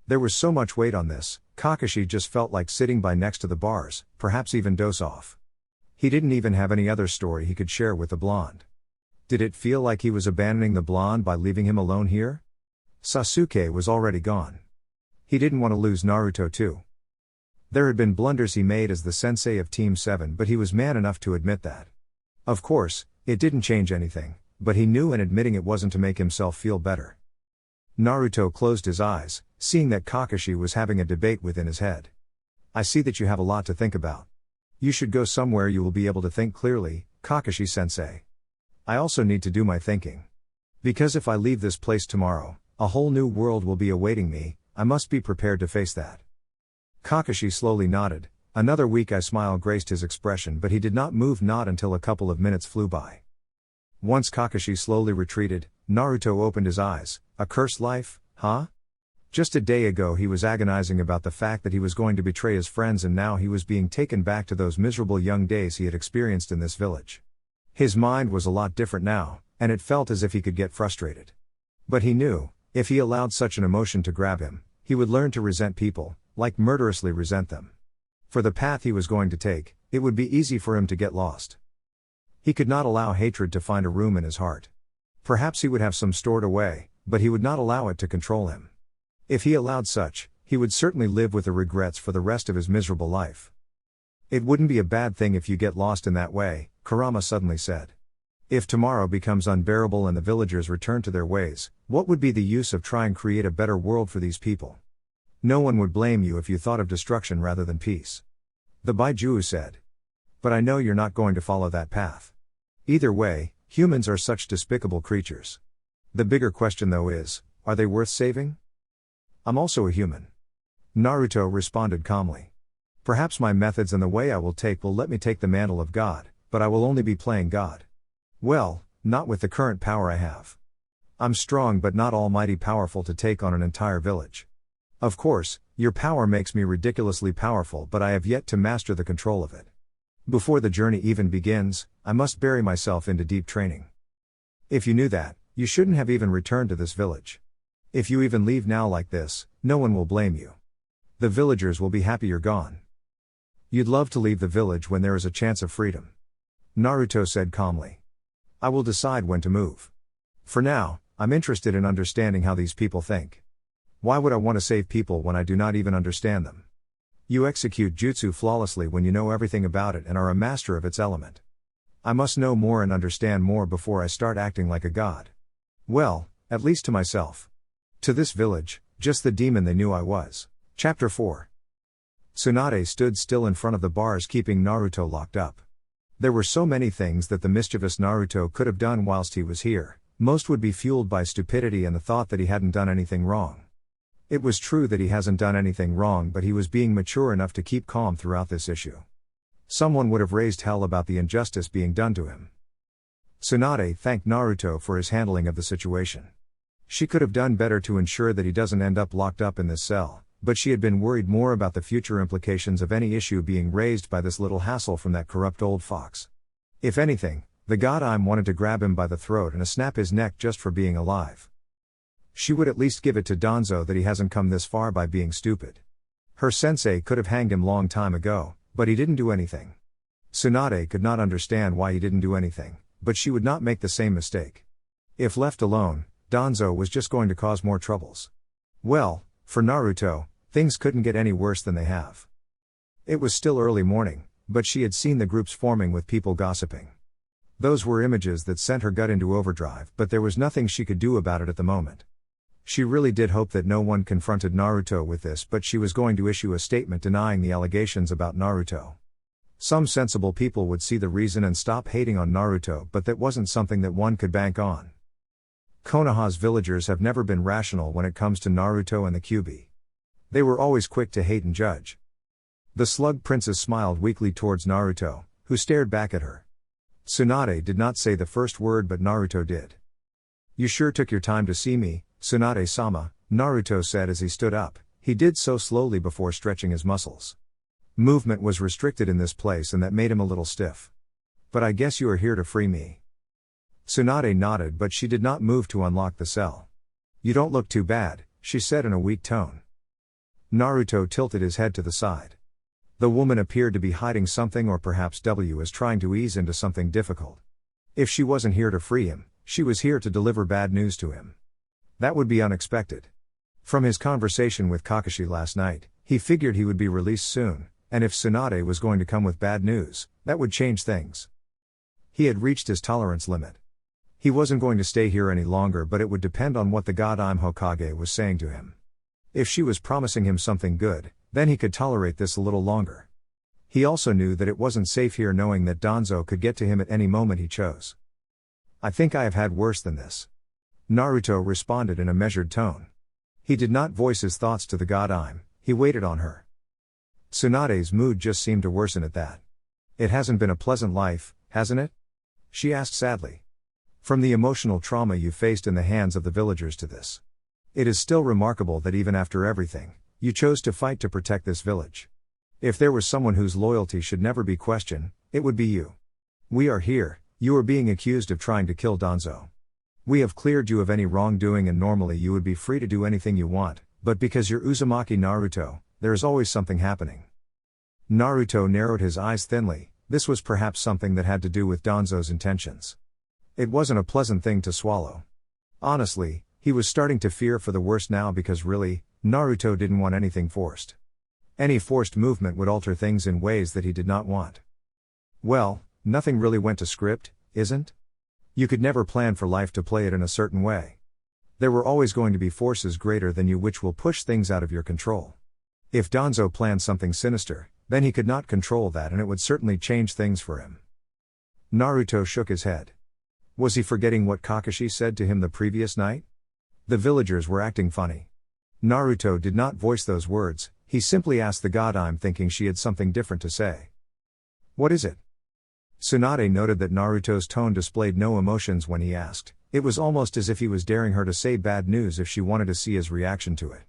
There was so much weight on this, Kakashi just felt like sitting by next to the bars, perhaps even doze off. He didn't even have any other story he could share with the blonde. Did it feel like he was abandoning the blonde by leaving him alone here? Sasuke was already gone. He didn't want to lose Naruto too. There had been blunders he made as the sensei of Team 7, but he was man enough to admit that. Of course, it didn't change anything, but he knew, and admitting it wasn't to make himself feel better. Naruto closed his eyes, seeing that Kakashi was having a debate within his head. I see that you have a lot to think about. You should go somewhere you will be able to think clearly, Kakashi-sensei. I also need to do my thinking. Because if I leave this place tomorrow, a whole new world will be awaiting me. I must be prepared to face that. Kakashi slowly nodded. Another weak smile graced his expression, but he did not move, not until a couple of minutes flew by. Once Kakashi slowly retreated, Naruto opened his eyes. A cursed life, huh? Just a day ago he was agonizing about the fact that he was going to betray his friends, and now he was being taken back to those miserable young days he had experienced in this village. His mind was a lot different now, and it felt as if he could get frustrated. But he knew, if he allowed such an emotion to grab him, he would learn to resent people, like murderously resent them. For the path he was going to take, it would be easy for him to get lost. He could not allow hatred to find a room in his heart. Perhaps he would have some stored away, but he would not allow it to control him. If he allowed such, he would certainly live with the regrets for the rest of his miserable life. It wouldn't be a bad thing if you get lost in that way, Kurama suddenly said. If tomorrow becomes unbearable and the villagers return to their ways, what would be the use of trying to create a better world for these people? No one would blame you if you thought of destruction rather than peace. The Baiju said. But I know you're not going to follow that path. Either way, humans are such despicable creatures. The bigger question though is, are they worth saving? I'm also a human. Naruto responded calmly. Perhaps my methods and the way I will take will let me take the mantle of God, but I will only be playing God. Well, not with the current power I have. I'm strong but not almighty powerful to take on an entire village. Of course, your power makes me ridiculously powerful, but I have yet to master the control of it. Before the journey even begins, I must bury myself into deep training. If you knew that, you shouldn't have even returned to this village. If you even leave now like this, no one will blame you. The villagers will be happy you're gone. You'd love to leave the village when there is a chance of freedom. Naruto said calmly. I will decide when to move. For now, I'm interested in understanding how these people think. Why would I want to save people when I do not even understand them? You execute jutsu flawlessly when you know everything about it and are a master of its element. I must know more and understand more before I start acting like a god. Well, at least to myself. To this village, just the demon they knew I was. Chapter 4. Tsunade stood still in front of the bars, keeping Naruto locked up. There were so many things that the mischievous Naruto could have done whilst he was here. Most would be fueled by stupidity and the thought that he hadn't done anything wrong. It was true that he hasn't done anything wrong, but he was being mature enough to keep calm throughout this issue. Someone would have raised hell about the injustice being done to him. Tsunade thanked Naruto for his handling of the situation. She could have done better to ensure that he doesn't end up locked up in this cell, but she had been worried more about the future implications of any issue being raised by this little hassle from that corrupt old fox. If anything, the god wanted to grab him by the throat and snap his neck just for being alive. She would at least give it to Danzo that he hasn't come this far by being stupid. Her sensei could have hanged him long time ago, but he didn't do anything. Tsunade could not understand why he didn't do anything, but she would not make the same mistake. If left alone, Danzo was just going to cause more troubles. Well, for Naruto, things couldn't get any worse than they have. It was still early morning, but she had seen the groups forming with people gossiping. Those were images that sent her gut into overdrive, but there was nothing she could do about it at the moment. She really did hope that no one confronted Naruto with this, but she was going to issue a statement denying the allegations about Naruto. Some sensible people would see the reason and stop hating on Naruto, but that wasn't something that one could bank on. Konoha's villagers have never been rational when it comes to Naruto and the Kyuubi. They were always quick to hate and judge. The Slug Princess smiled weakly towards Naruto, who stared back at her. Tsunade did not say the first word, but Naruto did. "You sure took your time to see me, Tsunade-sama," Naruto said as he stood up. He did so slowly before stretching his muscles. Movement was restricted in this place and that made him a little stiff. "But I guess you are here to free me." Tsunade nodded, but she did not move to unlock the cell. "You don't look too bad," she said in a weak tone. Naruto tilted his head to the side. The woman appeared to be hiding something, or perhaps was trying to ease into something difficult. If she wasn't here to free him, she was here to deliver bad news to him. That would be unexpected. From his conversation with Kakashi last night, he figured he would be released soon, and if Tsunade was going to come with bad news, that would change things. He had reached his tolerance limit. He wasn't going to stay here any longer, but it would depend on what the God Hokage was saying to him. If she was promising him something good, then he could tolerate this a little longer. He also knew that it wasn't safe here, knowing that Danzo could get to him at any moment he chose. "I think I have had worse than this," Naruto responded in a measured tone. He did not voice his thoughts to the God, he waited on her. Tsunade's mood just seemed to worsen at that. "It hasn't been a pleasant life, hasn't it?" she asked sadly. "From the emotional trauma you faced in the hands of the villagers to this. It is still remarkable that even after everything, you chose to fight to protect this village. If there was someone whose loyalty should never be questioned, it would be you. We are here, you are being accused of trying to kill Danzo. We have cleared you of any wrongdoing, and normally you would be free to do anything you want, but because you're Uzumaki Naruto, there is always something happening." Naruto narrowed his eyes thinly. This was perhaps something that had to do with Danzo's intentions. It wasn't a pleasant thing to swallow. Honestly, he was starting to fear for the worst now, because really, Naruto didn't want anything forced. Any forced movement would alter things in ways that he did not want. Well, nothing really went to script, isn't? You could never plan for life to play it in a certain way. There were always going to be forces greater than you which will push things out of your control. If Danzo planned something sinister, then he could not control that, and it would certainly change things for him. Naruto shook his head. Was he forgetting what Kakashi said to him the previous night? The villagers were acting funny. Naruto did not voice those words, he simply asked the God, thinking she had something different to say. "What is it?" Tsunade noted that Naruto's tone displayed no emotions when he asked. It was almost as if he was daring her to say bad news if she wanted to see his reaction to it.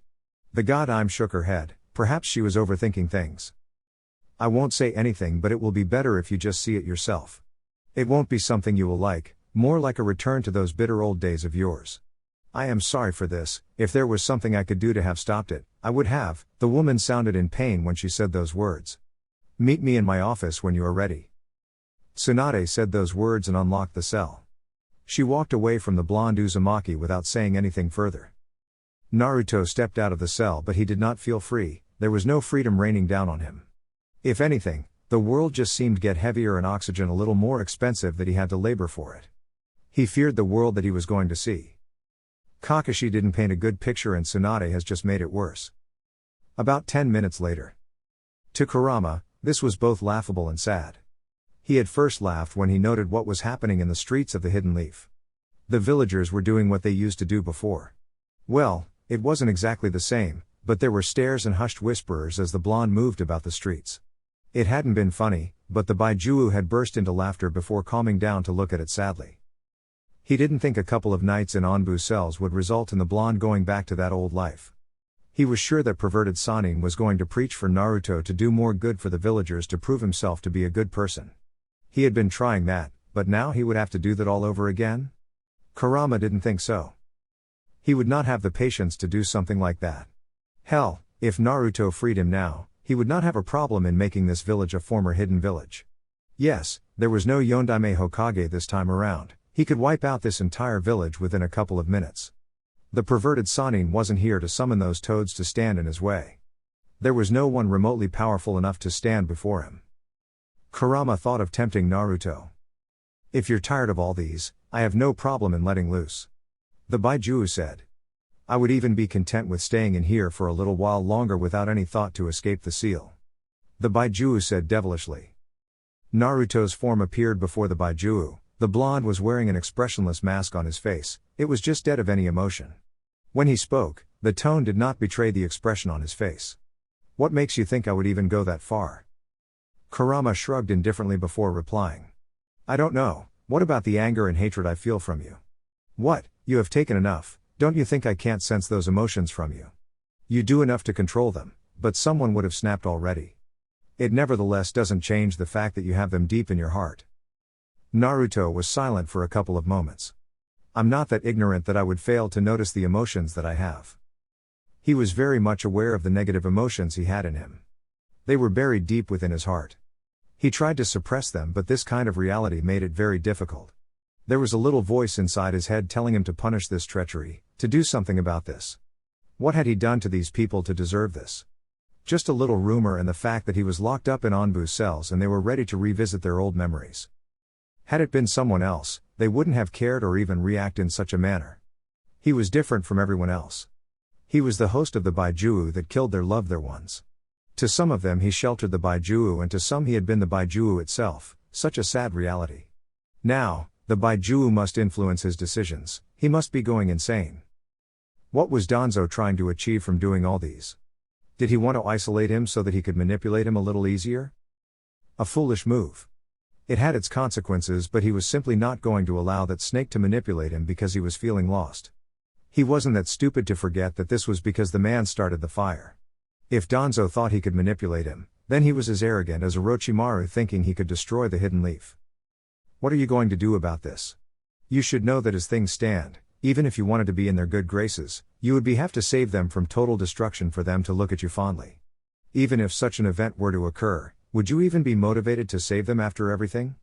The God shook her head. Perhaps she was overthinking things. "I won't say anything, but it will be better if you just see it yourself. It won't be something you will like, more like a return to those bitter old days of yours. I am sorry for this. If there was something I could do to have stopped it, I would have." The woman sounded in pain when she said those words. "Meet me in my office when you are ready." Tsunade said those words and unlocked the cell. She walked away from the blonde Uzumaki without saying anything further. Naruto stepped out of the cell, but he did not feel free. There was no freedom raining down on him. If anything, the world just seemed to get heavier and oxygen a little more expensive, that he had to labor for it. He feared the world that he was going to see. Kakashi didn't paint a good picture, and Tsunade has just made it worse. About 10 minutes later. To Kurama, this was both laughable and sad. He had first laughed when he noted what was happening in the streets of the Hidden Leaf. The villagers were doing what they used to do before. Well, it wasn't exactly the same, but there were stares and hushed whisperers as the blonde moved about the streets. It hadn't been funny, but the Baijiu had burst into laughter before calming down to look at it sadly. He didn't think a couple of nights in Onbu cells would result in the blonde going back to that old life. He was sure that perverted Sannin was going to preach for Naruto to do more good for the villagers, to prove himself to be a good person. He had been trying that, but now he would have to do that all over again? Kurama didn't think so. He would not have the patience to do something like that. Hell, if Naruto freed him now, he would not have a problem in making this village a former hidden village. Yes, there was no Yondaime Hokage this time around. He could wipe out this entire village within a couple of minutes. The perverted Sannin wasn't here to summon those toads to stand in his way. There was no one remotely powerful enough to stand before him. Kurama thought of tempting Naruto. "If you're tired of all these, I have no problem in letting loose," the Baijiu said. "I would even be content with staying in here for a little while longer without any thought to escape the seal," the Baijiu said devilishly. Naruto's form appeared before the Baijiu. The blonde was wearing an expressionless mask on his face, it was just dead of any emotion. When he spoke, the tone did not betray the expression on his face. What makes you think I would even go that far? Kurama shrugged indifferently before replying. I don't know, what about the anger and hatred I feel from you? What, you have taken enough, don't you think I can't sense those emotions from you? You do enough to control them, but someone would have snapped already. It nevertheless doesn't change the fact that you have them deep in your heart. Naruto was silent for a couple of moments. I'm not that ignorant that I would fail to notice the emotions that I have. He was very much aware of the negative emotions he had in him. They were buried deep within his heart. He tried to suppress them, but this kind of reality made it very difficult. There was a little voice inside his head telling him to punish this treachery, to do something about this. What had he done to these people to deserve this? Just a little rumor and the fact that he was locked up in Onbu's cells and they were ready to revisit their old memories. Had it been someone else, they wouldn't have cared or even react in such a manner. He was different from everyone else. He was the host of the Baijuu that killed their loved ones. To some of them he sheltered the Baijuu and to some he had been the Baijuu itself, such a sad reality. Now, the Baijuu must influence his decisions, he must be going insane. What was Danzo trying to achieve from doing all these? Did he want to isolate him so that he could manipulate him a little easier? A foolish move. It had its consequences, but he was simply not going to allow that snake to manipulate him because he was feeling lost. He wasn't that stupid to forget that this was because the man started the fire. If Danzo thought he could manipulate him, then he was as arrogant as Orochimaru thinking he could destroy the hidden leaf. What are you going to do about this? You should know that as things stand, even if you wanted to be in their good graces, you would have to save them from total destruction for them to look at you fondly. Even if such an event were to occur, would you even be motivated to save them after everything?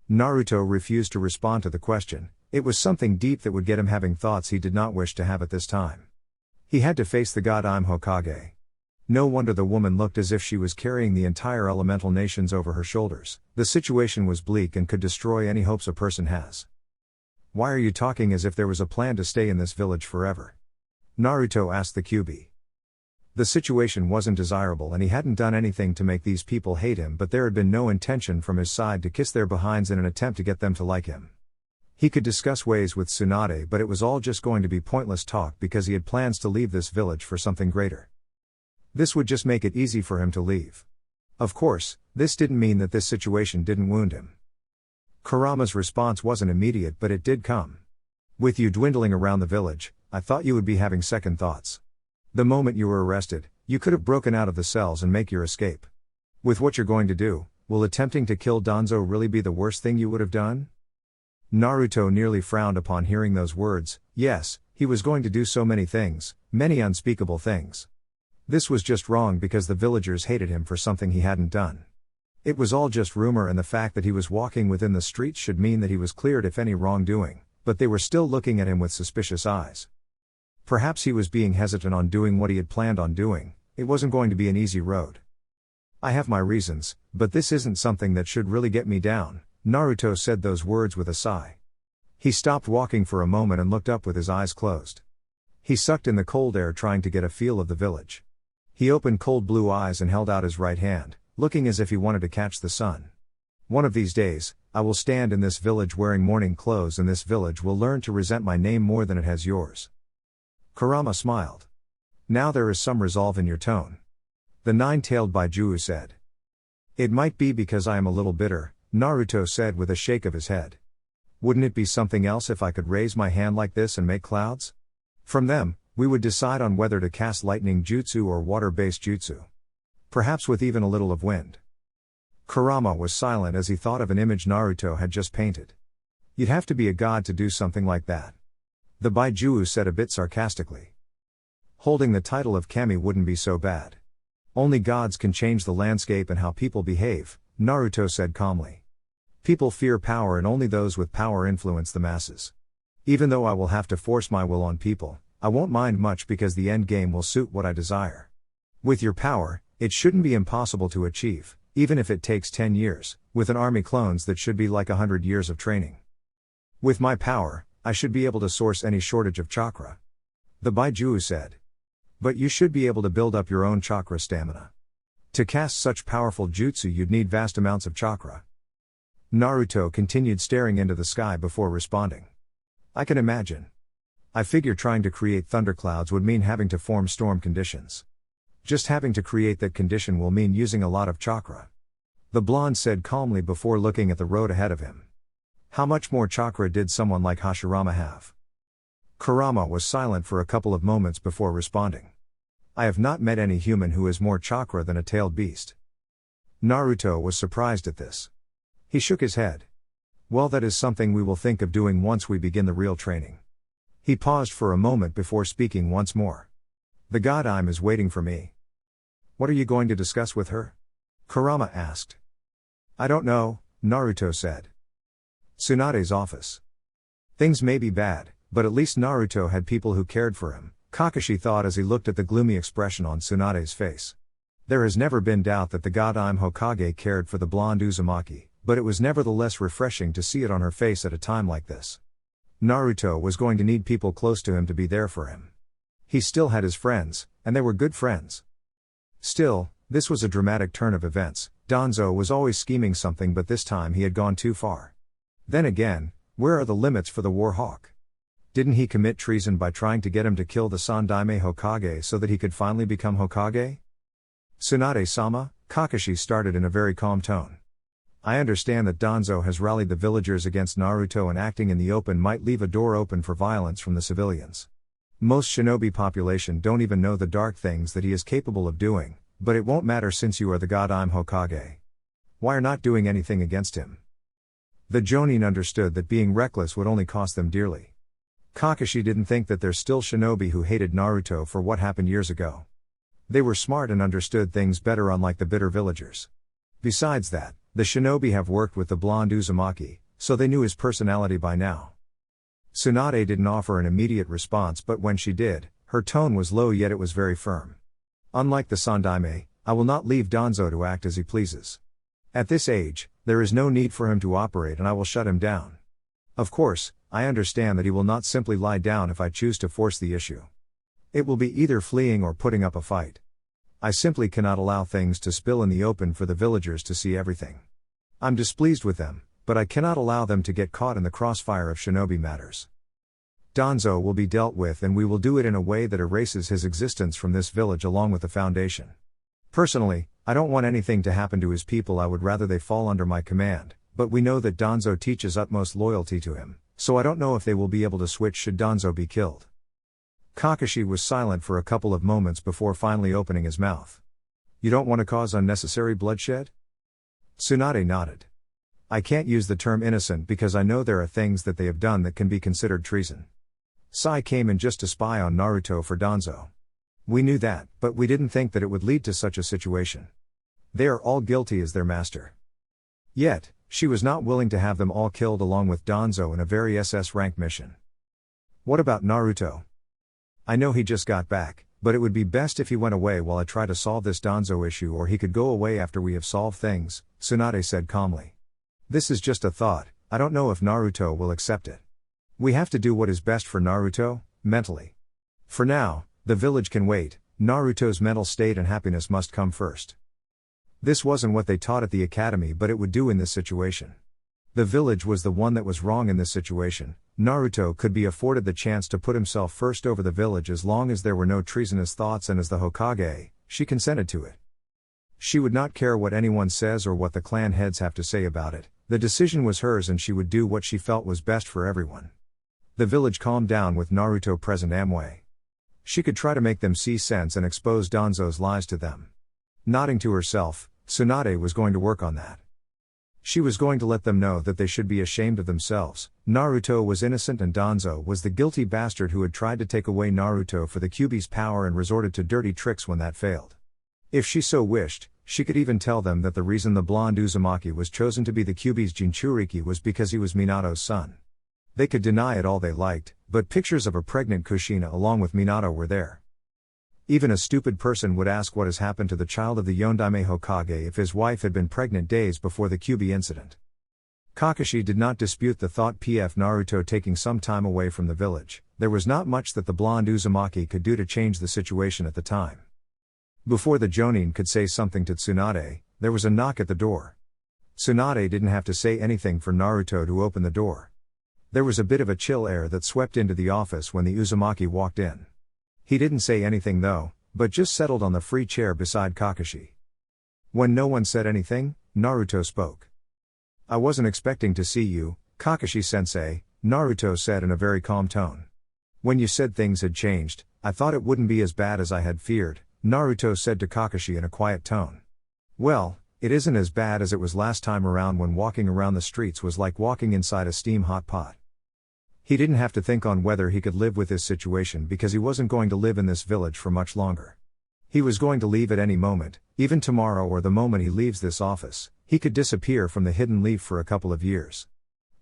Naruto refused to respond to the question. It was something deep that would get him having thoughts he did not wish to have at this time. He had to face the god I'm Hokage. No wonder the woman looked as if she was carrying the entire elemental nations over her shoulders. The situation was bleak and could destroy any hopes a person has. Why are you talking as if there was a plan to stay in this village forever? Naruto asked the Kyuubi. The situation wasn't desirable and he hadn't done anything to make these people hate him, but there had been no intention from his side to kiss their behinds in an attempt to get them to like him. He could discuss ways with Tsunade, but it was all just going to be pointless talk because he had plans to leave this village for something greater. This would just make it easy for him to leave. Of course, this didn't mean that this situation didn't wound him. Kurama's response wasn't immediate, but it did come. With you dwindling around the village, I thought you would be having second thoughts. The moment you were arrested, you could have broken out of the cells and make your escape. With what you're going to do, will attempting to kill Danzo really be the worst thing you would have done? Naruto nearly frowned upon hearing those words. Yes, he was going to do so many things, many unspeakable things. This was just wrong because the villagers hated him for something he hadn't done. It was all just rumor, and the fact that he was walking within the streets should mean that he was cleared of any wrongdoing, but they were still looking at him with suspicious eyes. Perhaps he was being hesitant on doing what he had planned on doing. It wasn't going to be an easy road. I have my reasons, but this isn't something that should really get me down. Naruto said those words with a sigh. He stopped walking for a moment and looked up with his eyes closed. He sucked in the cold air, trying to get a feel of the village. He opened cold blue eyes and held out his right hand, looking as if he wanted to catch the sun. One of these days, I will stand in this village wearing mourning clothes, and this village will learn to resent my name more than it has yours. Kurama smiled. Now there is some resolve in your tone. The nine-tailed Baijuu said. It might be because I am a little bitter, Naruto said with a shake of his head. Wouldn't it be something else if I could raise my hand like this and make clouds? From them, we would decide on whether to cast lightning jutsu or water-based jutsu. Perhaps with even a little of wind. Kurama was silent as he thought of an image Naruto had just painted. You'd have to be a god to do something like that. The Baijuu said a bit sarcastically. Holding the title of kami wouldn't be so bad. Only gods can change the landscape and how people behave, Naruto said calmly. People fear power and only those with power influence the masses. Even though I will have to force my will on people, I won't mind much because the end game will suit what I desire. With your power, it shouldn't be impossible to achieve, even if it takes 10 years, with an army clones that should be like 100 years of training. With my power, I should be able to source any shortage of chakra. The Baijuu said. But you should be able to build up your own chakra stamina. To cast such powerful jutsu you'd need vast amounts of chakra. Naruto continued staring into the sky before responding. I can imagine. I figure trying to create thunderclouds would mean having to form storm conditions. Just having to create that condition will mean using a lot of chakra. The blonde said calmly before looking at the road ahead of him. How much more chakra did someone like Hashirama have? Kurama was silent for a couple of moments before responding. I have not met any human who has more chakra than a tailed beast. Naruto was surprised at this. He shook his head. Well, that is something we will think of doing once we begin the real training. He paused for a moment before speaking once more. The god Im is waiting for me. What are you going to discuss with her? Kurama asked. I don't know, Naruto said. Tsunade's office. Things may be bad, but at least Naruto had people who cared for him, Kakashi thought as he looked at the gloomy expression on Tsunade's face. There has never been doubt that the god Im Hokage cared for the blonde Uzumaki, but it was nevertheless refreshing to see it on her face at a time like this. Naruto was going to need people close to him to be there for him. He still had his friends, and they were good friends. Still, this was a dramatic turn of events. Danzo was always scheming something, but this time he had gone too far. Then again, where are the limits for the War Hawk? Didn't he commit treason by trying to get him to kill the Sandaime Hokage so that he could finally become Hokage? Tsunade-sama, Kakashi started in a very calm tone. I understand that Danzo has rallied the villagers against Naruto, and acting in the open might leave a door open for violence from the civilians. Most shinobi population don't even know the dark things that he is capable of doing, but it won't matter since you are the god Im Hokage. Why are not doing anything against him? The Jonin understood that being reckless would only cost them dearly. Kakashi didn't think that there's still shinobi who hated Naruto for what happened years ago. They were smart and understood things better, unlike the bitter villagers. Besides that, the shinobi have worked with the blonde Uzumaki, so they knew his personality by now. Tsunade didn't offer an immediate response, but when she did, her tone was low, yet it was very firm. Unlike the Sandaime, I will not leave Danzo to act as he pleases. At this age, there is no need for him to operate, and I will shut him down. Of course, I understand that he will not simply lie down if I choose to force the issue. It will be either fleeing or putting up a fight. I simply cannot allow things to spill in the open for the villagers to see everything. I'm displeased with them, but I cannot allow them to get caught in the crossfire of shinobi matters. Danzo will be dealt with, and we will do it in a way that erases his existence from this village along with the foundation. Personally, I don't want anything to happen to his people. I would rather they fall under my command, but we know that Danzo teaches utmost loyalty to him, so I don't know if they will be able to switch should Danzo be killed. Kakashi was silent for a couple of moments before finally opening his mouth. You don't want to cause unnecessary bloodshed? Tsunade nodded. I can't use the term innocent because I know there are things that they have done that can be considered treason. Sai came in just to spy on Naruto for Danzo. We knew that, but we didn't think that it would lead to such a situation. They are all guilty as their master. Yet, she was not willing to have them all killed along with Danzo in a very SS rank mission. What about Naruto? I know he just got back, but it would be best if he went away while I try to solve this Danzo issue, or he could go away after we have solved things, Tsunade said calmly. This is just a thought, I don't know if Naruto will accept it. We have to do what is best for Naruto, mentally. For now, the village can wait, Naruto's mental state and happiness must come first. This wasn't what they taught at the academy, but it would do in this situation. The village was the one that was wrong in this situation. Naruto could be afforded the chance to put himself first over the village as long as there were no treasonous thoughts, and as the Hokage, she consented to it. She would not care what anyone says or what the clan heads have to say about it. The decision was hers, and she would do what she felt was best for everyone. The village calmed down with Naruto present. Amway. She could try to make them see sense and expose Danzo's lies to them. Nodding to herself, Tsunade was going to work on that. She was going to let them know that they should be ashamed of themselves. Naruto was innocent and Danzo was the guilty bastard who had tried to take away Naruto for the Kyuubi's power and resorted to dirty tricks when that failed. If she so wished, she could even tell them that the reason the blonde Uzumaki was chosen to be the Kyuubi's Jinchuriki was because he was Minato's son. They could deny it all they liked, but pictures of a pregnant Kushina along with Minato were there. Even a stupid person would ask what has happened to the child of the Yondaime Hokage if his wife had been pregnant days before the Kyuubi incident. Kakashi did not dispute the thought of Naruto taking some time away from the village. There was not much that the blonde Uzumaki could do to change the situation at the time. Before the Jonin could say something to Tsunade, there was a knock at the door. Tsunade didn't have to say anything for Naruto to open the door. There was a bit of a chill air that swept into the office when the Uzumaki walked in. He didn't say anything though, but just settled on the free chair beside Kakashi. When no one said anything, Naruto spoke. "I wasn't expecting to see you, Kakashi-sensei," Naruto said in a very calm tone. "When you said things had changed, I thought it wouldn't be as bad as I had feared," Naruto said to Kakashi in a quiet tone. "Well, it isn't as bad as it was last time around when walking around the streets was like walking inside a steam-hot pot." He didn't have to think on whether he could live with this situation because he wasn't going to live in this village for much longer. He was going to leave at any moment, even tomorrow or the moment he leaves this office. He could disappear from the Hidden Leaf for a couple of years.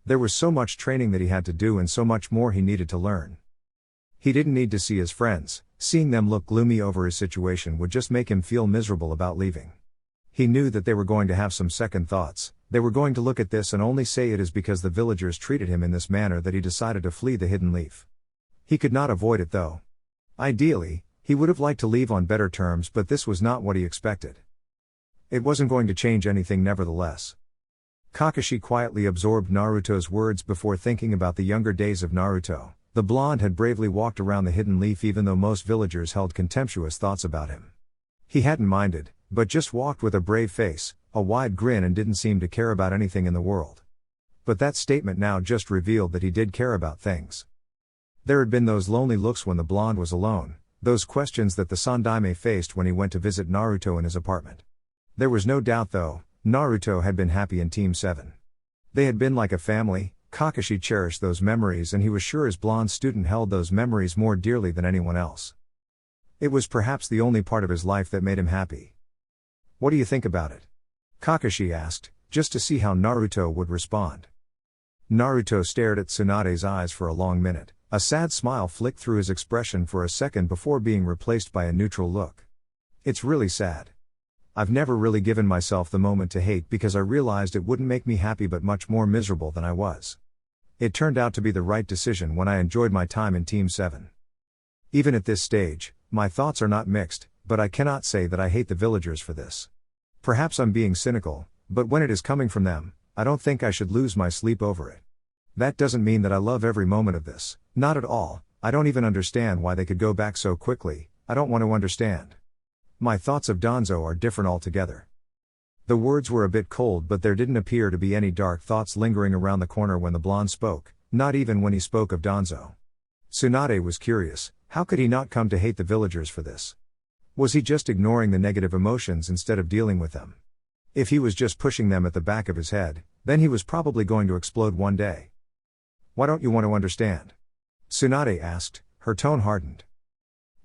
There was so much training that he had to do and so much more he needed to learn. He didn't need to see his friends. Seeing them look gloomy over his situation would just make him feel miserable about leaving. He knew that they were going to have some second thoughts. They were going to look at this and only say it is because the villagers treated him in this manner that he decided to flee the Hidden Leaf. He could not avoid it though. Ideally, he would have liked to leave on better terms, but this was not what he expected. It wasn't going to change anything nevertheless. Kakashi quietly absorbed Naruto's words before thinking about the younger days of Naruto. The blonde had bravely walked around the Hidden Leaf even though most villagers held contemptuous thoughts about him. He hadn't minded, but just walked with a brave face, a wide grin, and didn't seem to care about anything in the world. But that statement now just revealed that he did care about things. There had been those lonely looks when the blonde was alone, those questions that the Sandaime faced when he went to visit Naruto in his apartment. There was no doubt though, Naruto had been happy in Team 7. They had been like a family. Kakashi cherished those memories and he was sure his blonde student held those memories more dearly than anyone else. It was perhaps the only part of his life that made him happy. "What do you think about it?" Kakashi asked, just to see how Naruto would respond. Naruto stared at Tsunade's eyes for a long minute. A sad smile flicked through his expression for a second before being replaced by a neutral look. "It's really sad. I've never really given myself the moment to hate because I realized it wouldn't make me happy but much more miserable than I was. It turned out to be the right decision when I enjoyed my time in Team 7. Even at this stage, my thoughts are not mixed, but I cannot say that I hate the villagers for this. Perhaps I'm being cynical, but when it is coming from them, I don't think I should lose my sleep over it. That doesn't mean that I love every moment of this, not at all. I don't even understand why they could go back so quickly. I don't want to understand. My thoughts of Danzo are different altogether." The words were a bit cold, but there didn't appear to be any dark thoughts lingering around the corner when the blonde spoke, not even when he spoke of Danzo. Tsunade was curious. How could he not come to hate the villagers for this? Was he just ignoring the negative emotions instead of dealing with them? If he was just pushing them at the back of his head, then he was probably going to explode one day. "Why don't you want to understand?" Tsunade asked, her tone hardened.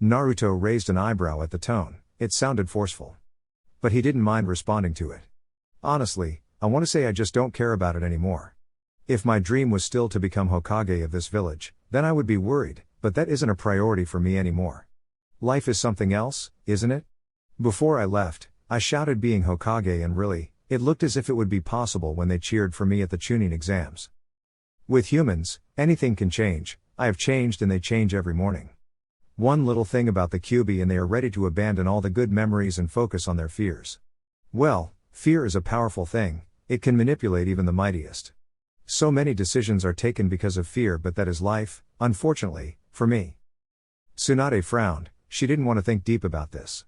Naruto raised an eyebrow at the tone. It sounded forceful. But he didn't mind responding to it. "Honestly, I want to say I just don't care about it anymore. If my dream was still to become Hokage of this village, then I would be worried, but that isn't a priority for me anymore. Life is something else, isn't it? Before I left, I shouted being Hokage and really, it looked as if it would be possible when they cheered for me at the Chunin exams. With humans, anything can change. I have changed and they change every morning. One little thing about the Kyuubi and they are ready to abandon all the good memories and focus on their fears. Well, fear is a powerful thing, it can manipulate even the mightiest. So many decisions are taken because of fear, but that is life, unfortunately, for me." Tsunade frowned. She didn't want to think deep about this.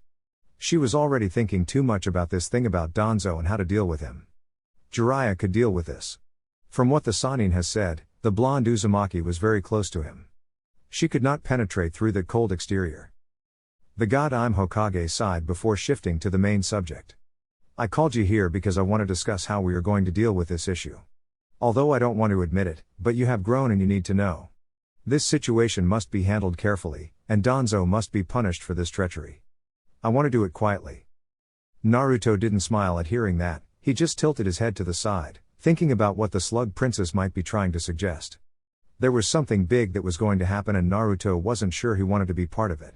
She was already thinking too much about this thing about Danzo and how to deal with him. Jiraiya could deal with this. From what the Sannin has said, the blonde Uzumaki was very close to him. She could not penetrate through that cold exterior. The God I'm Hokage sighed before shifting to the main subject. "I called you here because I want to discuss how we are going to deal with this issue. Although I don't want to admit it, but you have grown and you need to know. This situation must be handled carefully, and Danzo must be punished for this treachery. I want to do it quietly." Naruto didn't smile at hearing that, he just tilted his head to the side, thinking about what the Slug Princess might be trying to suggest. There was something big that was going to happen and Naruto wasn't sure he wanted to be part of it.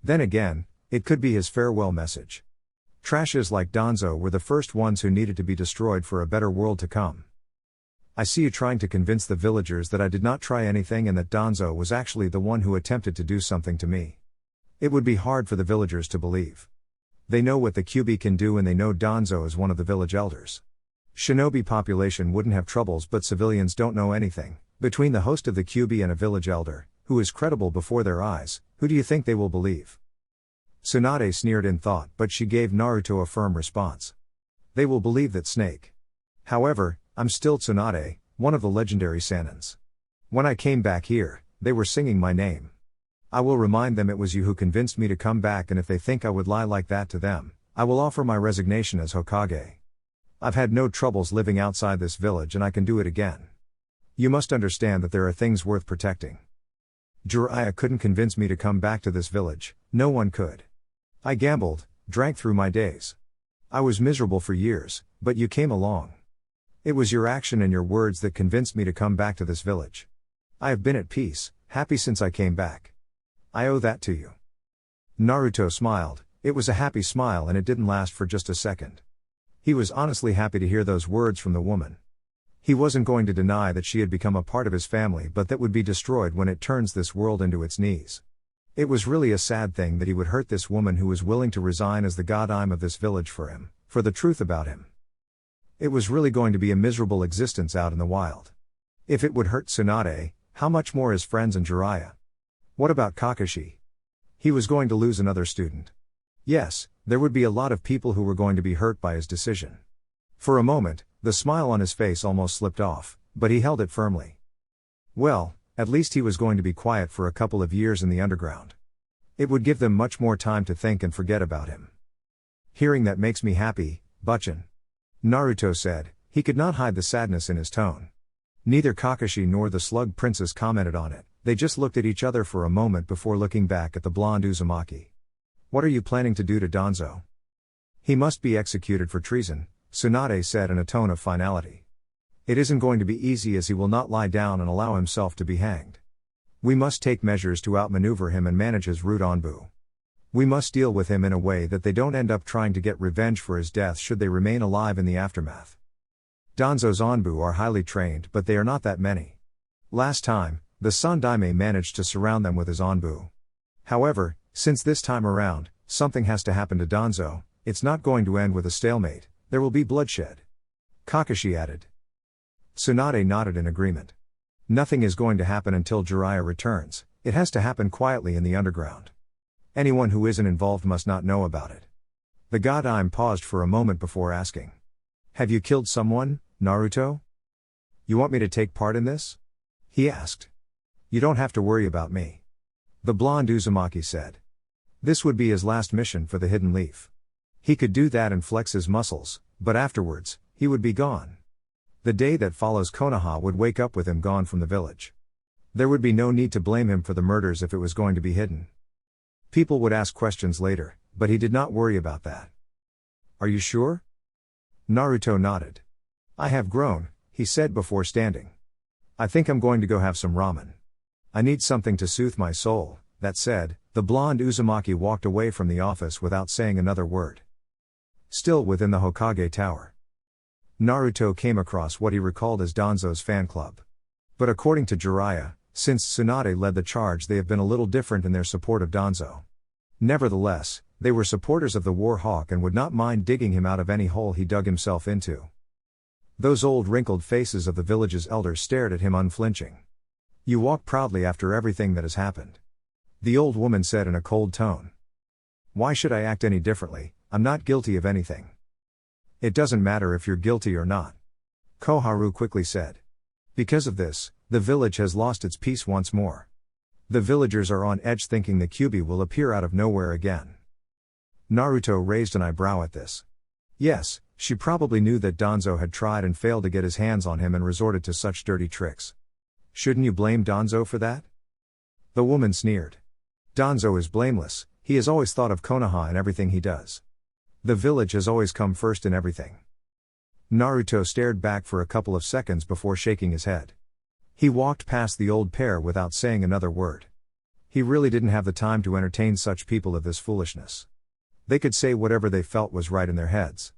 Then again, it could be his farewell message. Trashes like Danzo were the first ones who needed to be destroyed for a better world to come. "I see you trying to convince the villagers that I did not try anything and that Danzo was actually the one who attempted to do something to me. It would be hard for the villagers to believe. They know what the Kyuubi can do and they know Danzo is one of the village elders. Shinobi population wouldn't have troubles, but civilians don't know anything. Between the host of the Kyuubi and a village elder, who is credible before their eyes, who do you think they will believe? Tsunade sneered in thought, but she gave Naruto a firm response. They will believe that snake. However, I'm still Tsunade, one of the legendary Sanins. When I came back here, they were singing my name. I will remind them it was you who convinced me to come back, and if they think I would lie like that to them, I will offer my resignation as Hokage. I've had no troubles living outside this village, and I can do it again. You must understand that there are things worth protecting. Jiraiya couldn't convince me to come back to this village, no one could. I gambled, drank through my days. I was miserable for years, but you came along. It was your action and your words that convinced me to come back to this village. I have been at peace, happy since I came back. I owe that to you. Naruto smiled. It was a happy smile, and it didn't last for just a second. He was honestly happy to hear those words from the woman. He wasn't going to deny that she had become a part of his family, but that would be destroyed when it turns this world into its knees. It was really a sad thing that he would hurt this woman who was willing to resign as the godime of this village for him, for the truth about him. It was really going to be a miserable existence out in the wild. If it would hurt Tsunade, how much more his friends and Jiraiya? What about Kakashi? He was going to lose another student. Yes, there would be a lot of people who were going to be hurt by his decision. For a moment, the smile on his face almost slipped off, but he held it firmly. Well, at least he was going to be quiet for a couple of years in the underground. It would give them much more time to think and forget about him. Hearing that makes me happy, Buchan. Naruto said. He could not hide the sadness in his tone. Neither Kakashi nor the Slug Princess commented on it, they just looked at each other for a moment before looking back at the blonde Uzumaki. What are you planning to do to Danzo? He must be executed for treason, Tsunade said in a tone of finality. It isn't going to be easy, as he will not lie down and allow himself to be hanged. We must take measures to outmaneuver him and manage his route Anbu. We must deal with him in a way that they don't end up trying to get revenge for his death should they remain alive in the aftermath. Danzo's Anbu are highly trained, but they are not that many. Last time, the Sandaime managed to surround them with his Anbu. However, since this time around, something has to happen to Danzo. It's not going to end with a stalemate, there will be bloodshed. Kakashi added. Tsunade nodded in agreement. Nothing is going to happen until Jiraiya returns, it has to happen quietly in the underground. Anyone who isn't involved must not know about it. The godime paused for a moment before asking. Have you killed someone, Naruto? You want me to take part in this? He asked. You don't have to worry about me. The blonde Uzumaki said. This would be his last mission for the Hidden Leaf. He could do that and flex his muscles, but afterwards, he would be gone. The day that follows, Konoha would wake up with him gone from the village. There would be no need to blame him for the murders if it was going to be hidden. People would ask questions later, but he did not worry about that. Are you sure? Naruto nodded. I have grown, he said before standing. I think I'm going to go have some ramen. I need something to soothe my soul. That said, the blonde Uzumaki walked away from the office without saying another word. Still within the Hokage Tower, Naruto came across what he recalled as Danzo's fan club. But according to Jiraiya, since Tsunade led the charge, they have been a little different in their support of Danzo. Nevertheless, they were supporters of the War Hawk and would not mind digging him out of any hole he dug himself into. Those old wrinkled faces of the village's elders stared at him unflinching. You walk proudly after everything that has happened. The old woman said in a cold tone. Why should I act any differently? I'm not guilty of anything. It doesn't matter if you're guilty or not. Koharu quickly said. Because of this, the village has lost its peace once more. The villagers are on edge, thinking the Kyuubi will appear out of nowhere again. Naruto raised an eyebrow at this. Yes, she probably knew that Danzo had tried and failed to get his hands on him and resorted to such dirty tricks. Shouldn't you blame Danzo for that? The woman sneered. Danzo is blameless, he has always thought of Konoha in everything he does. The village has always come first in everything. Naruto stared back for a couple of seconds before shaking his head. He walked past the old pair without saying another word. He really didn't have the time to entertain such people of this foolishness. They could say whatever they felt was right in their heads.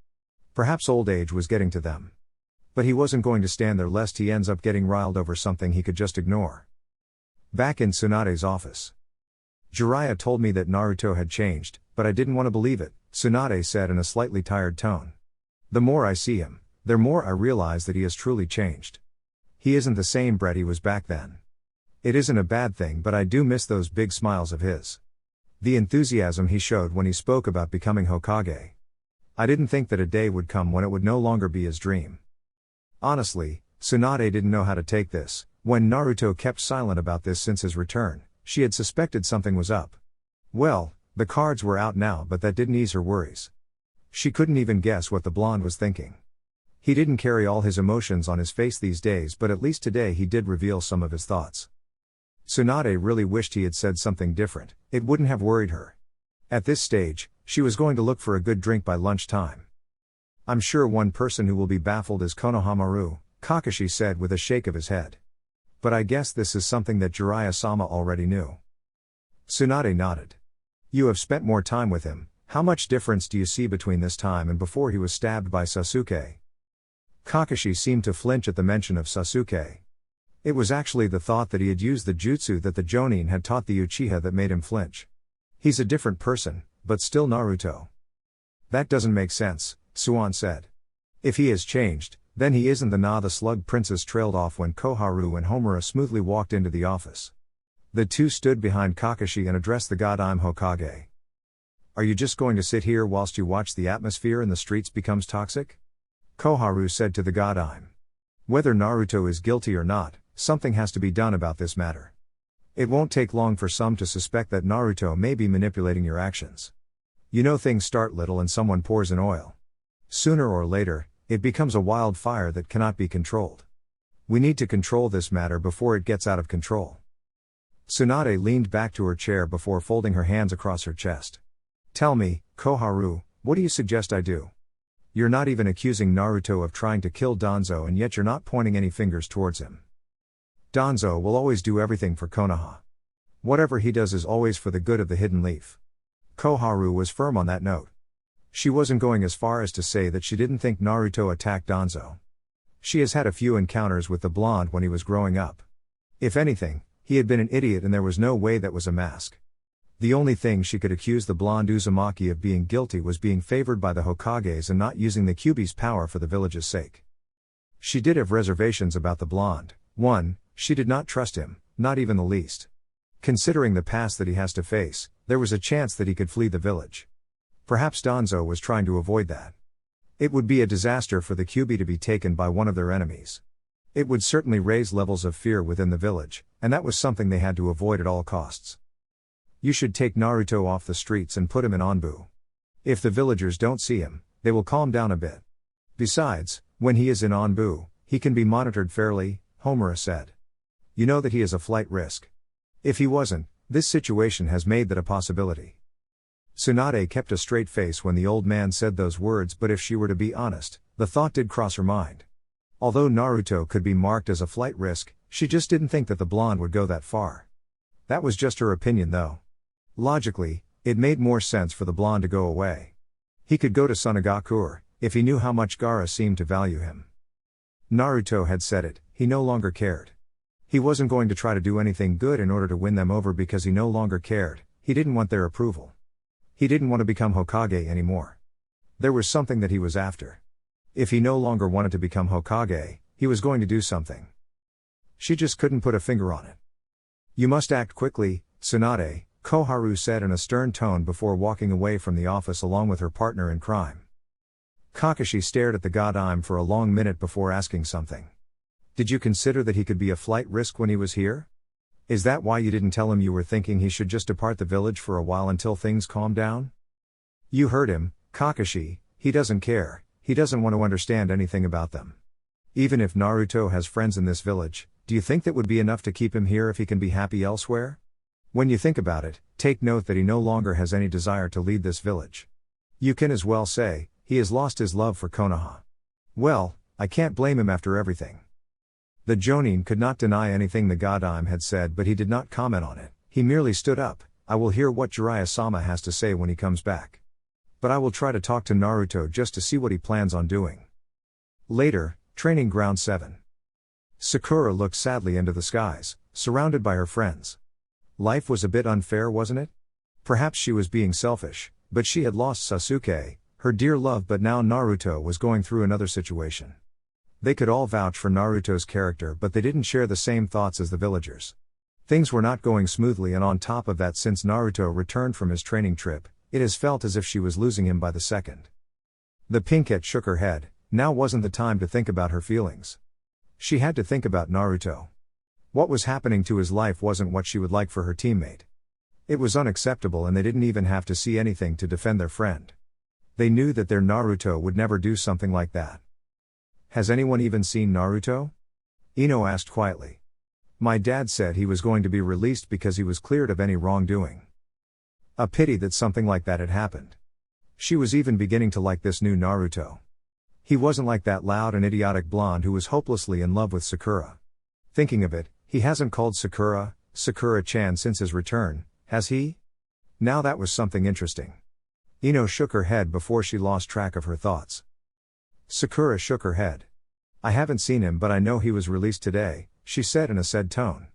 Perhaps old age was getting to them. But he wasn't going to stand there lest he ends up getting riled over something he could just ignore. Back in Tsunade's office. Jiraiya told me that Naruto had changed, but I didn't want to believe it, Tsunade said in a slightly tired tone. The more I see him, the more I realize that he has truly changed. He isn't the same Brett he was back then. It isn't a bad thing, but I do miss those big smiles of his. The enthusiasm he showed when he spoke about becoming Hokage. I didn't think that a day would come when it would no longer be his dream. Honestly, Tsunade didn't know how to take this. When Naruto kept silent about this since his return, she had suspected something was up. Well, the cards were out now, but that didn't ease her worries. She couldn't even guess what the blonde was thinking. He didn't carry all his emotions on his face these days, but at least today he did reveal some of his thoughts. Tsunade really wished he had said something different. It wouldn't have worried her. At this stage, she was going to look for a good drink by lunchtime. I'm sure one person who will be baffled is Konohamaru, Kakashi said with a shake of his head. But I guess this is something that Jiraiya-sama already knew. Tsunade nodded. You have spent more time with him. How much difference do you see between this time and before he was stabbed by Sasuke? Kakashi seemed to flinch at the mention of Sasuke. It was actually the thought that he had used the jutsu that the Jonin had taught the Uchiha that made him flinch. He's a different person, but still Naruto. That doesn't make sense, Suan said. If he has changed, then he isn't the slug princess trailed off when Koharu and Homura smoothly walked into the office. The two stood behind Kakashi and addressed the god. I'm Hokage. Are you just going to sit here whilst you watch the atmosphere in the streets becomes toxic? Koharu said to the god. Whether Naruto is guilty or not, something has to be done about this matter. It won't take long for some to suspect that Naruto may be manipulating your actions. You know, things start little and someone pours in oil. Sooner or later, it becomes a wildfire that cannot be controlled. We need to control this matter before it gets out of control. Tsunade leaned back to her chair before folding her hands across her chest. Tell me, Koharu, what do you suggest I do? You're not even accusing Naruto of trying to kill Danzo, and yet you're not pointing any fingers towards him. Danzo will always do everything for Konoha. Whatever he does is always for the good of the Hidden Leaf. Koharu was firm on that note. She wasn't going as far as to say that she didn't think Naruto attacked Danzo. She has had a few encounters with the blonde when he was growing up. If anything, he had been an idiot and there was no way that was a mask. The only thing she could accuse the blonde Uzumaki of being guilty was being favored by the Hokages and not using the Kyuubi's power for the village's sake. She did have reservations about the blonde. 1. She did not trust him, not even the least. Considering the past that he has to face, there was a chance that he could flee the village. Perhaps Danzo was trying to avoid that. It would be a disaster for the Kyuubi to be taken by one of their enemies. It would certainly raise levels of fear within the village, and that was something they had to avoid at all costs. You should take Naruto off the streets and put him in Anbu. If the villagers don't see him, they will calm down a bit. Besides, when he is in Anbu, he can be monitored fairly, Homura said. You know that he is a flight risk. If he wasn't, this situation has made that a possibility. Tsunade kept a straight face when the old man said those words, but if she were to be honest, the thought did cross her mind. Although Naruto could be marked as a flight risk, she just didn't think that the blonde would go that far. That was just her opinion though. Logically, it made more sense for the blonde to go away. He could go to Sunagakure, if he knew how much Gaara seemed to value him. Naruto had said it, he no longer cared. He wasn't going to try to do anything good in order to win them over because he no longer cared, he didn't want their approval. He didn't want to become Hokage anymore. There was something that he was after. If he no longer wanted to become Hokage, he was going to do something. She just couldn't put a finger on it. You must act quickly, Tsunade, Koharu said in a stern tone before walking away from the office along with her partner in crime. Kakashi stared at the god for a long minute before asking something. Did you consider that he could be a flight risk when he was here? Is that why you didn't tell him you were thinking he should just depart the village for a while until things calm down? You heard him, Kakashi, he doesn't care, he doesn't want to understand anything about them. Even if Naruto has friends in this village, do you think that would be enough to keep him here if he can be happy elsewhere? When you think about it, take note that he no longer has any desire to lead this village. You can as well say, he has lost his love for Konoha. Well, I can't blame him after everything. The Jonin could not deny anything the god had said, but he did not comment on it. He merely stood up. I will hear what Jiraiya-sama has to say when he comes back. But I will try to talk to Naruto just to see what he plans on doing. Later, Training Ground 7. Sakura looked sadly into the skies, surrounded by her friends. Life was a bit unfair, wasn't it? Perhaps she was being selfish, but she had lost Sasuke, her dear love, but now Naruto was going through another situation. They could all vouch for Naruto's character, but they didn't share the same thoughts as the villagers. Things were not going smoothly, and on top of that, since Naruto returned from his training trip, it has felt as if she was losing him by the second. The Pinkette shook her head. Now wasn't the time to think about her feelings. She had to think about Naruto. What was happening to his life wasn't what she would like for her teammate. It was unacceptable, and they didn't even have to see anything to defend their friend. They knew that their Naruto would never do something like that. Has anyone even seen Naruto? Ino asked quietly. My dad said he was going to be released because he was cleared of any wrongdoing. A pity that something like that had happened. She was even beginning to like this new Naruto. He wasn't like that loud and idiotic blonde who was hopelessly in love with Sakura. Thinking of it, he hasn't called Sakura-chan since his return, has he? Now that was something interesting. Ino shook her head before she lost track of her thoughts. Sakura shook her head. I haven't seen him, but I know he was released today, she said in a sad tone.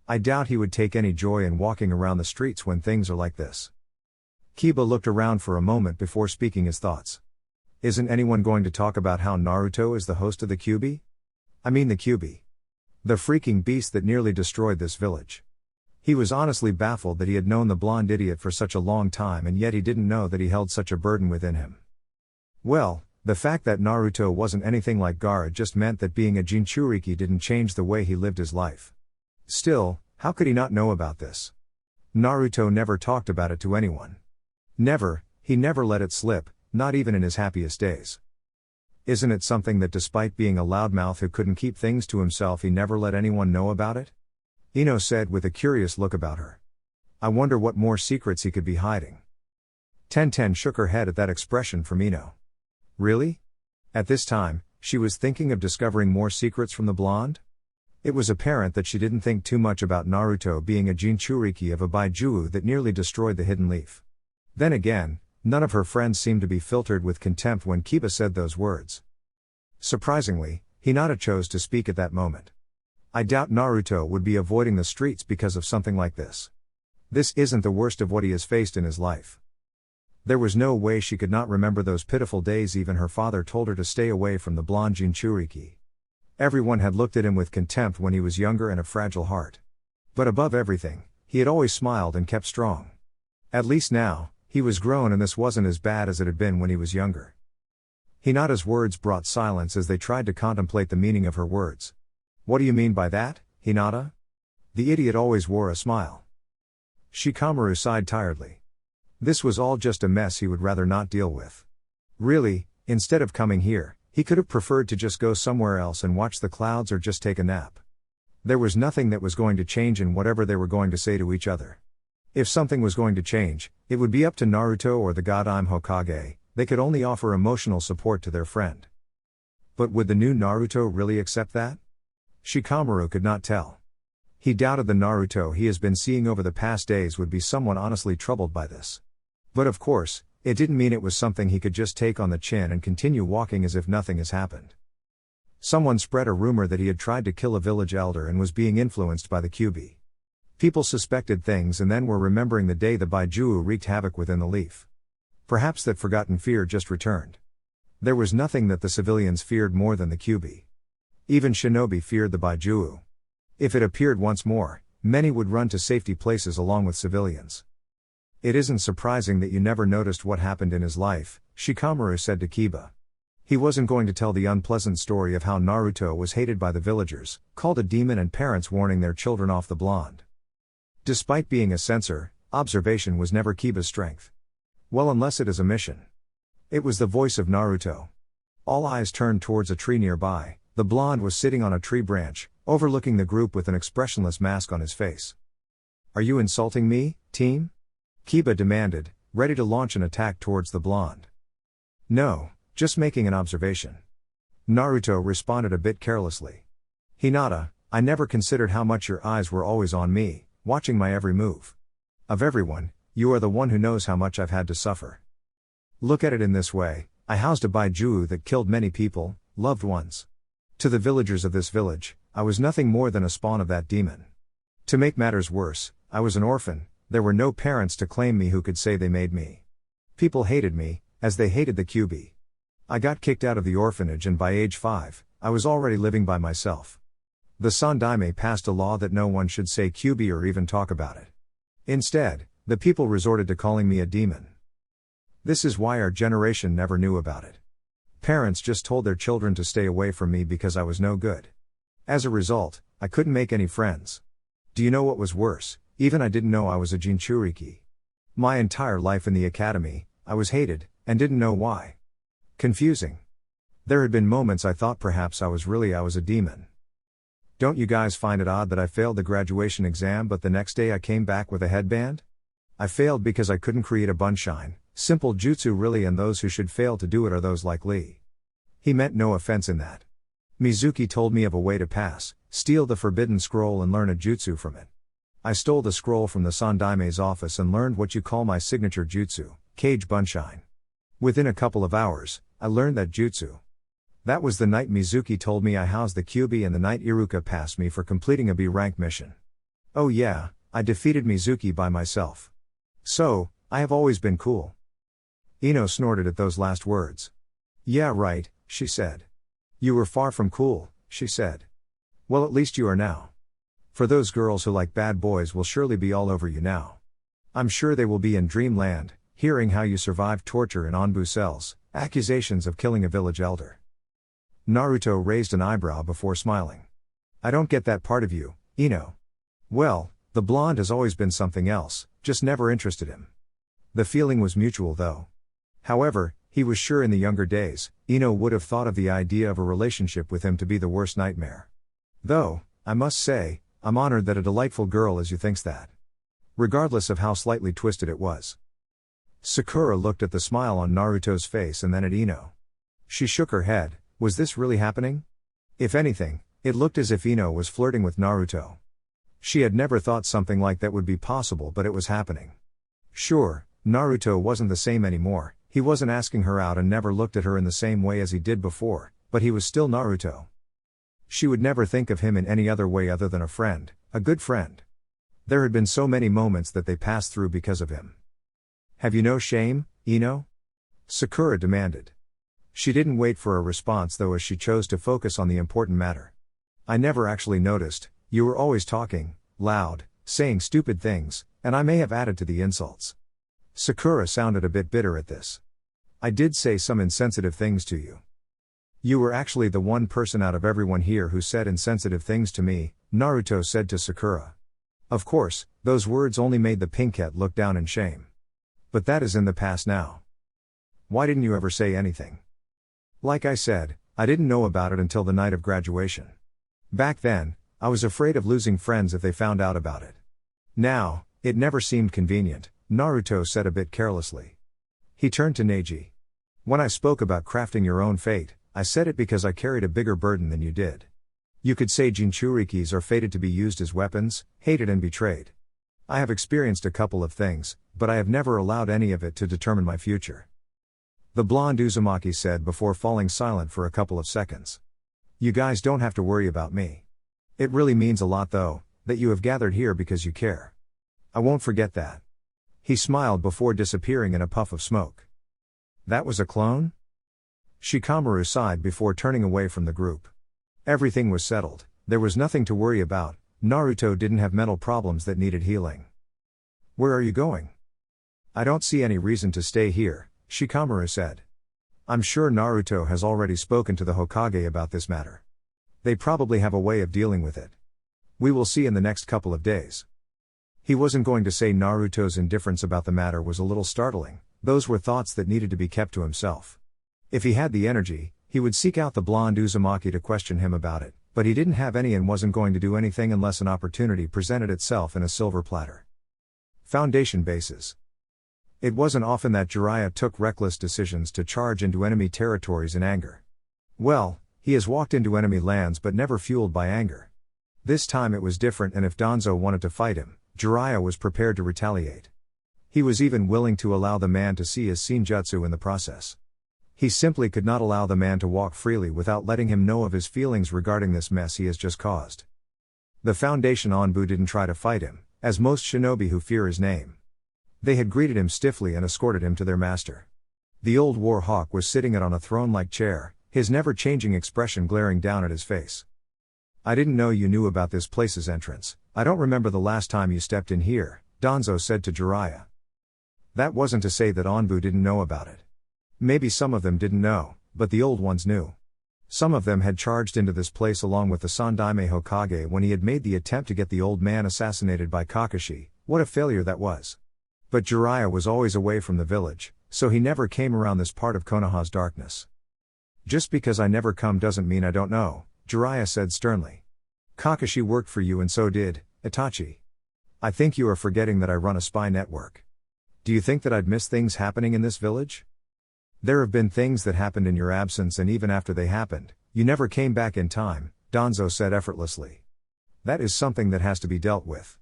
I doubt he would take any joy in walking around the streets when things are like this. Kiba looked around for a moment before speaking his thoughts. Isn't anyone going to talk about how Naruto is the host of the Kyuubi? I mean the Kyuubi. The freaking beast that nearly destroyed this village. He was honestly baffled that he had known the blonde idiot for such a long time, and yet he didn't know that he held such a burden within him. Well, the fact that Naruto wasn't anything like Gaara just meant that being a Jinchuriki didn't change the way he lived his life. Still, how could he not know about this? Naruto never talked about it to anyone. Never, he never let it slip, not even in his happiest days. Isn't it something that despite being a loudmouth who couldn't keep things to himself, he never let anyone know about it? Ino said with a curious look about her. I wonder what more secrets he could be hiding. Tenten shook her head at that expression from Ino. Really? At this time, she was thinking of discovering more secrets from the blonde? It was apparent that she didn't think too much about Naruto being a Jinchuriki of a Baijuu that nearly destroyed the Hidden Leaf. Then again, none of her friends seemed to be filtered with contempt when Kiba said those words. Surprisingly, Hinata chose to speak at that moment. I doubt Naruto would be avoiding the streets because of something like this. This isn't the worst of what he has faced in his life. There was no way she could not remember those pitiful days. Even her father told her to stay away from the blonde Jinchuriki. Everyone had looked at him with contempt when he was younger and a fragile heart. But above everything, he had always smiled and kept strong. At least now, he was grown, and this wasn't as bad as it had been when he was younger. Hinata's words brought silence as they tried to contemplate the meaning of her words. What do you mean by that, Hinata? The idiot always wore a smile. Shikamaru sighed tiredly. This was all just a mess he would rather not deal with. Really, instead of coming here, he could have preferred to just go somewhere else and watch the clouds or just take a nap. There was nothing that was going to change in whatever they were going to say to each other. If something was going to change, it would be up to Naruto or the god Hokage. They could only offer emotional support to their friend. But would the new Naruto really accept that? Shikamaru could not tell. He doubted the Naruto he has been seeing over the past days would be someone honestly troubled by this. But of course, it didn't mean it was something he could just take on the chin and continue walking as if nothing has happened. Someone spread a rumor that he had tried to kill a village elder and was being influenced by the Kyuubi. People suspected things and then were remembering the day the Baijuu wreaked havoc within the leaf. Perhaps that forgotten fear just returned. There was nothing that the civilians feared more than the Kyuubi. Even Shinobi feared the Baijuu. If it appeared once more, many would run to safety places along with civilians. It isn't surprising that you never noticed what happened in his life, Shikamaru said to Kiba. He wasn't going to tell the unpleasant story of how Naruto was hated by the villagers, called a demon, and parents warning their children off the blonde. Despite being a censor, observation was never Kiba's strength. Well, unless it is a mission. It was the voice of Naruto. All eyes turned towards a tree nearby. The blonde was sitting on a tree branch, overlooking the group with an expressionless mask on his face. Are you insulting me, team? Kiba demanded, ready to launch an attack towards the blonde. No, just making an observation. Naruto responded a bit carelessly. Hinata, I never considered how much your eyes were always on me, watching my every move. Of everyone, you are the one who knows how much I've had to suffer. Look at it in this way, I housed a Baijuu that killed many people, loved ones. To the villagers of this village, I was nothing more than a spawn of that demon. To make matters worse, I was an orphan, there were no parents to claim me who could say they made me. People hated me, as they hated the QB. I got kicked out of the orphanage and by age 5, I was already living by myself. The Sandaime passed a law that no one should say QB or even talk about it. Instead, the people resorted to calling me a demon. This is why our generation never knew about it. Parents just told their children to stay away from me because I was no good. As a result, I couldn't make any friends. Do you know what was worse? Even I didn't know I was a Jinchuriki. My entire life in the academy, I was hated, and didn't know why. Confusing. There had been moments I thought perhaps I was a demon. Don't you guys find it odd that I failed the graduation exam but the next day I came back with a headband? I failed because I couldn't create a bunshine, simple jutsu really, and those who should fail to do it are those like Lee. He meant no offense in that. Mizuki told me of a way to pass, steal the forbidden scroll and learn a jutsu from it. I stole the scroll from the Sandaime's office and learned what you call my signature jutsu, Cage Bunshine. Within a couple of hours, I learned that jutsu. That was the night Mizuki told me I housed the QB and the night Iruka passed me for completing a B-rank mission. Oh yeah, I defeated Mizuki by myself. So, I have always been cool. Ino snorted at those last words. Yeah right, she said. You were far from cool, she said. Well, at least you are now. For those girls who like bad boys will surely be all over you now. I'm sure they will be in dreamland, hearing how you survived torture in Onbu cells, accusations of killing a village elder. Naruto raised an eyebrow before smiling. I don't get that part of you, Ino. Well, the blonde has always been something else, just never interested him. The feeling was mutual though. However, he was sure in the younger days, Ino would have thought of the idea of a relationship with him to be the worst nightmare. Though, I must say, I'm honored that a delightful girl as you thinks that. Regardless of how slightly twisted it was. Sakura looked at the smile on Naruto's face and then at Ino. She shook her head. Was this really happening? If anything, it looked as if Ino was flirting with Naruto. She had never thought something like that would be possible, but it was happening. Sure, Naruto wasn't the same anymore, he wasn't asking her out and never looked at her in the same way as he did before, but he was still Naruto. She would never think of him in any other way other than a friend, a good friend. There had been so many moments that they passed through because of him. Have you no shame, Ino? Sakura demanded. She didn't wait for a response though, as she chose to focus on the important matter. I never actually noticed, you were always talking, loud, saying stupid things, and I may have added to the insults. Sakura sounded a bit bitter at this. I did say some insensitive things to you. You were actually the one person out of everyone here who said insensitive things to me, Naruto said to Sakura. Of course, those words only made the pinkette look down in shame. But that is in the past now. Why didn't you ever say anything? Like I said, I didn't know about it until the night of graduation. Back then, I was afraid of losing friends if they found out about it. Now, it never seemed convenient, Naruto said a bit carelessly. He turned to Neji. When I spoke about crafting your own fate, I said it because I carried a bigger burden than you did. You could say Jinchurikis are fated to be used as weapons, hated and betrayed. I have experienced a couple of things, but I have never allowed any of it to determine my future. The blonde Uzumaki said before falling silent for a couple of seconds. You guys don't have to worry about me. It really means a lot though, that you have gathered here because you care. I won't forget that. He smiled before disappearing in a puff of smoke. That was a clone? Shikamaru sighed before turning away from the group. Everything was settled, there was nothing to worry about, Naruto didn't have mental problems that needed healing. Where are you going? I don't see any reason to stay here, Shikamaru said. I'm sure Naruto has already spoken to the Hokage about this matter. They probably have a way of dealing with it. We will see in the next couple of days. He wasn't going to say Naruto's indifference about the matter was a little startling, those were thoughts that needed to be kept to himself. If he had the energy, he would seek out the blonde Uzumaki to question him about it, but he didn't have any and wasn't going to do anything unless an opportunity presented itself in a silver platter. Foundation bases. It wasn't often that Jiraiya took reckless decisions to charge into enemy territories in anger. Well, he has walked into enemy lands but never fueled by anger. This time it was different, and if Danzo wanted to fight him, Jiraiya was prepared to retaliate. He was even willing to allow the man to see his senjutsu in the process. He simply could not allow the man to walk freely without letting him know of his feelings regarding this mess he has just caused. The Foundation Onbu didn't try to fight him, as most shinobi who fear his name. They had greeted him stiffly and escorted him to their master. The old war hawk was sitting on a throne-like chair, his never-changing expression glaring down at his face. I didn't know you knew about this place's entrance. I don't remember the last time you stepped in here, Danzo said to Jiraiya. That wasn't to say that Anbu didn't know about it. Maybe some of them didn't know, but the old ones knew. Some of them had charged into this place along with the Sandaime Hokage when he had made the attempt to get the old man assassinated by Kakashi. What a failure that was. But Jiraiya was always away from the village, so he never came around this part of Konoha's darkness. Just because I never come doesn't mean I don't know, Jiraiya said sternly. Kakashi worked for you and so did Itachi. I think you are forgetting that I run a spy network. Do you think that I'd miss things happening in this village? There have been things that happened in your absence, and even after they happened, you never came back in time, Danzo said effortlessly. That is something that has to be dealt with.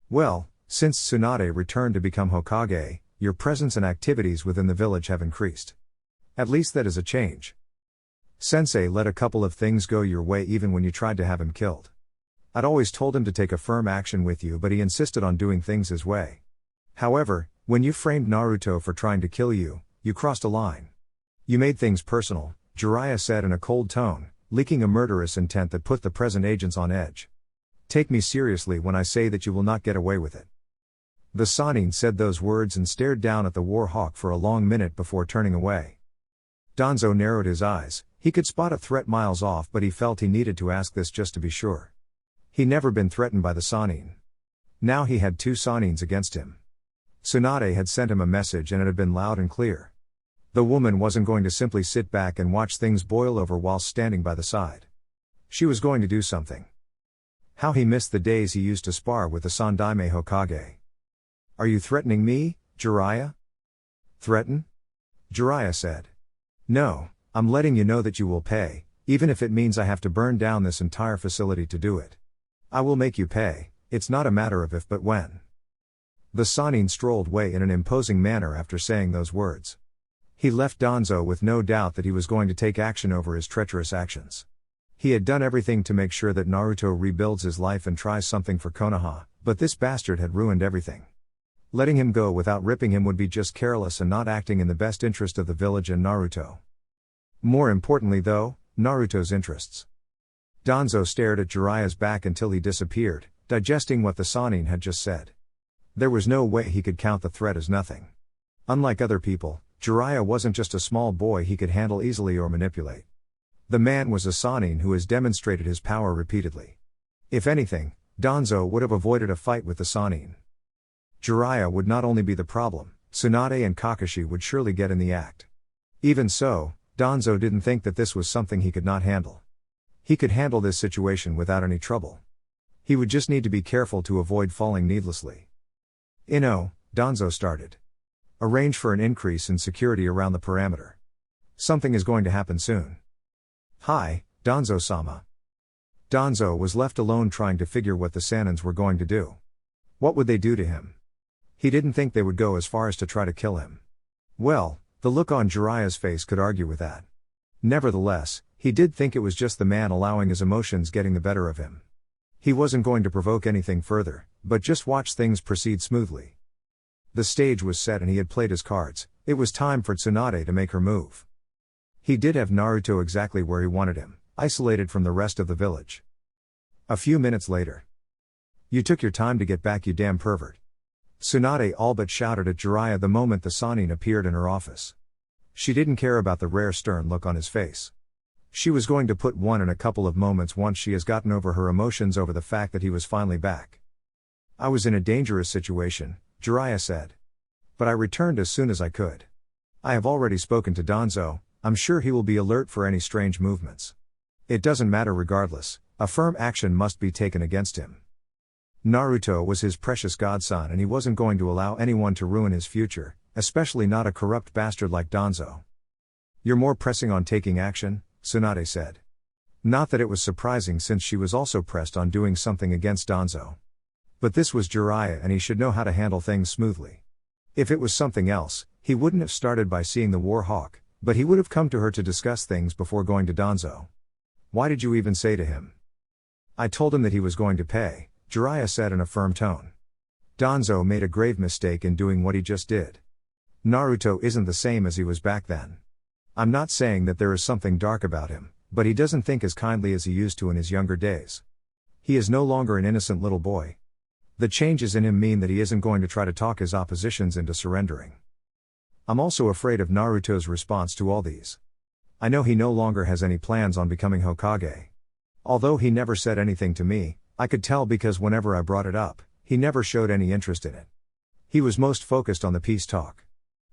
Well, since Tsunade returned to become Hokage, your presence and activities within the village have increased. At least that is a change. Sensei let a couple of things go your way even when you tried to have him killed. I'd always told him to take a firm action with you, but he insisted on doing things his way. However, when you framed Naruto for trying to kill you, you crossed a line. You made things personal, Jiraiya said in a cold tone, leaking a murderous intent that put the present agents on edge. Take me seriously when I say that you will not get away with it. The Sannin said those words and stared down at the war hawk for a long minute before turning away. Danzo narrowed his eyes. He could spot a threat miles off, but he felt he needed to ask this just to be sure. He'd never been threatened by the Sannin. Now he had two Sannins against him. Tsunade had sent him a message and it had been loud and clear. The woman wasn't going to simply sit back and watch things boil over whilst standing by the side. She was going to do something. How he missed the days he used to spar with the Sandaime Hokage. Are you threatening me, Jiraiya? Threaten? Jiraiya said. No, I'm letting you know that you will pay, even if it means I have to burn down this entire facility to do it. I will make you pay, it's not a matter of if but when. The Sannin strolled away in an imposing manner after saying those words. He left Danzo with no doubt that he was going to take action over his treacherous actions. He had done everything to make sure that Naruto rebuilds his life and tries something for Konoha, but this bastard had ruined everything. Letting him go without ripping him would be just careless and not acting in the best interest of the village and Naruto. More importantly though, Naruto's interests. Danzo stared at Jiraiya's back until he disappeared, digesting what the Sannin had just said. There was no way he could count the threat as nothing. Unlike other people, Jiraiya wasn't just a small boy he could handle easily or manipulate. The man was a Sannin who has demonstrated his power repeatedly. If anything, Danzo would have avoided a fight with the Sannin. Jiraiya would not only be the problem, Tsunade and Kakashi would surely get in the act. Even so, Danzo didn't think that this was something he could not handle. He could handle this situation without any trouble. He would just need to be careful to avoid falling needlessly. Danzo started. Arrange for an increase in security around the perimeter. Something is going to happen soon. Hi, Danzo-sama. Danzo was left alone trying to figure what the Sannins were going to do. What would they do to him? He didn't think they would go as far as to try to kill him. Well, the look on Jiraiya's face could argue with that. Nevertheless, he did think it was just the man allowing his emotions getting the better of him. He wasn't going to provoke anything further, but just watch things proceed smoothly. The stage was set and he had played his cards. It was time for Tsunade to make her move. He did have Naruto exactly where he wanted him, isolated from the rest of the village. A few minutes later. You took your time to get back, you damn pervert. Tsunade all but shouted at Jiraiya the moment the Sannin appeared in her office. She didn't care about the rare stern look on his face. She was going to put one in a couple of moments once she has gotten over her emotions over the fact that he was finally back. I was in a dangerous situation, Jiraiya said. But I returned as soon as I could. I have already spoken to Danzo, I'm sure he will be alert for any strange movements. It doesn't matter regardless, a firm action must be taken against him. Naruto was his precious godson and he wasn't going to allow anyone to ruin his future, especially not a corrupt bastard like Danzo. You're more pressing on taking action, Tsunade said. Not that it was surprising since she was also pressed on doing something against Danzo. But this was Jiraiya and he should know how to handle things smoothly. If it was something else, he wouldn't have started by seeing the war hawk, but he would have come to her to discuss things before going to Danzo. Why did you even say to him? I told him that he was going to pay, Jiraiya said in a firm tone. Danzo made a grave mistake in doing what he just did. Naruto isn't the same as he was back then. I'm not saying that there is something dark about him, but he doesn't think as kindly as he used to in his younger days. He is no longer an innocent little boy. The changes in him mean that he isn't going to try to talk his oppositions into surrendering. I'm also afraid of Naruto's response to all these. I know he no longer has any plans on becoming Hokage. Although he never said anything to me, I could tell because whenever I brought it up, he never showed any interest in it. He was most focused on the peace talk.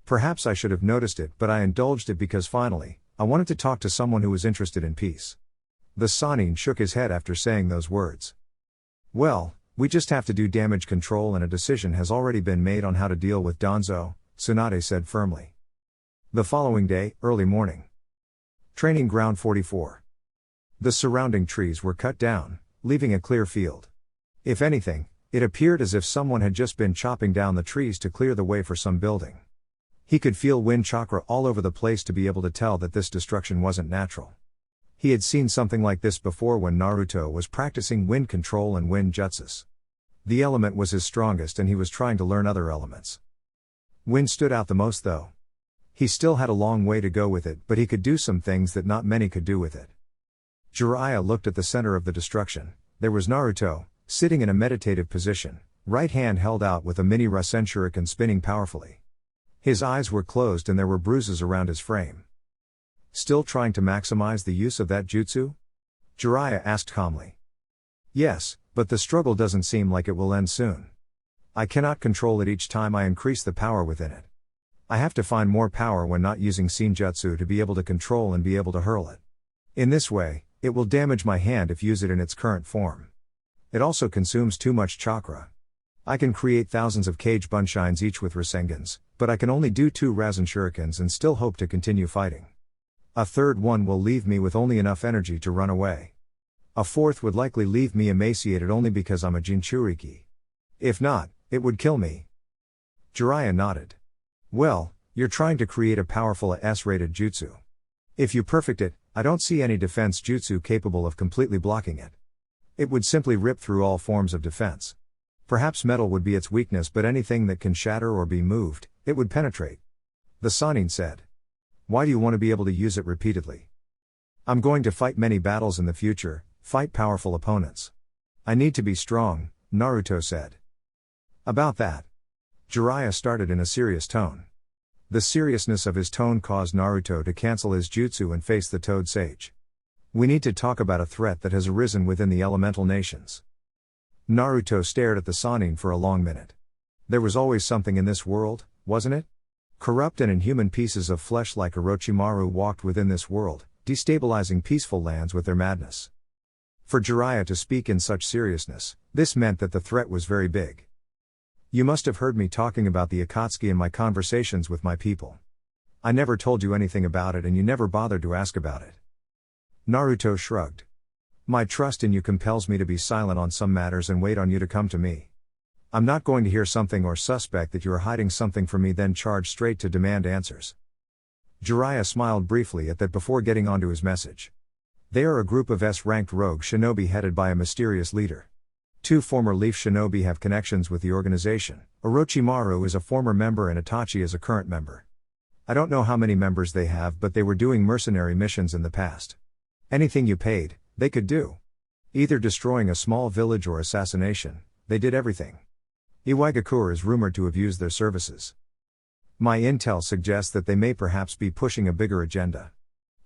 Perhaps I should have noticed it, but I indulged it because finally, I wanted to talk to someone who was interested in peace. The Sannin shook his head after saying those words. Well, we just have to do damage control and a decision has already been made on how to deal with Danzo, Tsunade said firmly. The following day, early morning. Training Ground 44. The surrounding trees were cut down, leaving a clear field. If anything, it appeared as if someone had just been chopping down the trees to clear the way for some building. He could feel wind chakra all over the place to be able to tell that this destruction wasn't natural. He had seen something like this before when Naruto was practicing wind control and wind jutsus. The element was his strongest and he was trying to learn other elements. Wind stood out the most though. He still had a long way to go with it, but he could do some things that not many could do with it. Jiraiya looked at the center of the destruction. There was Naruto, sitting in a meditative position, right hand held out with a mini Rasen Shuriken spinning powerfully. His eyes were closed and there were bruises around his frame. Still trying to maximize the use of that jutsu? Jiraiya asked calmly. Yes, but the struggle doesn't seem like it will end soon. I cannot control it each time I increase the power within it. I have to find more power when not using Senjutsu to be able to control and be able to hurl it. In this way, it will damage my hand if use it in its current form. It also consumes too much chakra. I can create thousands of cage bunshines each with Rasengan's, but I can only do 2 Rasen Shurikens and still hope to continue fighting. A third one will leave me with only enough energy to run away. A fourth would likely leave me emaciated only because I'm a Jinchuriki. If not, it would kill me. Jiraiya nodded. Well, you're trying to create a powerful S-rated jutsu. If you perfect it, I don't see any defense jutsu capable of completely blocking it. It would simply rip through all forms of defense. Perhaps metal would be its weakness, but anything that can shatter or be moved, it would penetrate. The Sannin said. Why do you want to be able to use it repeatedly? I'm going to fight many battles in the future, fight powerful opponents. I need to be strong, Naruto said. About that. Jiraiya started in a serious tone. The seriousness of his tone caused Naruto to cancel his jutsu and face the Toad Sage. We need to talk about a threat that has arisen within the elemental nations. Naruto stared at the Sannin for a long minute. There was always something in this world, wasn't it? Corrupt and inhuman pieces of flesh like Orochimaru walked within this world, destabilizing peaceful lands with their madness. For Jiraiya to speak in such seriousness, this meant that the threat was very big. You must have heard me talking about the Akatsuki in my conversations with my people. I never told you anything about it and you never bothered to ask about it. Naruto shrugged. My trust in you compels me to be silent on some matters and wait on you to come to me. I'm not going to hear something or suspect that you are hiding something from me then charge straight to demand answers. Jiraiya smiled briefly at that before getting onto his message. They are a group of S-ranked rogue shinobi headed by a mysterious leader. 2 former Leaf Shinobi have connections with the organization. Orochimaru is a former member and Itachi is a current member. I don't know how many members they have, but they were doing mercenary missions in the past. Anything you paid, they could do. Either destroying a small village or assassination, they did everything. Iwagakure is rumored to have used their services. My intel suggests that they may perhaps be pushing a bigger agenda.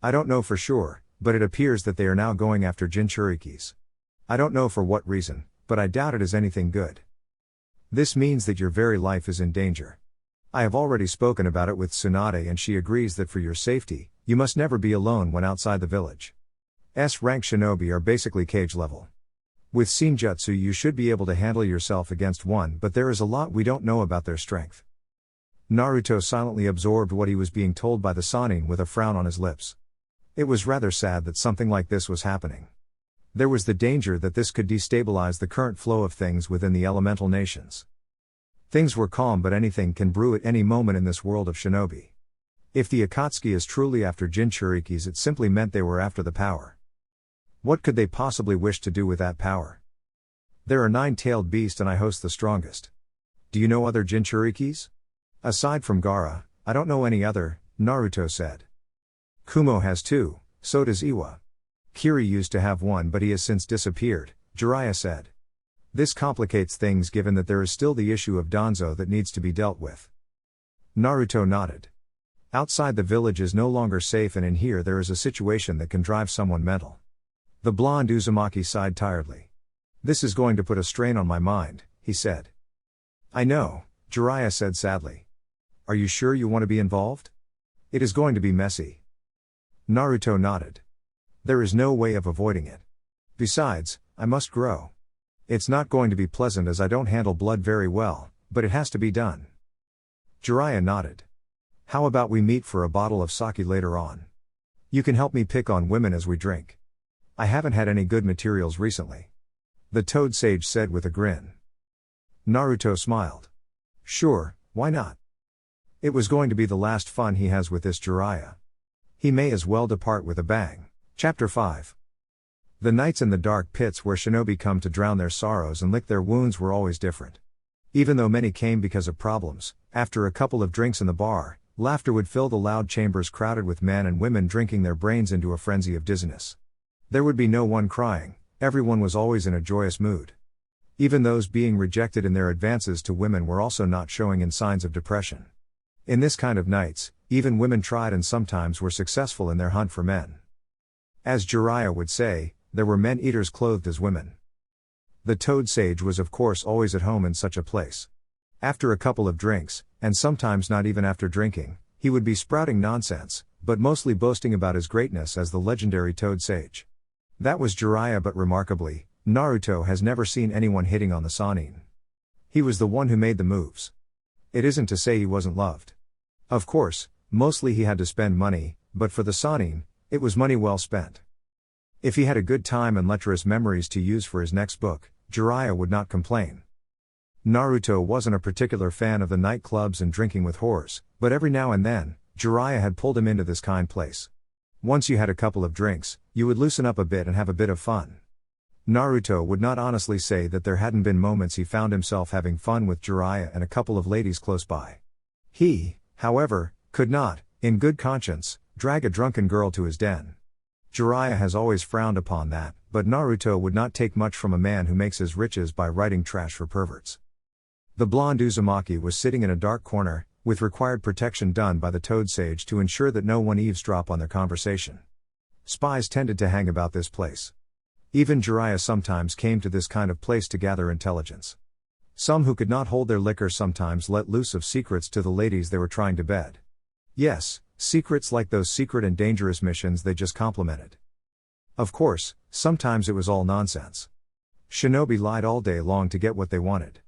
I don't know for sure, but it appears that they are now going after Jinchurikis. I don't know for what reason, but I doubt it is anything good. This means that your very life is in danger. I have already spoken about it with Tsunade and she agrees that for your safety, you must never be alone when outside the village. S-rank shinobi are basically cage level. With Senjutsu you should be able to handle yourself against one, but there is a lot we don't know about their strength. Naruto silently absorbed what he was being told by the Sannin with a frown on his lips. It was rather sad that something like this was happening. There was the danger that this could destabilize the current flow of things within the elemental nations. Things were calm, but anything can brew at any moment in this world of shinobi. If the Akatsuki is truly after Jinchurikis, it simply meant they were after the power. What could they possibly wish to do with that power? There are 9-tailed beasts and I host the strongest. Do you know other Jinchurikis? Aside from Gaara, I don't know any other, Naruto said. Kumo has two, so does Iwa. Kiri used to have one but he has since disappeared, Jiraiya said. This complicates things given that there is still the issue of Danzo that needs to be dealt with. Naruto nodded. Outside the village is no longer safe and in here there is a situation that can drive someone mental. The blonde Uzumaki sighed tiredly. This is going to put a strain on my mind, he said. I know, Jiraiya said sadly. Are you sure you want to be involved? It is going to be messy. Naruto nodded. There is no way of avoiding it. Besides, I must grow. It's not going to be pleasant as I don't handle blood very well, but it has to be done. Jiraiya nodded. How about we meet for a bottle of sake later on? You can help me pick on women as we drink. I haven't had any good materials recently. The Toad Sage said with a grin. Naruto smiled. Sure, why not? It was going to be the last fun he has with this Jiraiya. He may as well depart with a bang. Chapter 5. The nights in the dark pits where shinobi come to drown their sorrows and lick their wounds were always different. Even though many came because of problems, after a couple of drinks in the bar, laughter would fill the loud chambers crowded with men and women drinking their brains into a frenzy of dizziness. There would be no one crying, everyone was always in a joyous mood. Even those being rejected in their advances to women were also not showing in signs of depression. In this kind of nights, even women tried and sometimes were successful in their hunt for men. As Jiraiya would say, there were men-eaters clothed as women. The Toad Sage was of course always at home in such a place. After a couple of drinks, and sometimes not even after drinking, he would be sprouting nonsense, but mostly boasting about his greatness as the legendary Toad Sage. That was Jiraiya, but remarkably, Naruto has never seen anyone hitting on the Sannin. He was the one who made the moves. It isn't to say he wasn't loved. Of course, mostly he had to spend money, but for the Sannin, it was money well spent. If he had a good time and lecherous memories to use for his next book, Jiraiya would not complain. Naruto wasn't a particular fan of the nightclubs and drinking with whores, but every now and then, Jiraiya had pulled him into this kind place. Once you had a couple of drinks, you would loosen up a bit and have a bit of fun. Naruto would not honestly say that there hadn't been moments he found himself having fun with Jiraiya and a couple of ladies close by. He, however, could not, in good conscience, drag a drunken girl to his den. Jiraiya has always frowned upon that, but Naruto would not take much from a man who makes his riches by writing trash for perverts. The blonde Uzumaki was sitting in a dark corner, with required protection done by the Toad Sage to ensure that no one eavesdrop on their conversation. Spies tended to hang about this place. Even Jiraiya sometimes came to this kind of place to gather intelligence. Some who could not hold their liquor sometimes let loose of secrets to the ladies they were trying to bed. Yes, secrets like those secret and dangerous missions they just complimented. Of course, sometimes it was all nonsense. Shinobi lied all day long to get what they wanted.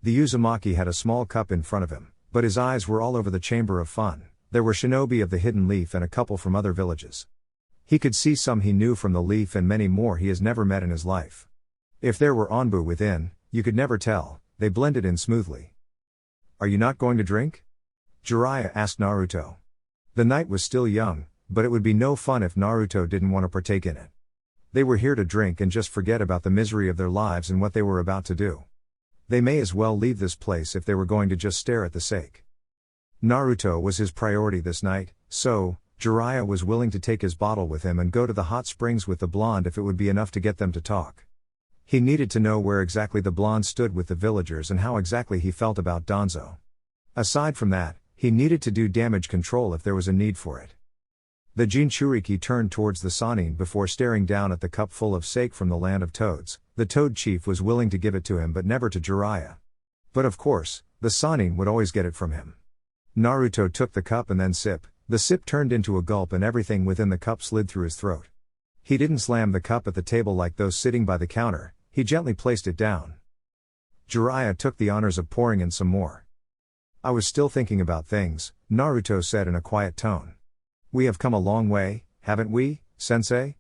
The Uzumaki had a small cup in front of him, but his eyes were all over the chamber of fun. There were shinobi of the Hidden Leaf and a couple from other villages. He could see some he knew from the Leaf and many more he has never met in his life. If there were Onbu within, you could never tell, they blended in smoothly. Are you not going to drink? Jiraiya asked Naruto. The night was still young, but it would be no fun if Naruto didn't want to partake in it. They were here to drink and just forget about the misery of their lives and what they were about to do. They may as well leave this place if they were going to just stare at the sake. Naruto was his priority this night, so, Jiraiya was willing to take his bottle with him and go to the hot springs with the blonde if it would be enough to get them to talk. He needed to know where exactly the blonde stood with the villagers and how exactly he felt about Danzo. Aside from that, he needed to do damage control if there was a need for it. The Jinchuriki turned towards the Sannin before staring down at the cup full of sake from the land of toads. The Toad Chief was willing to give it to him but never to Jiraiya. But of course, the Sannin would always get it from him. Naruto took the cup and then the sip turned into a gulp and everything within the cup slid through his throat. He didn't slam the cup at the table like those sitting by the counter, he gently placed it down. Jiraiya took the honors of pouring in some more. I was still thinking about things, Naruto said in a quiet tone. We have come a long way, haven't we, sensei?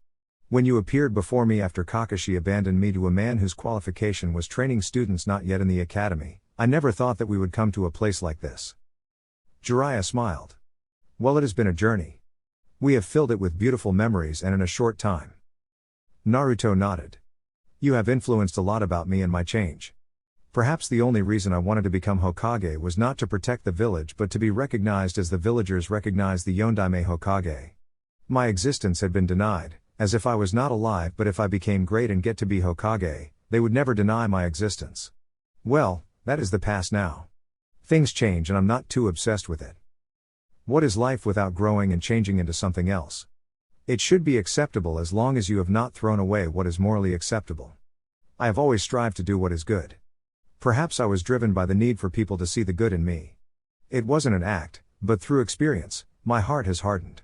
When you appeared before me after Kakashi abandoned me to a man whose qualification was training students not yet in the academy, I never thought that we would come to a place like this. Jiraiya smiled. Well, it has been a journey. We have filled it with beautiful memories and in a short time. Naruto nodded. You have influenced a lot about me and my change. Perhaps the only reason I wanted to become Hokage was not to protect the village but to be recognized as the villagers recognized the Yondaime Hokage. My existence had been denied, as if I was not alive, but if I became great and get to be Hokage, they would never deny my existence. Well, that is the past now. Things change and I'm not too obsessed with it. What is life without growing and changing into something else? It should be acceptable as long as you have not thrown away what is morally acceptable. I have always strived to do what is good. Perhaps I was driven by the need for people to see the good in me. It wasn't an act, but through experience, my heart has hardened.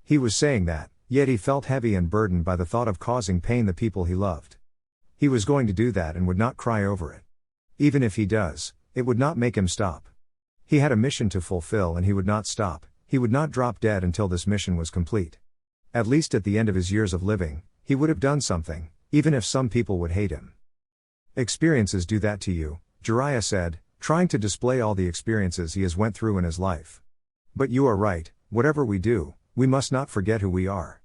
He was saying that, yet he felt heavy and burdened by the thought of causing pain the people he loved. He was going to do that and would not cry over it. Even if he does, it would not make him stop. He had a mission to fulfill and he would not stop, he would not drop dead until this mission was complete. At least at the end of his years of living, he would have done something, even if some people would hate him. Experiences do that to you, Jiraiya said, trying to display all the experiences he has went through in his life. But you are right, whatever we do, we must not forget who we are.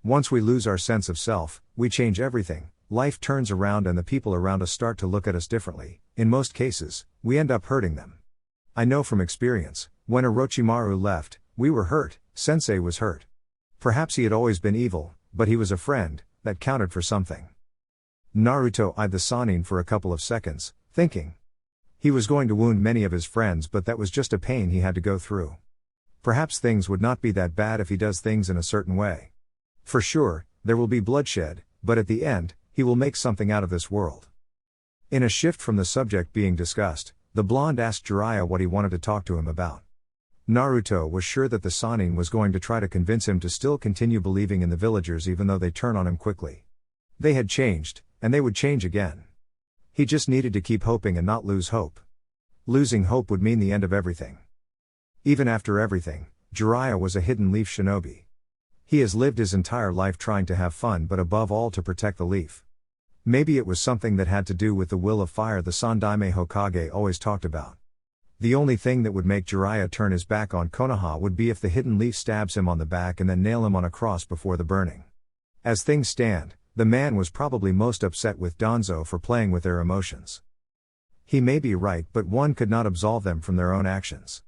Once we lose our sense of self, we change everything, life turns around and the people around us start to look at us differently. In most cases, we end up hurting them. I know from experience, when Orochimaru left, we were hurt, Sensei was hurt. Perhaps he had always been evil, but he was a friend, that counted for something. Naruto eyed the Sannin for a couple of seconds, thinking. He was going to wound many of his friends, but that was just a pain he had to go through. Perhaps things would not be that bad if he does things in a certain way. For sure, there will be bloodshed, but at the end, he will make something out of this world. In a shift from the subject being discussed, the blonde asked Jiraiya what he wanted to talk to him about. Naruto was sure that the Sannin was going to try to convince him to still continue believing in the villagers even though they turn on him quickly. They had changed, and they would change again. He just needed to keep hoping and not lose hope. Losing hope would mean the end of everything. Even after everything, Jiraiya was a hidden leaf shinobi. He has lived his entire life trying to have fun but above all to protect the leaf. Maybe it was something that had to do with the will of fire the Sandaime Hokage always talked about. The only thing that would make Jiraiya turn his back on Konoha would be if the hidden leaf stabs him on the back and then nail him on a cross before the burning. As things stand, the man was probably most upset with Danzo for playing with their emotions. He may be right, but one could not absolve them from their own actions.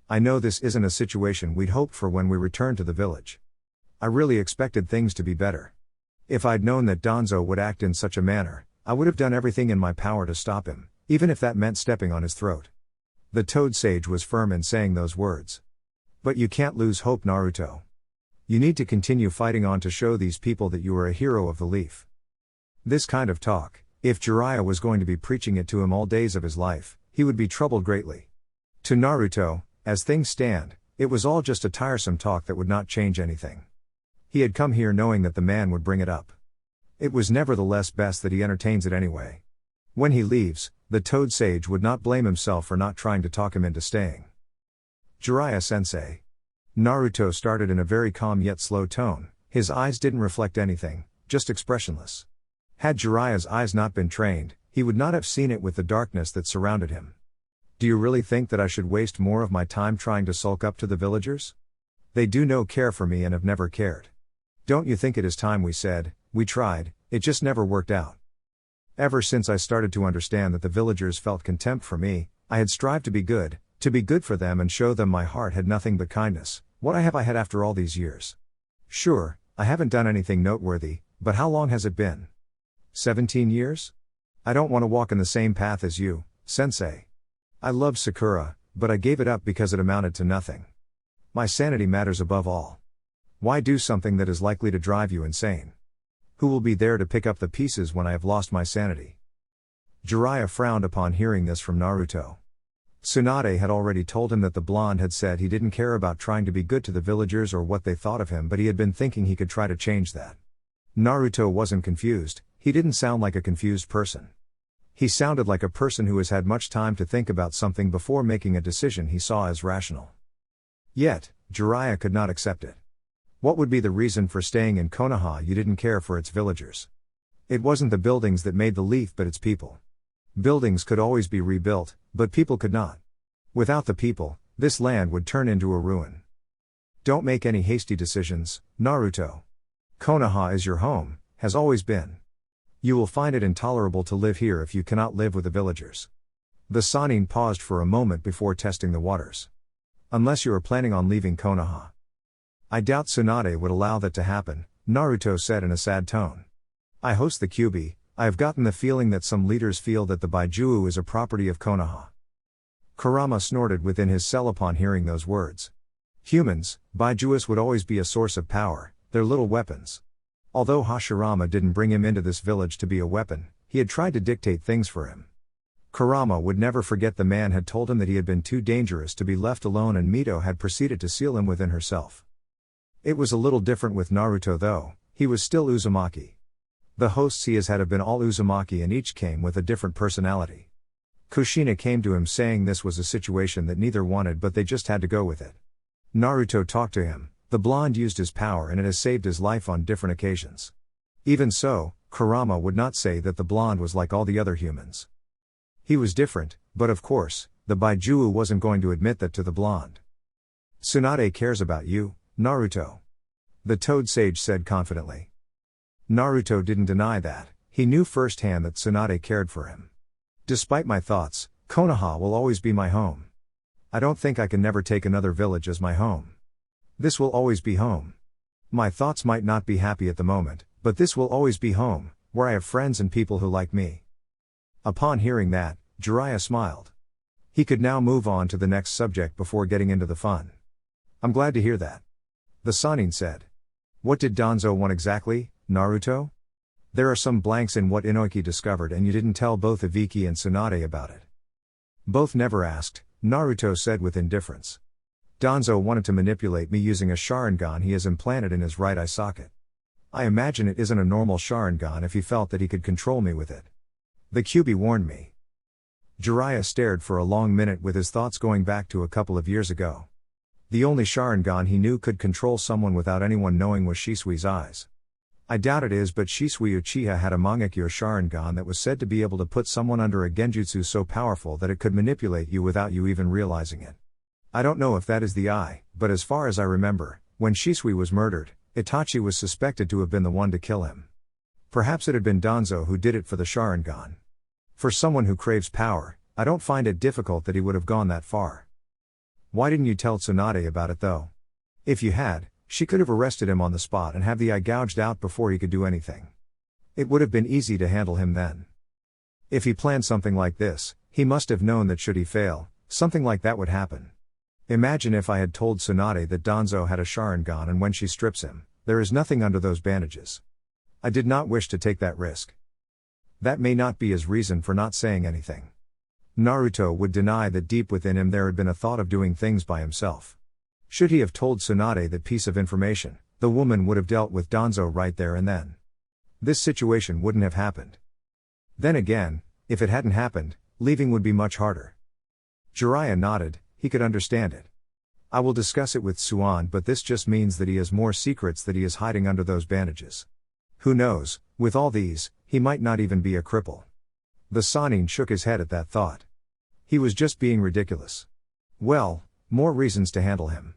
I know this isn't a situation we'd hoped for when we returned to the village. I really expected things to be better. If I'd known that Danzo would act in such a manner, I would have done everything in my power to stop him, even if that meant stepping on his throat. The Toad Sage was firm in saying those words. But you can't lose hope, Naruto. You need to continue fighting on to show these people that you are a hero of the leaf. This kind of talk, if Jiraiya was going to be preaching it to him all days of his life, he would be troubled greatly. To Naruto, as things stand, it was all just a tiresome talk that would not change anything. He had come here knowing that the man would bring it up. It was nevertheless best that he entertains it anyway. When he leaves, the Toad Sage would not blame himself for not trying to talk him into staying. Jiraiya-sensei. Naruto started in a very calm yet slow tone, his eyes didn't reflect anything, just expressionless. Had Jiraiya's eyes not been trained, he would not have seen it with the darkness that surrounded him. Do you really think that I should waste more of my time trying to sulk up to the villagers? They do no care for me and have never cared. Don't you think it is time we said, we tried, it just never worked out? Ever since I started to understand that the villagers felt contempt for me, I had strived to be good for them and show them my heart had nothing but kindness. What have I had after all these years? Sure, I haven't done anything noteworthy, but how long has it been? 17 years? I don't want to walk in the same path as you, sensei. I loved Sakura, but I gave it up because it amounted to nothing. My sanity matters above all. Why do something that is likely to drive you insane? Who will be there to pick up the pieces when I have lost my sanity? Jiraiya frowned upon hearing this from Naruto. Tsunade had already told him that the blonde had said he didn't care about trying to be good to the villagers or what they thought of him, but he had been thinking he could try to change that. Naruto wasn't confused, he didn't sound like a confused person. He sounded like a person who has had much time to think about something before making a decision he saw as rational. Yet, Jiraiya could not accept it. What would be the reason for staying in Konoha? You didn't care for its villagers. It wasn't the buildings that made the leaf but its people. Buildings could always be rebuilt, but people could not. Without the people, this land would turn into a ruin. Don't make any hasty decisions, Naruto. Konoha is your home, has always been. You will find it intolerable to live here if you cannot live with the villagers. The Sannin paused for a moment before testing the waters. Unless you are planning on leaving Konoha. I doubt Tsunade would allow that to happen, Naruto said in a sad tone. I host the Kyuubi. I have gotten the feeling that some leaders feel that the Baijuo is a property of Konoha. Kurama snorted within his cell upon hearing those words. Humans, Baijuos would always be a source of power, their little weapons. Although Hashirama didn't bring him into this village to be a weapon, he had tried to dictate things for him. Kurama would never forget the man had told him that he had been too dangerous to be left alone, and Mito had proceeded to seal him within herself. It was a little different with Naruto though, he was still Uzumaki. The hosts he has had have been all Uzumaki and each came with a different personality. Kushina came to him saying this was a situation that neither wanted, but they just had to go with it. Naruto talked to him, the blonde used his power and it has saved his life on different occasions. Even so, Kurama would not say that the blonde was like all the other humans. He was different, but of course, the Baijuo wasn't going to admit that to the blonde. Tsunade cares about you, Naruto. The Toad Sage said confidently. Naruto didn't deny that, he knew firsthand that Tsunade cared for him. Despite my thoughts, Konoha will always be my home. I don't think I can never take another village as my home. This will always be home. My thoughts might not be happy at the moment, but this will always be home, where I have friends and people who like me. Upon hearing that, Jiraiya smiled. He could now move on to the next subject before getting into the fun. I'm glad to hear that. The Sannin said. What did Danzo want exactly, Naruto? There are some blanks in what Inoki discovered and you didn't tell both Ibiki and Tsunade about it. Both never asked, Naruto said with indifference. Danzo wanted to manipulate me using a Sharingan he has implanted in his right eye socket. I imagine it isn't a normal Sharingan if he felt that he could control me with it. The Kyuubi warned me. Jiraiya stared for a long minute with his thoughts going back to a couple of years ago. The only Sharingan he knew could control someone without anyone knowing was Shisui's eyes. I doubt it is, but Shisui Uchiha had a Mangekyo Sharingan that was said to be able to put someone under a genjutsu so powerful that it could manipulate you without you even realizing it. I don't know if that is the eye, but as far as I remember, when Shisui was murdered, Itachi was suspected to have been the one to kill him. Perhaps it had been Danzo who did it for the Sharingan. For someone who craves power, I don't find it difficult that he would have gone that far. Why didn't you tell Tsunade about it though? If you had, she could have arrested him on the spot and have the eye gouged out before he could do anything. It would have been easy to handle him then. If he planned something like this, he must have known that should he fail, something like that would happen. Imagine if I had told Tsunade that Danzo had a Sharingan and when she strips him, there is nothing under those bandages. I did not wish to take that risk. That may not be his reason for not saying anything. Naruto would deny that deep within him there had been a thought of doing things by himself. Should he have told Tsunade that piece of information, the woman would have dealt with Danzo right there and then. This situation wouldn't have happened. Then again, if it hadn't happened, leaving would be much harder. Jiraiya nodded, he could understand it. I will discuss it with Tsuan, but this just means that he has more secrets that he is hiding under those bandages. Who knows, with all these, he might not even be a cripple. The Sannin shook his head at that thought. He was just being ridiculous. Well, more reasons to handle him.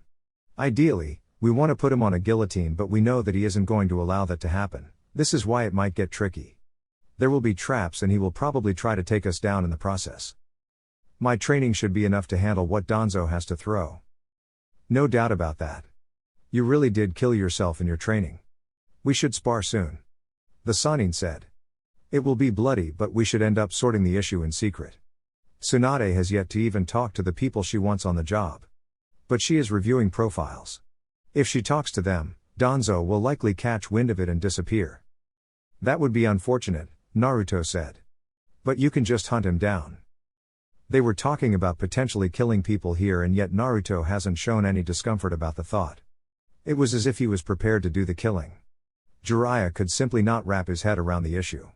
Ideally, we want to put him on a guillotine, but we know that he isn't going to allow that to happen. This is why it might get tricky. There will be traps and he will probably try to take us down in the process. My training should be enough to handle what Danzo has to throw. No doubt about that. You really did kill yourself in your training. We should spar soon. The Sannin said. It will be bloody, but we should end up sorting the issue in secret. Tsunade has yet to even talk to the people she wants on the job. But she is reviewing profiles. If she talks to them, Danzo will likely catch wind of it and disappear. That would be unfortunate, Naruto said. But you can just hunt him down. They were talking about potentially killing people here, and yet Naruto hasn't shown any discomfort about the thought. It was as if he was prepared to do the killing. Jiraiya could simply not wrap his head around the issue.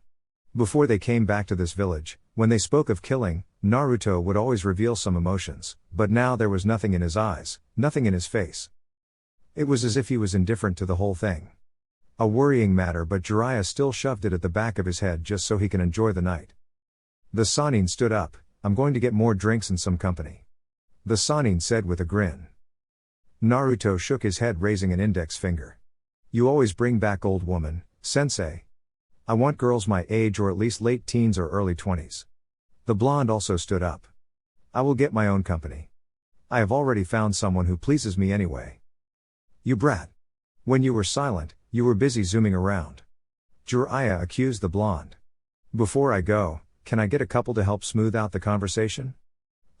Before they came back to this village, when they spoke of killing, Naruto would always reveal some emotions, but now there was nothing in his eyes, nothing in his face. It was as if he was indifferent to the whole thing. A worrying matter, but Jiraiya still shoved it at the back of his head just so he can enjoy the night. The Sannin stood up. I'm going to get more drinks and some company. The Sannin said with a grin. Naruto shook his head, raising an index finger. You always bring back old woman, sensei. I want girls my age or at least late teens or early 20s. The blonde also stood up. I will get my own company. I have already found someone who pleases me anyway. You brat. When you were silent, you were busy zooming around. Jiraiya accused the blonde. Before I go, can I get a couple to help smooth out the conversation?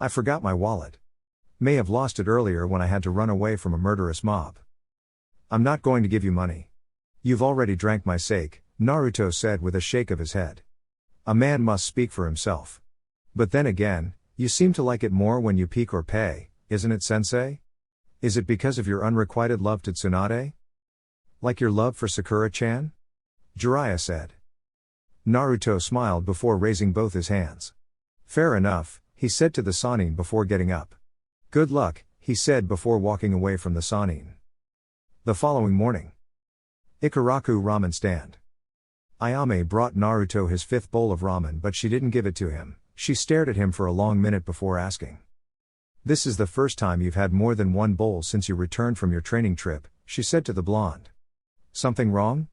I forgot my wallet. May have lost it earlier when I had to run away from a murderous mob. I'm not going to give you money. You've already drank my sake, Naruto said with a shake of his head. A man must speak for himself. But then again, you seem to like it more when you peek or pay, isn't it, sensei? Is it because of your unrequited love to Tsunade? Like your love for Sakura-chan? Jiraiya said. Naruto smiled before raising both his hands. Fair enough, he said to the Sannin before getting up. Good luck, he said before walking away from the Sannin. The following morning. Ikaraku ramen stand. Ayame brought Naruto his 5th bowl of ramen, but she didn't give it to him. She stared at him for a long minute before asking. This is the first time you've had more than one bowl since you returned from your training trip, she said to the blonde. Something wrong?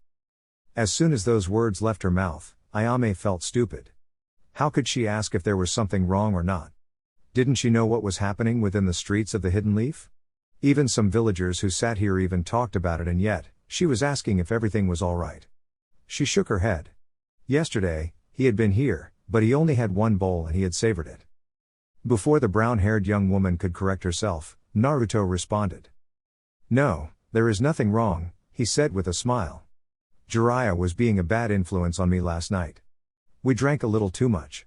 As soon as those words left her mouth, Ayame felt stupid. How could she ask if there was something wrong or not? Didn't she know what was happening within the streets of the Hidden Leaf? Even some villagers who sat here even talked about it, and yet, she was asking if everything was all right. She shook her head. Yesterday, he had been here, but he only had one bowl and he had savored it. Before the brown-haired young woman could correct herself, Naruto responded. No, there is nothing wrong, he said with a smile. Jiraiya was being a bad influence on me last night. We drank a little too much.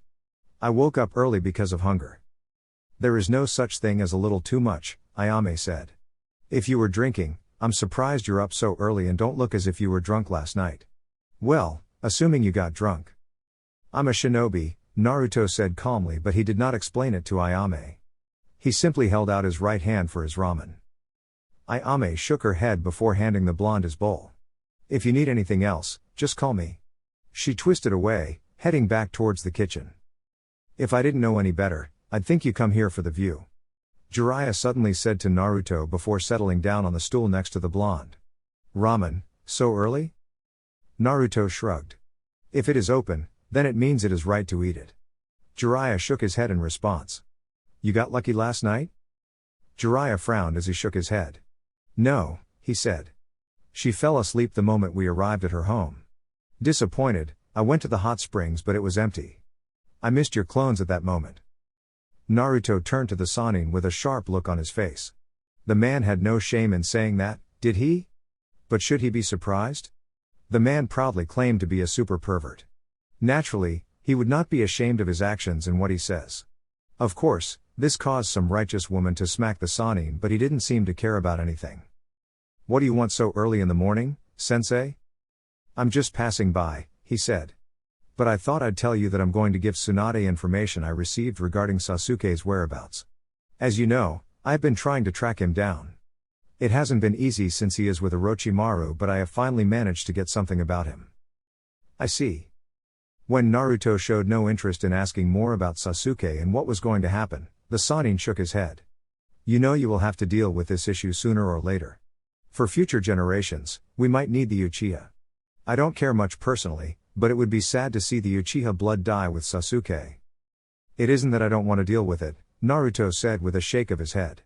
I woke up early because of hunger. There is no such thing as a little too much, Ayame said. If you were drinking, I'm surprised you're up so early and don't look as if you were drunk last night. Well, assuming you got drunk. I'm a shinobi, Naruto said calmly, but he did not explain it to Ayame. He simply held out his right hand for his ramen. Ayame shook her head before handing the blonde his bowl. If you need anything else, just call me. She twisted away, heading back towards the kitchen. If I didn't know any better, I'd think you come here for the view. Jiraiya suddenly said to Naruto before settling down on the stool next to the blonde. Ramen, so early? Naruto shrugged. If it is open, then it means it is right to eat it. Jiraiya shook his head in response. You got lucky last night? Jiraiya frowned as he shook his head. No, he said. She fell asleep the moment we arrived at her home. Disappointed, I went to the hot springs but it was empty. I missed your clones at that moment. Naruto turned to the Sannin with a sharp look on his face. The man had no shame in saying that, did he? But should he be surprised? The man proudly claimed to be a super pervert. Naturally, he would not be ashamed of his actions and what he says. Of course, this caused some righteous woman to smack the Sannin, but he didn't seem to care about anything. What do you want so early in the morning, sensei? I'm just passing by, he said. But I thought I'd tell you that I'm going to give Tsunade information I received regarding Sasuke's whereabouts. As you know, I've been trying to track him down. It hasn't been easy since he is with Orochimaru, but I have finally managed to get something about him. I see. When Naruto showed no interest in asking more about Sasuke and what was going to happen, the Sannin shook his head. You know you will have to deal with this issue sooner or later. For future generations, we might need the Uchiha. I don't care much personally, but it would be sad to see the Uchiha blood die with Sasuke. It isn't that I don't want to deal with it, Naruto said with a shake of his head.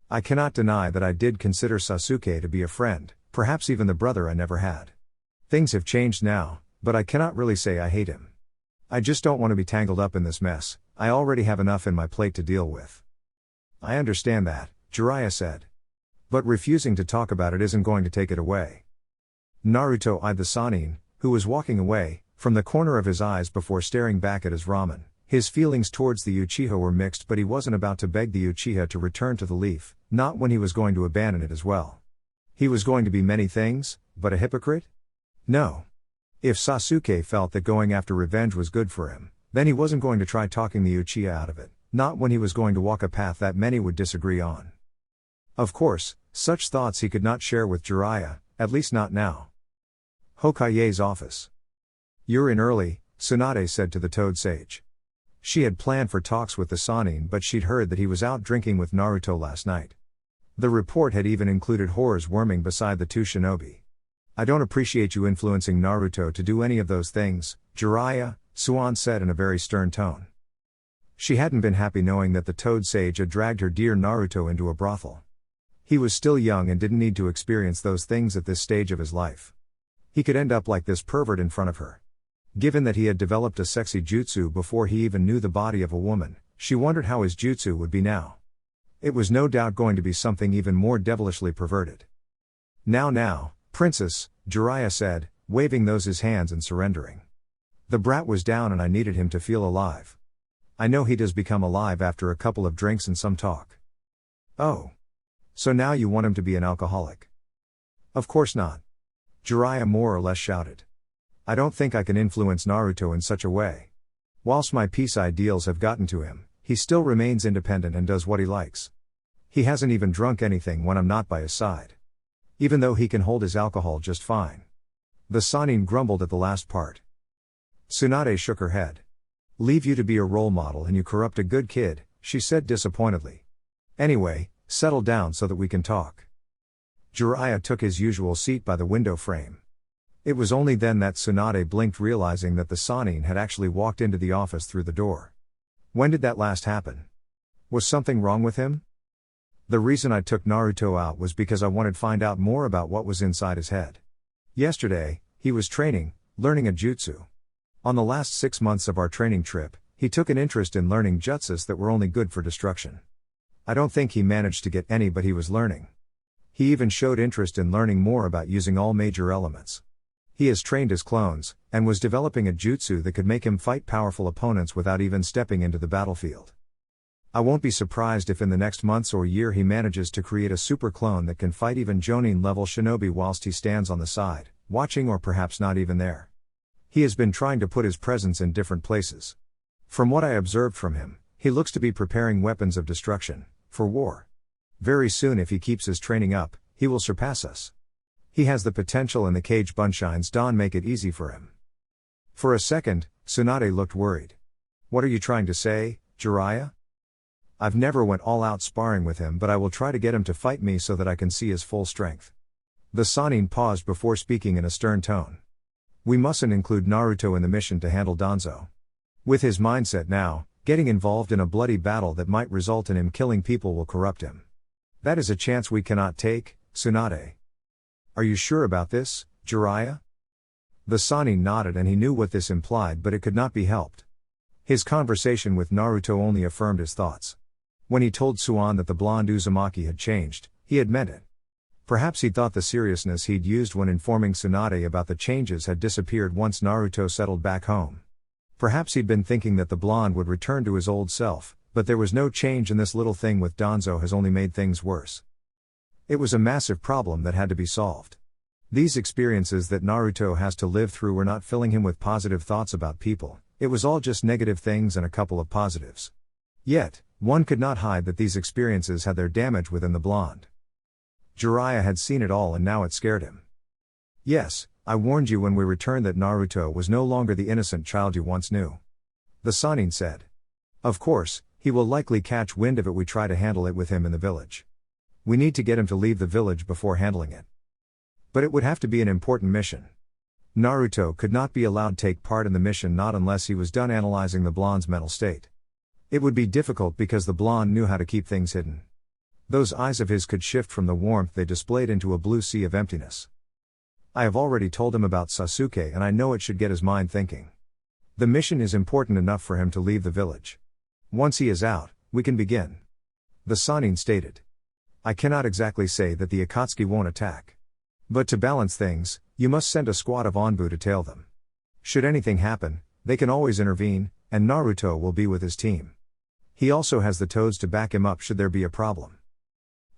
I cannot deny that I did consider Sasuke to be a friend, perhaps even the brother I never had. Things have changed now, but I cannot really say I hate him. I just don't want to be tangled up in this mess. I already have enough in my plate to deal with. I understand that, Jiraiya said. But refusing to talk about it isn't going to take it away. Naruto eyed the Sannin, who was walking away, from the corner of his eyes before staring back at his ramen. His feelings towards the Uchiha were mixed, but he wasn't about to beg the Uchiha to return to the leaf, not when he was going to abandon it as well. He was going to be many things, but a hypocrite? No. If Sasuke felt that going after revenge was good for him, then he wasn't going to try talking the Uchiha out of it, not when he was going to walk a path that many would disagree on. Of course, such thoughts he could not share with Jiraiya, at least not now. Hokage's office. You're in early, Tsunade said to the Toad Sage. She had planned for talks with the Sannin, but she'd heard that he was out drinking with Naruto last night. The report had even included horrors worming beside the two shinobi. I don't appreciate you influencing Naruto to do any of those things, Jiraiya, Suan said in a very stern tone. She hadn't been happy knowing that the Toad Sage had dragged her dear Naruto into a brothel. He was still young and didn't need to experience those things at this stage of his life. He could end up like this pervert in front of her. Given that he had developed a sexy jutsu before he even knew the body of a woman, she wondered how his jutsu would be now. It was no doubt going to be something even more devilishly perverted. Now, princess, Jiraiya said, waving his hands and surrendering. The brat was down and I needed him to feel alive. I know he does become alive after a couple of drinks and some talk. Oh. So now you want him to be an alcoholic? Of course not. Jiraiya more or less shouted. I don't think I can influence Naruto in such a way. Whilst my peace ideals have gotten to him, he still remains independent and does what he likes. He hasn't even drunk anything when I'm not by his side. Even though he can hold his alcohol just fine. The Sannin grumbled at the last part. Tsunade shook her head. Leave you to be a role model and you corrupt a good kid, she said disappointedly. Anyway, settle down so that we can talk. Jiraiya took his usual seat by the window frame. It was only then that Tsunade blinked, realizing that the Sannin had actually walked into the office through the door. When did that last happen? Was something wrong with him? The reason I took Naruto out was because I wanted to find out more about what was inside his head. Yesterday, he was training, learning a jutsu. On the last 6 months of our training trip, he took an interest in learning jutsus that were only good for destruction. I don't think he managed to get any, but he was learning. He even showed interest in learning more about using all major elements. He has trained his clones, and was developing a jutsu that could make him fight powerful opponents without even stepping into the battlefield. I won't be surprised if in the next months or year he manages to create a super clone that can fight even Jonin-level shinobi whilst he stands on the side, watching or perhaps not even there. He has been trying to put his presence in different places. From what I observed from him, he looks to be preparing weapons of destruction, for war. Very soon, if he keeps his training up, he will surpass us. He has the potential, and the Cage Bunshines don't make it easy for him. For a second, Tsunade looked worried. What are you trying to say, Jiraiya? I've never went all out sparring with him, but I will try to get him to fight me so that I can see his full strength. The Sannin paused before speaking in a stern tone. We mustn't include Naruto in the mission to handle Danzo. With his mindset now, getting involved in a bloody battle that might result in him killing people will corrupt him. That is a chance we cannot take, Tsunade. Are you sure about this, Jiraiya? The Sannin nodded, and he knew what this implied, but it could not be helped. His conversation with Naruto only affirmed his thoughts. When he told Suan that the blonde Uzumaki had changed, he had meant it. Perhaps he thought the seriousness he'd used when informing Tsunade about the changes had disappeared once Naruto settled back home. Perhaps he'd been thinking that the blonde would return to his old self, but there was no change, and this little thing with Danzo has only made things worse. It was a massive problem that had to be solved. These experiences that Naruto has to live through were not filling him with positive thoughts about people, it was all just negative things and a couple of positives. Yet, one could not hide that these experiences had their damage within the blonde. Jiraiya had seen it all, and now it scared him. Yes, I warned you when we returned that Naruto was no longer the innocent child you once knew. The Sannin said. Of course, he will likely catch wind of it. We try to handle it with him in the village. We need to get him to leave the village before handling it. But it would have to be an important mission. Naruto could not be allowed to take part in the mission, not unless he was done analyzing the blonde's mental state. It would be difficult because the blonde knew how to keep things hidden. Those eyes of his could shift from the warmth they displayed into a blue sea of emptiness. I have already told him about Sasuke, and I know it should get his mind thinking. The mission is important enough for him to leave the village. Once he is out, we can begin. The Sannin stated. I cannot exactly say that the Akatsuki won't attack. But to balance things, you must send a squad of Onbu to tail them. Should anything happen, they can always intervene, and Naruto will be with his team. He also has the Toads to back him up should there be a problem.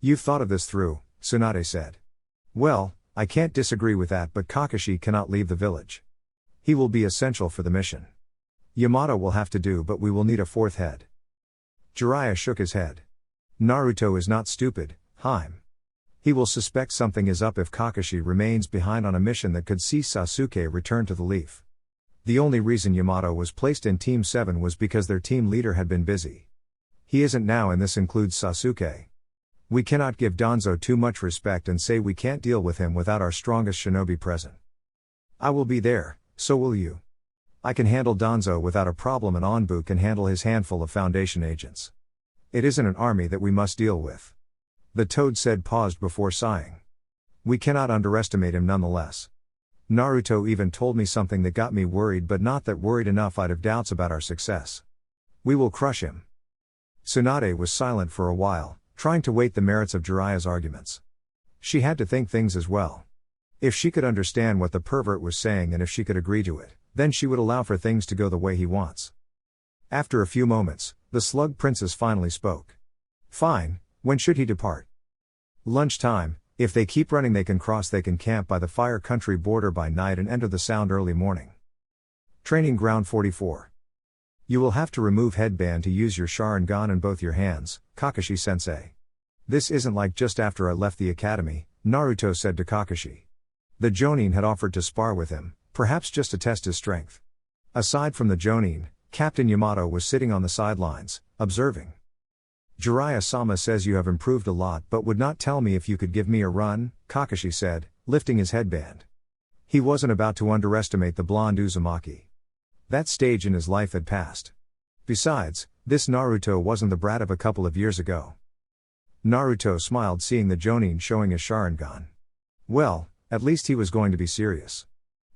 You've thought of this through, Tsunade said. Well, I can't disagree with that, but Kakashi cannot leave the village. He will be essential for the mission. Yamato will have to do, but we will need a fourth head. Jiraiya shook his head. Naruto is not stupid, Haim. He will suspect something is up if Kakashi remains behind on a mission that could see Sasuke return to the Leaf. The only reason Yamato was placed in Team 7 was because their team leader had been busy. He isn't now, and this includes Sasuke. We cannot give Danzo too much respect and say we can't deal with him without our strongest shinobi present. I will be there, so will you. I can handle Danzo without a problem and Onbu can handle his handful of Foundation agents. It isn't an army that we must deal with. The toad said, paused before sighing. We cannot underestimate him nonetheless. Naruto even told me something that got me worried, but not that worried enough I'd have doubts about our success. We will crush him. Tsunade was silent for a while, trying to weigh the merits of Jiraiya's arguments. She had to think things as well. If she could understand what the pervert was saying and if she could agree to it, then she would allow for things to go the way he wants. After a few moments, the Slug Princess finally spoke. Fine, when should he depart? Lunchtime. If they keep running they can camp by the Fire Country border by night and enter the Sound early morning. Training Ground 44. You will have to remove headband to use your Sharingan in both your hands, Kakashi-sensei. This isn't like just after I left the academy, Naruto said to Kakashi. The Jonin had offered to spar with him, perhaps just to test his strength. Aside from the Jonin, Captain Yamato was sitting on the sidelines, observing. Jiraiya-sama says you have improved a lot but would not tell me if you could give me a run, Kakashi said, lifting his headband. He wasn't about to underestimate the blonde Uzumaki. That stage in his life had passed. Besides, this Naruto wasn't the brat of a couple of years ago. Naruto smiled seeing the Jonin showing his Sharingan. Well, at least he was going to be serious.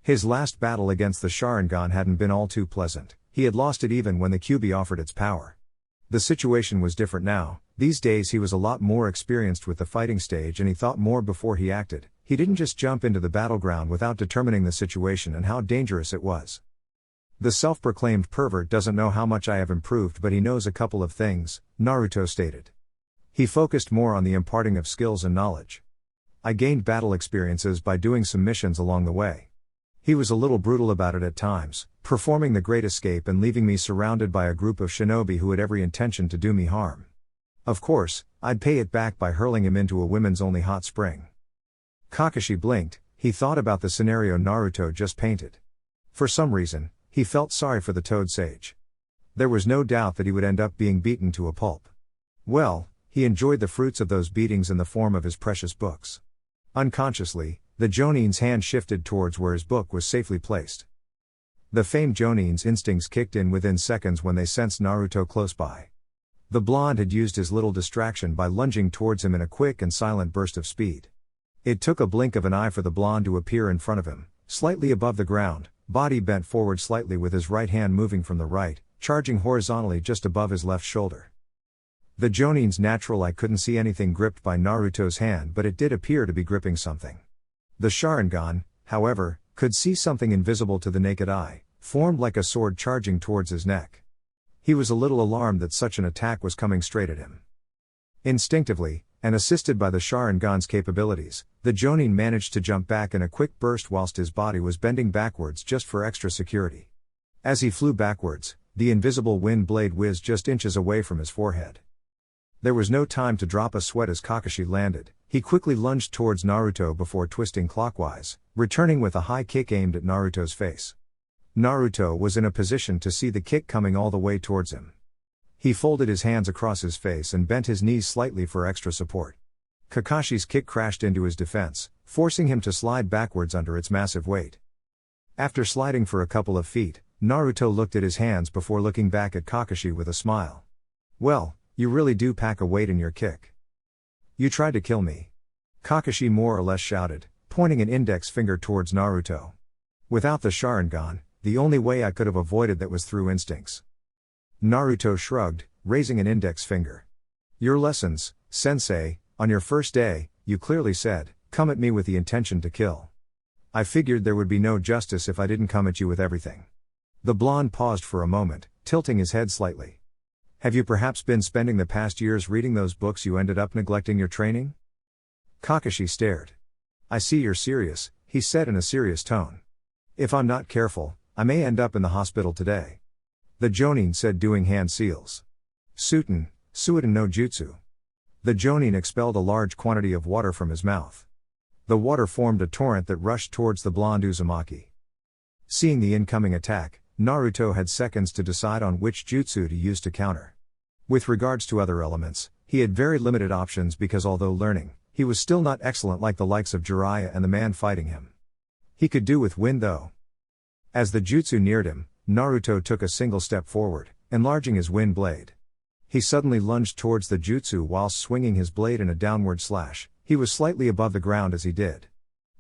His last battle against the Sharingan hadn't been all too pleasant, he had lost it even when the Kyuubi offered its power. The situation was different now. These days he was a lot more experienced with the fighting stage and he thought more before he acted. He didn't just jump into the battleground without determining the situation and how dangerous it was. The self-proclaimed pervert doesn't know how much I have improved, but he knows a couple of things, Naruto stated. He focused more on the imparting of skills and knowledge. I gained battle experiences by doing some missions along the way. He was a little brutal about it at times, performing the Great Escape and leaving me surrounded by a group of shinobi who had every intention to do me harm. Of course, I'd pay it back by hurling him into a women's only hot spring. Kakashi blinked, he thought about the scenario Naruto just painted. For some reason, he felt sorry for the Toad Sage. There was no doubt that he would end up being beaten to a pulp. Well, he enjoyed the fruits of those beatings in the form of his precious books. Unconsciously, the Jonin's hand shifted towards where his book was safely placed. The famed Jonin's instincts kicked in within seconds when they sensed Naruto close by. The blonde had used his little distraction by lunging towards him in a quick and silent burst of speed. It took a blink of an eye for the blonde to appear in front of him, slightly above the ground, body bent forward slightly with his right hand moving from the right, charging horizontally just above his left shoulder. The Jonin's natural eye couldn't see anything gripped by Naruto's hand, but it did appear to be gripping something. The Sharingan, however, could see something invisible to the naked eye, formed like a sword charging towards his neck. He was a little alarmed that such an attack was coming straight at him. Instinctively, and assisted by the Sharingan's capabilities, the Jonin managed to jump back in a quick burst whilst his body was bending backwards just for extra security. As he flew backwards, the invisible wind blade whizzed just inches away from his forehead. There was no time to drop a sweat as Kakashi landed. He quickly lunged towards Naruto before twisting clockwise, returning with a high kick aimed at Naruto's face. Naruto was in a position to see the kick coming all the way towards him. He folded his hands across his face and bent his knees slightly for extra support. Kakashi's kick crashed into his defense, forcing him to slide backwards under its massive weight. After sliding for a couple of feet, Naruto looked at his hands before looking back at Kakashi with a smile. Well, you really do pack a weight in your kick. You tried to kill me. Kakashi more or less shouted, pointing an index finger towards Naruto. Without the Sharingan, the only way I could have avoided that was through instincts. Naruto shrugged, raising an index finger. Your lessons, sensei, on your first day, you clearly said, come at me with the intention to kill. I figured there would be no justice if I didn't come at you with everything. The blonde paused for a moment, tilting his head slightly. Have you perhaps been spending the past years reading those books you ended up neglecting your training? Kakashi stared. I see you're serious, he said in a serious tone. If I'm not careful, I may end up in the hospital today. The Jonin said, doing hand seals. Suiten no jutsu. The Jonin expelled a large quantity of water from his mouth. The water formed a torrent that rushed towards the blonde Uzumaki. Seeing the incoming attack, Naruto had seconds to decide on which jutsu to use to counter. With regards to other elements, He had very limited options because although learning, he was still not excellent like the likes of Jiraiya and the man fighting him. He could do with wind though. As the jutsu neared him, Naruto took a single step forward, enlarging his wind blade. He suddenly lunged towards the jutsu whilst swinging his blade in a downward slash. He was slightly above the ground as he did.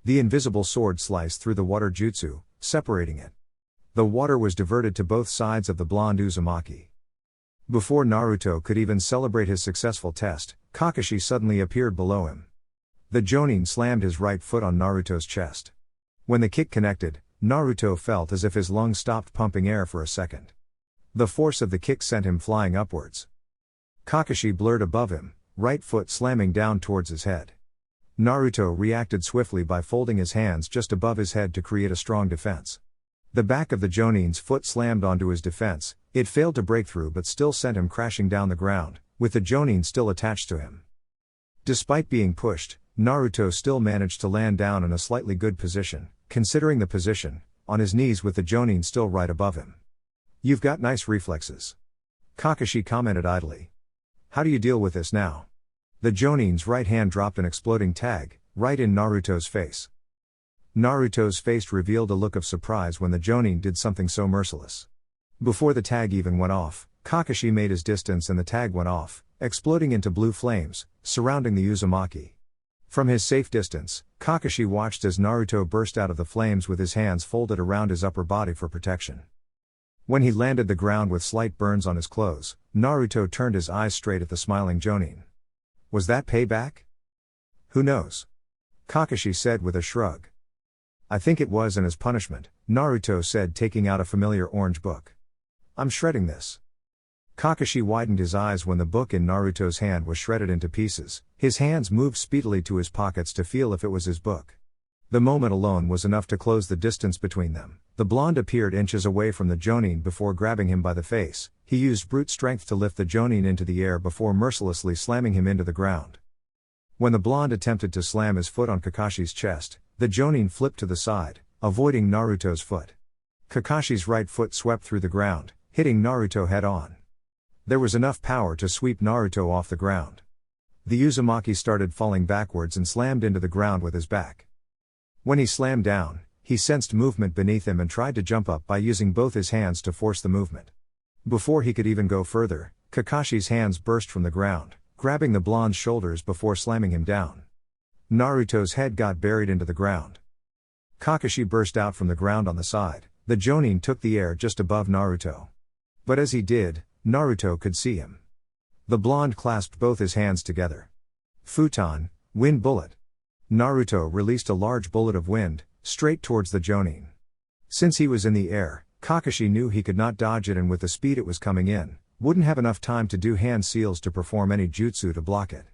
The invisible sword sliced through the water jutsu, separating it. The water was diverted to both sides of the blonde Uzumaki. Before Naruto could even celebrate his successful test, Kakashi suddenly appeared below him. The Jonin slammed his right foot on Naruto's chest. When the kick connected, Naruto felt as if his lungs stopped pumping air for a second. The force of the kick sent him flying upwards. Kakashi blurred above him, right foot slamming down towards his head. Naruto reacted swiftly by folding his hands just above his head to create a strong defense. The back of the Jonin's foot slammed onto his defense. It failed to break through but still sent him crashing down the ground, with the Jonin still attached to him. Despite being pushed, Naruto still managed to land down in a slightly good position, considering the position, on his knees with the Jonin still right above him. "You've got nice reflexes," Kakashi commented idly. "How do you deal with this now?" The Jonin's right hand dropped an exploding tag, right in Naruto's face. Naruto's face revealed a look of surprise when the Jonin did something so merciless. Before the tag even went off, Kakashi made his distance and the tag went off, exploding into blue flames, surrounding the Uzumaki. From his safe distance, Kakashi watched as Naruto burst out of the flames with his hands folded around his upper body for protection. When he landed the ground with slight burns on his clothes, Naruto turned his eyes straight at the smiling Jonin. Was that payback? Who knows? Kakashi said with a shrug. I think it was, and as punishment, Naruto said, taking out a familiar orange book. I'm shredding this. Kakashi widened his eyes when the book in Naruto's hand was shredded into pieces. His hands moved speedily to his pockets to feel if it was his book. The moment alone was enough to close the distance between them. The blonde appeared inches away from the Jonin before grabbing him by the face. He used brute strength to lift the Jonin into the air before mercilessly slamming him into the ground. When the blonde attempted to slam his foot on Kakashi's chest, the Jonin flipped to the side, avoiding Naruto's foot. Kakashi's right foot swept through the ground, hitting Naruto head-on. There was enough power to sweep Naruto off the ground. The Uzumaki started falling backwards and slammed into the ground with his back. When he slammed down, he sensed movement beneath him and tried to jump up by using both his hands to force the movement. Before he could even go further, Kakashi's hands burst from the ground, grabbing the blonde's shoulders before slamming him down. Naruto's head got buried into the ground. Kakashi burst out from the ground on the side. The Jonin took the air just above Naruto. But as he did, Naruto could see him. The blonde clasped both his hands together. Futon, wind bullet. Naruto released a large bullet of wind, straight towards the Jonin. Since he was in the air, Kakashi knew he could not dodge it, and with the speed it was coming in, wouldn't have enough time to do hand seals to perform any jutsu to block it.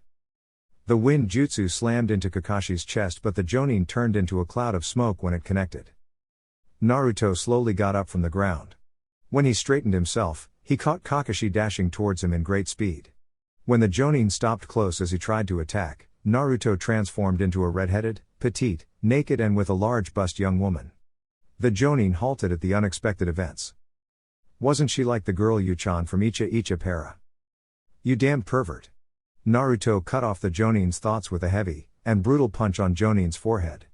The wind jutsu slammed into Kakashi's chest, but the Jonin turned into a cloud of smoke when it connected. Naruto slowly got up from the ground. When he straightened himself, he caught Kakashi dashing towards him in great speed. When the Jonin stopped close as he tried to attack, Naruto transformed into a red-headed, petite, naked and with a large bust young woman. The Jonin halted at the unexpected events. Wasn't she like the girl Yuchan from Icha Icha Para? You damned pervert. Naruto cut off the Jonin's thoughts with a heavy and brutal punch on Jonin's forehead.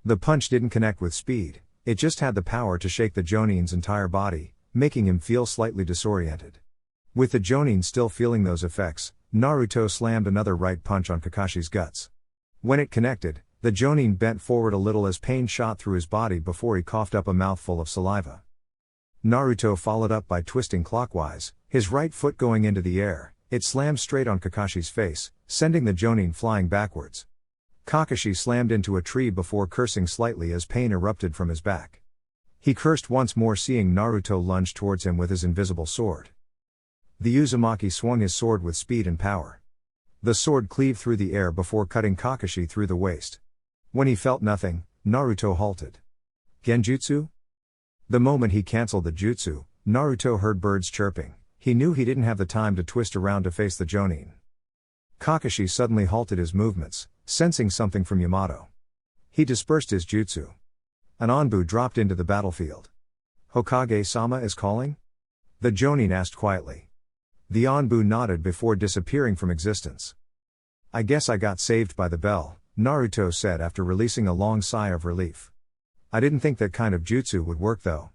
The punch didn't connect with speed, it just had the power to shake the Jonin's entire body, making him feel slightly disoriented. With the Jonin still feeling those effects, Naruto slammed another right punch on Kakashi's guts. When it connected, the Jonin bent forward a little as pain shot through his body before he coughed up a mouthful of saliva. Naruto followed up by twisting clockwise, his right foot going into the air. It slammed straight on Kakashi's face, sending the Jonin flying backwards. Kakashi slammed into a tree before cursing slightly as pain erupted from his back. He cursed once more, seeing Naruto lunge towards him with his invisible sword. The Uzumaki swung his sword with speed and power. The sword cleaved through the air before cutting Kakashi through the waist. When he felt nothing, Naruto halted. Genjutsu? The moment he cancelled the jutsu, Naruto heard birds chirping. He knew he didn't have the time to twist around to face the Jonin. Kakashi suddenly halted his movements, sensing something from Yamato. He dispersed his jutsu. An Anbu dropped into the battlefield. Hokage-sama is calling? The Jonin asked quietly. The Anbu nodded before disappearing from existence. I guess I got saved by the bell, Naruto said after releasing a long sigh of relief. I didn't think that kind of jutsu would work though.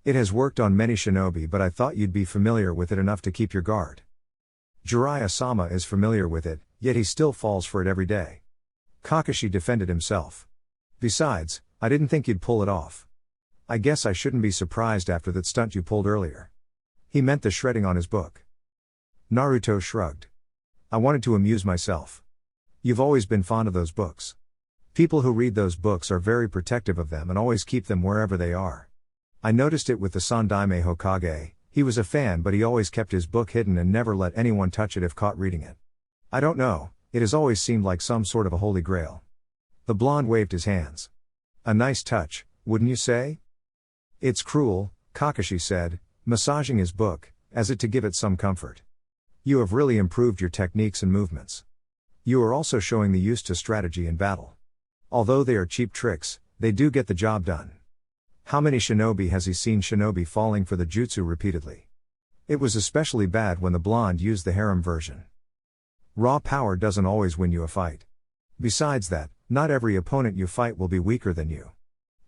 It has worked on many shinobi, but I thought you'd be familiar with it enough to keep your guard. Jiraiya-sama is familiar with it, yet he still falls for it every day. Kakashi defended himself. Besides, I didn't think you'd pull it off. I guess I shouldn't be surprised after that stunt you pulled earlier. He meant the shredding on his book. Naruto shrugged. I wanted to amuse myself. You've always been fond of those books. People who read those books are very protective of them and always keep them wherever they are. I noticed it with the Sandaime Hokage. He was a fan, but he always kept his book hidden and never let anyone touch it if caught reading it. I don't know, it has always seemed like some sort of a holy grail. The blonde waved his hands. A nice touch, wouldn't you say? It's cruel, Kakashi said, massaging his book, as if to give it some comfort. You have really improved your techniques and movements. You are also showing the use to strategy in battle. Although they are cheap tricks, they do get the job done. How many shinobi has he seen shinobi falling for the jutsu repeatedly? It was especially bad when the blonde used the harem version. Raw power doesn't always win you a fight. Besides that, not every opponent you fight will be weaker than you.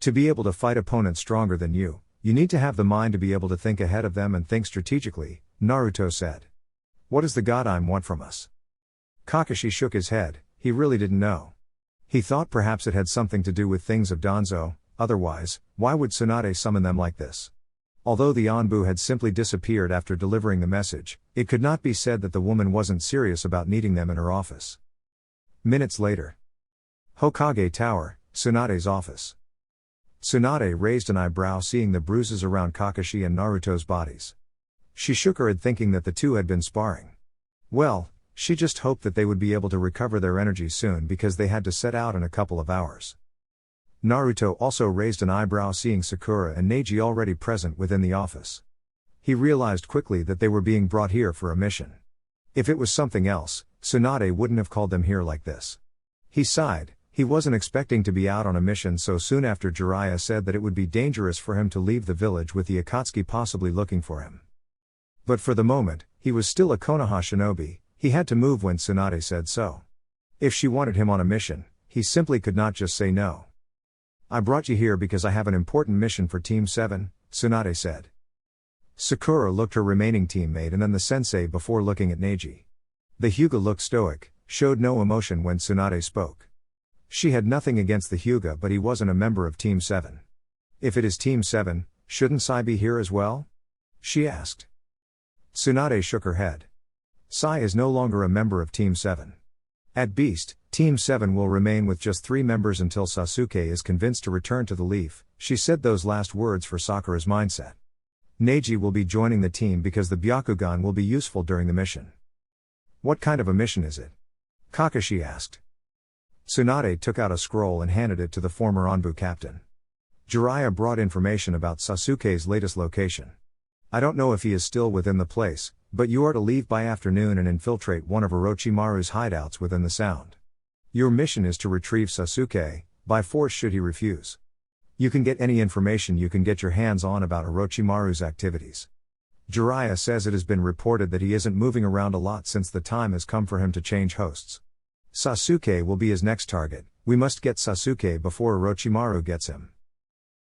To be able to fight opponents stronger than you need to have the mind to be able to think ahead of them and think strategically, Naruto said. What does the Godime want from us? Kakashi shook his head, he really didn't know. He thought perhaps it had something to do with things of Danzo, otherwise, why would Tsunade summon them like this? Although the Anbu had simply disappeared after delivering the message, it could not be said that the woman wasn't serious about needing them in her office. Minutes later. Hokage Tower, Tsunade's office. Tsunade raised an eyebrow seeing the bruises around Kakashi and Naruto's bodies. She shook her head thinking that the two had been sparring. Well, she just hoped that they would be able to recover their energy soon because they had to set out in a couple of hours. Naruto also raised an eyebrow seeing Sakura and Neji already present within the office. He realized quickly that they were being brought here for a mission. If it was something else, Tsunade wouldn't have called them here like this. He sighed, he wasn't expecting to be out on a mission so soon after Jiraiya said that it would be dangerous for him to leave the village with the Akatsuki possibly looking for him. But for the moment, he was still a Konoha shinobi, he had to move when Tsunade said so. If she wanted him on a mission, he simply could not just say no. I brought you here because I have an important mission for Team 7, Tsunade said. Sakura looked her remaining teammate and then the sensei before looking at Neji. The Hyuga looked stoic, showed no emotion when Tsunade spoke. She had nothing against the Hyuga, but he wasn't a member of Team 7. If it is Team 7, shouldn't Sai be here as well? She asked. Tsunade shook her head. Sai is no longer a member of Team 7. At Beast, Team 7 will remain with just 3 members until Sasuke is convinced to return to the Leaf. She said those last words for Sakura's mindset. Neji will be joining the team because the Byakugan will be useful during the mission. What kind of a mission is it? Kakashi asked. Tsunade took out a scroll and handed it to the former Anbu captain. Jiraiya brought information about Sasuke's latest location. I don't know if he is still within the place, but you are to leave by afternoon and infiltrate one of Orochimaru's hideouts within the Sound. Your mission is to retrieve Sasuke, by force should he refuse. You can get any information you can get your hands on about Orochimaru's activities. Jiraiya says it has been reported that he isn't moving around a lot since the time has come for him to change hosts. Sasuke will be his next target, we must get Sasuke before Orochimaru gets him.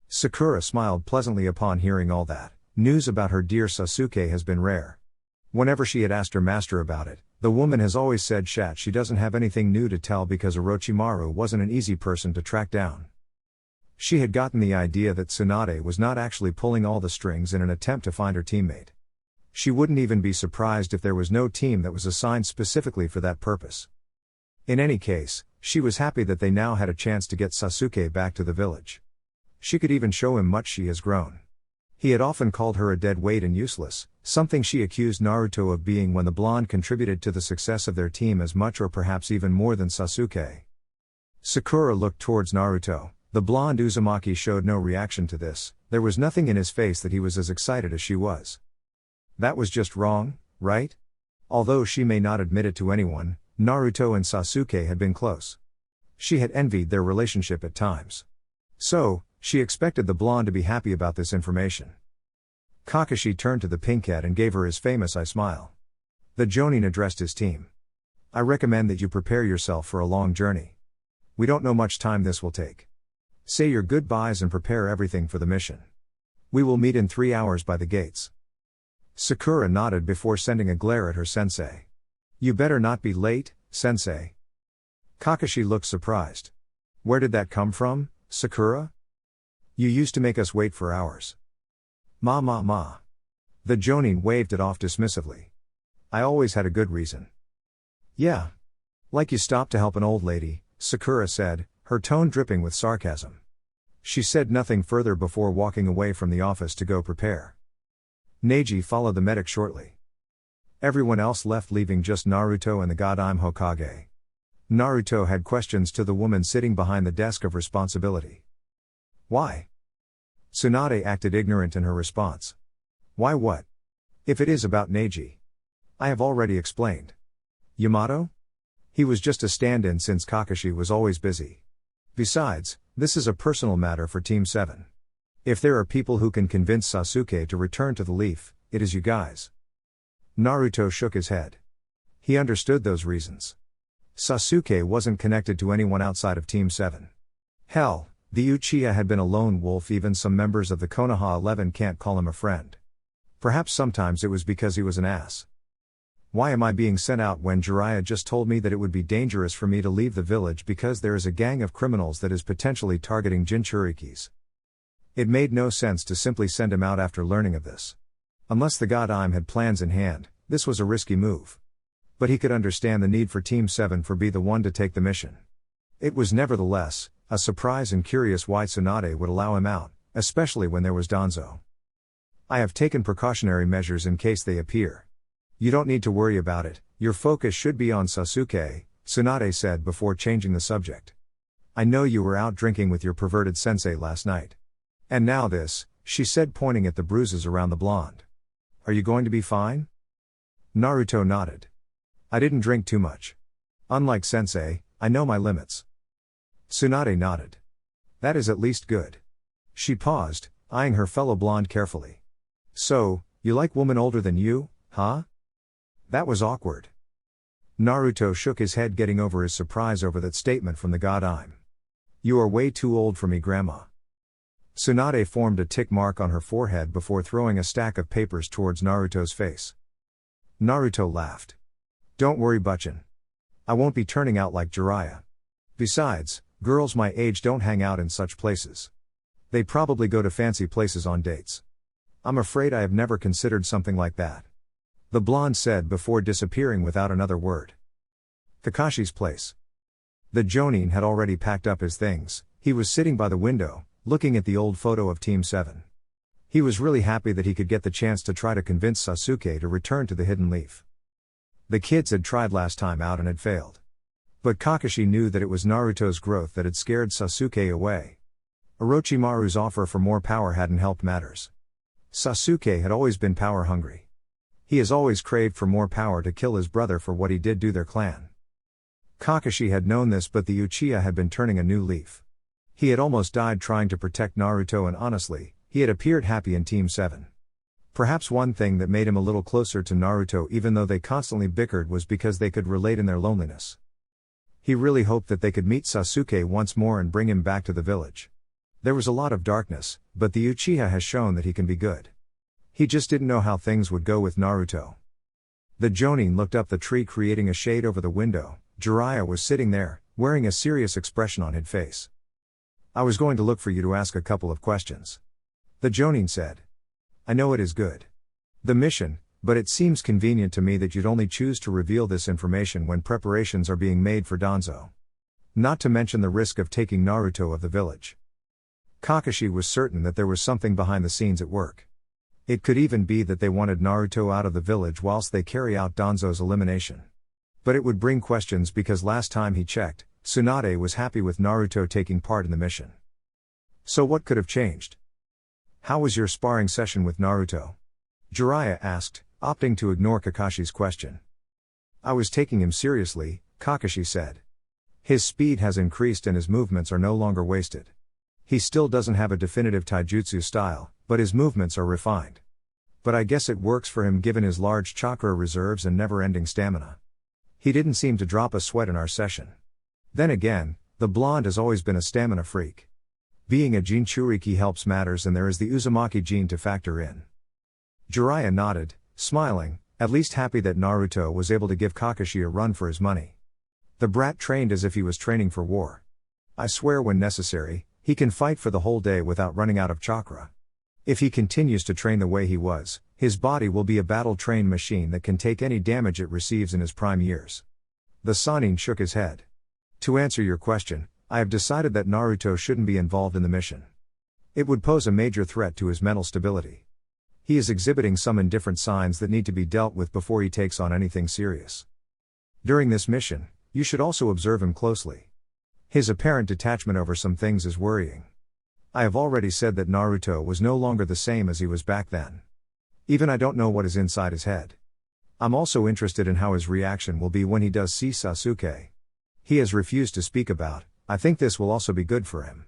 Sakura smiled pleasantly upon hearing all that. News about her dear Sasuke has been rare. Whenever she had asked her master about it, the woman has always said she doesn't have anything new to tell because Orochimaru wasn't an easy person to track down. She had gotten the idea that Tsunade was not actually pulling all the strings in an attempt to find her teammate. She wouldn't even be surprised if there was no team that was assigned specifically for that purpose. In any case, she was happy that they now had a chance to get Sasuke back to the village. She could even show him much she has grown. He had often called her a dead weight and useless, something she accused Naruto of being when the blonde contributed to the success of their team as much or perhaps even more than Sasuke. Sakura looked towards Naruto. The blonde Uzumaki showed no reaction to this, there was nothing in his face that he was as excited as she was. That was just wrong, right? Although she may not admit it to anyone, Naruto and Sasuke had been close. She had envied their relationship at times. So, she expected the blonde to be happy about this information. Kakashi turned to the pinkette and gave her his famous eye smile. The Jonin addressed his team. I recommend that you prepare yourself for a long journey. We don't know much time this will take. Say your goodbyes and prepare everything for the mission. We will meet in 3 hours by the gates. Sakura nodded before sending a glare at her sensei. You better not be late, sensei. Kakashi looked surprised. Where did that come from, Sakura? You used to make us wait for hours. Ma. The Jonin waved it off dismissively. I always had a good reason. Yeah. Like you stopped to help an old lady, Sakura said, her tone dripping with sarcasm. She said nothing further before walking away from the office to go prepare. Neji followed the medic shortly. Everyone else left, leaving just Naruto and the Godime Hokage. Naruto had questions to the woman sitting behind the desk of responsibility. Why? Tsunade acted ignorant in her response. Why what? If it is about Neji. I have already explained. Yamato? He was just a stand-in since Kakashi was always busy. Besides, this is a personal matter for Team 7. If there are people who can convince Sasuke to return to the Leaf, it is you guys. Naruto shook his head. He understood those reasons. Sasuke wasn't connected to anyone outside of Team 7. Hell, the Uchiha had been a lone wolf. Even some members of the Konoha 11 can't call him a friend. Perhaps sometimes it was because he was an ass. Why am I being sent out when Jiraiya just told me that it would be dangerous for me to leave the village because there is a gang of criminals that is potentially targeting Jinchurikis? It made no sense to simply send him out after learning of this. Unless the Godime had plans in hand, this was a risky move. But he could understand the need for Team 7 for be the one to take the mission. It was nevertheless a surprise and curious why Tsunade would allow him out, especially when there was Danzo. I have taken precautionary measures in case they appear. You don't need to worry about it, your focus should be on Sasuke, Tsunade said before changing the subject. I know you were out drinking with your perverted sensei last night. And now this, she said pointing at the bruises around the blonde. Are you going to be fine? Naruto nodded. I didn't drink too much. Unlike sensei, I know my limits. Tsunade nodded. That is at least good. She paused, eyeing her fellow blonde carefully. So, you like women older than you, huh? That was awkward. Naruto shook his head, getting over his surprise over that statement from the Godime. You are way too old for me, Grandma. Tsunade formed a tick mark on her forehead before throwing a stack of papers towards Naruto's face. Naruto laughed. Don't worry, Butchin. I won't be turning out like Jiraiya. Besides, girls my age don't hang out in such places. They probably go to fancy places on dates. I'm afraid I have never considered something like that. The blonde said before disappearing without another word. Kakashi's place. The Jonin had already packed up his things. He was sitting by the window, looking at the old photo of Team 7. He was really happy that he could get the chance to try to convince Sasuke to return to the Hidden Leaf. The kids had tried last time out and had failed. But Kakashi knew that it was Naruto's growth that had scared Sasuke away. Orochimaru's offer for more power hadn't helped matters. Sasuke had always been power hungry. He has always craved for more power to kill his brother for what he did to their clan. Kakashi had known this, but the Uchiha had been turning a new leaf. He had almost died trying to protect Naruto, and honestly, he had appeared happy in Team 7. Perhaps one thing that made him a little closer to Naruto, even though they constantly bickered, was because they could relate in their loneliness. He really hoped that they could meet Sasuke once more and bring him back to the village. There was a lot of darkness, but the Uchiha has shown that he can be good. He just didn't know how things would go with Naruto. The Jonin looked up the tree, creating a shade over the window. Jiraiya was sitting there, wearing a serious expression on his face. I was going to look for you to ask a couple of questions. The Jonin said. I know it is good. The mission, but it seems convenient to me that you'd only choose to reveal this information when preparations are being made for Danzo. Not to mention the risk of taking Naruto of the village. Kakashi was certain that there was something behind the scenes at work. It could even be that they wanted Naruto out of the village whilst they carry out Danzo's elimination. But it would bring questions because last time he checked, Tsunade was happy with Naruto taking part in the mission. So what could have changed? How was your sparring session with Naruto? Jiraiya asked, opting to ignore Kakashi's question. I was taking him seriously, Kakashi said. His speed has increased and his movements are no longer wasted. He still doesn't have a definitive taijutsu style, but his movements are refined. But I guess it works for him given his large chakra reserves and never-ending stamina. He didn't seem to drop a sweat in our session. Then again, the blonde has always been a stamina freak. Being a Jinchuriki helps matters, and there is the Uzumaki gene to factor in. Jiraiya nodded, smiling, at least happy that Naruto was able to give Kakashi a run for his money. The brat trained as if he was training for war. I swear when necessary, he can fight for the whole day without running out of chakra. If he continues to train the way he was, his body will be a battle-trained machine that can take any damage it receives in his prime years. The Sannin shook his head. To answer your question, I have decided that Naruto shouldn't be involved in the mission. It would pose a major threat to his mental stability. He is exhibiting some indifferent signs that need to be dealt with before he takes on anything serious. During this mission, you should also observe him closely. His apparent detachment over some things is worrying. I have already said that Naruto was no longer the same as he was back then. Even I don't know what is inside his head. I'm also interested in how his reaction will be when he does see Sasuke. He has refused to speak about. I think this will also be good for him.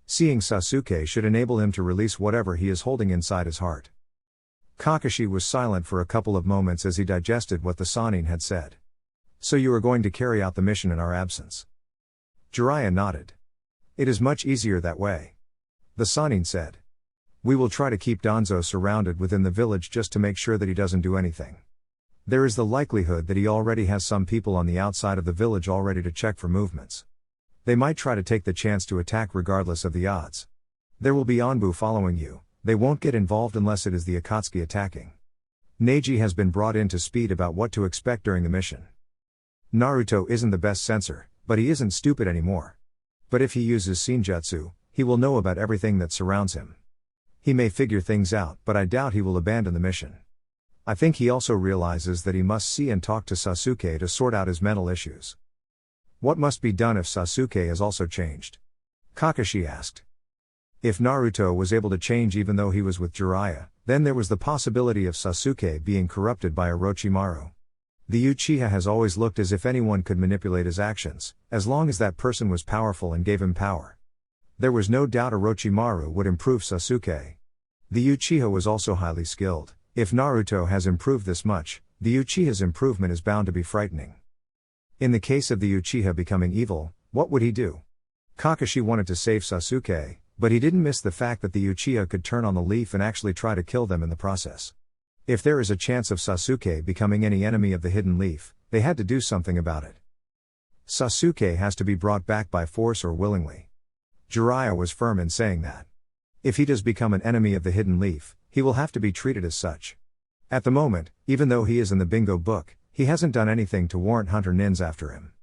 Seeing Sasuke should enable him to release whatever he is holding inside his heart. Kakashi was silent for a couple of moments as he digested what the Sannin had said. So you are going to carry out the mission in our absence? Jiraiya nodded. It is much easier that way. The Sannin said. We will try to keep Danzo surrounded within the village just to make sure that he doesn't do anything. There is the likelihood that he already has some people on the outside of the village all ready to check for movements. They might try to take the chance to attack regardless of the odds. There will be Anbu following you. They won't get involved unless it is the Akatsuki attacking. Neji has been brought in to speed about what to expect during the mission. Naruto isn't the best censor, but he isn't stupid anymore. But if he uses Shinjutsu, he will know about everything that surrounds him. He may figure things out, but I doubt he will abandon the mission. I think he also realizes that he must see and talk to Sasuke to sort out his mental issues. What must be done if Sasuke has also changed? Kakashi asked. If Naruto was able to change even though he was with Jiraiya, then there was the possibility of Sasuke being corrupted by Orochimaru. The Uchiha has always looked as if anyone could manipulate his actions, as long as that person was powerful and gave him power. There was no doubt Orochimaru would improve Sasuke. The Uchiha was also highly skilled. If Naruto has improved this much, the Uchiha's improvement is bound to be frightening. In the case of the Uchiha becoming evil, what would he do? Kakashi wanted to save Sasuke, but he didn't miss the fact that the Uchiha could turn on the leaf and actually try to kill them in the process. If there is a chance of Sasuke becoming any enemy of the hidden leaf, they had to do something about it. Sasuke has to be brought back by force or willingly. Jiraiya was firm in saying that. If he does become an enemy of the hidden leaf, he will have to be treated as such. At the moment, even though he is in the bingo book, he hasn't done anything to warrant Hunter Nins after him.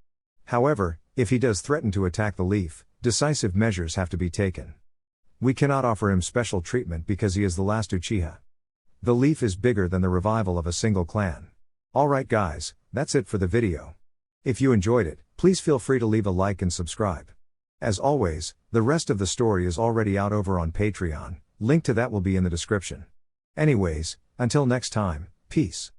However, if he does threaten to attack the leaf, decisive measures have to be taken. We cannot offer him special treatment because he is the last Uchiha. The leaf is bigger than the revival of a single clan. Alright guys, that's it for the video. If you enjoyed it, please feel free to leave a like and subscribe. As always, the rest of the story is already out over on Patreon, link to that will be in the description. Anyways, until next time, peace.